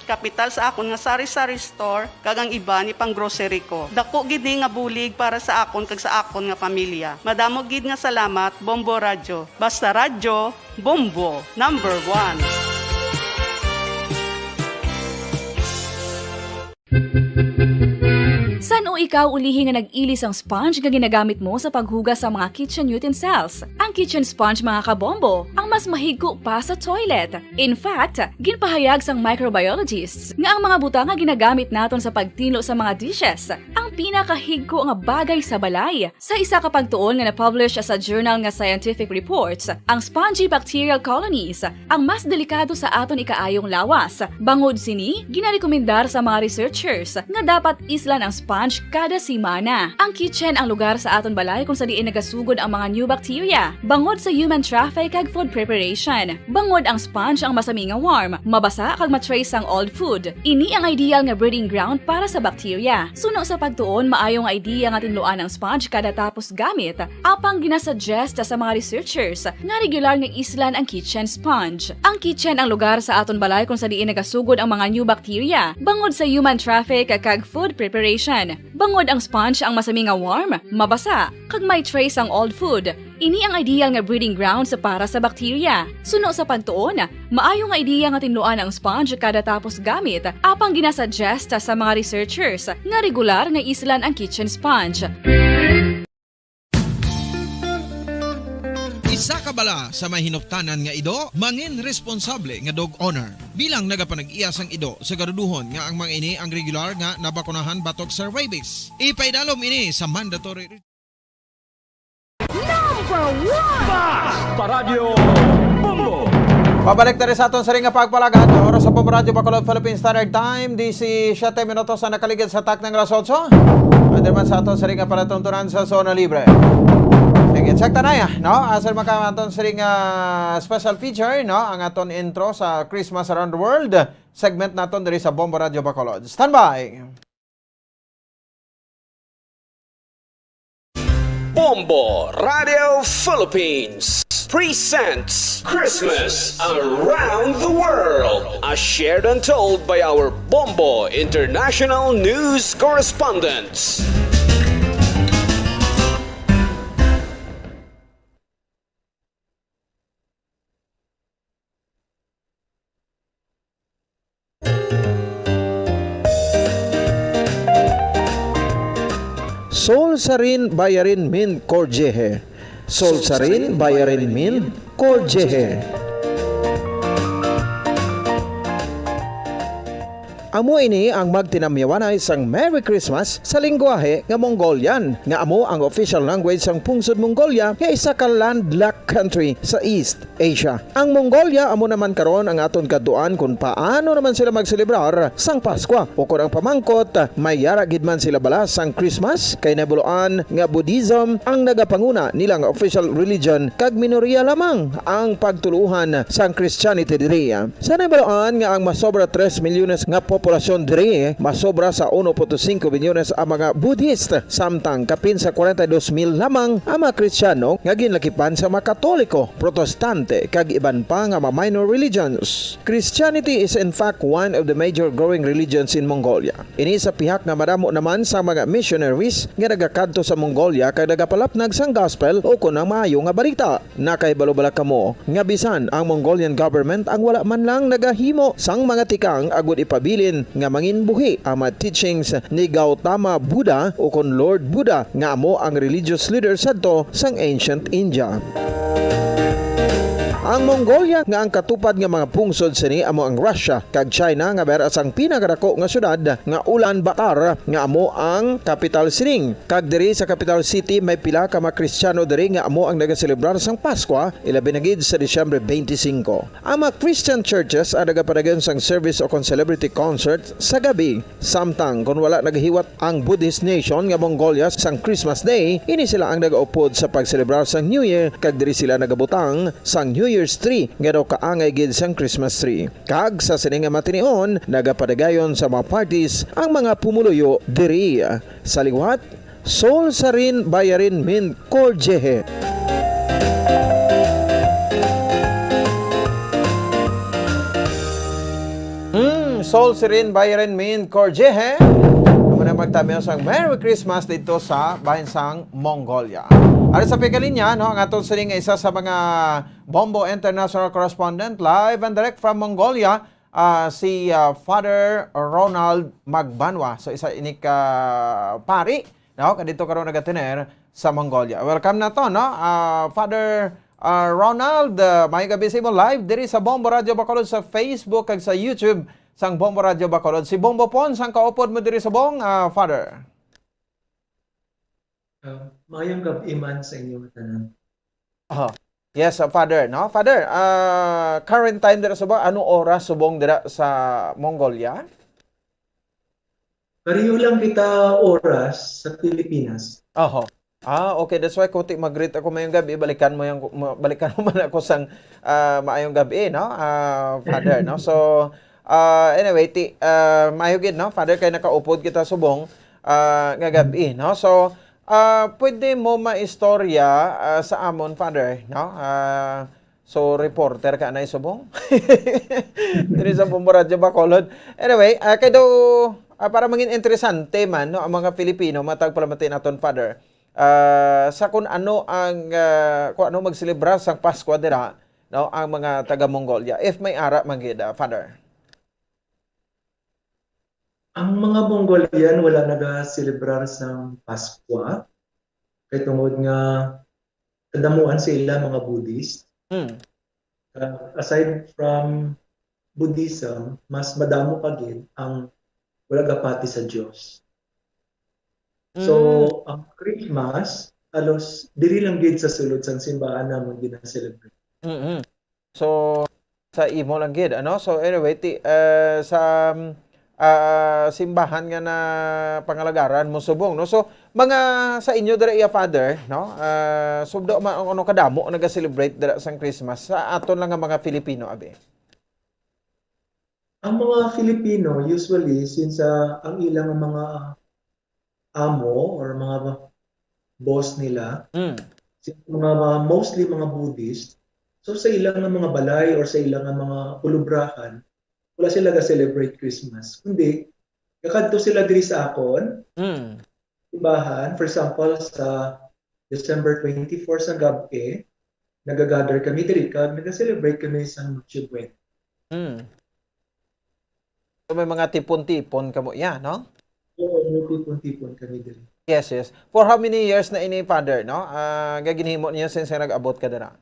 kapital sa akon nga sari-sari store kag ang iba ni pang grocery ko. Dako gid nga bulig para sa akon kag sa akon nga pamilya. Madamo gid nga salamat Bombo Radio. Basta Radio Bombo number 1. San o ikaw ulihi nga nag-ilis ang sponge nga ginagamit mo sa paghugas sa mga kitchen utensils? Ang kitchen sponge mga kabombo, ang mas mahigko pa sa toilet. In fact, ginpahayag sang microbiologists nga ang mga butang nga ginagamit naton sa pagtinlo sa mga dishes ang pinakahigko nga bagay sa balay. Sa isa ka pagtuon nga na-publish sa journal nga Scientific Reports, ang spongy bacterial colonies ang mas delikado sa aton ikaayong lawas. Bangod sini, ginarekomendar sa mga researchers nga dapat islan ang sponge kada simana. Ang kitchen ang lugar sa aton balay kung sa diin nagasugod ang mga new bacteria. Bangod sa human traffic kag food preparation. Bangod ang sponge ang masami nga warm, mabasa kag matrace ang old food. Ini ang ideal nga breeding ground para sa bacteria. Suno sa pagtuon, maayong idea nga tinluan ang sponge kada tapos gamit. Apang ginasuggest sa mga researchers nga regular nga islan ang kitchen sponge. Ang kitchen ang lugar sa aton balay kung sa diin nagasugod ang mga new bacteria. Bangod sa human traffic kag food preparation. Bangod ang sponge ang masami nga warm, mabasa, kag may trace ang old food. Ini ang ideal nga breeding grounds para sa bacteria. Suno sa pagtuon, maayo nga idea nga tinluan ang sponge kada tapos gamit, apang ginasuggest sa mga researchers nga regular nga islan ang kitchen sponge. Isa ka bala sa may hinuptanan nga ido, mangin responsable nga dog owner. Bilang nagapanag-iyas ang ido, sa garuduhon nga ang mga ini ang regular nga nabakunahan batok sa rabies. Ipaidalom ini sa mandatory. Number 1! Basta Radio Bombo! Pabalik na rin sa aton sa ring nga pagpalagad. Oras sa Bombo Radio Bacolod Philippine Standard Time. 17 minutos na nakaligid sa tak ng alas 8. At naman sa aton sa ring nga palatuntunan sa Zona Libre. Sige, check tanay, no? Asal makamanton sa ring special feature, no? Ang aton intro sa Christmas Around the World. Segment naton diri sa Bombo Radio Bacolod. Standby! Bombo Radio Philippines presents Christmas Around the World, as shared and told by our Bombo International News correspondents. Sol Sarin Bayarin Min Korjehe. Sol Sarin Bayarin Min Korjehe. Amo ini ang magtinamyawanay sang Merry Christmas sa lingwahe nga Mongolian, nga amo ang official language sang pungsod Mongolia nga isa ka landlocked country sa East Asia. Ang Mongolia amo naman karon ang aton kaduan kung paano naman sila magselebrar sang Pasko o kung ang pamangkot may yara gid man sila bala sang Christmas kay nabuloan nga Buddhism ang nagapanguna nilang official religion kag minorya lamang ang pagtuluhan sang Christianity diri. Sa nabuloan nga ang masobra 3 milyones nga populasyon diri, masobra sa 1.5 milyones ang mga Buddhist, samtang kapin sa 42,000 lamang ang mga Kristiyano nga ginlakipan sa mga Katoliko, Protestante kag iban pa nga mga minor religions. Christianity is in fact one of the major growing religions in Mongolia. Ini sa pihak nga madamo naman sa mga missionaries nga nagakadto sa Mongolia kag nagapalapnag sang gospel o kun ang maayo nga balita. Nakahibalobala kamo nga bisan ang Mongolian government ang wala man lang nagahimo sang mga tikang agud ipabilin nga manginbuhi ang mga teachings ni Gautama Buddha o kon Lord Buddha nga amo ang religious leader sadto sang ancient India. Ang Mongolia nga ang katupad nga mga pungsod sini amo ang Russia kag China nga beras ang pinakadako nga syudad nga Ulaanbaatar nga amo ang capital sining. Kag diri sa capital city may pila ka mga Kristiyano diri nga amo ang nagaselebrar sang Pasko ilabi na gid sa Disyembre 25. Ang mga Christian churches ang nagapadayon sang service o kon celebrity concert sa gabi. Samtang kung wala naghiwat ang Buddhist nation nga Mongolia sang Christmas Day, ini sila ang nagaupod sa pagselebrar sang New Year kag diri sila nagabutang sang New Year's tree nga daw kaangay gid sang Christmas tree. Kag sa sini nga matinion nagapadagayon sa mga parties ang mga pumuluyo diri sa liwat Sol Sarin Bayarin Min Korjehe. Sol Sarin Bayarin Min Korjehe. Na magtamiyo sang Merry Christmas dito sa bahinsang Mongolia. Ari sa pikalinya no ang aton sining isa sa mga Bombo International Correspondent live and direct from Mongolia, si Father Ronald Magbanwa. So isa ini ka pari no kadito karon nagatiner sa Mongolia. Welcome na to no Father Ronald, may gabi sa mo live diri sa Bombo Radio Bacolod sa Facebook kag sa YouTube sang Bombo Radio Bacolod. Si Bombo Pon, sang kaupod mo diri sa Bong, Father? Mayang gabi man sa inyo tanan. Yes, Father. No? Father, current time dira sa Bong, anong oras subong dira sa Mongolia? Pareho lang kita oras sa Pilipinas. Okay. That's why kung mag-greet ako mayong gabi, balikan mo man ako sang maayong gabi, no? Father, no? So, anyway, mayugid no Father kay nakaupod kita subong nga gabi no. So pwede mo maistorya sa amon Father no. So reporter ka na subong diri sa Bombo Radio Bacolod. Anyway, kay daw para maging interesante man no ang mga Pilipino matag palamatin naton Father. Sa kung ano ang kung ano magselebrar sang Pasko dira no ang mga taga Mongolia if may ara man gid Father. Ang mga Mongolian wala naga-celebrar sa Pasko. Kay tungod nga kadamuan sila mga Buddhist. Aside from Buddhism, mas madamo pa gid ang wala gapati sa Dios. So, ang Christmas alos diri lang gid sa sulod sang simbahan namon gina-celebrate. So sa imo lang gid ano. So anyway, sa simbahan nga na pangalagaran mo subong no. So mga sa inyo dira Father no subdo ano kadamo naga-celebrate dira sang Christmas sa aton lang nga mga Filipino abi. Ang mga Filipino usually since ang ilang mga amo or mga boss nila mga mostly mga Buddhist, so sa ilang mga balay or sa ilang mga pulubrahan wala sila ga-celebrate Christmas. Kundi, kakadto sila diri sa akon. Simbahan, for example, sa December 24 sa gabi, nagagather kami diri kag naga-celebrate kami sa Noche Buena. So may mga tipon-tipon kamo no? Oo, may tipon-tipon kami diri. Yes. For how many years na ini Father no? Gaginhimo niyo since nag-abot ka dira?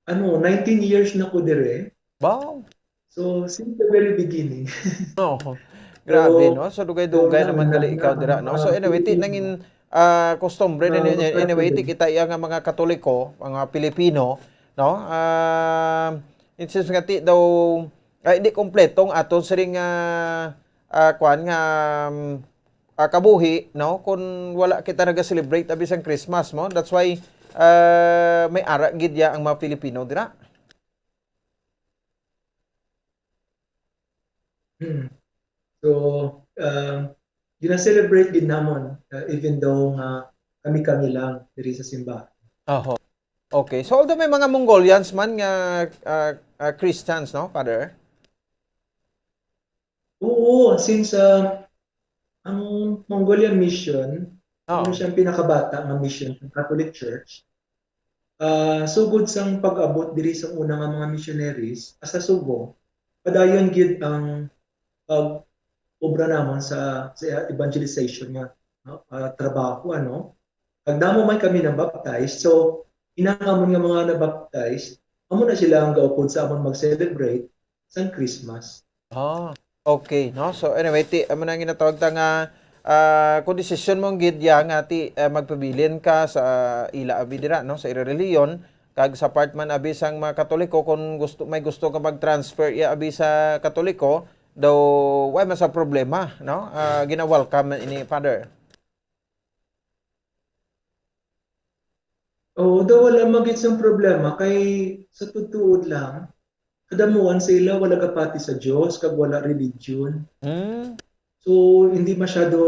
19 years na ko diri. Wow. So, since the very beginning. Oh, grabe, no? So, dugay-dugay naman gali ikaw dira, no? So, anyway, ti nangin custombre anyway, ti kita iya nga mga Katoliko, mga Pilipino, no? It seems nga ti daw hindi kompletong aton siring kuan nga kabuhi, no? Kung wala kita naga-celebrate abis ang Christmas, mo. That's why may ara gid ya ang mga Pilipino dira. So, gina-celebrate din namon even though kami-kami lang diri sa simbahan. Oho. Okay. So, although may mga Mongolians man nga Christians, no, Father? Oo, since ang Mongolian mission, ano siyang pinakabata nga mission ng Catholic Church, sugod sang pag-abot diri sa unang mga missionaries asa Subo, padayon gid ang pag-obra namon sa evangelization nga trabaho, ano. Pagdamo man kami na baptized, so inangamon nga mga na-baptized, amo na sila ang gaupod sa amon mag-celebrate sang Christmas. Okay, no? So anyway, amo nang ginatawag ta nga kung desisyon mong gid ya nga magpabilin ka sa ila abi dira, no, sa ira reliyon kag sa part man abi sang mga Katoliko, kung may gusto ka mag-transfer ya abi sa Katoliko, daw why man sa problema, no? Gina-welcome ini, Father. Daw wala magit sang problema kay sa tutuod lang kadamuan sa ila wala kapati sa Dios kag wala religion. So hindi masyado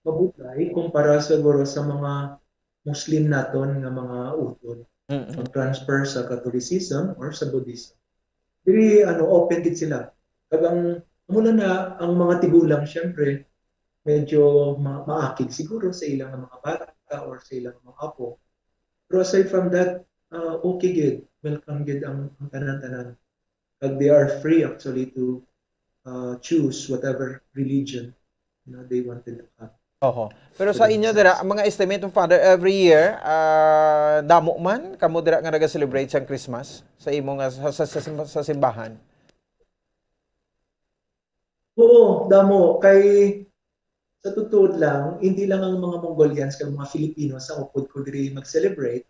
mabutay kumpara siguro sa mga Muslim naton nga mga utod. Mag-transfer sa Catholicism or sa Buddhism. Very open gid sila. Kag muna na ang mga tigulang syempre medyo maakig siguro sa ilang mga bata or sa ilang mga apo. Pero aside from that, okay gid. Welcome gid ang tanan-tanan. Kag they are free actually to choose whatever religion they wanted to have. Pero sa inyo dira, ang mga estimate ng Father every year, damo man kamo dira nga naga-celebrate sang Christmas sa imo nga sa simbahan? Oo, damo kay sa tutuod lang, hindi lang ang mga Mongolians kag mga Filipino sa upod ko diri mag-celebrate,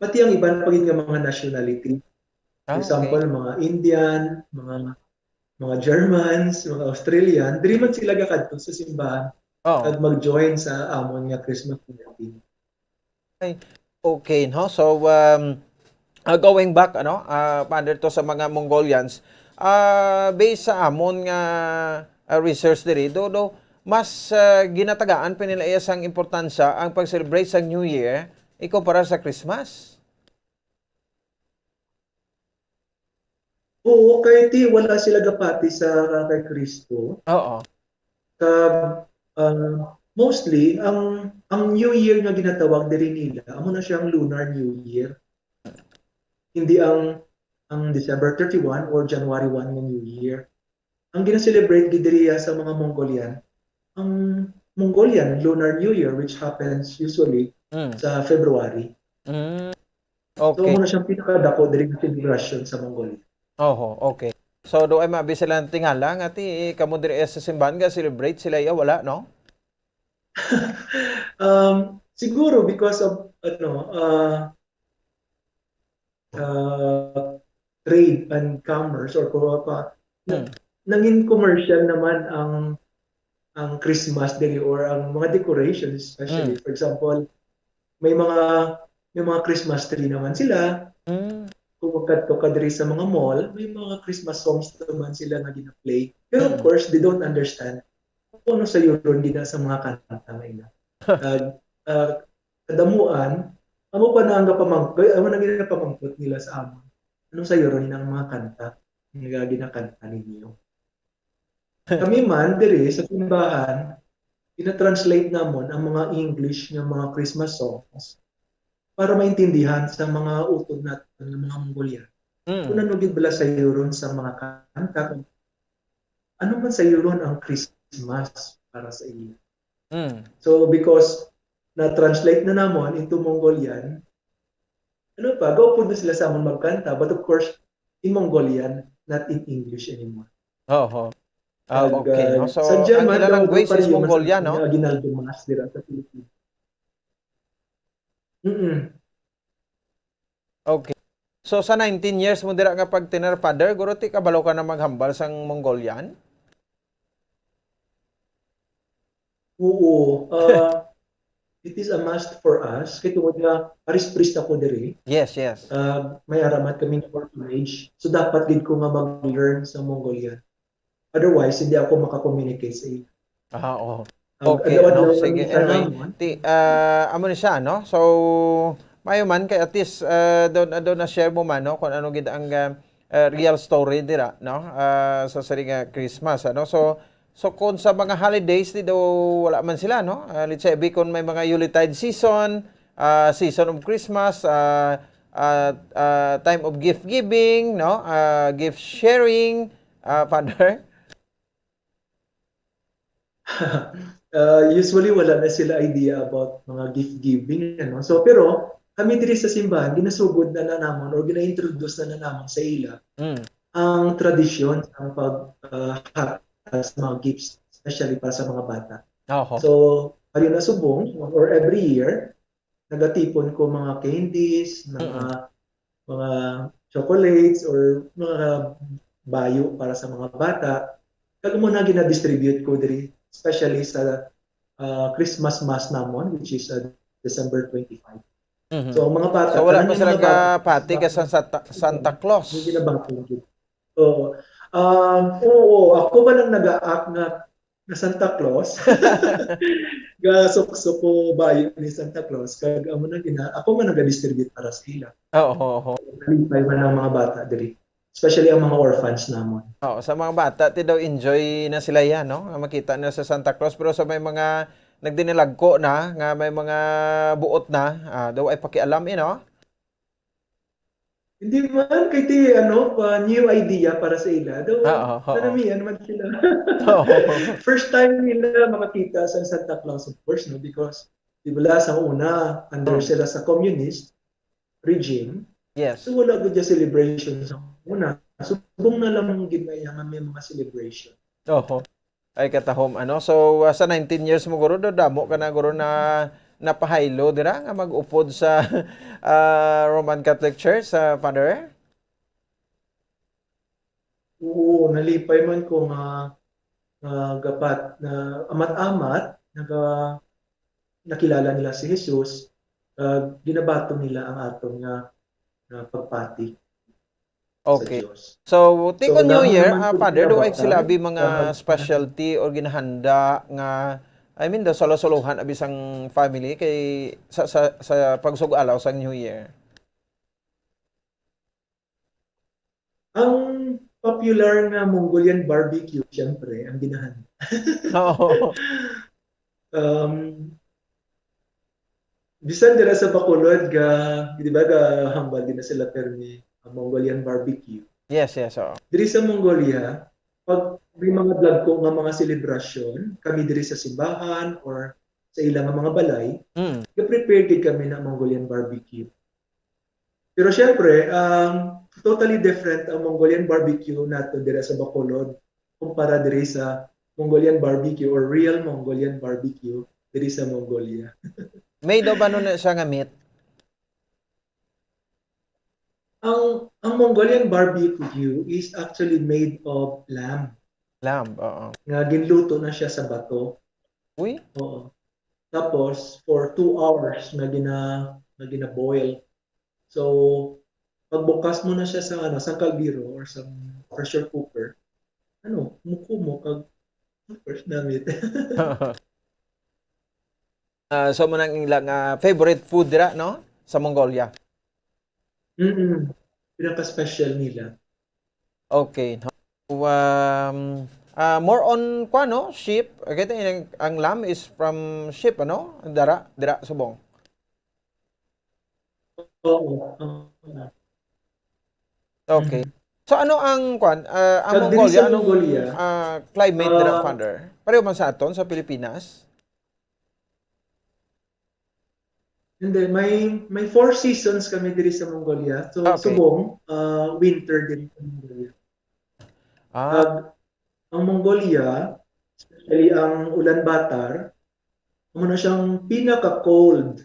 pati ang iban pagin nga mga nationality. For example, mga Indian, mga Germans, mga Australian, diri man sila gakadto sa simbahan at mag-join sa amon nga Christmas party. Okay, no? So going back Father, to sa mga Mongolians, based sa amon nga research diri, do mas ginatagaan pa nila isang importansya ang pag-celebrate sa New Year ikumpara sa Christmas. Oo, kay wala sila gapati sa kay Kristo. Mostly ang New Year nga ginatawag diri nila, amo na siyang Lunar New Year. Hindi ang December 31 or January 1 nga New Year. Ang gina-celebrate gid diri sa mga Mongolian, ang Mongolian Lunar New Year, which happens usually sa February. Okay. So amo na siyang pinakadako diri nga celebration sa Mongolia. Okay. So do ay mabi sila tingala nga kamo diri sa simbahan nga celebrate sila wala, no? Siguro because of trade and commerce or nangin commercial naman ang Christmas diri or ang mga decorations, especially for example may mga Christmas tree naman sila. Kung magkadto ka diri sa mga mall, may mga Christmas songs naman sila nga gina-play. Pero of course, they don't understand kung ano sa yuron gina sa mga kanta nila. Kadamuan, amo pa na ang pamangkot nila sa amon. Ano sa yuron ng mga kanta nga ginakanta ninyo. Kami man diri sa simbahan, ina-translate namon ang mga English nga mga Christmas songs para maintindihan sa mga utod natin ng mga Mongolian. Kung ano gid bala sa yuron sa mga kanta, ano man sa yuron ang Christmas para sa inyo. So because na-translate na namon into Mongolian, go po na sila sa amon magkanta, but of course in Mongolian, not in English anymore. Oo. Okay, no? So, sadya ang man ilang daw language is pariyo Mongolia, no? Aguinaldo Mas dira sa Pilipinas. Okay. So, sa 19 years mo dira nga pag tener father, guro ti kabalo ka na maghambal sang Mongolian? Oo. It is a must for us. Kaya tungod nga, paris-priest ako diri. Yes, yes. May aramat kami ng orphanage. So, dapat din ko nga mag-learn sa Mongolian. Otherwise, hindi ako makakommunicate sa iyo. Oo. Okay, no? Sige. Anyway, amo ni siya, no? So, mayo man, kay at least, doon na share mo man, no? Kung ano gid ang real story dira, no? Sa saring Christmas, ano? So kung sa mga holidays, di daw wala man sila, no? Let's say, kung may mga Yuletide season, season of Christmas, time of gift giving, no? Gift sharing, Father? Usually wala na sila idea about mga gift giving, ano. So pero kami diri sa simbahan ginasugod na namon or gina-introduce na namon sa ila ang tradisyon ang sa mga gifts, especially para sa mga bata. So pari na subong or every year nagatipon ko mga candies, mga chocolates or mga bayo para sa mga bata. Kag mo na gina-distribute ko diri especially sa Christmas Mass namon, which is December 25. So, mga bata... So, wala pa sila pati ka sa Santa Claus? Hindi na bang Oo. Ako ba nang nag-a-act na Santa Claus? Gasok-sok ko bayo ni Santa Claus. Kag ako man nag-distribute para sa ila. Oo. Nalipay man ang mga bata diri. Especially ang mga orphans namon. Sa mga bata, ti daw enjoy na sila yan, no? Makita na sa Santa Claus. Pero sa may mga nagdinilagko na, nga may mga buot na, daw ay pakialam, no? Hindi man, kay ti, new idea para sa ila. Daw, nanamihan man sila. First time nila makakita sa Santa Claus, of course, no? Because, di ba sa una, under sila sa communist regime. Yes. So, wala ko dyan celebration sa una. Subong na lang ginaya nga may mga celebration. Ay katahom, ano? So, sa 19 years mo, guro, damo ka na, guro, na napahaylo, dira, nga mag-upod sa Roman Catholic Church, Father? Oo, nalipay man ko nga gapat na amat-amat, nakilala nila si Jesus, ginabato nila ang atong nga pagpati. Okay. So, tiko New Year, Father, do ay sila abi mga specialty or ginahanda nga, I mean, solo-solohan abi sang family kay sa pagsug-alaw sa New Year? Ang popular nga Mongolian barbecue, syempre, ang ginahanda. Bisan dira sa Bacolod di ba hambal din na sila permi Mongolian barbecue. Yes. Diri sa Mongolia, pag may mga vlog ko nga mga selebrasyon, kami diri sa simbahan or sa ilang mga balay, prepare gid kami ng Mongolian barbecue. Pero syempre, totally different ang Mongolian barbecue nato diri sa Bacolod kumpara diri sa Mongolian barbecue or real Mongolian barbecue diri sa Mongolia. May daw ba nun siya nga meat? Ang Mongolian barbecue is actually made of lamb. Lamb, oo. Nga ginluto na siya sa bato. Uy? Oo. Tapos for 2 hours na gina-boil. So pagbukas mo na siya sa kaldero or sa pressure cooker, muko mo kag first damit. So mo nang ilang favorite food dira, no? Sa Mongolia. Pinaka-special nila. Okay. More on sheep. Okay, ang lamb is from sheep, ano? Dira subong. Oo. Okay. So ano ang ang Mongolia, climate dira, Father? Pareho man sa aton sa Pilipinas? Hindi, may 4 seasons kami diri sa Mongolia. So subong winter din sa Mongolia. Ang Mongolia, especially ang Ulaanbaatar, na siyang pinaka-cold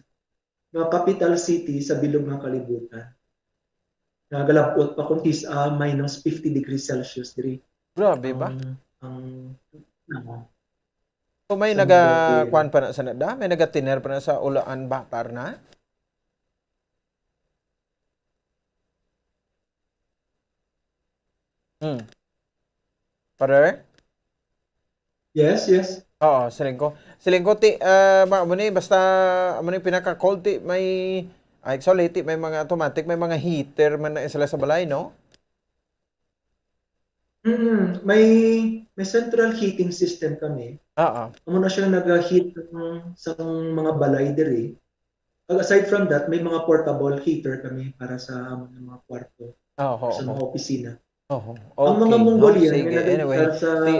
na capital city sa bilog ng kalibutan. Nagalapot pa kung minus 50 degrees Celsius diri. Grabe ba? So may kuan pa na sa nada? May nagatiner pa na sa Ulaanbaatar na? Father? Yes. Oo, silingko. Silingko ti basta pinaka-cold ti may actually ti may mga automatic, may mga heater man na sila sa balay, no? May central heating system kami. Amo na siya nag-heat sa mga balay diri. Aside from that, may mga portable heater kami para sa mga kwarto. Sa mga opisina. Okay. Ang mga Mongolian, Anyway,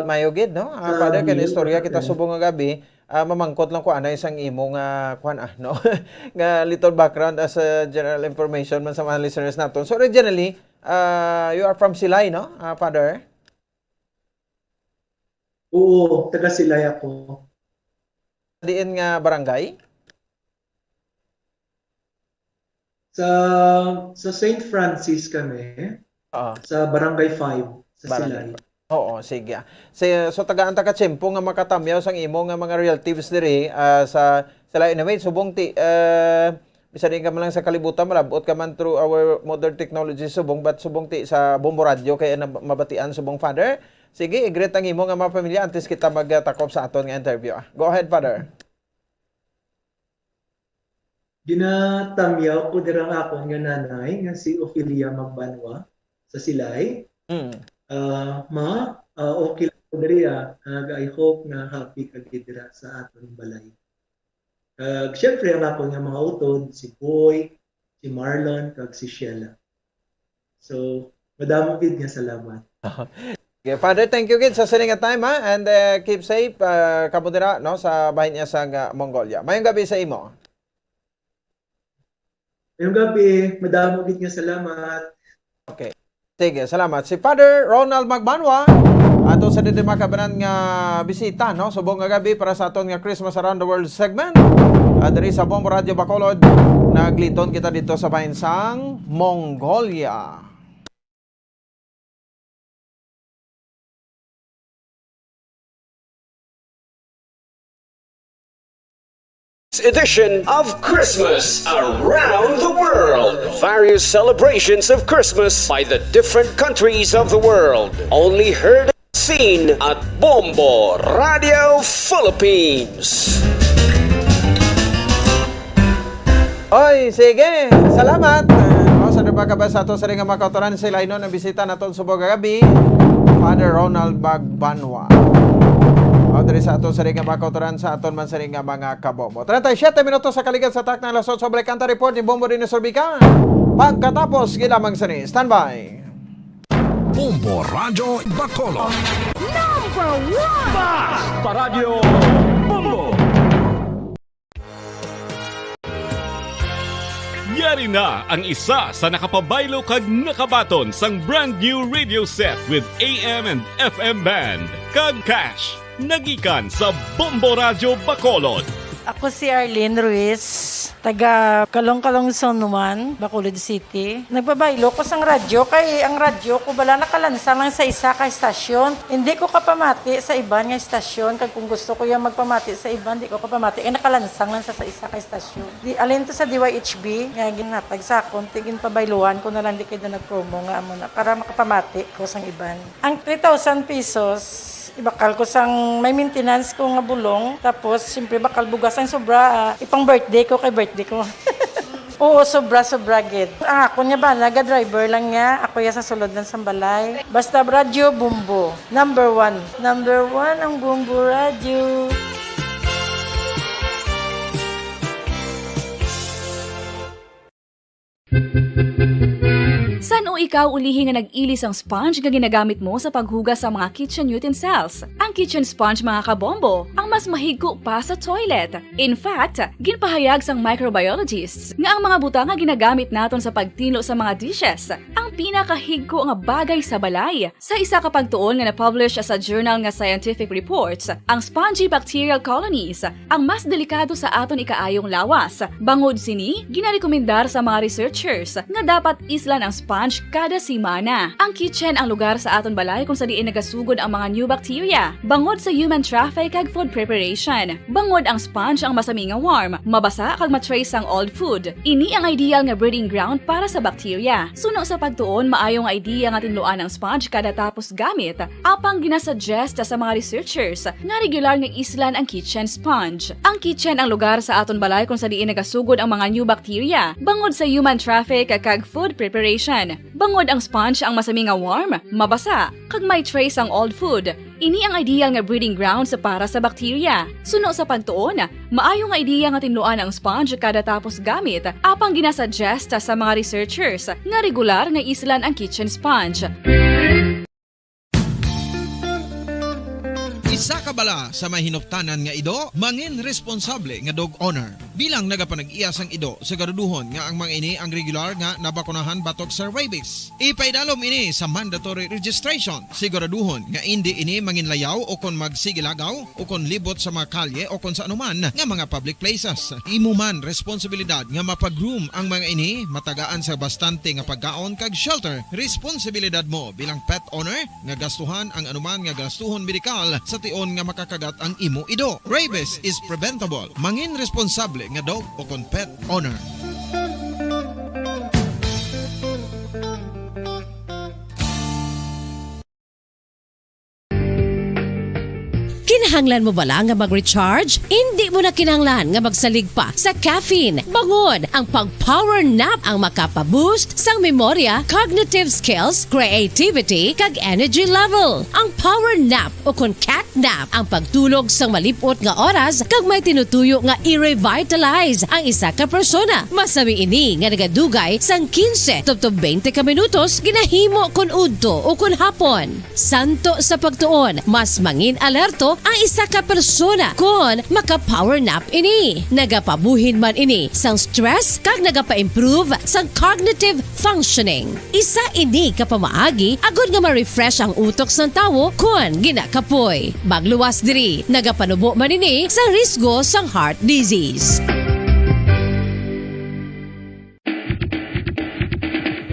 mayugid, no? Father, kan istorya kita subong nga gabi, mamangkot lang ko ana isang imo nga kuan no? nga little background as a general information man sa mga listeners naton. So originally, you are from Silay, no? Father? Oo, taga Silay ako. Diin nga barangay? Sa St. Francis kami. Sa Barangay 5 sa Silay. Oo, sige. So tagaan ta ka tiyempo nga makatamyaw sang imo nga mga relatives diri sa Silay. Anyway, subong ti bisan ka man lang sa kalibutan, malabot ka man through our modern technology subong, but subong ti sa Bombo Radio kaya mabatian subong, Father. Sige, i-greet ang imo nga mga pamilya antes kita magtakop sa aton nga interview. Go ahead, Father. Ginatamyaw ko dirang akon nga nanay nga si Ophelia Magbanwa sa Silay. Okay lang ko diri. I hope na happy ka dira sa aton balay. Siyempre ang akon nga mga utod, si Boy, si Marlon, kag si Sheila. So, madamo gid nga salamat. Okay, Father, thank you gid sa sining nga time, and keep safe kamo dira no sa bahin niya sa Mongolia. Mayong gabi sa imo. Mayong gabi, madamo gid nga salamat. Okay. Sige, salamat. Si Father Ronald Magbanwa, ato sa makabanan nga bisita, no? Subong nga gabi para sa aton nga Christmas Around the World segment. Diri sa Bombo Radio Bacolod, nagliton kita dito sa bahin sang Mongolia. Edition of Christmas Around the World. Various celebrations of Christmas by the different countries of the world. Only heard and seen at Bombo Radio Philippines. Oy, sige. Salamat. Sa nabakabas ato sa ringa makautoran sila ino na bisita naton subong gabi, Father Ronald Magbanwa. Dari sa aton sa ringa makautoran sa aton man sa ringa mga kabombo. 37 minutos sa kaligan sa tak ng lasot sa Kanta Report ni Bombo din Sorbican. Pagkatapos, gilamang sani. Standby. Bombo Radio Bacolod. Number 1! Basta Radio Bombo. Yari na ang isa sa nakapabaylo kag nakabaton sang brand new radio set with AM and FM band. Kag Cash, nagikan sa Bombo Radio Bacolod. Ako si Arlene Ruiz, taga Kalong-Kalong Zone 1, Bacolod City. Nagbabaylo ko sang radyo, kay ang radyo ko bala nakalansang lang sa isa ka estasyon. Hindi ko kapamati sa iban nga estasyon, kag kung gusto ko yung magpamati sa iban, hindi ko kapamati, nakalansang lang sa isa ka estasyon. Alin to sa DYHB, nga ginatag sa akon, tigin pabayluan ko na lang di kayo na nag-promo nga amo na, para makapamati ko sang iban. Ang 3,000 pesos, ibakal ko sang may maintenance ko nga bulong, tapos siyempre bakal bugas ang sobra, ipang birthday ko kay birthday ko. Oo, sobra gid. Ako niya ba, naga-driver lang niya, ako ya sa sulod ng sambalay. Basta Radio Bombo, number 1. Number 1 ang Bombo Radio. San o ikaw ulihi nga nag-ilis ang sponge nga ginagamit mo sa paghugas sa mga kitchen utensils? Ang kitchen sponge, mga kabombo, ang mas mahigko pa sa toilet. In fact, ginpahayag sang microbiologists nga ang mga butang nga ginagamit naton sa pagtilo sa mga dishes ang pinakahigko nga bagay sa balay. Sa isa ka pagtuon nga na-publish sa journal nga Scientific Reports, ang spongy bacterial colonies ang mas delikado sa aton ikaayong lawas. Bangod sini, ginarekomendar sa mga researchers nga dapat islan ang sponge kada semana. Ang kitchen ang lugar sa aton balay kung sa diin nagasugod ang mga new bacteria. Bangod sa human traffic kag food preparation. Bangod ang sponge ang masami nga warm, mabasa kag matrace ang old food. Ini ang ideal nga breeding ground para sa bacteria. Suno sa pagtuon, maayong idea nga tinluan ang sponge kada tapos gamit. Apang ginasuggest sa mga researchers nga regular nga islan ang kitchen sponge. Ang kitchen ang lugar sa aton balay kung sa diin nagasugod ang mga new bacteria. Bangod sa human traffic kag food preparation. Bangod ang sponge ang masami nga warm, mabasa, kag may trace ang old food. Ini ang ideal nga breeding grounds para sa bacteria. Suno sa pagtuon, maayong nga idea nga tinluan ang sponge kada tapos gamit. Apang ginasuggest sa mga researchers nga regular nga islan ang kitchen sponge. Isa ka bala sa may hinuptanan nga ido, mangin responsable nga dog owner. Bilang nagapanag-iyas ang ido, siguraduhon nga ang mga ini ang regular nga nabakunahan batok sa rabies. Ipaidalom ini sa mandatory registration. Siguraduhon nga hindi ini manginlayaw o kon magsigilagaw o kon libot sa mga kalye o kon sa anuman nga mga public places. Imo man responsibilidad nga mapag-groom ang mga ini, matagaan sa bastante nga pagkaon kag shelter. Responsibilidad mo bilang pet owner nga gastuhan ang anuman nga gastuhon medikal sa tion nga makakagat ang imo ido. Rabies is preventable. Mangin responsable nga dog o kon pet owner. Kinahanglan mo bala nga mag-recharge? Hindi mo na kinahanglan nga magsalig pa sa caffeine. Bangod ang pag-power nap ang makapaboost sang memorya, cognitive skills, creativity, kag energy level. Ang power nap o kon cat nap ang pagtulog sang malipot nga oras kag may tinutuyo nga i-revitalize ang isa ka persona. Masami ini nga nagadugay sang 15 to 20 ka minutos ginahimo kon udto o kon hapon. Santo sa pagtuon, mas mangin alerto ang isa ka persona kon maka-power nap ini. Nagapabuhin man ini sang stress kag nagapa-improve sang cognitive functioning. Isa ini ka pamaagi agud nga ma-refresh ang utok sang tawo kon ginakapoy. Magluwas diri, nagapanubo man ini sa risgo sang heart disease.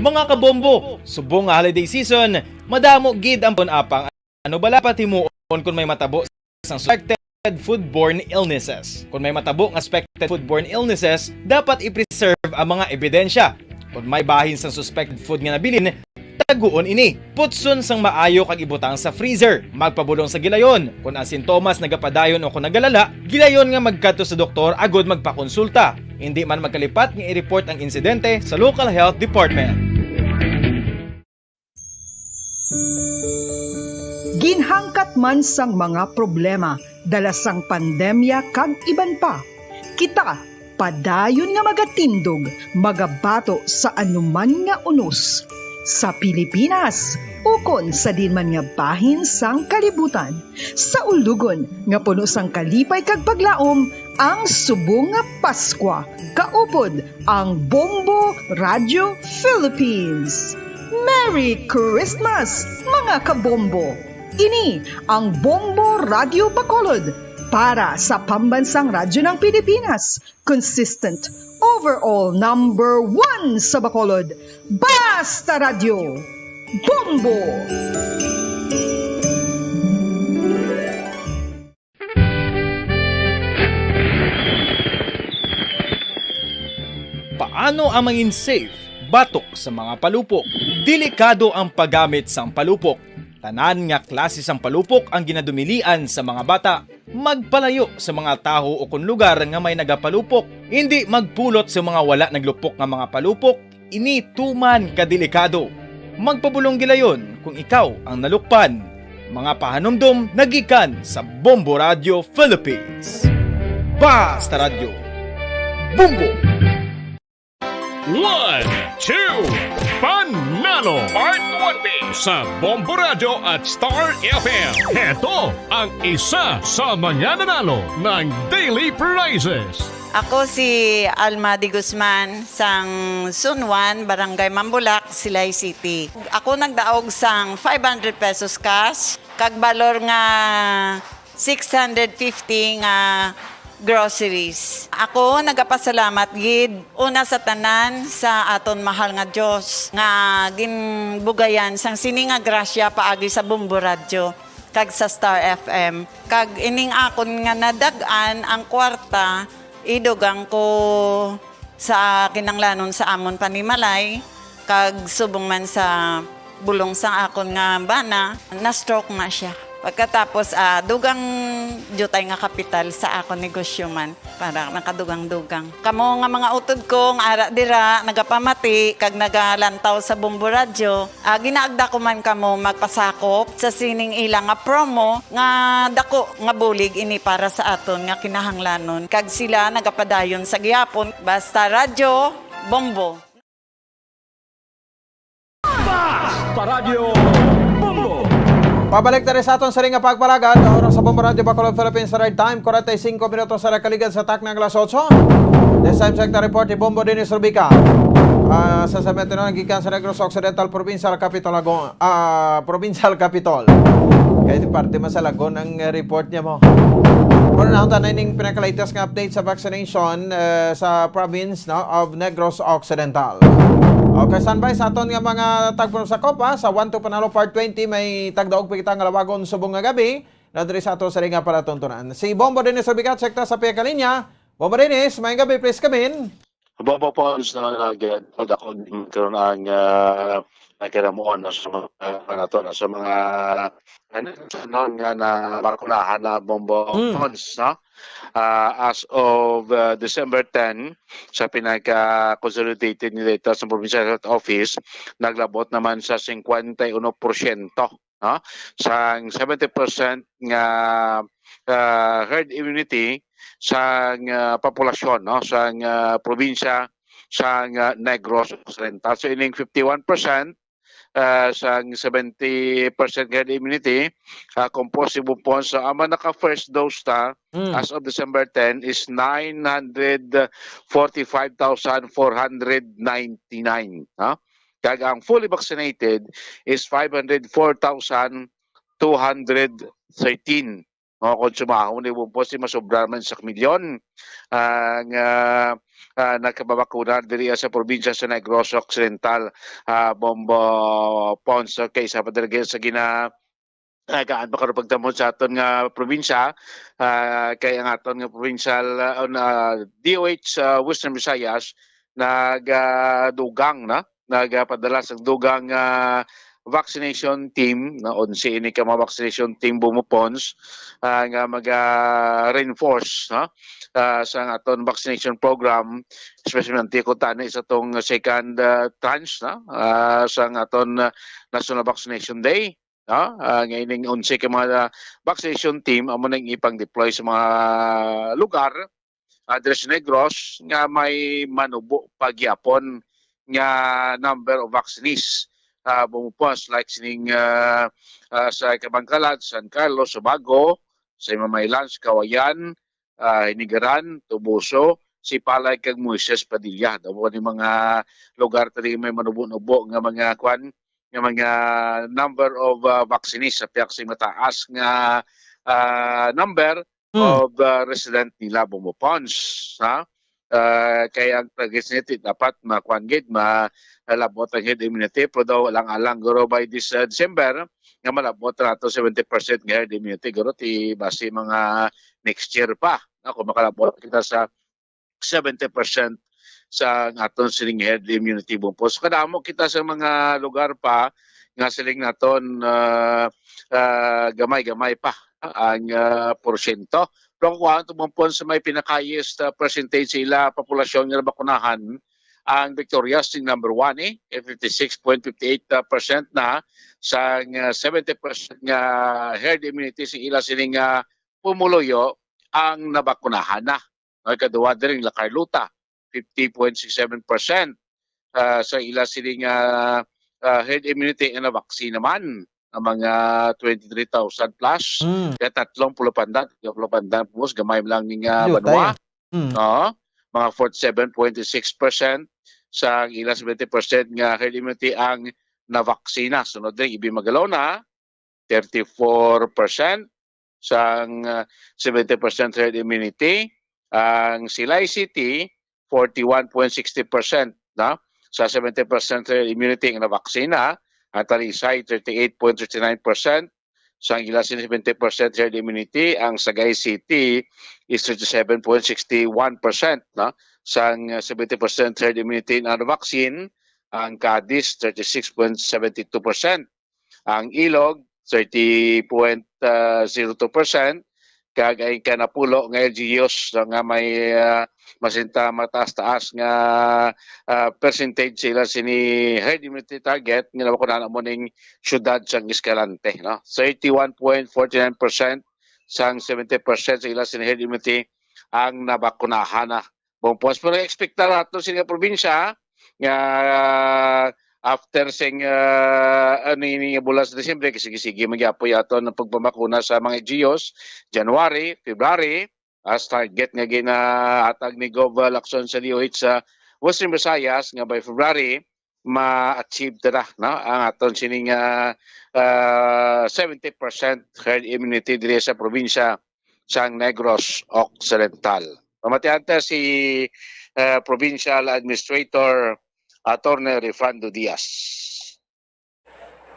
Mga kabombo, subong nga holiday season, madamo gid ang apang ano bala patimuon kung may matabo sang suspected foodborne illnesses. Kung may matabo nga suspected foodborne illnesses, dapat i-preserve ang mga ebidensya. Kung may bahin sang suspected food nga nabilin, taguon ini. Putson sang maayo kag ibutang sa freezer. Magpabulong sa gilayon. Kung ang sintomas nagapadayon o kung nagalala, gilayon nga magkadto sa doktor agud magpakonsulta. Hindi man magkalipat nga i-report ang insidente sa local health department. Ginhangkat man sang mga problema dala sang pandemya kag iban pa. Kita padayon nga magatindog, magabato sa anuman nga unos. Sa Pilipinas, ukon sa dinman nga bahin sang kalibutan. Sa ulugon nga puno sang kalipay kag paglaom, ang subong nga Paskwa. Kaupod ang Bombo Radio Philippines. Merry Christmas, mga kabombo! Ini ang Bombo Radio Bacolod para sa pambansang radyo ng Pilipinas. Consistent, overall number 1 sa Bacolod. Basta Radio! Bombo! Paano ang mangin safe batok sa mga palupok? Delikado ang paggamit sang palupok. Tanan nga klase sang palupok ang ginadumilian sa mga bata. Magpalayo sa mga taho o kung lugar nga may nagapalupok. Hindi magpulot sa mga wala naglupok nga mga palupok. Ini tuman kadelikado. Magpabulong gilayon kung ikaw ang nalukpan. Mga pahanumdum nagikan sa Bombo Radio Philippines. Basta Radio. Bombo! 1, 2 Panalo Part 1B sa Bombo Radio at Star FM. Ito ang isa sa mananalo ng Daily Prizes. Ako si Alma de Guzman sang Sunwan, Barangay Mambulak, Silay City. Ako nagdaog sang 500 pesos cash, kag balor nga 650 nga groceries. Ako nagapasalamat gid una sa tanan sa aton mahal nga Dios nga ginbugayan sang sini nga grasya paagi sa Bombo Radio kag sa Star FM. Kag ining akon nga nadag-an ang kwarta idugang ko sa kinanglanon sa amon panimalay kag subong man sa bulong sa akon nga bana na stroke na siya. Pagkatapos dugang jutay nga kapital sa akon negosyo man para nakadugang-dugang. Kamo nga mga utod ko nga ara dira nagapamati kag nagalantaw sa Bombo Radio, ginaagda ko man kamo magpasakop sa sining ilang nga promo nga dako nga bulig ini para sa aton nga kinahanglanon. Kag sila nagapadayon sa gihapon basta radyo Bombo. Paradyo Bombo. Pabalik na rin sa aton sa ring nga pagpalagad. Oras sa Bombo Radio Bacolod, Philippines Right Time. 45 minutos sa kaligad sa tak ng alas 8. This time check the report ni Bombo Dennis Rubica. Sa sabihin na nagikan sa Negros Occidental Provincial Capital. Provincial Capital. Kaya di parte masalagon ang report niya mo. Muna na na ining pinakalatest nga update sa vaccination sa province of Negros Occidental. Okay, standby sa aton nga mga tagpon sa Copa sa 1 to Panalo Part 20 may tagdaog pa kita nga lawagon subong nga gabi na diri sa ato sa ring nga para tuntunan. Si Bombo Dennis Rubica sekta sa piya kalinya. Bombo Dennis, may gabi, please come in. Bombo po sa naged pag ako karon ang nakiramuon sa mga sa mga nga na bakunahan na Bombo Pons, no? As of December 10 sa pinaka-consolidated ni data sa Provincial Health Office, naglabot naman sa 51%, no? Sa 70% nga herd immunity sa populasyon, no? Sa probinsya sa Negros Occidental. So ining 51% sa 70% herd immunity, composed po sa ama naka first dose ta as of December 10 is 945,499. Kag ang fully vaccinated is 504,213. Kung sumahon, po si masobra man sa milyon ang nagkababakuna diri sa probinsya sa Negros Occidental, Bombo Pons. Kaysa pa diri sa gaan pa karon pagtamon sa aton nga probinsya, kay ang aton nga provincial DOH Western Visayas nagpadala sa dugang vaccination team na 11 ini ka mga vaccination team Bumupons nga mag-reinforce sa aton vaccination program, especially nanti ko tani sa tong second tranche sa aton National Vaccination Day. Ngayon 11 ka mga vaccination team amo nang ipang deploy sa mga lugar Andres Negros nga may manubo pagyapon nga number of vaccinees. Bumupos like sining sa Kabangkalan, San Carlos, Subago, sa Mamaylan, Kawayan, Hinigaran, Tubuso, Sipalay kag Moises Padilla. Daw ni mga lugar tadi may manubo-nubo nga mga kwan, nga mga number of vaccinees sa piyak sing mataas nga number of resident nila Bumupons, ha? Kaya ang target dapat makuan gid malabot ang herd immunity, pero daw alang-alang guro by this December nga malabot nato 70% nga herd immunity guro ti base mga next year pa, kung makalabot kita sa 70% sa aton siling herd immunity Bumpos. Kadamo kita sa mga lugar pa nga siling naton gamay-gamay pa ang porsyento. Pero kung ano tumupon sa may pinaka-highest percentage sila populasyon nga bakunahan, ang Victorias yung number 1 56.58% na sa 70% nga herd immunity sa ila sining pumuluyo ang nabakunahan na. Kaduwa din La Carlota 50.67%, sa ila sining herd immunity na vaccine naman ang mga 23,000 plus. Kaya 30 pandan pus gamay lang ning banwa. No? Mga 47.6% sa ila 70% nga herd immunity ang navaksina. Sunod din ibi magalaw na 34% sa 70% herd immunity. Ang Silay City 41.60% na sa 70% herd immunity ang navaksina. Ang Talisay 38.39%. Sa ila 70% herd immunity, ang Sagay City is 37.61%. No? Sa 70% herd immunity na vaccine, ang Cadiz 36.72%. Ang Ilog 30.02%. Kagay Kanapulo nga LGUs nga may masinta mataas-taas nga percentage sila sini herd immunity target nga nabakunahan mo ning syudad sa Escalante, no? 31.49% sang 70% sa ila sini herd immunity ang nabakunahan na. Bumpos pero expecta nato sini probinsya nga after sing ini bulan sa Disyembre sige magyapoy ato ng pagpamakuna sa mga LGUs January, February as target nga ginahatag ni Gov. Lacson sa DOH sa Western Visayas nga by February ma-achieve na no ang aton sining 70% herd immunity diri sa probinsya sang Negros Occidental. Pamatianta si Provincial Administrator Attorney Refrando Diaz.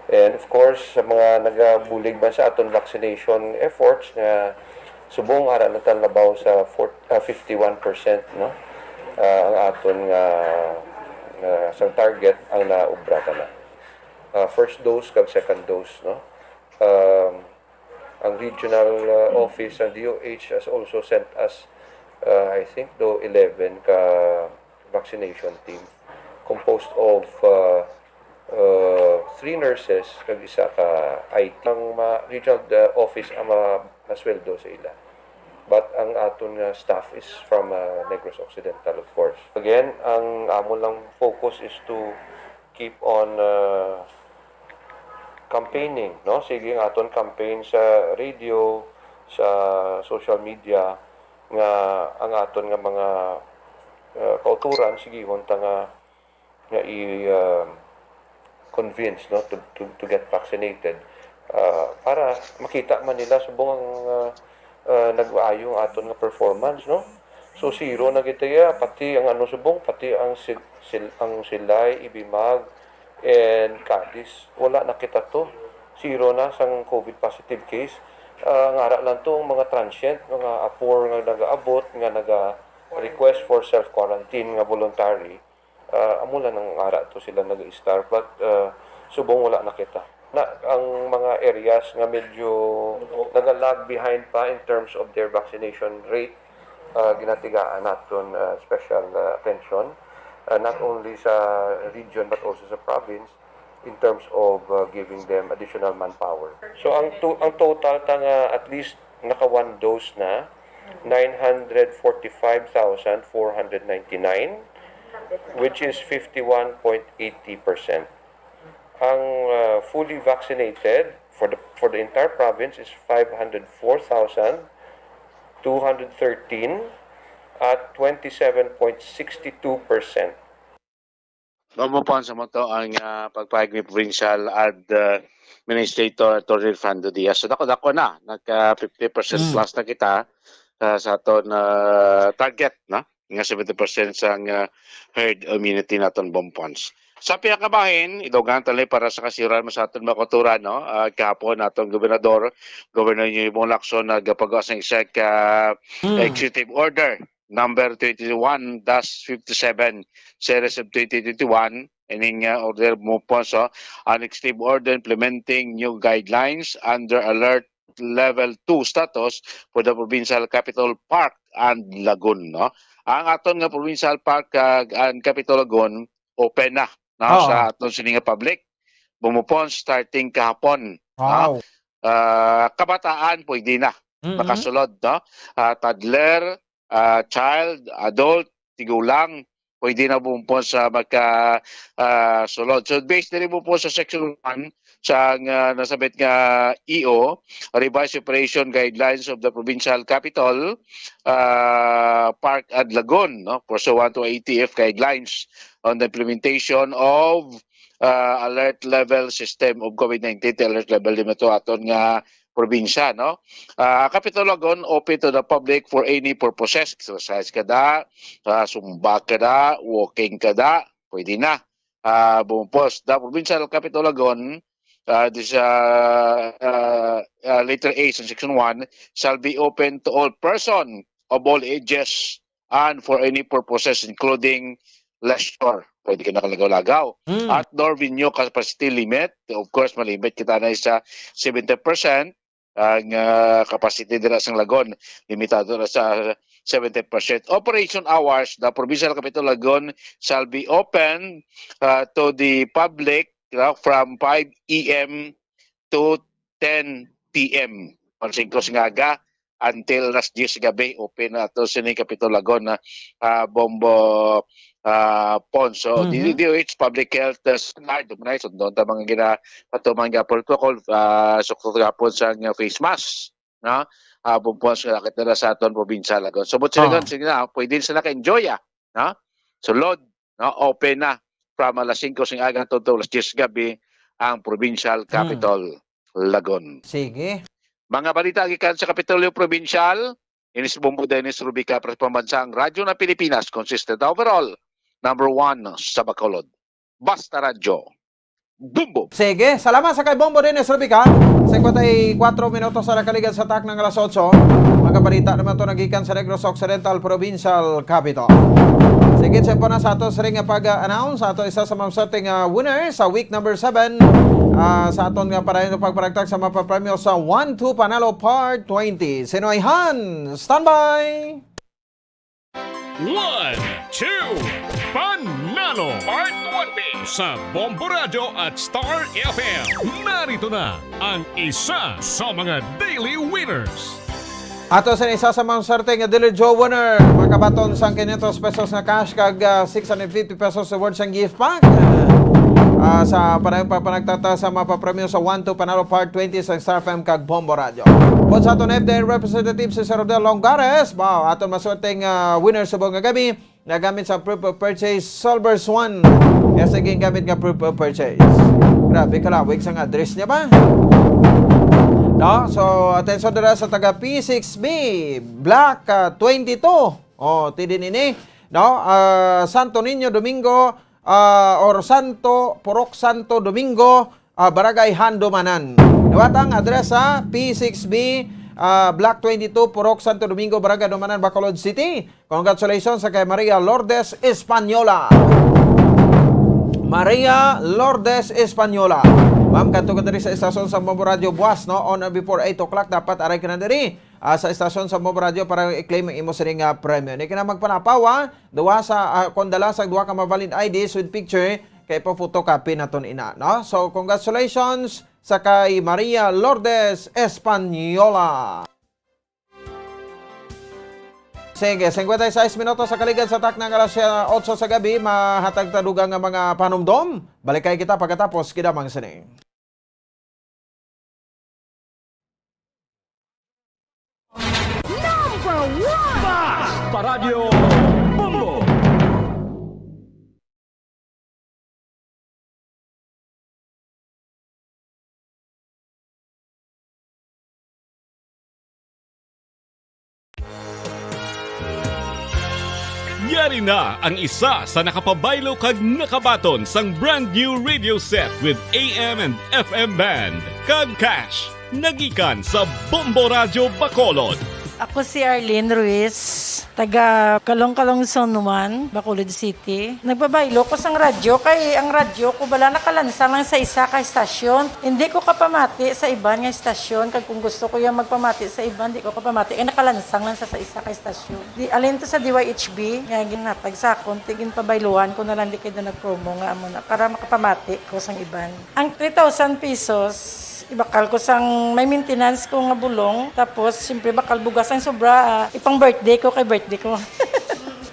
And of course, sa mga nagabulig ba sa aton vaccination efforts na subong ara na labaw sa 51%, no? Ang aton sa target ang naubrata na. First dose kag second dose, no? Ang regional office ng DOH has also sent us I think 11 ka vaccination team composed of 3 nurses kag isa ka IT. Ang regional office ang masweldo sa ila. But ang aton staff is from Negros Occidental, of course. Again, ang amon lang focus is to keep on campaigning, no? Sige ang aton campaign sa radio, sa social media nga ang aton nga mga kauturan sige honta nga i-convince, no, to get vaccinated para makita man nila subong ang nag-aayo ang aton nga performance, no? So zero na kita pati ang subong pati ang Silay, Ibimag and Cadiz wala na kita to. Zero na sang COVID positive case. Ngara lang to mga transient, mga apor nga nagaabot nga naga-request for self-quarantine nga voluntary. Amo lang ang ngara to sila nag-start but subong wala na kita. Na ang mga areas nga medyo nagalag behind pa in terms of their vaccination rate, ginatigaan naton special attention not only sa region but also sa province in terms of giving them additional manpower. So ang total tanga at least naka 1 dose na 945,499 which is 51.80%. Ang fully vaccinated for the entire province is 504,213 at 27.62%. Mamupon sa mo to ang pagpahig ni Provincial Administrator Attorney Fernando Diaz. So dako na, nagka 50% plus na kita sa aton target, na? Nga 70% sa herd immunity naton bompons. Sa pinakabahin, idogan talay para sa kasiran sa aton makuturan, no? Kahapon natong Gobernador Yimong Lacson nagpagawas ng executive order number 21-57 series of 2021 ining order mo po so an executive order implementing new guidelines under alert level 2 status for the provincial capital park and lagoon, no? Ang aton nga provincial park and capital lagoon open na, no? Sa aton sininga public bumupon starting kahapon. Wow. Kabataan pwede na makasulod, no? Toddler, child, adult, tigulang pwede na bumupon sa magka-sulod. So based na rin po sa Section 1 sa nasabit nga EO, Revised Operation Guidelines of the Provincial Capital, Park and Lagoon, no? Pursuant to ATF guidelines on the implementation of alert level system of COVID-19, alert level limito aton nga probinsya, no? Capital Lagoon open to the public for any purposes. Exercise kada, sumba kada, walking kada, pwede na. Bumupos. The Provincial Capital Lagoon, this letter A in Section 1, shall be open to all person of all ages and for any purposes including leisure. Pwede ka nakalagaw-lagaw. Outdoor venue capacity limit, of course, malimit kita na sa 70%. Ang capacity nila sa Lagoon, limitado na sa 70%. Operation hours, the Provincial Capital Lagoon shall be open to the public from 5 a.m. to 10 p.m. on 5 ngaga until las 10 gabi open na ito sa Capital Lagoon na Bombo Pons. So, DOH Public Health Standard, so doon tamang ginapatumang protocol, sukot gapon sa face mask, no? Bumpons nga lakit na sa aton probinsya Lagoon. So, but sila sige na, pwede sila ka-enjoy, no? So, load, no? Open na from alas 5 sing aga to alas 10 gabi ang Provincial Capital Lagoon. Sige. Mga balita gikan sa Kapitolyo Provincial, inis Bombo Dennis Rubica para pambansang radyo na Pilipinas, consistent overall number 1 sa Bacolod. Basta Radyo. Bumbo. Sige, salamat sa kay Bombo Dennis Rubica. 54 minutos sa nakaligan sa tak ng alas 8. Mga balita naman ito nagikan sa Negros Occidental Provincial Capital. Sige, sempo na sa ato sa ring pag-announce. Sa ato isa sa mga sorting winner sa week number 7. Sa aton nga para yung pagparagtag sa mapapremyo sa 1-2 Panalo Part 20. Sino ay Han? Standby! 1, 2, Panalo Part 20 sa Bombo Radio at Star FM. Narito na ang isa sa mga daily winners. Ato sa isa sa mga sorting Daily Joe winner, makabaton sang 500 pesos na cash kag 650 pesos awards ang gift pack. Sa parang papanagtata sa mapapremyo sa 1-2 Panalo Part 20 sa Star FM kag Bombo Radio. Pod sa aton FDN representative si Sir Rodel Longares, aton maswerteng winner sa buong gabi, nagamit sa proof of purchase Solvers 1. Yes, again gamit nga proof of purchase. Grabe kalawig sang address niya ba? No? So, atensyon dira sa taga P6B, Black 22. Tidin ini, no? Santo Niño Domingo, or Purok Santo Domingo, Barangay Handomanan. Nawatang address sa P6B, Black 22, Purok Santo Domingo, Barangay Handomanan, Bacolod City. Congratulations sa kay Maria Lourdes Española. Maria Lourdes Española. Ma'am, kanto ka diri sa istasyon sa Bombo Radio buwas, no? On or before 8 o'clock, dapat aray ka na diri sa istasyon sa Bombo Radio para i-claim ang imo siring premium. Hindi ka na magpanapawa, duwa sa kondala sa duwa ka mavalid IDs with picture, kay pa-photocopy na ton ina, no? So, congratulations sa kay Maria Lourdes Española. Sige, 56 minutos sa kaligan sa tak ng alas 8 sa gabi, mahatag tadugang nga mga panumdom. Balik kayo kita pagkatapos kidamang sining. Number 1! Basta Radio Bombo! Yari na ang isa sa nakapabaylo kag nakabaton sang brand new radio set with AM and FM band kag cash nagikan sa Bombo Radio Bacolod. Ako si Arlene Ruiz, taga Kalong-Kalong Sonuman, Bacolod City. Nagbabaylo ko sang radyo, kay ang radyo ko bala nakalansa lang sa isa ka estasyon. Hindi ko kapamati sa iban nga estasyon, kag kung gusto ko yung magpamati sa iban, hindi ko kapamati. Kaya nakalansang lang sa isa ka estasyon. Alin to sa DYHB, nga ginatag sa akon, tigin pabayluan ko na lang di kayo na nag-promo nga amo na, para makapamati ko sang iban. Ang 3,000 pesos, ibakal ko sang may maintenance ko nga bulong, tapos siyempre bakal bugas ang sobra, ipang birthday ko kay birthday ko.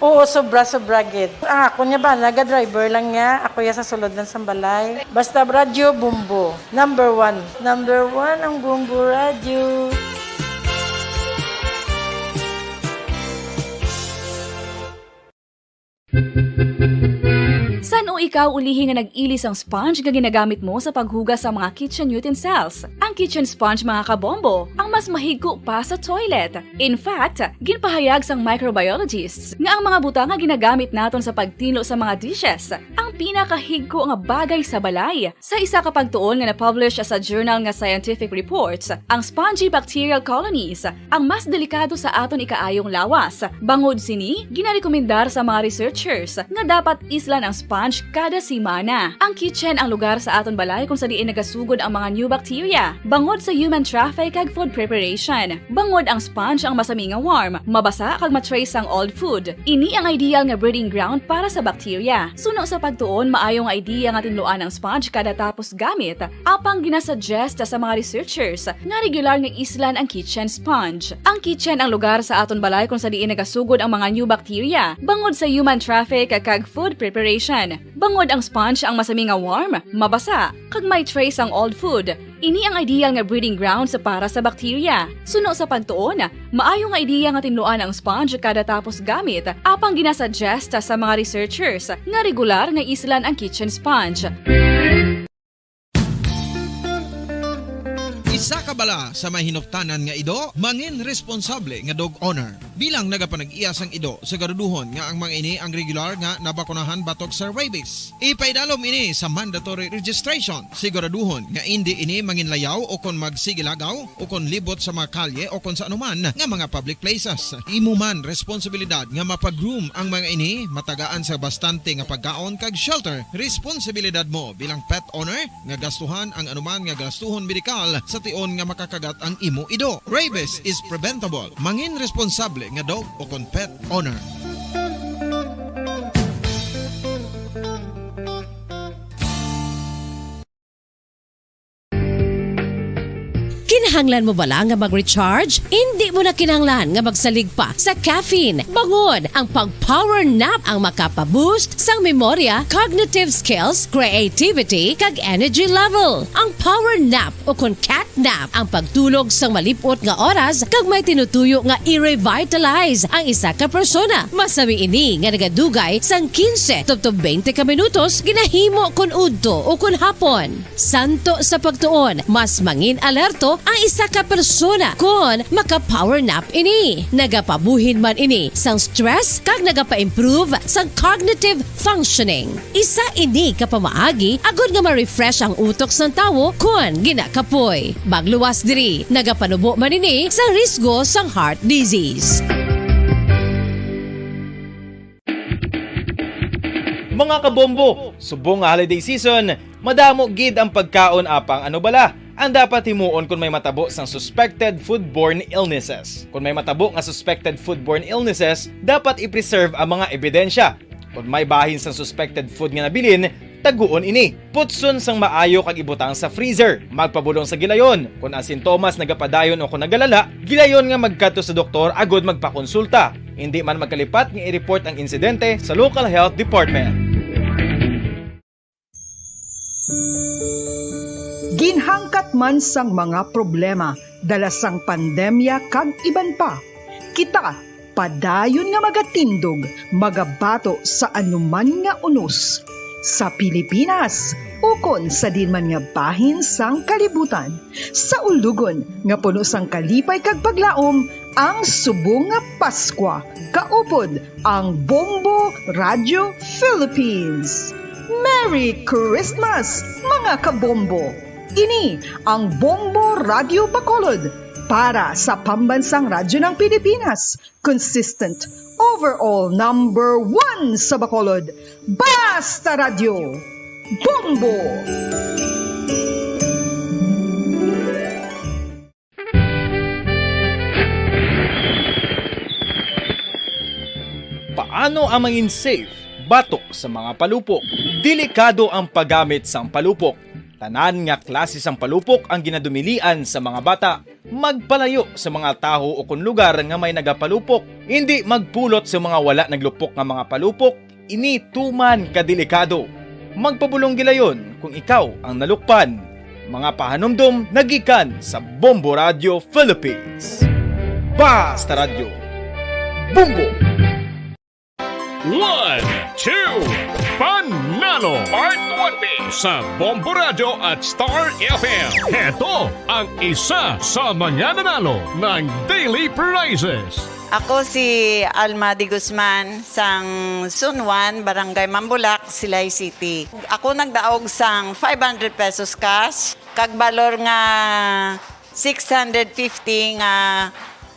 Oo, sobra-sobra gid. Ako niya ba, naga-driver lang niya. Ako ya sa sulod ng sambalay. Basta radyo, Bombo. Number 1. Number 1 ang Bombo radyo. San o ikaw ulihi nga nag-ilis ang sponge nga ginagamit mo sa paghugas sa mga kitchen utensils? Ang kitchen sponge mga kabombo, ang mas mahigko pa sa toilet. In fact, ginpahayag sang microbiologists nga ang mga butang nga ginagamit naton sa pagtilo sa mga dishes ang pinakahigko nga bagay sa balay. Sa isa ka pagtuon nga na-publish sa journal nga Scientific Reports, ang spongy bacterial colonies ang mas delikado sa aton ikaayong lawas. Bangod sini, ginarekomendar sa mga researchers nga dapat islan ang sponge kada simana. Ang kitchen ang lugar sa aton balay kung sa diin nagasugod ang mga new bacteria. Bangod sa human traffic kag food preparation. Bangod ang sponge ang masami nga warm, mabasa kag matrace ang old food. Ini ang ideal nga breeding ground para sa bacteria. Suno sa pagtuon, maayong idea nga tinluan ang sponge kada tapos gamit. Apang ginasuggest sa mga researchers nga regular nga islan ang kitchen sponge. Ang kitchen ang lugar sa aton balay kung sa diin nagasugod ang mga new bacteria. Bangod sa human traffic kag food preparation. Bangod ang sponge ang masami nga warm, mabasa, kag may trace ang old food. Ini ang ideal nga breeding ground sa para sa bacteria. Suno sa pagtuon, maayo nga ideya nga tinluan ang sponge kada tapos gamit, apang ginasuggest sa mga researchers nga regular nga islan ang kitchen sponge. Isa ka bala sa may hinuptanan nga ido, mangin responsable nga dog owner. Bilang nagapanag-iyas ang ido, siguraduhon nga ang mga ini ang regular nga nabakunahan batok sa rabies. Ipaidalom ini sa mandatory registration. Siguraduhon nga hindi ini manginlayaw o kon magsigilagaw o kon libot sa mga kalye o kon sa anuman nga mga public places. Imo man responsibilidad nga mapag-groom ang mga ini, matagaan sa bastante nga pagkaon kag shelter. Responsibilidad mo bilang pet owner nga gastuhan ang anuman nga gastuhon medikal sa tion nga makakagat ang imo ido. Rabies is preventable. Mangin responsable nga dog o kon pet owner. Kinahanglan mo bala nga mag-recharge? Hindi mo na kinahanglan nga magsalig pa sa caffeine. Bangod ang pag-power nap ang makapaboost sang memorya, cognitive skills, creativity, kag energy level. Ang power nap o kon cat nap ang pagtulog sang malipot nga oras kag may tinutuyo nga i-revitalize ang isa ka persona. Masabi ini nga nagadugay sang 15 to 20 ka minutos ginahimo kun udto o kun hapon. Santo sa pagtuon, mas mangin alerto ang isa ka persona kung maka-power nap ini. Nagapabuhin man ini sang stress kag nagapa-improve sang cognitive functioning. Isa ini kapamaagi agud nga ma-refresh ang utok sang tawo kung ginakapoy. Magluwas diri, nagapanubo man ini sa risgo sang heart disease. Mga kabombo, subong nga holiday season, madamo gid ang pagkaon apang ano bala ang dapat himuon kung may matabo sang suspected foodborne illnesses. Kung may matabo nga suspected foodborne illnesses, dapat i-preserve ang mga ebidensya. Kung may bahin sang suspected food nga nabilin, taguon ini. Putson sang maayo kag ibutang sa freezer. Magpabulong sa gilayon. Kung ang sintomas nagapadayon o kung nagalala, gilayon nga magkadto sa doktor agud magpakonsulta. Hindi man magkalipat nga i-report ang insidente sa local health department. Ginhangkat man sang mga problema dala sang pandemya kag iban pa. Kita padayon nga magatindog, magabato sa anuman nga unos. Sa Pilipinas, ukon sa dinman nga bahin sang kalibutan. Sa ulugon nga puno sang kalipay kag paglaom, ang subong nga Paskwa. Kaupod ang Bombo Radio Philippines. Merry Christmas, mga kabombo! Ini ang Bombo Radio Bacolod para sa pambansang radyo ng Pilipinas. Consistent, overall number 1 sa Bacolod. Basta Radio! Bombo! Paano ang mangin safe batok sa mga palupok? Delikado ang paggamit sang palupok. Tanan nga klase sang palupok ang ginadumilian sa mga bata. Magpalayo sa mga taho o kun lugar nga may nagapalupok. Hindi magpulot sa mga wala naglupok nga mga palupok. Ini tuman kadelikado. Magpabulong gilayon kung ikaw ang nalukpan. Mga pahanumdum nagikan sa Bombo Radio Philippines. Basta Radio Bombo! 1, 2, Panalo Part 1B sa Bombo Radio at Star FM. Ito ang isa sa mga nanalo ng daily prizes. Ako si Alma de Guzman sang Sunwan, Barangay Mambulak, Silay City. Ako nagdaog sang 500 pesos cash, kag balor nga 650 nga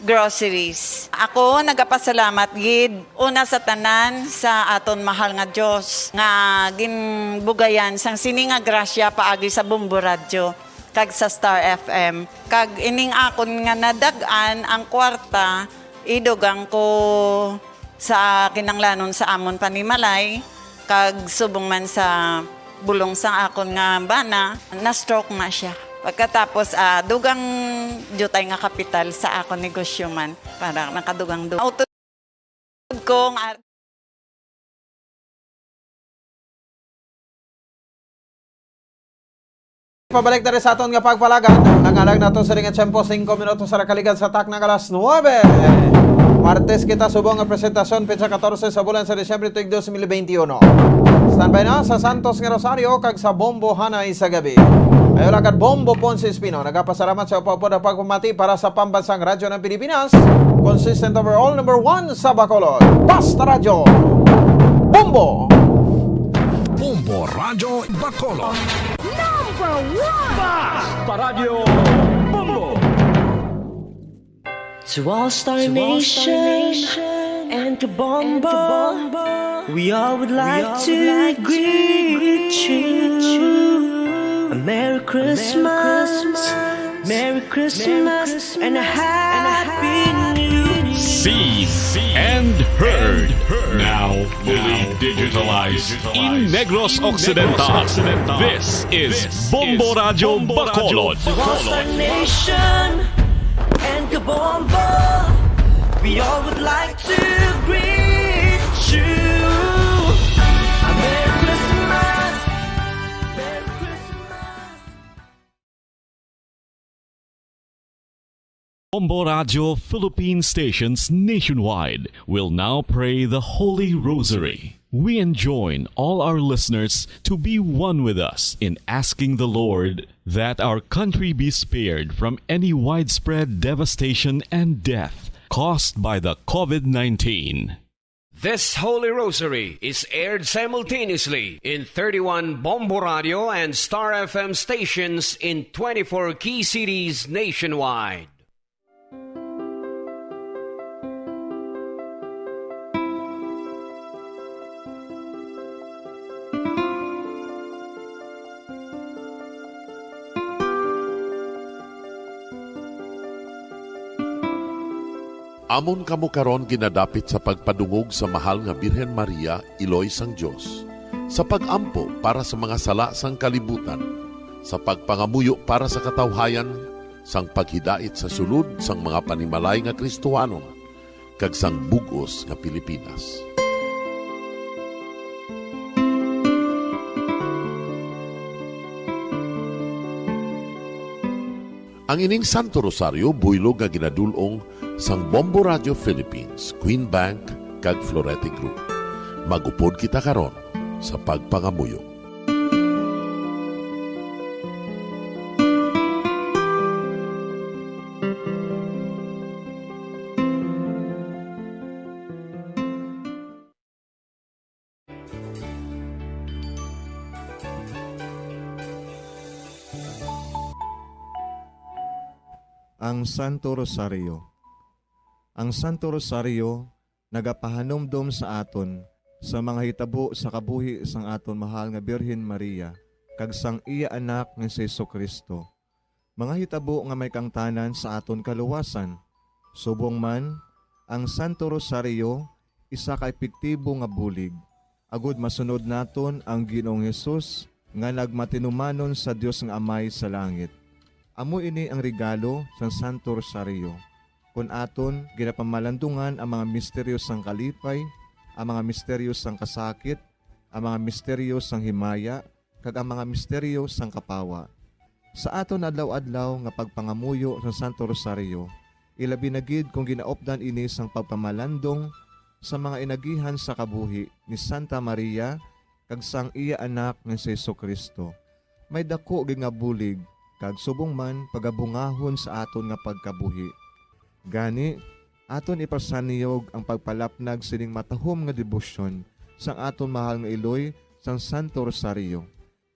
groceries. Ako nagapasalamat gid una sa tanan sa aton mahal nga Dios nga ginbugayan sang sini nga grasya paagi sa Bombo Radio kag sa Star FM. Kag ining akon nga nadagan ang kwarta idugang ko sa kinanglanon sa amon panimalay kag subong man sa bulong sa akon nga bana na stroke na siya. Pagkatapos, dugang jutay nga kapital sa ako negosyo man. Para nakadugang dugang. Auto kong Pabalik na rin sa aton nga pagpalagan. Nangalag na ito sa ringan tiyempo, 5 minutos sa nakaligan sa tak ng alas 9. Martes kita subong nga presentasyon, petsa 14 sa bulan sa Disyembre tuig 2021. Standby na sa Santos nga Rosario, kag sa Bombo Hanay sa gabi. Ayo lakad Bombo Ponce Espino, nagapasalamat sa upo na pagpumati para sa pambansang radyo ng Pilipinas. Consistent overall number 1 sa Bacolod. Basta Radyo Bombo! Bombo Radio Bacolod. Number 1! Basta Radio Bombo! To All Star Nation and to Bombo, we all would like to greet you. A Merry Christmas, Merry Christmas, and a Happy New Year. Seen and heard. Now fully digitalized in Negros Occidental. This is Bombo Radio Bacolod. To All Star Nation and to Bombo, we all would like to greet you. A Merry Christmas, Merry Christmas. Bombo Radio Philippine stations nationwide will now pray the Holy Rosary. We enjoin all our listeners to be one with us in asking the Lord that our country be spared from any widespread devastation and death caused by the COVID-19. This Holy Rosary is aired simultaneously in 31 Bombo Radio and Star FM stations in 24 key cities nationwide. Amon kamo karon ginadapit sa pagpadungog sa mahal nga Birhen Maria, Iloy sang Dios, sa pagampo para sa mga sala sang kalibutan, sa pagpangamuyo para sa katawhayan, sang paghidait sa sulod sang mga panimalay nga Kristohanon, kag sang bugos nga Pilipinas. Ang ining Santo Rosario buylog nga ginadulong sang Bombo Radio Philippines, Queen Bank, kag Florete Group. Magupod kita karon sa pagpangamuyo. Ang Santo Rosario. Ang Santo Rosario nagapahanumdom sa aton sa mga hitabo sa kabuhi sang aton mahal nga Birhen Maria kag sang iya anak nga si Jesucristo. Mga hitabo nga may kangtanan sa aton kaluwasan. Subong man, ang Santo Rosario isa ka epektibo nga bulig. Agud masunod naton ang Ginoong Hesus nga nagmatinumanon sa Dios nga Amay sa langit. Amo ini ang regalo sa Santo Rosario. Kun aton ginapamalandungan ang mga misteryo sang kalipay, ang mga misteryo sang kasakit, ang mga misteryo sang himaya, kag ang mga misteryo sang kapawa. Sa aton adlaw-adlaw nga pagpangamuyo sa Santo Rosario, ilabi na gid kung ginaopdan ini sang pagpamalandong sa mga inagihan sa kabuhi ni Santa Maria kag sang iya anak nga si Jesucristo. May dako gid nga bulig kag subong man pagabungahon sa aton nga pagkabuhi. Gani, aton ipasaniyog ang pagpalapnag sining matahom nga debosyon sang aton mahal nga iloy sang Santo Rosario.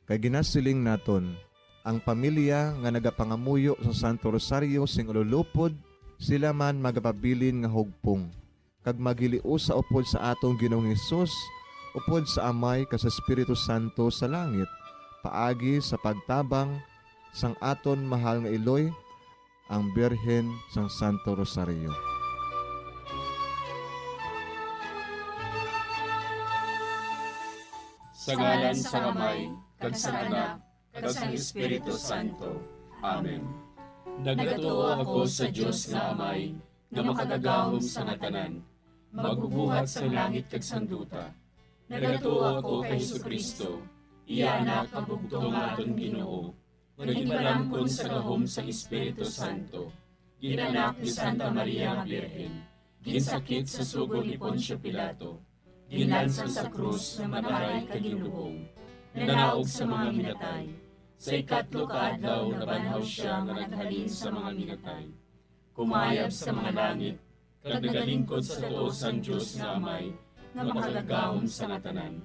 Kay ginasiling naton, ang pamilya nga nagapangamuyo sa Santo Rosario sing ululupod, sila man magapabilin nga hugpong. Kag magiliu sa upod sa atong Ginoong Hesus, upod sa Amay kas Espiritu Santo sa langit, paagi sa pagtabang sang aton mahal nga iloy, ang Birhen sang Santo Rosario. Sa ngalan sa Amay, kag sa Anak, kag sa Espiritu Santo. Amen. Nagatuo ako sa Dios nga Amay, nga makagagahom sa ngatanan, magbubuhat sa langit kag sanduta. Nagatuo ako kay Jesucristo, iya anak ang bugtong aton Ginoo, nga ginbalangkon sa gahom sa Espiritu Santo. Ginanak ni Santa Maria nga Birhen, ginsakit sa sugod ni Poncio Pilato, ginlansang sa krus na mataray kag ginuhong, nanaog sa mga minatay. Sa ikatlo ka adlaw nabanhaw siya nga naghalin sa mga minatay. Kumayab sa mga langit, kag nagalingkod sa tuo sang Dios nga Amay, nga makagagahom sa ngatanan.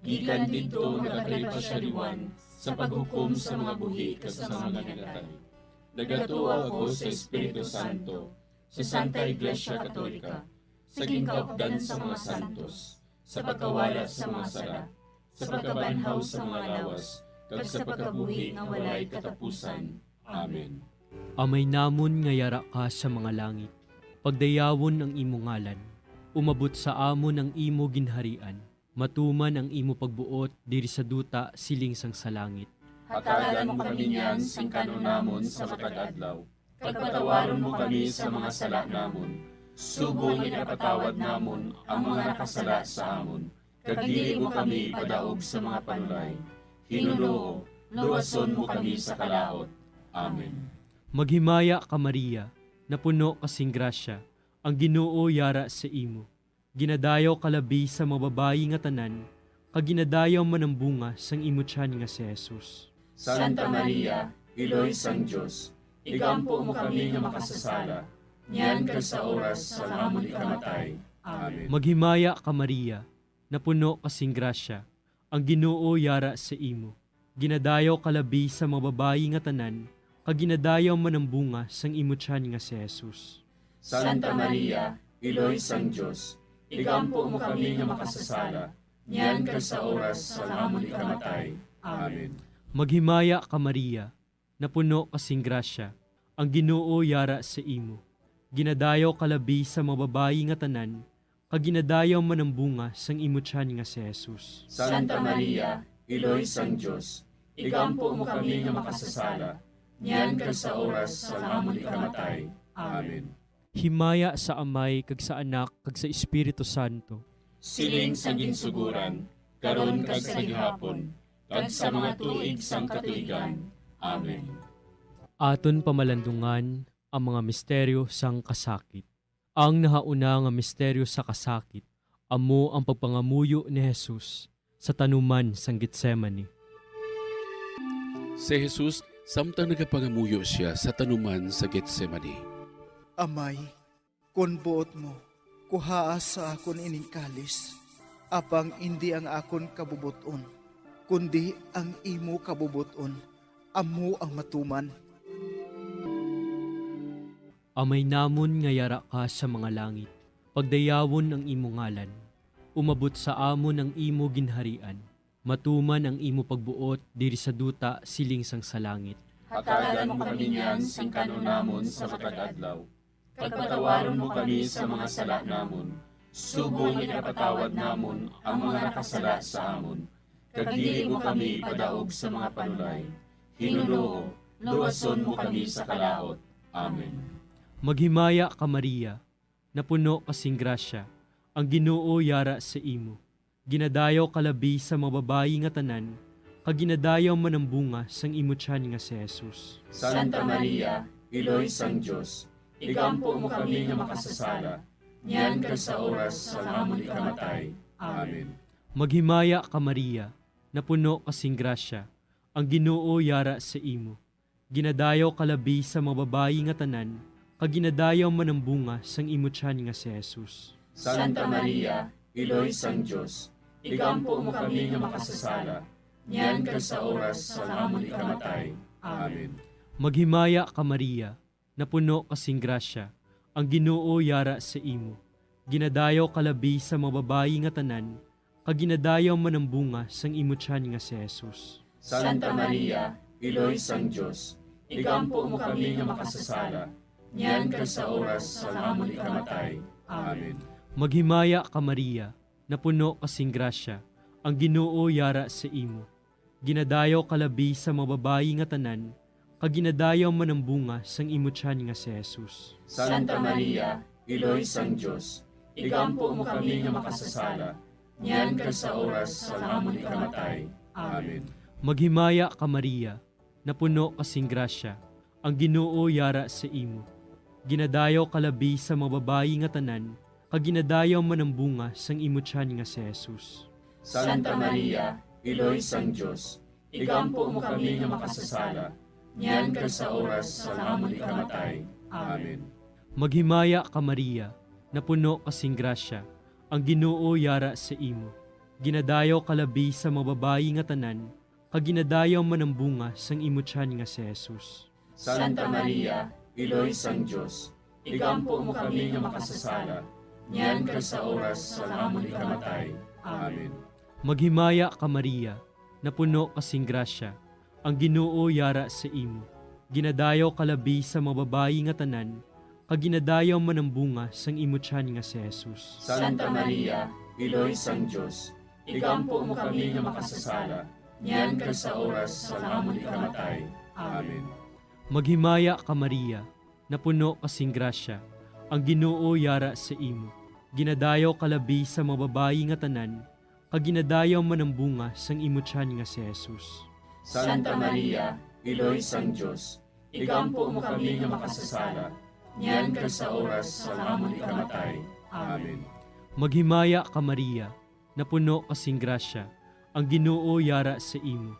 Gikan didto nagakalipa siya liwan sa paghukom sa mga buhi kag sa mga minatay. Nagatuo ako sa Espiritu Santo, sa Santa Iglesia Katolika, sa gingkaupdan sa mga santos, sa pagkawala sa mga sala, sa pagkabanhaw sa mga lawas, kag sa pagkabuhi nga walay katapusan. Amen. Amay namon nga yara ka sa mga langit, pagdayawon ang imo ngalan, umabot sa amon ang imo ginharian, matuman ang imo pagbuot diri sa duta siling sang sa langit. Hatagan mo kami niyan sing kanon namon sa matag adlaw, kag patawaron mo kami sa mga sala namon, subong ipatawad namon ang mga nakasala sa amon, kag dili mo kami padaog sa mga panulay. Hinunoo, luwason mo kami sa kalaot. Amen. Maghimaya ka Maria, napuno kasing grasya, ang Ginoo yara sa imo. Ginadayaw kalabi sa mga babayi nga tanan, kag ginadayaw man ang bunga sang imo tiyan nga si Jesus. Santa Maria, Iloy sang Dios, igampo mo kami nga makasasala, niyan kag sa oras sa amon ikamatay. Amen. Maghimaya ka Maria, napuno kasing grasya, ang Ginoo yara sa imo. Ginadayaw kalabi sa mga babayi nga tanan, kag ginadayaw man ang bunga sang imo tiyan nga si Jesus. Santa Maria, Iloy sang Dios, igampo mo kami nga makasasala, niyan kag sa oras sa amon ikamatay. Amen. Maghimaya ka Maria, napuno kasing grasya, ang Ginoo yara sa imo. Ginadayaw kalabi sa mga babayi nga tanan, kag ginadayaw man ang bunga sang imo tiyan nga si Jesus. Santa Maria, Iloy sang Dios, igampo mo kami nga makasasala, niyan kag sa oras sa amon ikamatay. Amen. Himaya sa Amay kag sa Anak kag sa Espiritu Santo. Siling sa ginsuguran, karon kag sa gihapon, kag sa mga tuig sang katuigan. Amen. Aton pamalandungan ang mga misteryo sang kasakit. Ang nahauna nga misteryo sa kasakit, amo ang pagpangamuyo ni Jesus sa tanuman sang Getsemani. Si Jesus, samtang nagapangamuyo siya sa tanuman sa Getsemani. Amay, kun buot mo, kuhaa sa akon ining kalis, apang hindi ang akon kabubuton, kundi ang imo kabubuton, amo ang matuman. Amay namon nga yara ka sa mga langit, pagdayawon ang imo ngalan, umabot sa amon ang imo ginharian, matuman ang imo pagbuot diri sa duta siling sang sa langit. Hatagan mo kami niyan sing kanon namon sa matag adlaw, kag patawaron mo kami sa mga sala namon, subong ipatawad namon ang mga nakasala sa amon, kag dili mo kami ipadaog sa mga panulay. Hinunoo, luwason mo kami sa kalaot. Amen. Maghimaya ka Maria, napuno kasing grasya, ang Ginoo yara sa imo. Ginadayaw kalabi sa mga babayi nga tanan, kag ginadayaw man ang bunga sang imo tiyan nga si Jesus. Santa Maria, Iloy sang Dios, igampo mo kami nga makasasala, niyan kag sa oras sa amon ikamatay. Amen. Maghimaya ka Maria, napuno kasing grasya, ang Ginoo yara sa imo. Ginadayaw kalabi sa mga babayi nga tanan, kag ginadayaw man ang bunga sang imo tiyan nga si Jesus. Santa Maria, Iloy sang Dios, igampo mo kami nga makasasala, niyan kag sa oras sa amon ikamatay. Amen. Maghimaya ka Maria, napuno kasing grasya, ang Ginoo yara sa imo. Ginadayaw kalabi sa mga babayi nga tanan, kag ginadayaw man ang bunga sang imo tiyan nga si Jesus. Santa Maria, Iloy sang Dios, igampo mo kami nga makasasala, niyan kag sa oras sa amon ikamatay. Amen. Maghimaya ka Maria, napuno kasing grasya, ang Ginoo yara sa imo. Ginadayaw kalabi sa mga babayi nga tanan, kag ginadayaw man ang bunga sang imo tiyan nga si Jesus. Santa Maria, Iloy sang Dios, igampo mo kami nga makasasala, niyan kag sa oras sa amon ikamatay. Amen. Maghimaya ka Maria, napuno kasing grasya, ang Ginoo yara sa imo. Ginadayaw kalabi sa mga babayi nga tanan, kag ginadayaw man ang bunga sang imo tiyan nga si Jesus. Santa Maria, Iloy sang Dios, igampo mo kami nga makasasala, niyan kag sa oras sa amon ikamatay. Amen. Maghimaya ka Maria, napuno kasing grasya, ang Ginoo yara sa imo. Ginadayaw kalabi sa mga babayi nga tanan, kag ginadayaw man ang bunga sang imo tiyan nga si Jesus. Santa Maria, Iloy sang Dios, igampo mo kami nga makasasala, niyan kag sa oras sa amon ikamatay. Amen. Maghimaya ka Maria, napuno kasing grasya, ang Ginoo yara sa imo. Ginadayaw kalabi sa mga babayi nga tanan, kag ginadayaw man ang bunga sang imo tiyan nga si Jesus. Santa Maria, Iloy sang Dios, igampo mo kami nga makasasala, niyan kag sa oras sa amon ikamatay. Amen. Maghimaya ka Maria, napuno kasing grasya, ang Ginoo yara sa imo. Ginadayaw kalabi sa mga babayi nga tanan, kag ginadayaw man ang bunga sang imo tiyan nga si Jesus. Santa Maria, Iloy sang Dios, igampo mo kami nga makasasala, niyan kag sa oras sa amon ikamatay. Amen. Maghimaya ka Maria, napuno kasing grasya, ang Ginoo yara sa imo.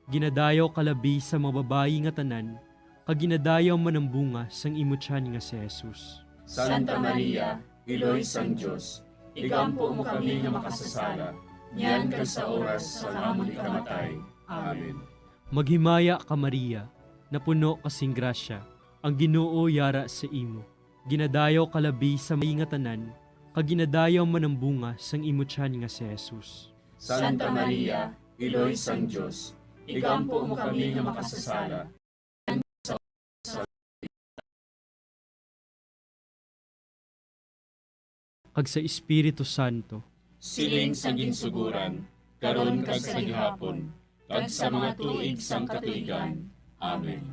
Ginadayaw kalabi sa mga babayi nga tanan, kag ginadayaw man ang bunga sang imo tiyan nga si Jesus. Santa Maria, Iloy sang Dios, igampo mo kami nga makasasala, niyan kag sa oras sa amon ikamatay. Amen. Maghimaya ka Maria, napuno kasing grasya, ang Ginoo yara sa imo. Ginadayaw kalabi sa mga tanan, kag ginadayaw man ang bunga sang imo tiyan nga si Jesus. Santa Maria, Iloy sang Dios, igampo mo kami nga makasasala, kag sa Espiritu Santo. Siling sa ginsuguran, karon kag sa gihapon, kag sa mga tuig sang katuigan. Amen.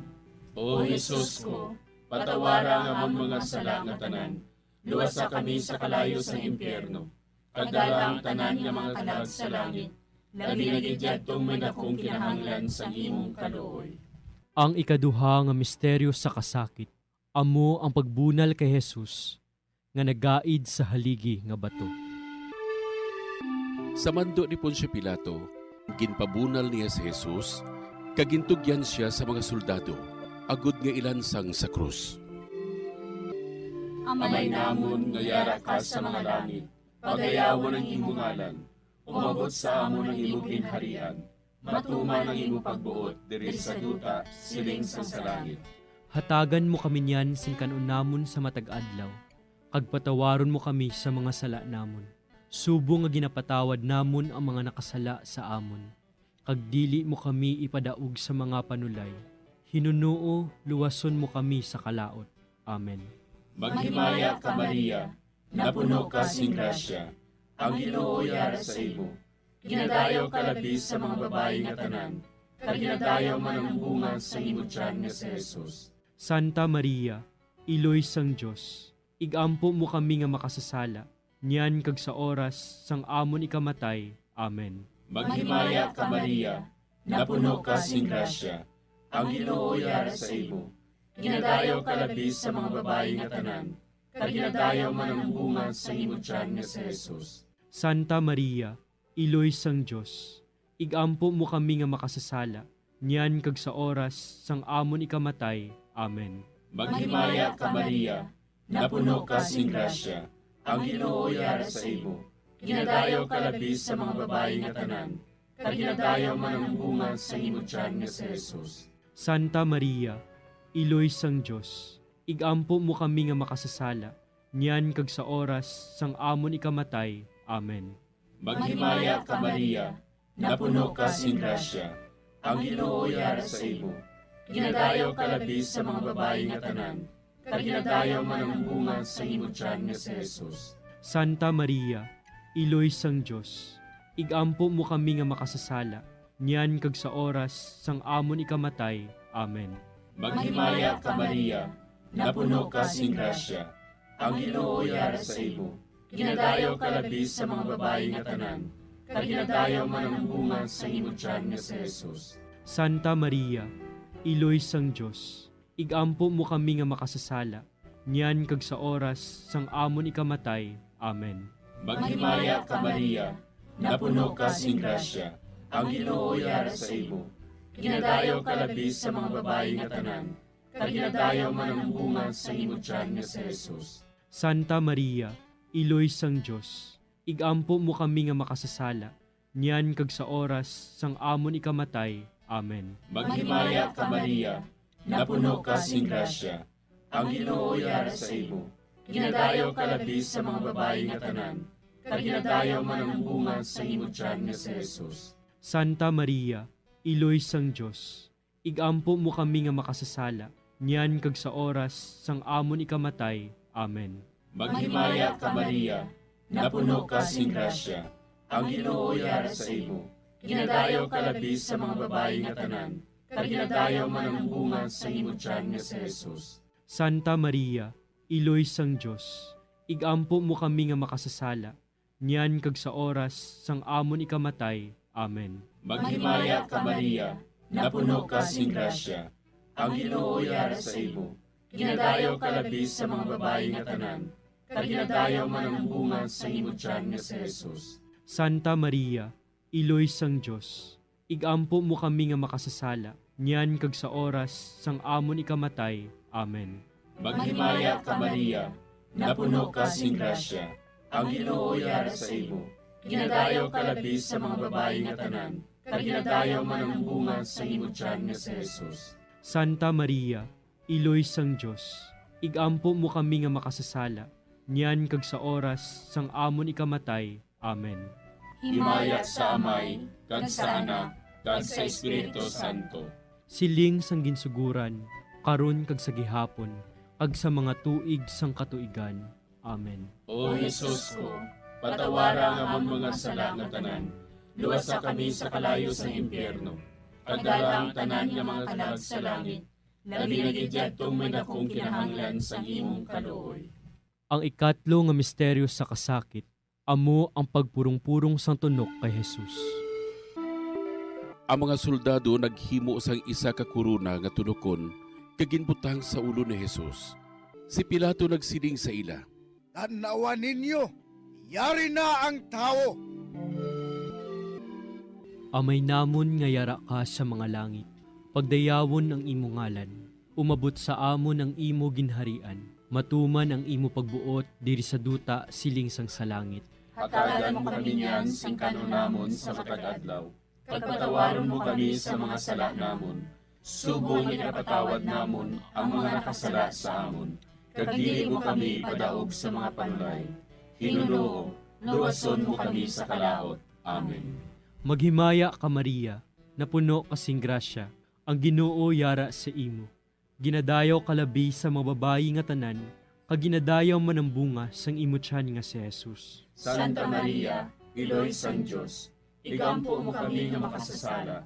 O Jesus ko, patawara nga among mga sala nga tanan, luwasa kami sa kalayo sa impyerno, kag dala ang tanan nga mga kalag sa langit, labi na gidyadtong may dakong kinahanglan sa imong kaluoy. Ang ikaduha nga misteryo sa kasakit, amo ang pagbunal kay Jesus, nga nagaid sa haligi nga bato. Sa mando ni Poncio Pilato, ginpabunal niya si Jesus, kagintugyan siya sa mga soldado, agud nga ilansang sa krus. Amay namon nga yara ka sa mga langit, pagayawan ang imong ngalan, umabot sa amon ang imong ginharian, matuman ang imong pagbuot diri sa duta siling sa langit. Hatagan mo kami niyan sing kanunamon sa matag adlaw, kag patawaron mo kami sa mga sala namon. Subo nga ginapatawad namon ang mga nakasala sa amon. Kag dili mo kami ipadaog sa mga panulay. Hinunuo, luwason mo kami sa kalaot. Amen. Maghimaya ka Maria, napuno ka sing grasya, ang Ginoo yara sa imo. Ginadayaw kalabis sa mga babae nga tanan, kag ginadayaw man ang bunga sa imong tiyan nga si Jesus. Santa Maria, Iloy sang Dios, igampo mo kami nga makasasala, niyan kag sa oras sang amon ikamatay. Amen. Maghimaya ka Maria, napuno ka sing grasya, ang Ginoo yara sa imo. Ginadayaw kalabis sa mga babae nga tanan, kag ginadayaw man ang bunga sa imong tiyan nga si Jesus. Santa Maria, Iloy sang Dios, igampo mo kami nga makasasala, niyan kag sa oras sang amon ikamatay. Amen. Maghimaya ka Maria, napuno ka sing grasya, ang Ginoo yara sa imo. Ginadayaw kalabis sa mga babae nga tanan, kag ginadayaw man ang bunga sa imong tiyan nga si Jesus. Santa Maria, Iloy sang Dios, igampo mo kami nga makasasala, niyan kag sa oras sang amon ikamatay. Amen. Maghimaya ka Maria, napuno ka sing grasya, ang Ginoo yara sa imo. Ginadayaw kalabis sa mga babae nga tanan, kag ginadayaw man ang bunga sa imong tiyan nga si Jesus. Santa Maria, Iloy sang Dios, igampo mo kami nga makasasala, niyan kag sa oras sang amon ikamatay. Amen. Maghimaya ka Maria, napuno ka sing grasya, ang Ginoo yara sa imo. Ginadayaw kalabis sa mga babae nga tanan, kag ginadayaw man ang bunga sa imong tiyan nga si Jesus. Santa Maria, Iloy sang Dios, igampo mo kami nga makasasala, niyan kag sa oras sang amon ikamatay. Amen. Maghimaya ka Maria, napuno ka sing grasya, ang Ginoo yara sa imo. Ginadayaw kalabis sa mga babae nga tanan, kag ginadayaw man ang bunga sa imong tiyan nga si Jesus. Santa Maria, Iloy sang Dios, igampo mo kami nga makasasala, niyan kag sa oras sang amon ikamatay. Amen. Maghimaya ka Maria, napuno ka sing grasya, ang Ginoo yara sa imo. Ginadayaw kalabis sa mga babae nga tanan, kag ginadayaw man ang bunga sa imong tiyan nga si Jesus. Santa Maria, Iloy sang Dios, igampo mo kami nga makasasala, niyan kag sa oras sang amon ikamatay. Amen. Maghimaya ka Maria, napuno ka sing grasya, ang Ginoo yara sa imo. Ginadayaw kalabis sa mga babae nga tanan, kag ginadayaw man ang bunga sa imong tiyan nga si Jesus. Santa Maria, Iloy sang Dios, igampo mo kami nga makasasala, niyan kag sa oras sang amon ikamatay. Amen. Maghimaya ka Maria, napuno ka sing grasya, ang Ginoo yara sa imo. Ginadayaw kalabis sa mga babae nga tanan, kag ginadayaw man ang bunga sa imong tiyan nga si Jesus. Santa Maria, Iloy sang Dios, igampo mo kami nga makasasala, niyan kag sa oras sang amon ikamatay. Amen. Maghimaya ka Maria, napuno ka sing grasya, ang Ginoo yara sa imo. Ginadayaw kalabis sa mga babae nga tanan, kag ginadayaw man ang bunga sa imong tiyan nga si Jesus. Santa Maria, Iloy sang Dios, igampo mo kami nga makasasala, niyan kag sa oras sang amon ikamatay. Amen. Himaya sa Amay, kag sa Anak, kag sa Espiritu Santo. Siling sang ginsuguran, karon kag sa gihapon, kag sa mga tuig sang katuigan. Amen. O Jesus ko, patawara nga among mga sala nga tanan, luwasa kami sa kalayo sa impyerno, kag dala ang tanan nga mga kalag sa langit, labi na gidyadtong may dakong kinahanglan sa imong kaluoy. Ang ikatlo nga misteryo sa kasakit, amo ang pagpurong-purong sang tunok kay Jesus. Ang mga soldado naghimo sang isa ka kuruna nga tunokon kaginbutang sa ulo ni Jesus. Si Pilato nagsiling sa ila, "Tanawan ninyo, yari na ang tao." Amay namon nga yara ka sa mga langit, pagdayawon ang imo ngalan, umabot sa amon ang imo ginharian, matuman ang imo pagbuot diri sa duta siling sang sa langit. Hatagan mo kami niyan sing kanon namon sa matag adlaw, kag patawaron mo kami sa mga sala namon. Subong ipatawad namon ang mga nakasala sa amon, kag dili mo kami padaog sa mga panulay. Hinunoo, luwason mo kami sa kalaot. Amen. Maghimaya ka Maria, napuno kasing grasya, ang Ginoo yara sa imo. Ginadayaw kalabi sa mga babayi nga tanan, kag ginadayaw man ang bunga sang imo tiyan nga si Jesus. Santa Maria, Iloy sang Dios, igampo mo kami nga makasasala,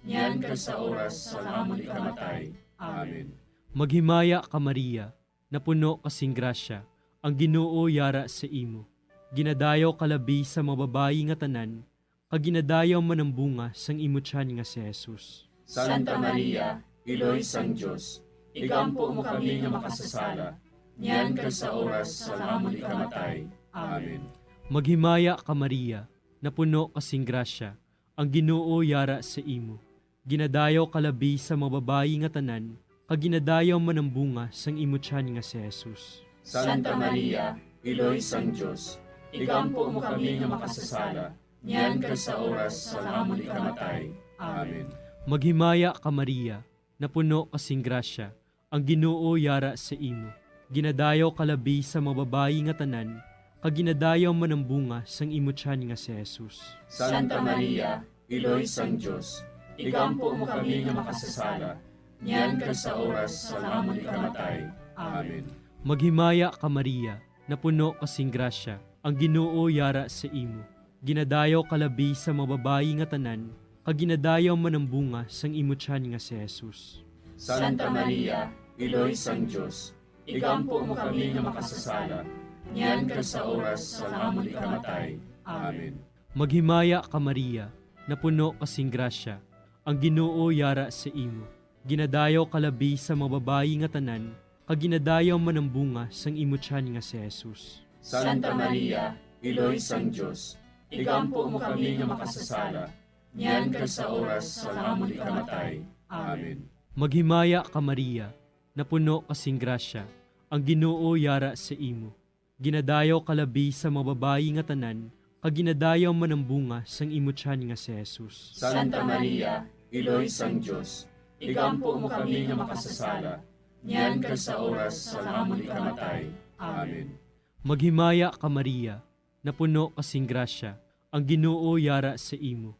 niyan kag sa oras sa amon ikamatay. Amen. Maghimaya ka Maria, napuno kasing grasya, ang Ginoo yara sa imo. Ginadayaw kalabi sa mga babayi nga tanan, kag ginadayaw man ang bunga sang imo tiyan nga si Jesus. Santa Maria, Iloy sang Dios, igampo mo kami nga makasasala, niyan kag sa oras sa amon ikamatay. Amen. Maghimaya ka Maria, napuno kasing grasya, ang Ginoo yara sa imo. Ginadayaw kalabi sa mga babayi nga tanan, kag ginadayaw man ang bunga sang imo tiyan nga si Jesus. Santa Maria, Iloy sang Dios, igampo mo kami nga makasasala, niyan kag sa oras sa amon ikamatay. Amen. Maghimaya ka Maria, napuno kasing grasya, ang Ginoo yara sa imo. Ginadayaw kalabi sa mga babayi nga tanan, kag ginadayaw man ang bunga sang imo tiyan nga si Jesus. Santa Maria, Iloy sang Dios, igampo mo kami nga makasasala, niyan kag sa oras sa amon ikamatay. Amen. Maghimaya ka Maria, napuno kasing grasya, ang Ginoo yara sa imo. Ginadayaw kalabi sa mga babayi nga tanan, kag ginadayaw man ang bunga sang imo tiyan nga si Jesus. Santa Maria, Iloy sang Dios, igampo mo kami nga makasasala, niyan kag sa oras sa amon ikamatay. Amen. Maghimaya ka Maria, napuno kasing grasya, ang Ginoo yara sa imo. Ginadayaw kalabi sa mga babayi nga tanan, kag ginadayaw man ang bunga sang imo tiyan nga si Jesus. Santa Maria, Iloy sang Dios, igampo mo kami nga makasasala, niyan kag sa oras sa amon ikamatay. Amen. Maghimaya ka Maria, napuno kasing grasya, ang Ginoo yara sa imo. Ginadayaw kalabi sa mga babayi nga tanan, kag ginadayaw man ang bunga sang imo tiyan nga si Jesus. Santa Maria, Iloy sang Dios, igampo mo kami nga makasasala, niyan kag sa oras sa amon ikamatay. Amen. Maghimaya ka Maria, napuno kasing grasya, ang Ginoo yara sa imo.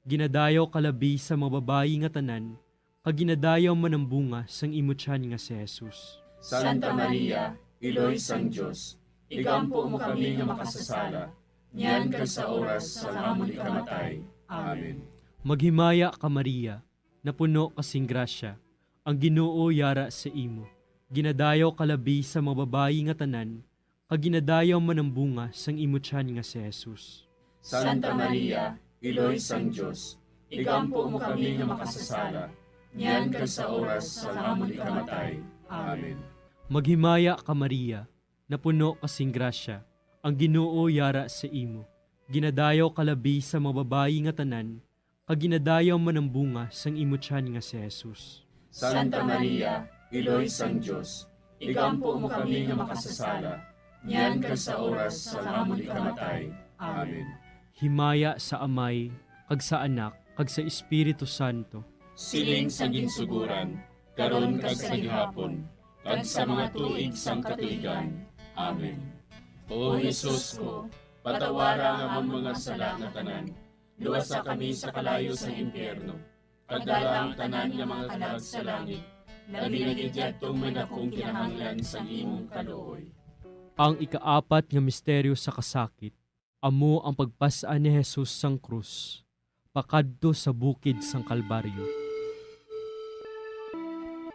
Ginadayaw kalabi sa mga babayi nga tanan, kag ginadayaw man ang bunga sang imo tiyan nga si Jesus. Santa Maria, Iloy sang Dios, igampo mo kami nga makasasala, niyan kag sa oras sa amon ikamatay. Amen. Maghimaya ka Maria, napuno kasing grasya, ang Ginoo yara sa imo. Ginadayaw kalabi sa mga babayi nga tanan, kag ginadayaw man ang bunga sang imo tiyan nga si Jesus. Santa Maria, Iloy sang Dios, igampo mo kami nga makasasala, niyan kag sa oras sa amon ikamatay. Amen. Maghimaya ka Maria, napuno kasing grasya, ang Ginoo yara sa imo. Ginadayaw kalabi sa mga babayi nga tanan, kag ginadayaw man ang bunga sang imo tiyan nga si Jesus. Santa Maria, Iloy sang Dios, igampo mo kami nga makasasala, niyan kag sa oras sa amon ikamatay. Amen. Himaya sa Amay, kag sa Anak, kag sa Espiritu Santo. Siling sa ginsuguran, karon kag sa gihapon, kag sa mga tuig sang katuigan. Amen. O Jesus ko, patawara nga among mga sala nga tanan, luwasa kami sa kalayo sa impyerno, kag dala ang tanan nga mga kalag sa langit, labi na gidyadtong may akong kinahanglan sa imong kaluoy. Ang ikaapat nga misteryo sa kasakit, amo ang pagpasaan ni Jesus sang krus, pakadto sa bukid sang Kalbaryo.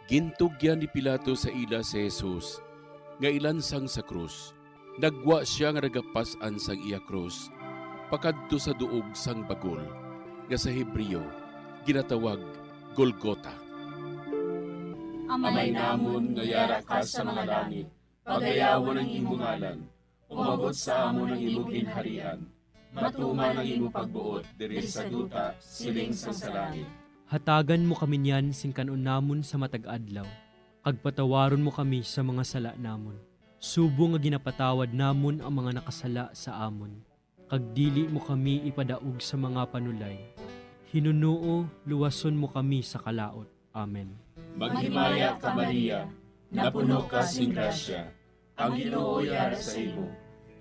Gintugyan ni Pilato sa ila si Jesus, nga ilansang sa krus. Nagwa siya nga nagapasan sang iya krus, pakadto sa duog sang bagol, nga sa Hebreo, ginatawag Golgota. Amay namon nga yara ka sa mga langit, pagayawan ang imong ngalan, umabot sa amon ang imong ginharian, matuman ang imong pagbuot diri sa duta siling sa langit. Hatagan mo kami niyan sing kanon namon sa matag adlaw, kag patawaron mo kami sa mga sala namon. Subo nga ginapatawad namon ang mga nakasala sa amon, kag dili mo kami ipadaog sa mga panulay. Hinunuo, luwason mo kami sa kalaot. Amen. Maghimaya ka Maria, napuno ka sing grasya, ang Ginoo yara sa imo.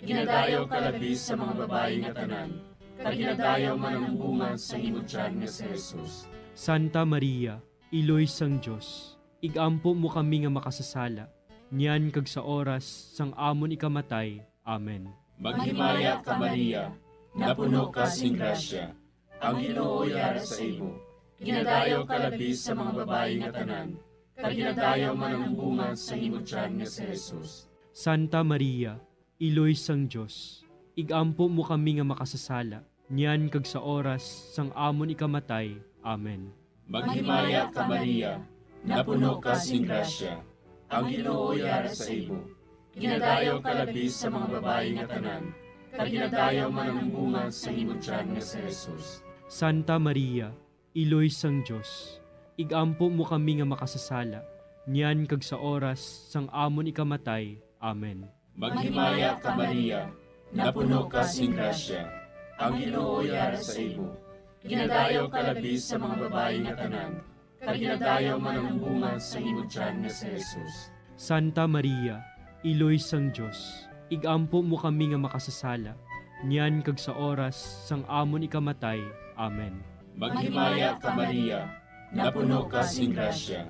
Ginadayaw ka labi sa mga babayi nga tanan, kag ginadayaw man ang bunga sa imong tiyan nga si Jesus. Santa Maria, Iloy sang Dios, igampo mo kami nga makasasala, niyan kag sa oras sang amon ikamatay. Amen. Maghimaya ka Maria, napuno ka sing grasya, Ang Ginoo yara sa imo. Ginadayo ka labi sa mga babayi nga tanan. Kag ginadayo man ang bunga sa imo tiyan nga si Jesus. Santa Maria, Iloy sang Dios, igampo mo kami nga makasasala, niyan kag sa oras sang amon ikamatay. Amen. Maghimaya ka Maria, napuno ka sing grasya. Ang Ginoo yara sa imo. Ginadayo ka labi sa mga babayi nga tanan. Kag ginadayo man ang bunga sa imo tiyan nga si Jesus. Santa Maria, Iloy sang Dios, igampo mo kami nga makasasala, niyan kag sa oras sang amon ikamatay. Amen. Maghimaya ka Maria, napuno ka sing grasya. Ang Ginoo yara sa imo. Ginadayo ka labi sa mga babayi nga tanan. Kag ginadayo man ang bunga sa imo tiyan nga si Jesus. Santa Maria, Iloy sang Dios, igampo mo kami nga makasasala, niyan kag sa oras sang amon ikamatay. Amen. Maghimaya ka Maria, napuno ka sing grasya.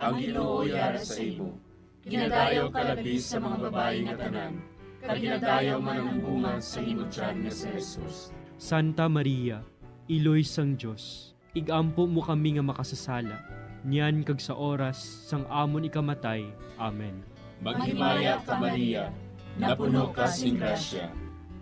Ang Ginoo yara sa imo. Ginadayo ka labi sa mga babayi nga tanan. Kag ginadayo man ang bunga sa imo tiyan nga si Jesus. Santa Maria, Iloy sang Dios, igampo mo kami nga makasasala, niyan kag sa oras sang amon ikamatay. Amen. Maghimaya ka Maria, napuno ka sing grasya.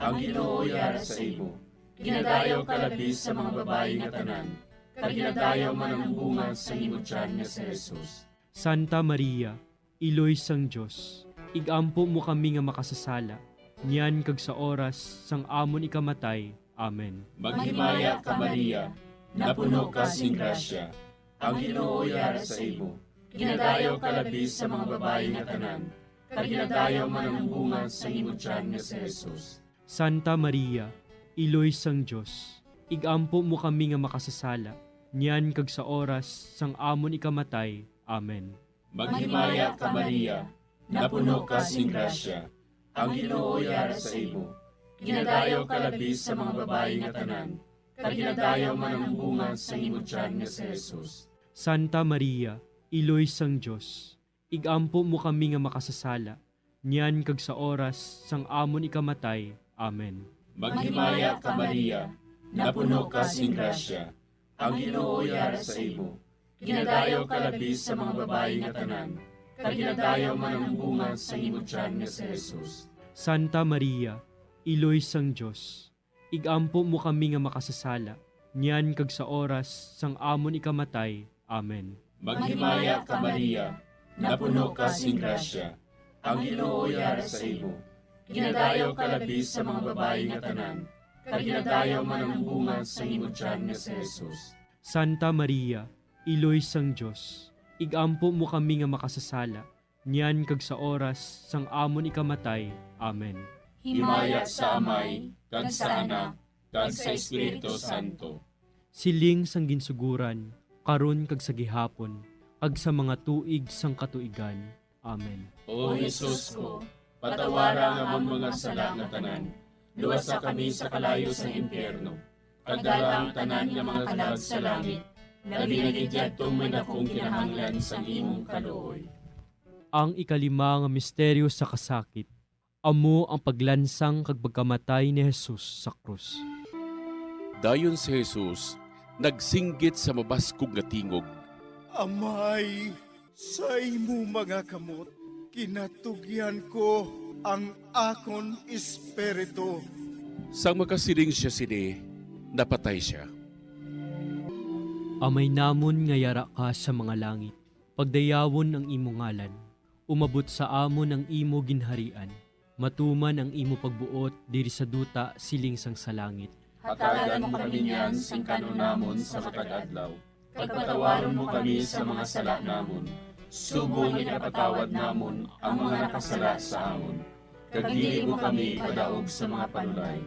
Ang Ginoo yara sa imo. Ginadayo ka labi sa mga babayi nga tanan. Kag ginadayo man ang bunga sa imo tiyan nga si Jesus. Santa Maria, Iloy sang Dios, igampo mo kami nga makasasala, niyan kag sa oras sang amon ikamatay. Amen. Maghimaya ka Maria, napuno ka sing grasya. Ang Ginoo yara sa imo. Ginadayo ka labi sa mga babayi nga tanan. Kag ginadayo man ang bunga sa imo tiyan nga si Jesus. Santa Maria, Iloy sang Dios, igampo mo kami nga makasasala, niyan kag sa oras sang amon ikamatay. Amen. Maghimaya ka Maria, napuno ka sing grasya. Ang Ginoo yara sa imo. Ginadayo ka labi sa mga babayi nga tanan. Kag ginadayo man ang bunga sa imo tiyan nga si Jesus. Santa Maria, Iloy sang Dios, igampo mo kami nga makasasala, niyan kag sa oras sang amon ikamatay. Amen. Maghimaya ka Maria, napuno ka sing grasya. Ang Ginoo yara sa imo. Ginadayo ka labi sa mga babayi nga tanan. Kag ginadayo man ang bunga sa imo tiyan nga si Jesus. Santa Maria, Iloy sang Dios, igampo mo kami nga makasasala, niyan kag sa oras sang amon ikamatay. Amen. Maghimaya ka Maria, napuno ka sing grasya. Ang Ginoo yara sa imo. Ginadayo ka labi sa mga babayi nga tanan. Kag ginadayo man ang bunga sa imo tiyan nga si Jesus. Santa Maria, Iloy sang Dios, igampo mo kami nga makasasala, niyan kag sa oras sang amon ikamatay. Amen. Himaya sa Amay, kag sa Anak, kag sa Espiritu Santo. Siling sang ginsuguran, karon kag sa gihapon, kag sa mga tuig sang katuigan. Amen. O Jesus ko, patawara nga among mga sala nga tanan. Luwasa kami sa kalayo sa impyerno. Kagdala ang tanan nga mga kalag sa langit. Labi na gidyadtong may nakong kinahanglan sa imong kaluoy. Ang ikalima nga misteryo sa kasakit, amo ang paglansang kag pagkamatay ni Jesus sa krus. Dayon si Jesus, nagsinggit sa mabaskog nga tingog. Amay, sa imo mga kamot, kinatugyan ko ang akon espiritu. Sang makasiling siya sini, napatay siya. Amay namon nga yara ka sa mga langit, pagdayawon ang imo ngalan, umabot sa amon ang imo ginharian, matuman ang imo pagbuot diri sa duta siling sang sa langit. Hatagan mo kami niyan sing kanon namon sa matag-adlaw. Pagpatawaron mo kami sa mga sala namon. Subong ipatawad namon ang mga nakasala sa amon. Kag dili mo kami padaog sa mga panulay.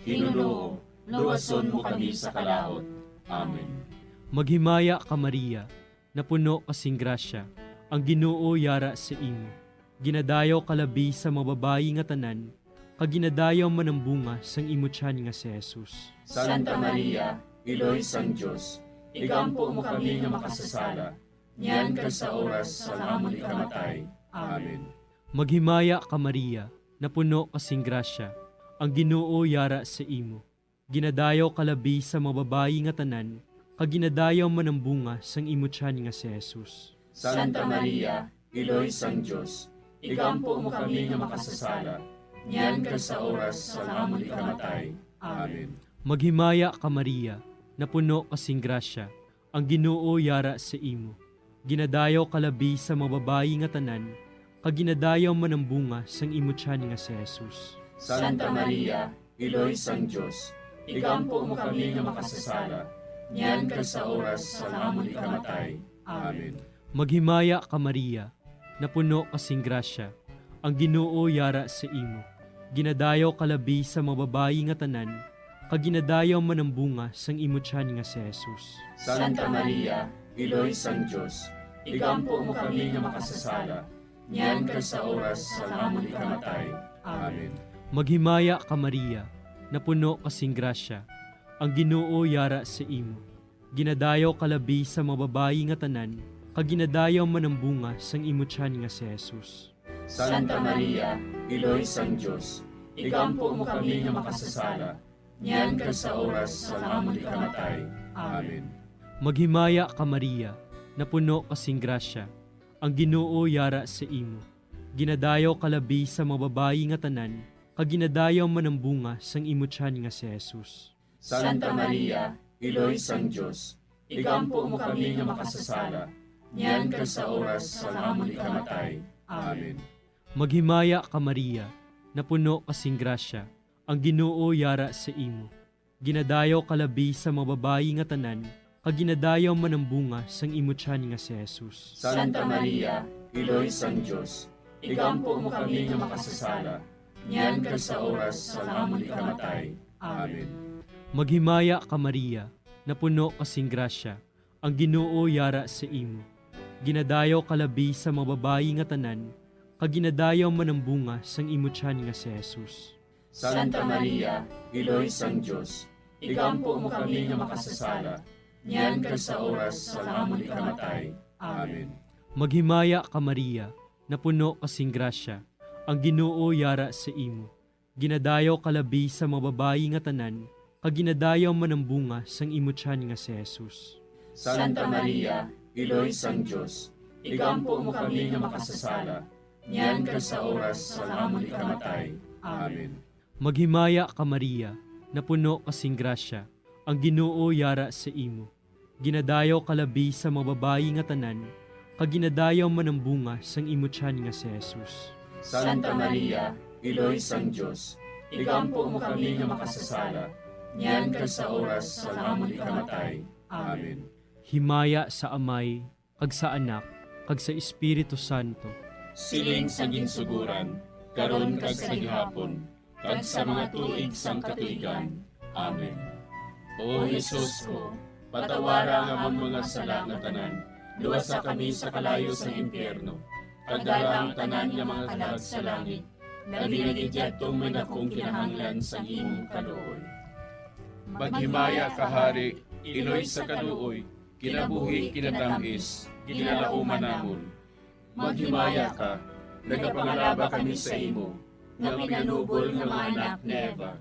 Hinuloo, luwason mo kami sa kalahot. Amen. Maghimaya ka Maria, napuno kasing grasya, ang Ginoo yara sa imo. Ginadayaw kalabi sa mga babayi nga tanan, kag ginadayaw man ang bunga sang imo tiyan nga si Jesus. Santa Maria, Iloy sang Dios, igampo mo kami nga makasasala, niyan kag sa oras sa amon ikamatay. Amen. Maghimaya ka Maria, napuno kasing grasya, ang Ginoo yara sa imo. Ginadayaw kalabi sa mga babayi nga tanan, kag ginadayaw man ang bunga sang imutyan nga si Jesus. Santa Maria, Iloy sang Diyos, igampo mo kami nga makasasala, niyan ka sa oras sa amon ikamatay. Amen. Maghimaya ka Maria, napuno kasing grasya, ang Ginoo yara sa imo. Ginadayaw kalabi sa mga babayi nga tanan, kag ginadayaw man ang bunga sang imutyan nga si Jesus. Santa Maria, Iloy sang Diyos, igampo mo kami nga makasasala, niyan ka sa oras sa amon ikamatay. Amen. Maghimaya ka Maria, napuno kasing grasya, ang Ginoo yara sa imo. Ginadayaw kalabi sa mga babayi nga tanan, kag ginadayaw man ang bunga sang imutyan nga si Jesus. Santa Maria, Iloy sang Diyos, igampo mo kami nga makasasala, niyan ka sa oras sa amon ikamatay. Amen. Maghimaya ka Maria, napuno kasing grasya, ang Ginoo yara sa imo. Ginadayaw kalabi sa mga babayi nga tanan, kag ginadayaw man ang bunga sang imutyan nga si Jesus. Santa Maria, Iloy sang Diyos, igampo mo kami nga makasasala, niyan ka sa oras sa amon ikamatay. Amen. Maghimaya ka Maria, napuno kasing grasya, ang Ginoo yara sa imo. Ginadayaw kalabi sa mga babayi nga tanan, kag ginadayaw man ang bunga sang imutyan nga si Jesus. Santa Maria, Iloy sang Diyos, igampo mo kami nga makasasala, niyan ka sa oras sa amon ikamatay. Amen. Maghimaya ka Maria, napuno kasing grasya, ang Ginoo yara sa imo. Ginadayaw kalabi sa mga babayi nga tanan, kag ginadayaw man ang bunga sang imutyan nga si Jesus. Santa Maria, Iloy sang Diyos, igampo mo kami nga makasasala, niyan ka sa oras sa amon ikamatay. Amen. Maghimaya ka Maria, napuno kasing grasya, ang Ginoo yara sa imo. Ginadayaw kalabi sa mga babayi nga tanan, kag ginadayaw man ang bunga sang imutyan nga si Jesus. Santa Maria, Iloy sang Diyos, igampo mo kami nga makasasala, niyan ka sa oras sa amon ikamatay. Amen. Maghimaya ka Maria, napuno kasing grasya, ang Ginoo yara sa imo. Ginadayaw kalabi sa mga babayi nga tanan, kag ginadayaw man ang bunga sang imutyan nga si Jesus. Santa Maria, Iloy sang Diyos, igampo mo kami nga makasasala, niyan ka sa oras sa amon ikamatay. Amen. Maghimaya ka Maria, napuno kasing grasya, ang Ginoo yara sa imo. Ginadayaw kalabi sa mga babayi nga tanan, kag ginadayaw man ang bunga sang imutyan nga si Jesus. Santa Maria, Iloy sang Diyos, igampo mo kami nga makasasala, niyan ka sa oras sa amon ikamatay. Amen. Himaya sa Amay, kag sa Anak, kag sa Espiritu Santo. Siling sa ginsuguran, karon kag sa gihapon, kag sa mga tuig sang katuigan. Amen. O Jesus ko, patawara nga among mga sala nga tanan, luwasa kami sa kalayo sa impyerno, kag dala ang tanan nga mga kalag sa langit, labi na gidyatong may dakong kinahanglan sa imong kaluoy. Maghimaya ka Hari, Iloy sa kaluoy, kinabuhi kinatamis, kinalauman namon. Maghimaya ka, nagapangalaba kami sa imo, nga pinanubol nga mga anak ni Eva.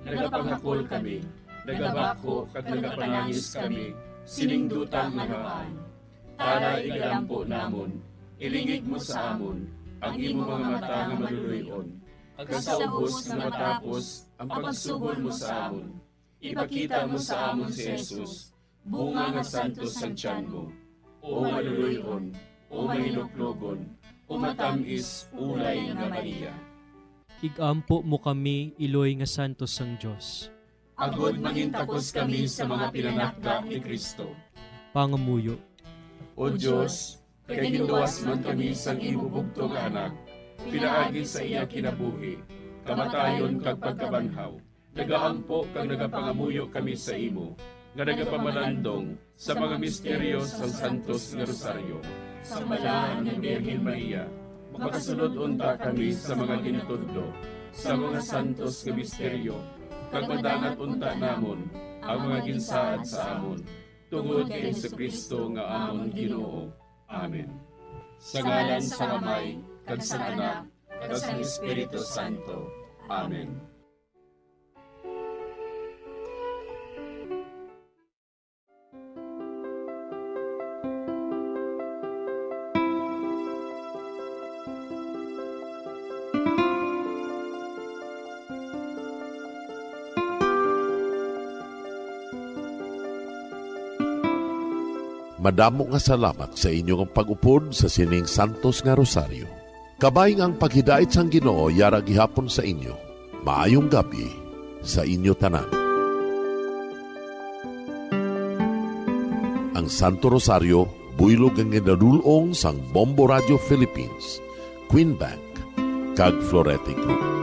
Nagapanghakol kami, nagabako kag nagapanangis kami, siningdutang nagaan. Para igalampo namon, ilingig mo sa amon, ang imo mga mata nga maluluyon. Kag sa ubos nga matapos, ang pagsugod mo sa amon. Ipakita mo sa amon si Jesus, bunga nga santos sa tiyan mo. O maluluyon, o mahiluklogon, o matamis, ulay nga Maria. Igampo mo kami, Iloy nga santos sang Diyos. Agod mangintakos kami sa mga pinanakda ni Kristo. Pangamuyo. O Diyos, kay ginluwas man kami sang imo bugto nga anak, pinaagi sa iya kinabuhi, kamatayon kag pagkabanhaw. Nagaampo kag nagapangamuyo kami sa imo, nga nagapamalandong sa mga misteryo sang Santos nga Rosaryo. Sa balaan ng Birhen Maria, makasunod unta kami sa mga ginitudlo, sa mga santos nga misteryo, kag madangat unta namon ang mga ginsaad sa amon, tungod kay Jesucristo nga amon Ginoo. Amen. Sa ngalan sa Amay, kag sa Anak, kag sa Espiritu Santo. Amen. Madamo nga salamat sa inyong pag-upod sa sining Santos nga Rosario. Kabayng ang paghidait sang Ginoo yara gihapon sa inyo. Maayong gabi sa inyo tanan. Ang Santo Rosario buylog ang ginadulong sang Bombo Radio Philippines, Queen Bank, kag Florete Group.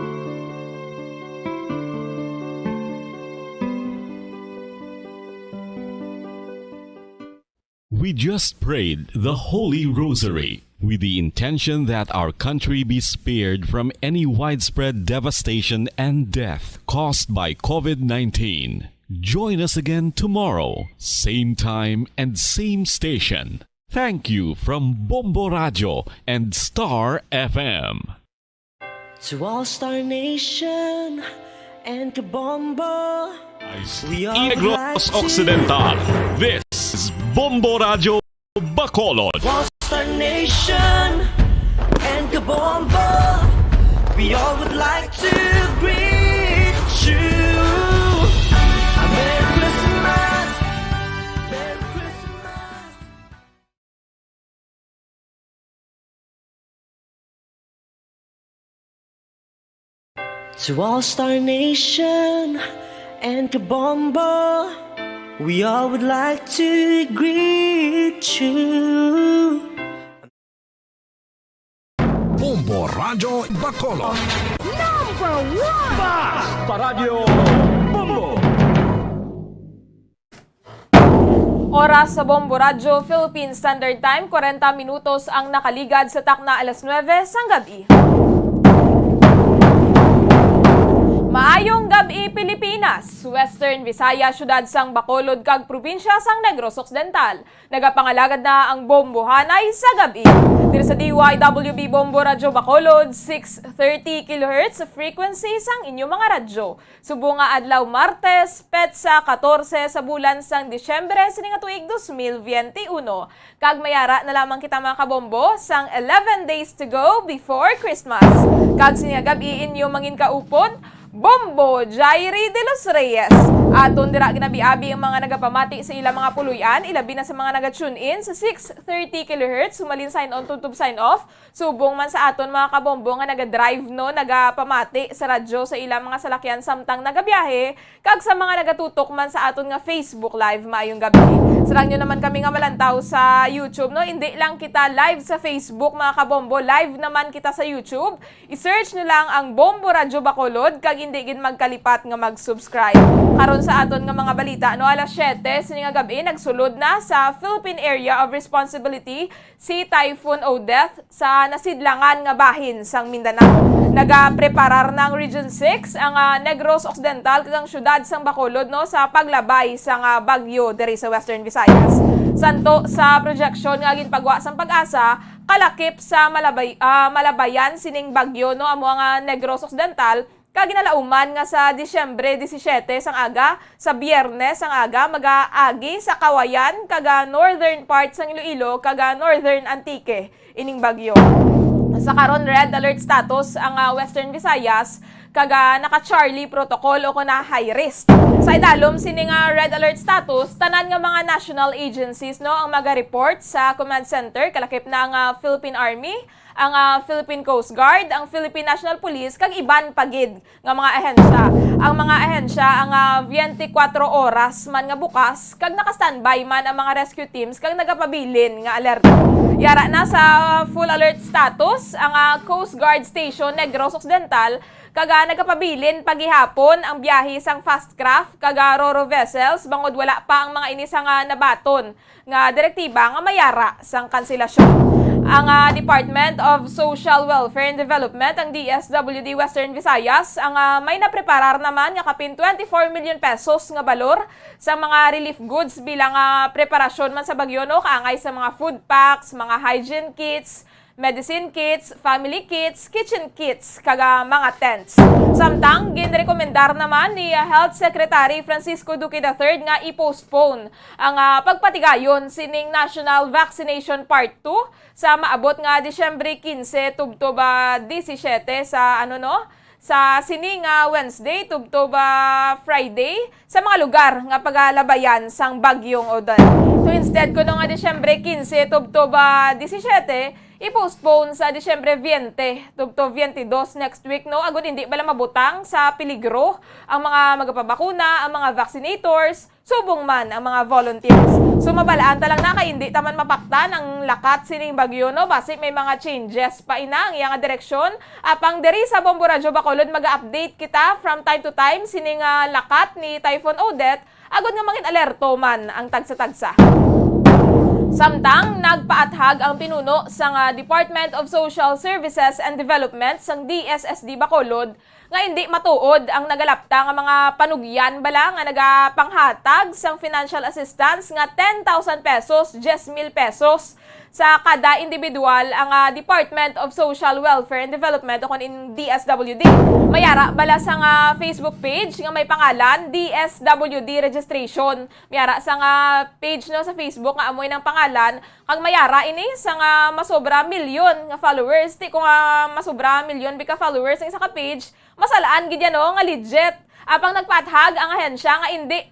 We just prayed the Holy Rosary with the intention that our country be spared from any widespread devastation and death caused by COVID-19. Join us again tomorrow, same time and same station. Thank you from Bombo Radio and Star FM. To all Star Nation and Kabombo, we all would like Negros to Occidental. This is Bombo Radio Bacolod. To all Star Nation and Kabombo, we all would like to greet you. A Merry Christmas, Merry Christmas. To all Star Nation and Kabombo, we all would like to greet you. Bombo Radio Bacolod. Number 1! Basta Radio Bombo! Oras sa Bombo Radio, Philippine Standard Time, 40 minutos ang nakaligad sa takna alas 9 sang gabi. Maayong gabi Pilipinas, Western Visayas, syudad sang Bacolod kag probinsya sang Negros Occidental. Nagapangalagad na ang Bombo Hanay sa gabi. Dito sa DYWB Bombo Radio Bacolod, 630 kHz frequency sang inyong mga radyo. Subo nga adlaw Martes, petsa 14 sa bulan sang Disyembre sining tuig 2021. Kag mayara na lamang kita mga kabombo sang 11 days to go before Christmas. Kag sining gabi inyo mangin kaupod, Bombo Jairi de los Reyes. Aton dira ginabi-abi ang mga nagapamati sa ilang mga puluyan, ilabi na sa mga naga-tune in sa 630 kHz, sumalin sign on tutub sign off. Subong man sa aton mga kabombo nga naga-drive no, nagapamati sa radyo sa ilang mga salakyan samtang nagabiyahe, kag sa mga nagatutok man sa aton nga Facebook live maayong gabi. Sarang nyo naman kami nga malantaw sa YouTube no, hindi lang kita live sa Facebook mga kabombo, live naman kita sa YouTube. I-search nyo lang ang Bombo Radio Bacolod kag hindi gid magkalipat nga mag-subscribe. Karon sa aton nga mga balita no, alas 7 sining nga gabi nagsulod na sa Philippine Area of Responsibility si Typhoon Odette sa nasidlangan nga bahin sang Mindanao. Nagapreparar ng Region 6 ang Negros Occidental kag ang syudad sang Bacolod no sa paglabay sang bagyo diri sa Western Visayas. Santo sa projection nga ginpagwa sang Pag-asa, kalakip sa malabayan sining bagyo no amo ang Negros Occidental. Kaginalauman nga sa Disyembre 17 sang aga, sa Biyernes sang aga, mag-aagi sa Kawayan, kaga northern part sang Iloilo, kaga northern Antique, ining bagyo. Sa karon red alert status ang Western Visayas, kaga naka-Charlie protocol o kuna high risk. Sa idalom sining red alert status, tanan nga mga national agencies no ang maga-report sa command center, kalakip na ang Philippine Army, ang Philippine Coast Guard, ang Philippine National Police, kag iban pagid nga mga ahensya. Ang mga ahensya, ang 24 oras man nga bukas, kag naka-standby man ang mga rescue teams, kag nagapabilin nga alerto. Yara na sa full alert status, ang Coast Guard Station Negros Occidental, kaga nagapabilin pagihapon ang biyahe sang fast craft, kaga ro-ro vessels, bangod wala pa ang mga inis nga nabaton nga direktiba nga mayara sang kanselasyon. Ang Department of Social Welfare and Development, ang DSWD Western Visayas, ang may napreparar naman nga kapin 24 million pesos nga balor sa mga relief goods bilang preparasyon man sa bagyo no, kaangay sa mga food packs, mga hygiene kits, medicine kits, family kits, kitchen kits, kaga mga tents. Samtang, ginrekomendar naman ni Health Secretary Francisco Duque III nga i-postpone ang pagpatigayon sining National Vaccination Part 2 sa maabot nga Disyembre 15 tubtob 17 sa sa sininga Wednesday tubtob Friday sa mga lugar nga pagalabayan sang bagyong Odan. So instead kuno nga Disyembre 15 tubtob 17 i-postpone sa Disyembre 20 tubtob 22 next week no agud hindi bala mabutang sa peligro ang mga magapabakuna, ang mga vaccinators, subong man ang mga volunteers. So mabalaan talang na kay hindi taman mapaktan ang lakat sining bagyo no basi may mga changes pa ina ang iyang direksyon. Apang diri sa Bombo Radyo Bacolod mag-update kita from time to time sining lakat ni Typhoon Odette agud nga mangin alerto man ang tagsa-tagsa. Samtang nagpaathag ang pinuno sa Department of Social Services and Development sang DSSD Bacolod nga hindi matuod ang nagalapta nga mga panugyan bala nga nagapanghatag sang financial assistance nga 10,000 pesos, 10,000 pesos sa kada individual ang Department of Social Welfare and Development o kun in DSWD. Mayara bala sa Facebook page nga may pangalan DSWD Registration. Mayara sa page no sa Facebook nga amoy ng pangalan kag mayara ini sa masobra milyon nga followers. Ti kung masobra milyon bika followers ang isa ka page, masalaan gid yan no nga legit. Apang nagpaathag ang ahensya nga hindi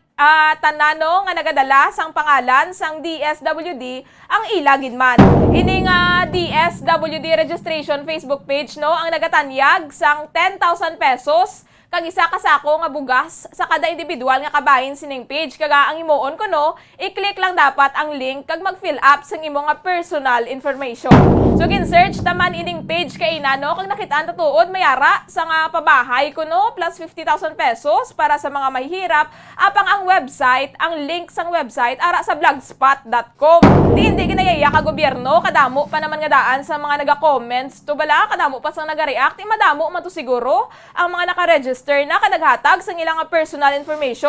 tanano nga nagadala sang pangalan sang DSWD ang ilagid man. Ini nga DSWD registration Facebook page no ang nagatanyag sang 10,000 pesos kag isa ka sako nga bugas sa kada individual nga kabahin sining page. Kaga ang imuon ko no, i-click lang dapat ang link kag mag-fill up sang imo nga personal information. So gin-search taman ining page kay ina no kag nakitaan tuod mayara sa nga pabahay ko no plus 50,000 pesos para sa mga mahihirap. Apang ang website, ang link sang website ara sa blogspot.com. Hindi ginayaya ka gobyerno kadamo pa naman nga daan sa mga naga-comments to bala kadamo pa sang naga-react madamo man to siguro ang mga naka-register na kanaghatag sa ilang personal information.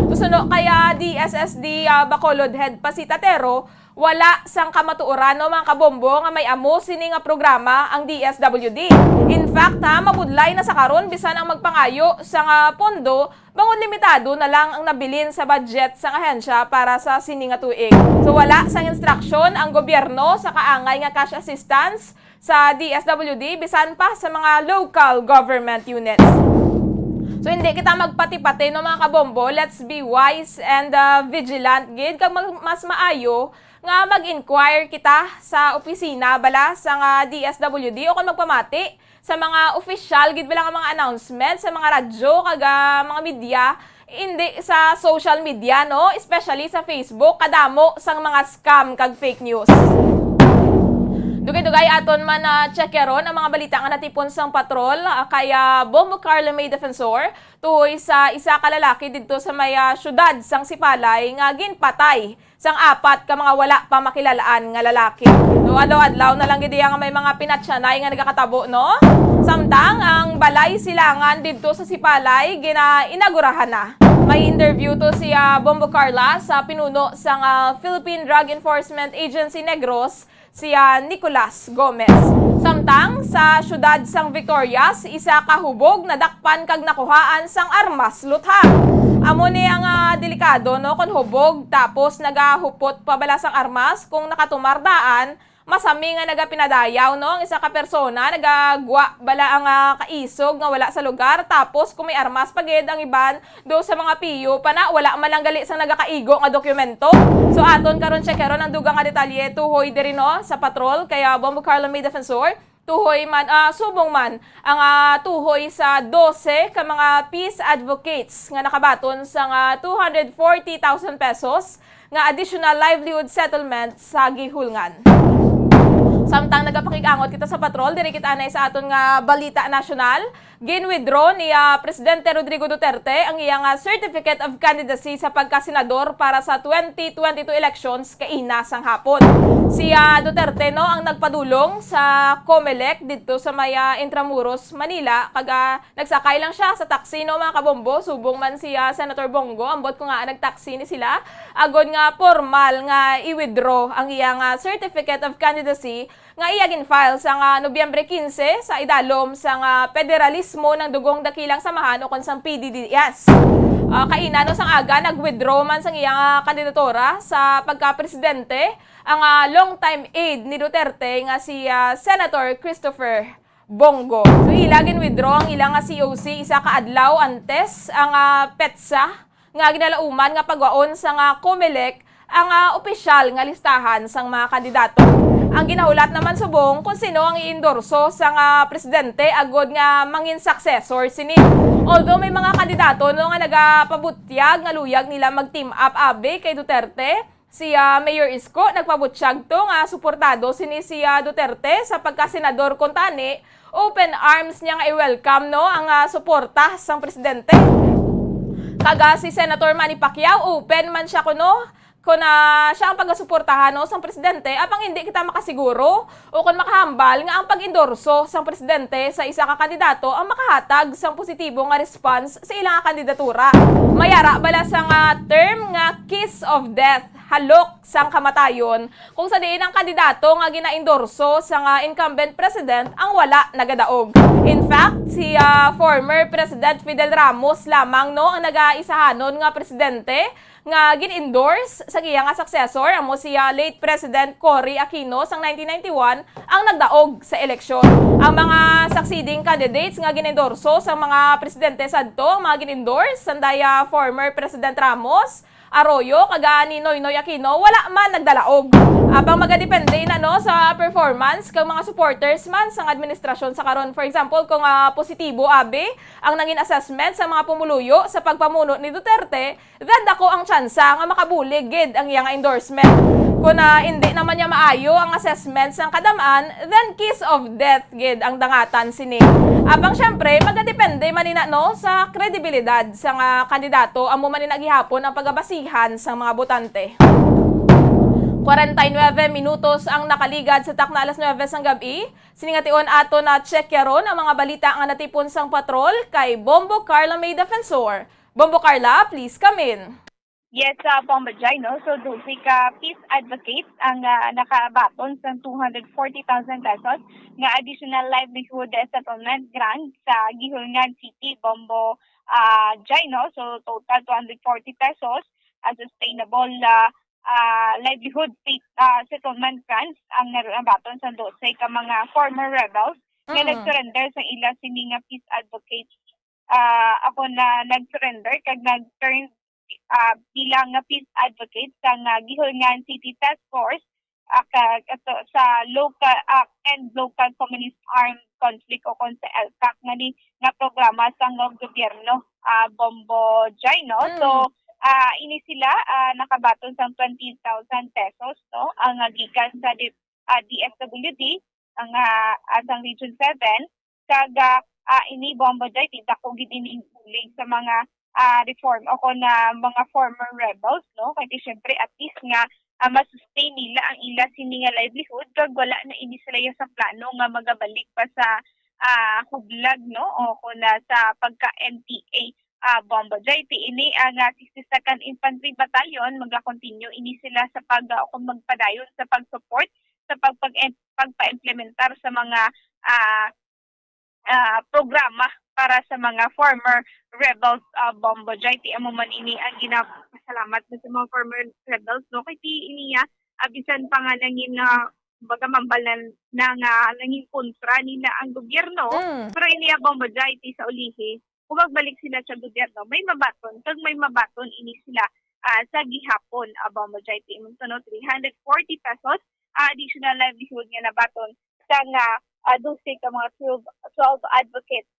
Suno kaya DSSD Bacolod Head Pasitatero, wala sang kamatuoran no mga kabombo nga may amo sini nga programa ang DSWD. In fact mabudlay na sa karon bisan ang magpangayo sa nga pondo, bangon limitado na lang ang nabilin sa budget sa ahensya para sa sini nga tuig. So wala sang instruction ang gobyerno sa kaangay nga cash assistance sa DSWD bisan pa sa mga local government units. So hindi kita magpati-pati no mga kabombo, let's be wise and vigilant gid kag mas maayo nga mag-inquire kita sa opisina bala sa DSWD o kung magpamati sa mga official gid bala nga mga announcement sa mga radyo kag mga media, hindi sa social media no, especially sa Facebook kadamo sang mga scam kag fake news. Dugay-dugay aton man checkeron ang mga balita nga natipon sang patrol kaya Bombo Carla May Defensor tuhoy sa isa ka lalaki didto sa may syudad sang Sipalay nga ginpatay sang apat ka mga wala pa makilalaan nga lalaki. No adlaw-adlaw na lang gid nga may mga pinatsyanay nga nagakatabo no. Samtang ang balay silangan didto sa Sipalay inaugurahan na. May interview to si Bombo Carla sa pinuno sang Philippine Drug Enforcement Agency Negros, si Nicolas Gomez. Samtang sa syudad sang Victorias, isa ka hubog na dakpan kag nakuhaan sang armas luthang. Amo ni ang delikado no kun hubog tapos nagahupot pabala sang armas kung nakatumardaan, masami nga nagapinadayaw no ang isa ka persona nagagwa bala ang kaisog nga wala sa lugar tapos kung may armas pagid ang iban do sa mga piyo pana wala man lang gali sang nagakaigo nga dokumento. So aton karon checkeron ang dugang nga detalye tuhoy diri no sa patrol kaya Bombo Carla May Defensor tuhoy man subong man ang tuhoy sa 12 ka mga peace advocates nga nakabaton sa 240,000 pesos nga additional livelihood settlement sa gihulngan. Samtang nagapakig-angot kita sa patrol, diri kita anay sa aton nga balita nasyonal, gin-withdraw ni Presidente Rodrigo Duterte ang iyang Certificate of Candidacy sa pagkasenador para sa 2022 elections kaina sang hapon. Si Duterte no ang nagpadulong sa COMELEC dito sa may Intramuros, Manila, kag nagsakay lang siya sa taxi no mga kabombo, subong man si Senator Bongo, ambot ko nga nagtaxi ni sila, agod nga formal nga i-withdraw ang iyang Certificate of Candidacy nga iyagin file sa Nobyembre 15 sa idalom sa federalismo ng dugong dakilang samahan o konsang PDDS. Kainano sang aga nag-withdraw man sang iyang kandidatura sa pagka-presidente ang long-time aide ni Duterte nga si Senator Christopher Bongo. So ilagin withdraw ang ilang COC isa ka adlaw antes ang petsa nga ginalauman nga pagwaon sa nga COMELEC ang opisyal nga listahan sang mga kandidato. Ang ginahulat naman subong kung sino ang iendorso sa nga presidente agod nga mangin successor sini. Although may mga kandidato no nga nagapabutyag nga luyag nila mag-team up abe kay Duterte, si Mayor Isko nagpabutyag to nga suportado sini si Duterte sa pagkasenador kuntani, open arms niya nga i-welcome no ang suporta sang presidente. Kaga si Senator Manny Pacquiao, open man siya kuno kung siya ang pagsuportahan no, sang presidente, apang hindi kita makasiguro o kung makahambal nga ang pag-endorso sang presidente sa isa ka kandidato ang makahatag sang positibo nga response sa ilang kandidatura. Mayara bala sang term nga kiss of death, halok sang kamatayon, kung sa diin ang kandidato nga gina-endorso sang incumbent president ang wala nagadaog. In fact, si former President Fidel Ramos lamang no ang nag-aisahanon nga presidente nga gin-endorse sa iya nga successor amo si late President Cory Aquino sang 1991 ang nagdaog sa eleksyon. Ang mga succeeding candidates nga gin-endorso sa mga presidente sadto, mga gin-endorse sandaya former President Ramos, Arroyo, kaga ni Noynoy Aquino, wala man nagdalaog. Apang magadepende na no sa performance kang mga supporters man sang administrasyon sa karon. For example, kung positibo abe ang nangin assessment sa mga pumuluyo sa pagpamuno ni Duterte, then dako ang tsansa nga makabulig gid ang iyang endorsement. Kung hindi naman niya maayo ang assessment sang kadamaan, then kiss of death gid ang dangatan sini. Apang syempre magadepende manina no sa kredibilidad sang kandidato amo man gihapon ang pagabasihan sa mga botante. 49 minutos ang nakaligad sa takna alas 9 sang gabi. Siningation ato na check yaron ang mga balita nga natipon sang patrol kay Bombo Carla May Defensor. Bombo Carla, please come in. Yes, Bombo Jai, no? So, dulce ka peace advocates ang nakabaton sa 240,000 pesos nga additional livelihood settlement grant sa Gihulngan City, Bombo Jai, no? So, total 240 pesos as sustainable livelihood settlement grants ang nabaton sa 12 ka mga former rebels nga nag-surrender sa ila sini nga peace advocates. Ako na nag-surrender kag nag-turn bilang nga peace advocate sa Gihulngan City Task Force sa local and local communist armed conflict o kon sa LCAC nga programa sa gobyerno Bombo Jai, no? So ini sila nakabaton sa 20,000 pesos no ang gikan sa DSWD ang asang Region 7 kaga ini Bombo Jai dako gid iniuling sa mga reform o na mga former rebels no kay syempre at least nga ma-sustain nila ang ila sini nga livelihood kag wala na ini sila sa plano nga magabalik pa sa hublag no o na sa pagka NPA Bombo Jai ini ang 62nd Infantry Battalion maga-continue ini sila sa magpadayon sa pag-support sa pagpa-implementar sa mga programa para sa mga former rebels Bombo Jai amo man ini ang ginapasalamat sa mga former rebels no kay iniya abisan pa nga nangin bagamambal na nangin kontra nila ang gobyerno pero iniya Bombo Jai sa ulihi kung magbalik sila sa gobyerno may mabaton kag may mabaton ini sila sa gihapon Bombo Jai imo no 340 pesos additional livelihood nga nabaton sa nga 12 ka mga 12 advocates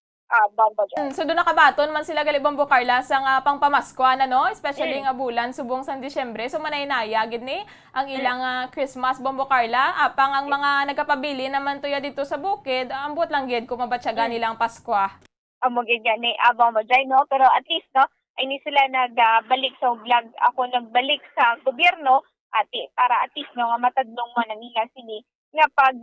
Bombo Jai. So doon nakabaton man sila gali Bombo Carla sa pangpamaskwa na no, especially nga bulan subong sang Disyembre. So manay-naya gid ni ang ilang Christmas Bombo Carla, apang ang mga nagapabili naman tuya dito sa bukid, ambot lang gid kung mabatyagan nilang Paskwa. Amo gid ni Bombo Jai no, pero at least no ay ni sila nagbalik sa vlog ako nagbalik sa gobyerno para at least no nga matadlong man nila sini nga pag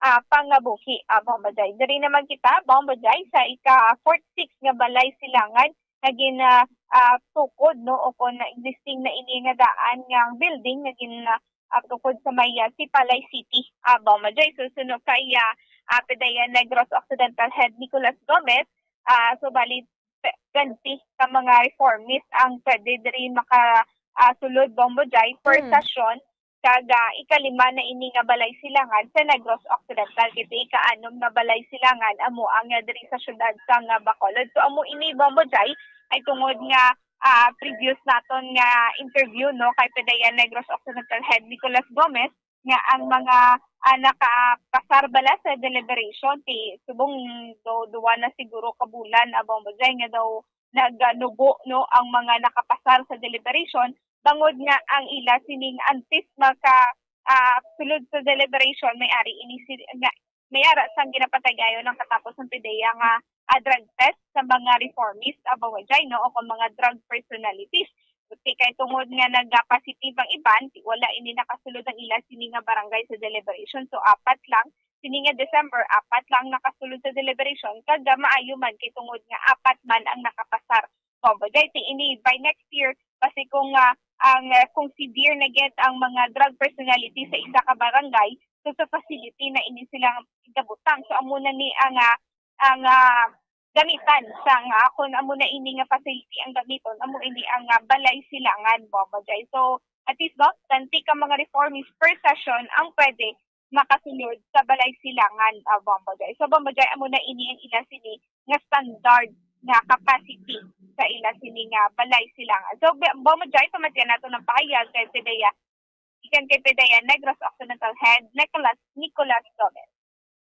pangabuhi Bombo Jai. Dari naman kita Bombo Jai sa ika-46 nga balay silangan naging tukod no o kung na existing na ini nga daan nga building naging tukod sa may Sipalay City Bombo Jai. Susunod kay Pedaya Negros Occidental Head Nicolas Gomez so bali 20 ka mga reformist ang pwede rin makasulod Bombo Jai per session ikalima na ini nga balay silangan sa Negros Occidental. Kiti ikaanom na balay silangan amo ang diri sa syudad sa Bacolod. So amo ini Bombo Jay ay tungod nga previous naton nga interview no kay PDEA Negros Occidental Head Nicolas Gomez nga ang mga nakapasar bala sa deliberation ti subong duwa na siguro kabulan Bombo Jay nga daw nagnubo no ang mga nakapasar sa deliberation bangod nga ang ila sining antes sulod sa deliberation may-ari may-ara sang ginapatagayo ng katapos ng PDEA nga drug test sa mga reformist abawajay no o kung mga drug personalities. Kuti kay tungod nga nagka-positive ang iban, wala ini nakasulod ang ila sini nga barangay sa deliberation. So apat lang sini nga December, apat lang nakasulod sa deliberation kag maayo man kay tungod nga apat man ang nakapasar. Bomboday ini by next year kasi kung kung severe na get ang mga drug personality sa isa ka barangay, so sa facility na ini silang gabutang. So amo na ni ang gamitan sa kung amo na ini nga facility ang gamiton, amo ini ang balay silangan Bomboday. So at least no, tanti ka mga reformist per session ang pwede makasulod sa balay silangan Bomboday. So Bomboday amo na ini ang ila sini nga standard na capacity sa ila sini nga balay silangan. So Bomboday pamatyan nato ng pahayag kay PDEA ikan kay PDEA Negros Occidental Head Nicolas Gomez.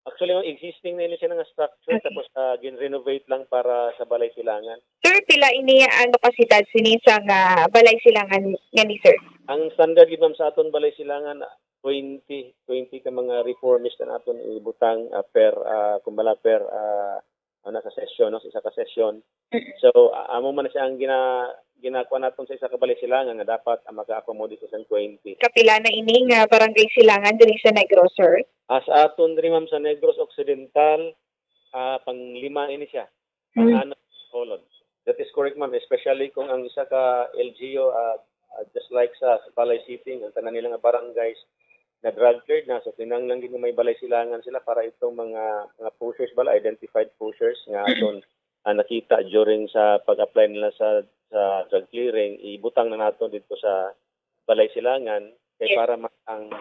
Actually, existing na siya ng structure tapos gin-renovate lang para sa balay silangan. Sir, pila ini ang kapasidad sini sa balay silangan nga ni sir? Ang standard gid ma'am sa aton balay silangan 20 ka mga reformist na aton ibutang per sa session no sa isa ka session. So amo man siya ang ginakuha naton sa isa ka balay silangan nga dapat maka-accommodate sa 20. Kapila na ini nga barangay silangan diri sa Negros sir? As aton diri ma'am sa Negros Occidental pang-5 ini siya. Pang-6 Bacolod. That is correct ma'am, especially kung ang isa ka LGU just like sa Balay City ang tanan nila nga barangays na drug cleared na so kinahanglan gid may balay silangan sila para itong mga pushers bala identified pushers nga aton nakita during sa pag-apply nila sa drug clearing ibutang na nato dito sa balay silangan kay para ang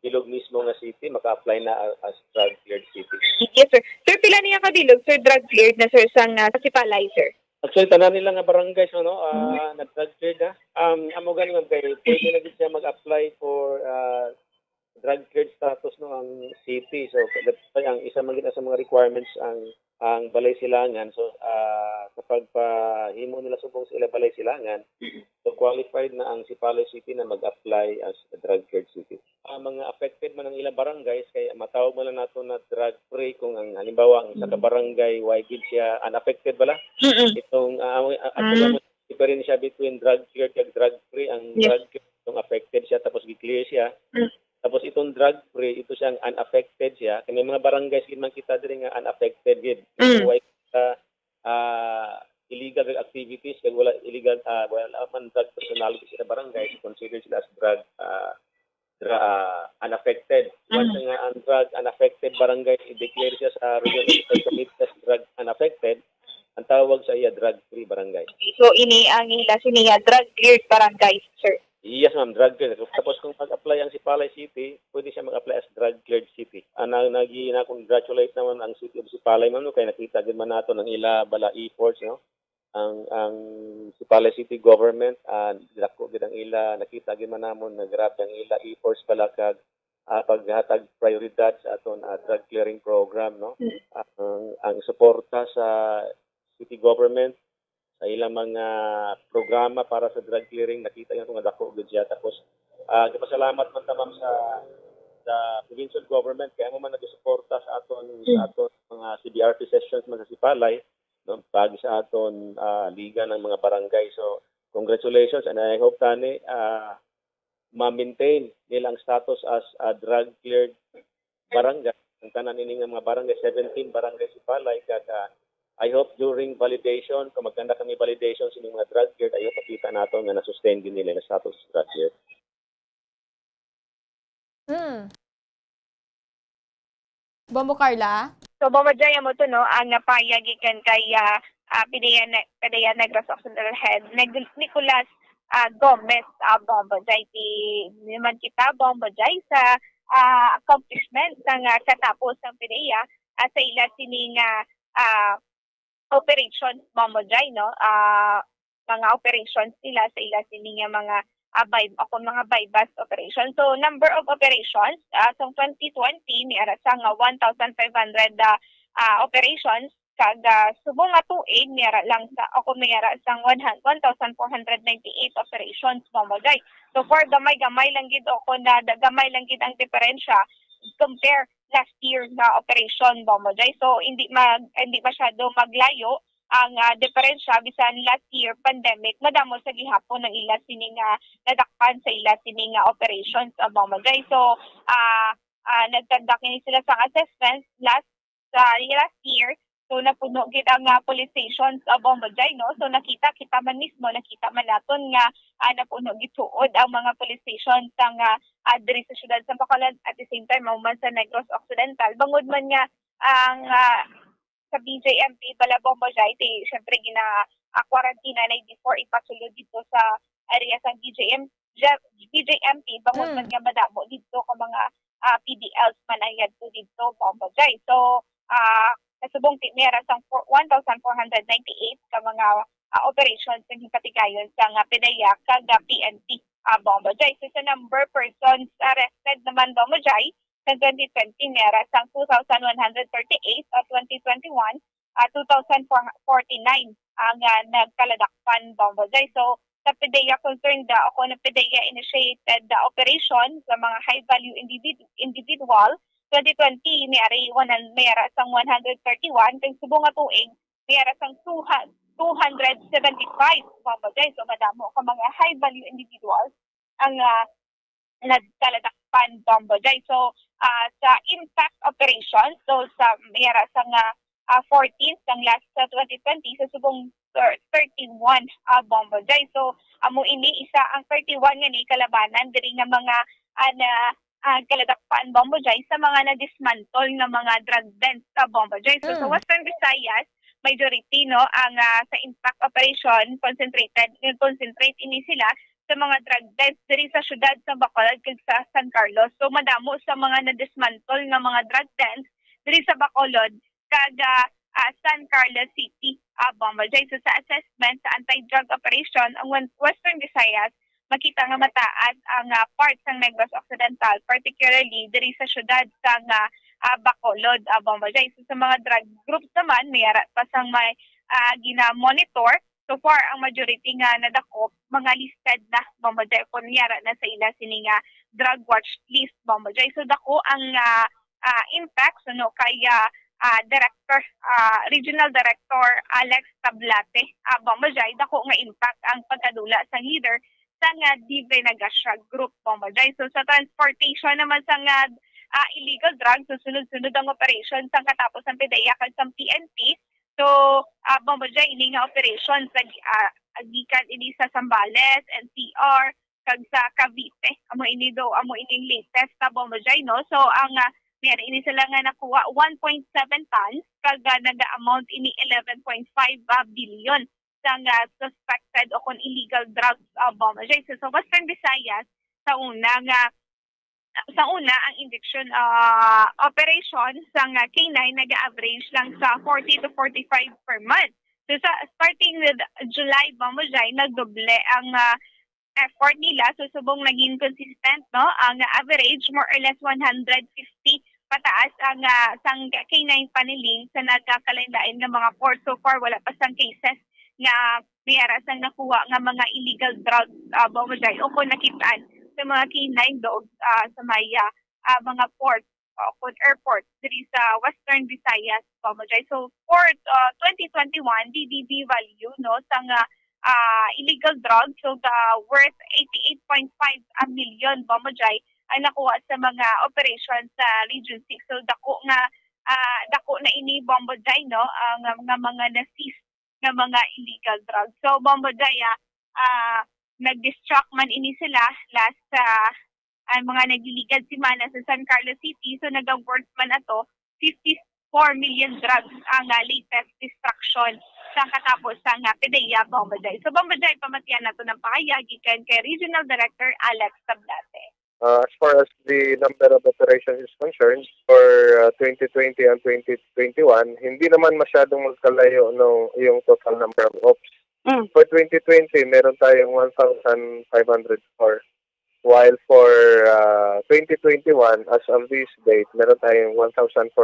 Bilog mismo nga city maka-apply na as drug cleared city. Yes sir. Sir pila niya ka Bilog sir drug cleared na sir sang Sipalay sir? Actually tanan nila nga barangays no na drug cleared na amo gani man kay pwede na gid siya mag-apply for drug cleared status no ang city. So ang isa man gid sa mga requirements ang balay silangan. So kapag himo nila subong sa ila balay silangan, so qualified na ang Sipalay City na mag-apply as a drug cleared city. Mga affected man ang ilang barangays kay matawag mo lang nato na drug free kung ang halimbawa ang isa ka barangay why gid siya unaffected bala. Itong iba rin siya between drug cleared kag drug free. Ang drug cleared itong affected siya tapos gi-clear siya. Tapos itong drug free, ito siyang unaffected siya. Kaya may mga barangays gid man kita diri nga unaffected gid. Why illegal activities kay wala illegal man drug personality sa barangay consider sila as drug unaffected. Once nga ang drug unaffected barangay i-declare siya sa regional committee as drug unaffected, ang tawag sa iya drug free barangay. So ini ang ila sini drug cleared barangay sir. Yes ma'am, drug cleared. Tapos kung mag-apply ang Sipalay City, pwede siya mag-apply as drug cleared city. Congratulate naman ang City of Sipalay ma'am no kay nakita gid man nato ng ila bala efforts no. Ang Sipalay City government dako gid ang ila nakita gid man namon nagrabe ang ila efforts pala kag paghatag prioridad sa aton drug clearing program no. Ang suporta sa city government sa ilang mga programa para sa drug clearing nakita niyo nga dako gid siya. Tapos pasalamat man ta ma'am sa provincial government kaya mo man nagsuporta sa aton mga CBRP sessions man sa Sipalay no pag sa aton liga ng mga barangay. So congratulations and I hope tani ma-maintain nila ang status as a drug cleared barangay. Ang tanan ini nga mga barangay 17 barangay Sipalay kag I hope during validation, kung magkanda kami validation sa mga drug cleared, ay pakita nato nga na-sustain din nila na status drug cleared. Bombo Carla? So Bomboday mo to no ang napayagikan kay PDEA Negros Occidental Head Nicolas Gomez Bombajay. Di naman kita Bombajay sa accomplishment ng katapos ng PDEA sa ila sining operations Bombajay, no? Mga operations nila sa ila sining mga mga bypass operation. So number of operations sa 2020 niara sa 1,500 operations kag subong nga tuig niara lang sa ako niara sa 1,498 operations Bombajay. So for gamay lang gid ako na gamay lang gid ang diferensya compare last year na operation Bombajay. So hindi masyado maglayo ang diferensya bisan last year pandemic madamo sa gihapon ng ila sining nadakpan sa ila sining operations Bombajay. So nagtandak ni sila sa assessment last year. So napuno gid ang police stations Bombajay, no? So nakita man naton nga napuno gid tuod ang mga police stations sang diri sa syudad sa Bacolod at the same time man sa Negros Occidental. Bangod man nga ang sa BJMP bala Bombajay, syempre quarantine na before ipasulod dito sa area sa BJMP bangod man nga madamo dito ka mga PDLs man ayad to dito Bombajay. So kasubong timera sang 1,498 ka mga operations ng hipatigayon sa PDEA kag PNP Bombajay. So sa number persons arrested naman Bombajay sa 2020 nera sang 2,138 at 2021 2,049 ang nagkaladakpan Bombajay. So sa PDEA concerned ako na PDEA initiated the operation sa mga high value individual 2020 mayara sang 131 kag subong nga tuig mayara sang 275 Bombajay. So madamo ka mga high value individuals ang nagkaladakpan Bombajay. So sa impact operation, so sa mayara sang 14th ang last sa 2020 sa subong 31 Bombajay. So amo ini isa ang 31 nga ni kalabanan diri nga mga kaladakpan Bombajay sa mga na-dismantle na mga drug dens sa Bombajay. So sa Western Visayas, majority no ang sa impact operation concentrate ini sila sa mga drug dens diri sa syudad sa Bacolod kag sa San Carlos. So madamo sa mga na-dismantle na mga drug dens diri sa Bacolod kag San Carlos City Bombajay. So sa assessment sa anti-drug operation ang Western Visayas makita nga mataas ang parts ng Negros Occidental, particularly diri sa syudad sa Bacolod Bombajay. So sa mga drug groups naman mayara pa sang may gina-monitor. So far ang majority nga nadakop mga listed na Bombajay kung yara na sa ila sining drug watch list Bombajay. So dako ang impact no kay Regional Director Alex Tablate Bombajay, dako nga impact ang pagkadula sa leader sa nga Dive Nagasya Group Bombajay. So sa transportation naman sa nga illegal drugs, so sunod-sunod ang operation sa katapos ng PDEA kag sa PNP. So Bombajay ini nga operation sa agikan ini sa Zambales, NCR kag sa Cavite. Amo ini latest sa Bombajay, no? So ang meron ini sila nga nakuha 1.7 tons kag naga-amount ini 11.5 billion sa suspected o kung illegal drugs Bombajay. So sa Western Visayas sa una ang injection operation sa K9 nag-average lang sa 40 to 45 per month. So sa starting with July Bombajay nagdoble ang effort nila. So subong naging consistent no ang average more or less 150 pataas ang sang K9 paniling sa nagkakalain-lain ng mga port. So far wala pa sang cases nga mayara sang nakuha nga mga illegal drugs Bombajay o kung nakitaan sa mga K9 dogs sa may mga ports o airports diri sa Western Visayas Bombajay. So for 2021 DDB value no sang illegal drugs so worth 88.5 million Bombajay ang nakuha sa mga operations sa Region 6. So dako na ini Bombajay no ang mga na-seize na mga illegal drugs. So Bombajay nag-distract man ini sila last ang mga nag-illegal simana sa San Carlos City. So nag-worth man ato 54 million drugs ang latest distraction sa katapos sa nga PDEA Bombajay. So Bombajay, pamatiyan nato ng pahayag gikan kay Regional Director Alex Tablate. As far as the number of operations is concerned, for 2020 and 2021, hindi naman masyadong magkalayo yung total number of ops. For 2020, meron tayong 1,504. While for 2021, as of this date, meron tayong 1,498.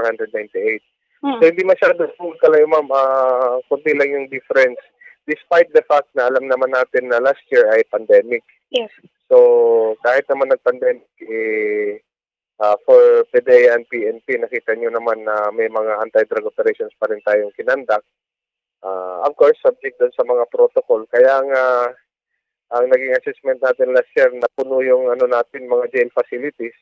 So hindi masyadong magkalayo, ma'am. Kunti lang yung difference. Despite the fact na alam naman natin na last year ay pandemic. Yes. So, kahit naman nag-pandemic, for PDEA and PNP, nakita nyo naman na may mga anti-drug operations pa rin tayong kinandak. Of course, subject dun sa mga protocol. Kaya nga, ang naging assessment natin last year, napuno yung natin, mga jail facilities.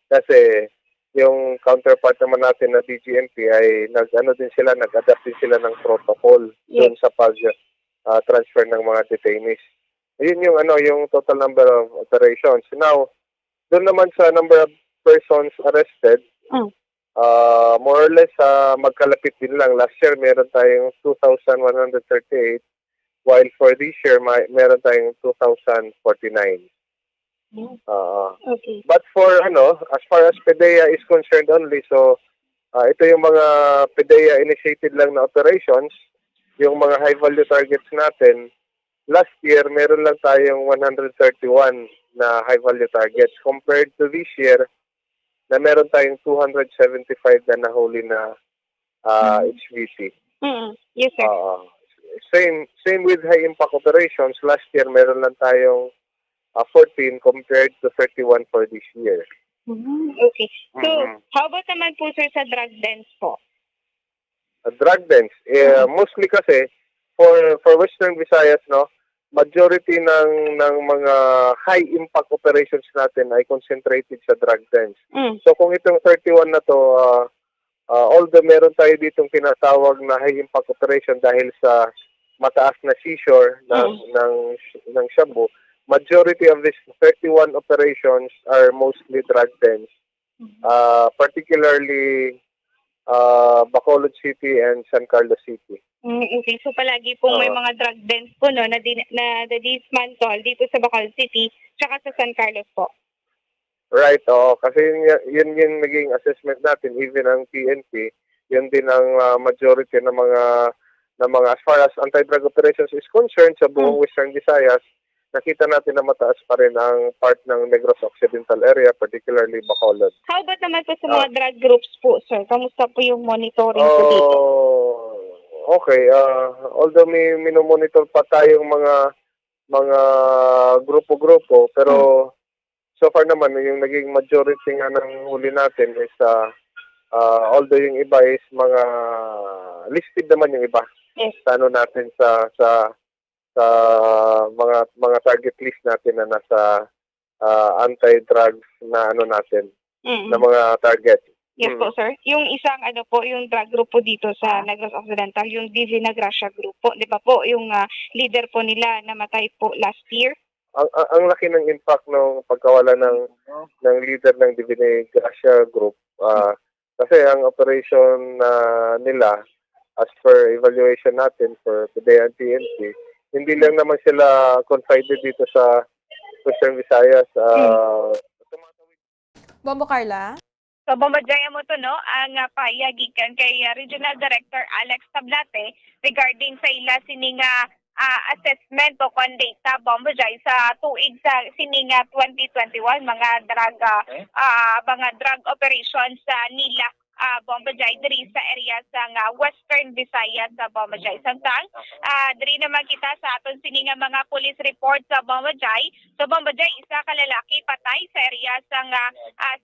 Kasi, yung counterpart naman natin na DGMP ay nag-adapt din sila ng protocol dun sa pag-transfer ng mga detainees. Yun yung total number of operations. Now, doon naman sa number of persons arrested, more or less magkalapit din lang. Last year, meron tayong 2,138, while for this year, meron tayong 2,049. Okay. But for, as far as PDEA is concerned only, so ito yung mga PDEA-initiated lang na operations, yung mga high-value targets natin. Last year, meron lang tayong 131 na high-value targets compared to this year na meron tayong 275 na nahuli na HVC. Yes, sir. Same with high-impact operations. Last year, meron lang tayong 14 compared to 31 for this year. Okay. So, how about naman po, sir, sa drug dens po? Drug dens. Mostly kasi, for Western Visayas, majority ng mga high-impact operations natin ay concentrated sa drug dens. So kung itong 31 na to, although meron tayo ditong tinatawag na high-impact operation dahil sa mataas na seizure ng shabu, majority of these 31 operations are mostly drug dens, particularly Bacolod City and San Carlos City. Okay, so palagi pong may mga drug dens po na dismantle dito sa Bacolod City tsaka sa San Carlos po. Right, kasi yun yung naging assessment natin, even ang PNP, yun din ang majority ng mga as far as anti-drug operations is concerned sa buong Western Visayas, nakita natin na mataas pa rin ang part ng Negros Occidental area, particularly Bacolod. How about naman po sa mga drug groups po, sir? Kamusta po yung monitoring po dito? Okay, although may minomonitor pa tayong mga grupo-grupo, pero so far naman yung naging majority nga ng huli natin is although yung iba is mga listed naman yung iba. Yes. Natin sa mga target list natin na nasa anti-drugs na natin na mga target. Yes po, sir. Yung isang yung drug group po dito sa Negros Occidental, yung Divina Gracia group po, di ba po, yung leader po nila namatay po last year? Ang laki ng impact ng pagkawala ng leader ng Divina Gracia group. Kasi ang operation nila, as per evaluation natin for PDEA and PNP, hindi lang naman sila confided dito sa Western Visayas. Bombo Carla? So, Bombajaya mo to, ang payagikan kay Regional Director Alex Tablate regarding sa ila sininga assessment o data, Bombajay, sa tuig sa sininga 2021, mga drug operations sa nila Bombajay diri sa area sa Western Visayas sa Bombajay. Samtang diri naman kita sa aton sininga mga police report sa Bombajay. So Bombajay, isa ka lalaki patay sa area sa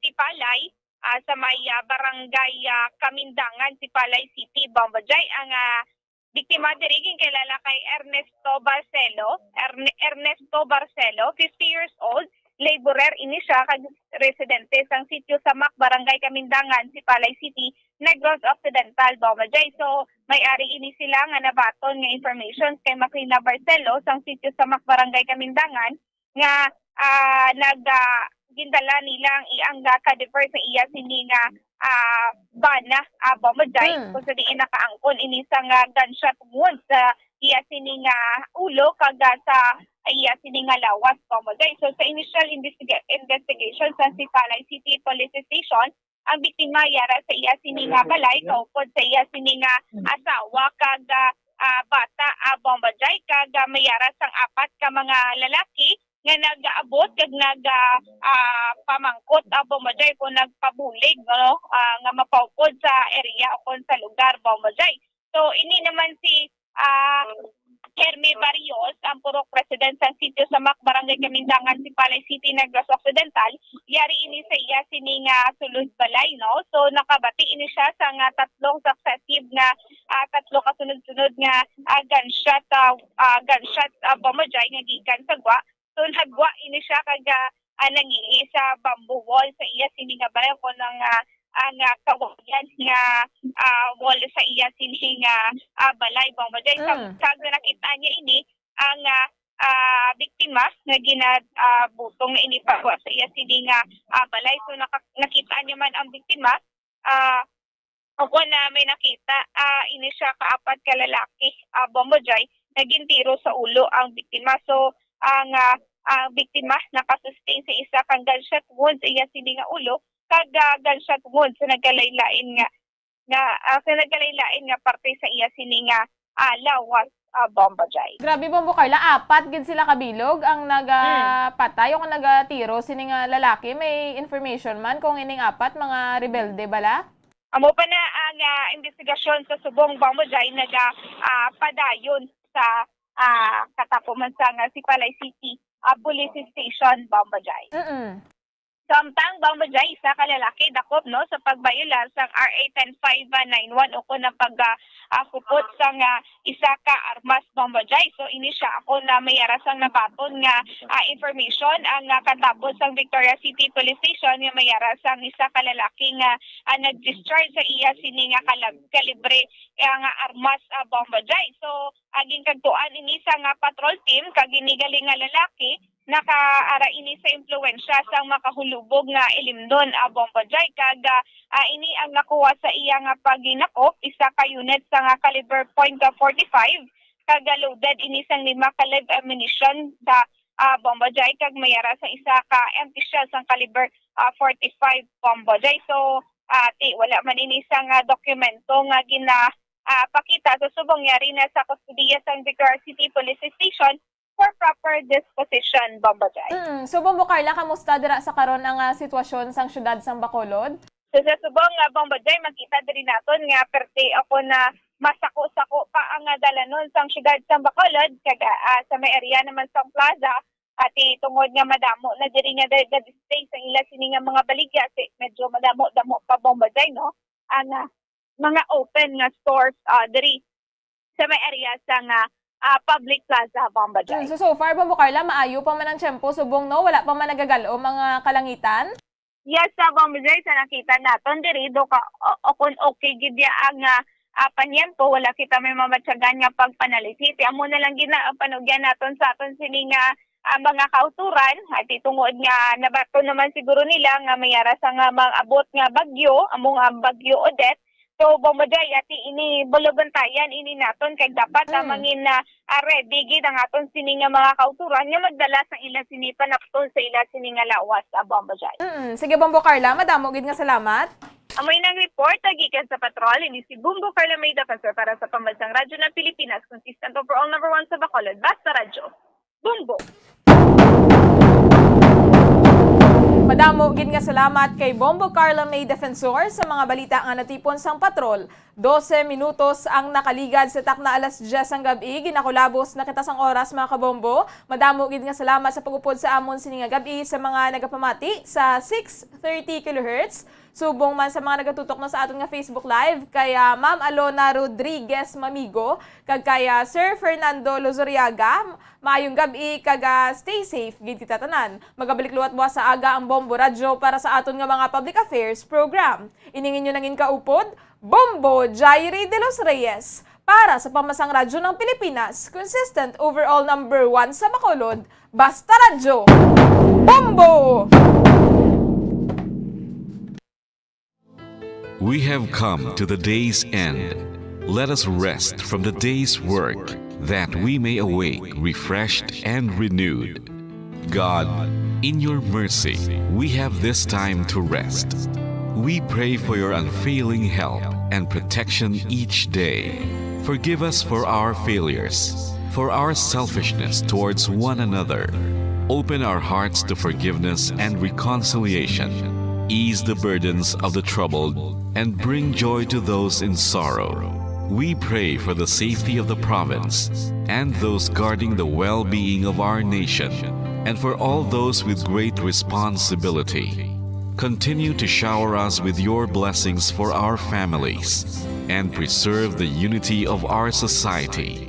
Sipalay sa may barangay Kamindangan, Sipalay City, Bombajay. Ang biktima diri kilala kay Ernesto Barcelo, 50 years old, laborer ini siya kag residente sang sitio sa Mac, barangay Kamindangan, Sipalay City, Negros Occidental, Bombajay. So may-ari ini sila nga nabaton nga information kay Macrina Barcelo sang sitio sa Mac, barangay Kamindangan nga gindala nilang iang ka-defer sa iya sini nga bana Bomboday kung sa diin nakaangkon ini sa gunshot wound sa iya sining ulo kag sa iya sining lawas Bomboday. So sa initial investigation sa Sipalay City Police Station, ang biktima yara sa iya sining balay kaupod sa iya sining asawa kag bata Bomboday kag mayara sang apat ka mga lalaki nga nag-aabot kag pamangkot Bomboday kung nagpabulig nga mapaupod sa area o kung sa lugar Bomboday. So ini naman si Herme Barrios, ang purok president sa sitio sa Barangay Kamindangan, Sipalay City, Negros Occidental. Yari ini sa iya sining sulod balay, no? So nakabati ini siya sa tatlong successive nga tatlo kasunod-sunod nga gunshot Bomboday nga gikan sa gwa. So nagwa ini siya kag nangihi sa bamboo wall sa iya sining balay ko ng ang kawayan nga wall sa iya sining balay Bomboday. Sa nakita niya ini ang biktima nga ginabutong nga inipagwa sa iya sining balay. So nakita niya man ang biktima o na may nakita ini siya kaapat ka lalaki Bomboday naging tiro sa ulo ang biktima. So ang biktima nakasustain sa isa kang gunshot wound sa iya sining ulo kag gunshot wound sa nagkalaylain nga parte sa iya sining lawas Bomboday. Grabe Bombo Carla, apat gid sila kabilog ang nagapatay o nagatiro sining lalaki. May information man kung ining apat mga rebelde bala? Amo pa na ang investigasyon sa subong Bomboday padayon sa katapuman sa Sipalay City Police Station Bomboday. Samtang Bomboday, isa ka lalaki dakop no sa pagbayular sa RA 10591 o kung na pagkupot sa isa ka armas Bomboday. So ini siya ako na may arasang nabaton nga information ang katapos sa Victoria City Police Station nga may arasang isa ka lalaki nga nag-discharge sa iya sining kalibre nga armas Bomboday. So aging kagtuan ini sa patrol team kag inigaling nga lalaki nakaara ini sa impluwensya sa makahulubog nga ilimdon Bomboday kag ini ang nakuha sa iya nga paginakop isa ka unit sa nga caliber .45 kag loaded ini sang 5 ka live ammunition sa Bomboday kag mayara sa isa ka empty shell sang caliber 45 Bomboday. So wala man ini sang dokumento nga pakita sa subong yari na sa kustudiya sa Victoria City Police Station for proper disposition Bomboday. So Bombo Carla, kamusta dira sa karon ang sitwasyon sang syudad sang Bacolod? So sa subong Bomboday makita diri naton nga perte ako na masako-sako pa ang dalanon sang syudad sang Bacolod kag sa may area naman sang plaza at tungod nga madamo na diri nga display sang ila sini nga mga baligya medyo madamo-damo pa Bomboday no ang mga open nga stores diri sa may area sang public plaza Bomboday. So far Bombo Carla, maayo pa man ang tiyempo subong no, wala pa man nagagalo mga kalangitan? Yes, sa Bomboday sa nakita naton diri do ka okay gid ang panyempo, wala kita may mamatsagan nga pagpanalisiti. Amo na lang ginapanugyan naton sa aton sini nga mga kauturan at tungod nga nabato naman siguro nila nga mayara sa nga mag-abot nga bagyo, among bagyo Odette. So Bomboday ati ini bulubantayan ini naton kay dapat mangin ready gid ang aton sini nga mga kauturan nga magdala sa ila sini panapton sa ila sini nga lawas Bomboday. Sige Bombo Carla, madamo gid nga salamat. Amoy nang report gikan sa patrol ini si Bombo Carla May Defensor para sa Pambansang Radyo ng Pilipinas, consistent overall number 1 sa Bacolod, Basta Radyo. Bombo. Madamo gid nga salamat kay Bombo Carla May Defensor sa mga balita nga natipon sang patrol. 12 minutos ang nakaligad sa takna alas 10 ang gabi. Ginakulabos na kita sang oras mga kabombo. Madamo gid nga salamat sa pagupod sa amon sini nga gabi sa mga nagapamati sa 630 kHz. Subong man sa mga nagatutok na sa aton nga Facebook Live, kaya Ma'am Alona Rodriguez Mamigo, kag kaya Sir Fernando Lozoriaga, maayong gabi, kag stay safe, gid kita tanan. Magabalik luwat buwas sa aga ang Bombo Radyo para sa aton nga mga public affairs program. Iningin nyo nangin kaupod, Bombo Jairi de los Reyes, para sa Pambansang Radyo ng Pilipinas, consistent overall number 1 sa Bacolod, Basta Radyo. Bombo! have come to the day's end. Let us rest from the day's work, that we may awake refreshed and renewed. God, in your mercy, we have this time to rest. We pray for your unfailing help and protection each day. Forgive us for our failures, for our selfishness towards one another. Open our hearts to forgiveness and reconciliation. Ease the burdens of the troubled and bring joy to those in sorrow. We pray for the safety of the province and those guarding the well-being of our nation, and for all those with great responsibility. Continue to shower us with your blessings for our families and preserve the unity of our society.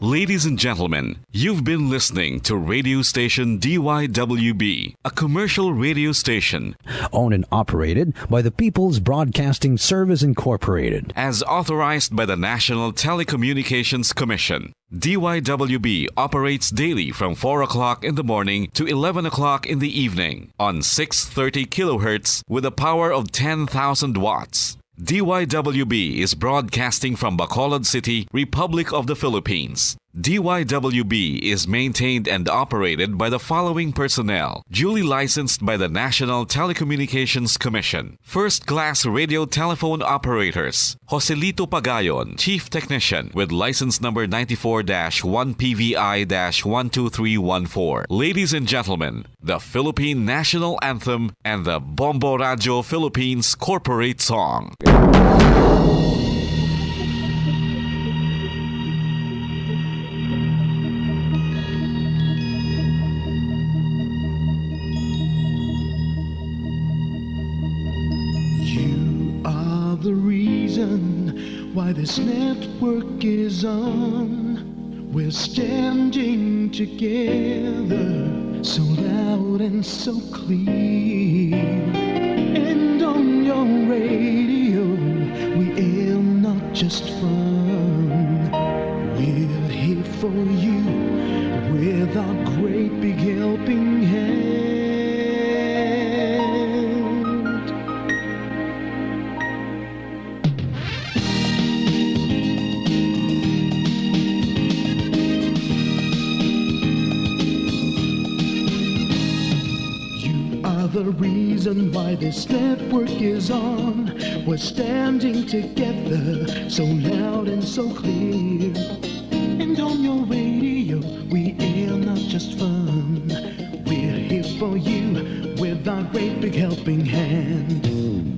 Ladies and gentlemen, you've been listening to radio station DYWB, a commercial radio station owned and operated by the People's Broadcasting Service Incorporated, as authorized by the National Telecommunications Commission. DYWB operates daily from 4 o'clock in the morning to 11 o'clock in the evening on 630 kilohertz with a power of 10,000 watts. DYWB is broadcasting from Bacolod City, Republic of the Philippines. DYWB is maintained and operated by the following personnel, duly licensed by the National Telecommunications Commission. First-class radio telephone operators, Joselito Pagayon, Chief Technician, with license number 94-1PVI-12314. Ladies and gentlemen, the Philippine National Anthem and the Bombo Radio Philippines Corporate Song. The reason why this network is on, we're standing together so loud and so clear. And on your radio we aim not just fun, we're here for you with our great big helping hand. The reason why this network is on, we're standing together so loud and so clear. And on your radio we air not just fun, we're here for you with our great big helping hand.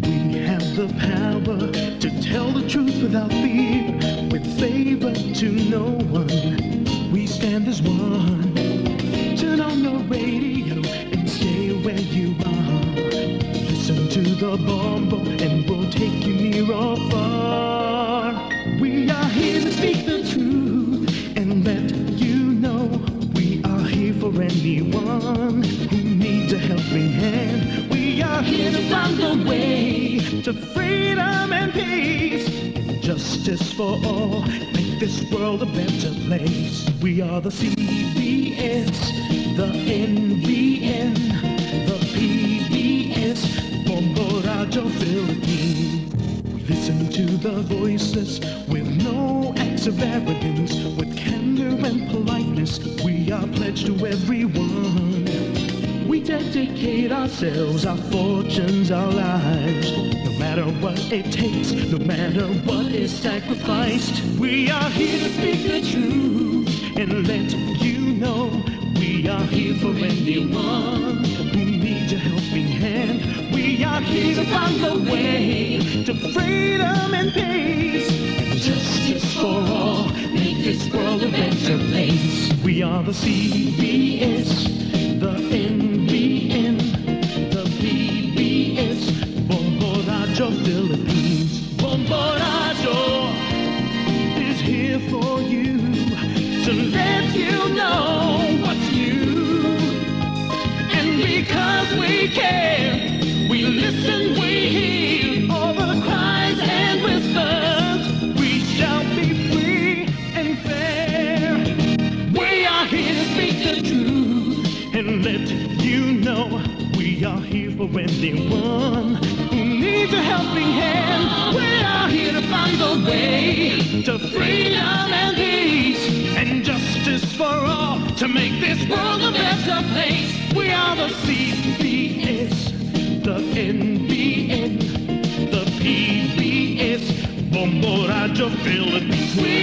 We have the power to tell the truth without fear, with favor to no one, we stand as one. Turn on your radio and stay where you are. Listen to the Bombo and we'll take you near or far. We are here to speak the truth and let you know we are here for anyone who needs a helping hand. We are here to find the way to freedom and peace and justice for all. Make this world a better place. We are the CBS, the NBN, the PBS, Bombo Radio Philippines. We listen to the voiceless with no acts of arrogance, with candor and politeness. We are pledged to everyone. We dedicate ourselves, our fortunes, our lives. No matter what it takes, no matter what is sacrificed. We are here to speak the truth and let you know we are here for anyone who needs a helping hand. We are here to find the way to freedom and peace and justice for all. Make this world a better place. We are the CBS, the NBN, the PBS, Bombo Radio Philippines. Bombo Radio is here for you to let you know what's new. And because we care, we listen, we hear all the cries and whispers. We shall be free and fair. We are here to speak the truth and let you know we are here for anyone who needs a helping hand. We are here to find the way to freedom and peace and justice for all, to make this world a better place. We are the CBS, the NBN, the PBS, Bombo Radio Philippines. We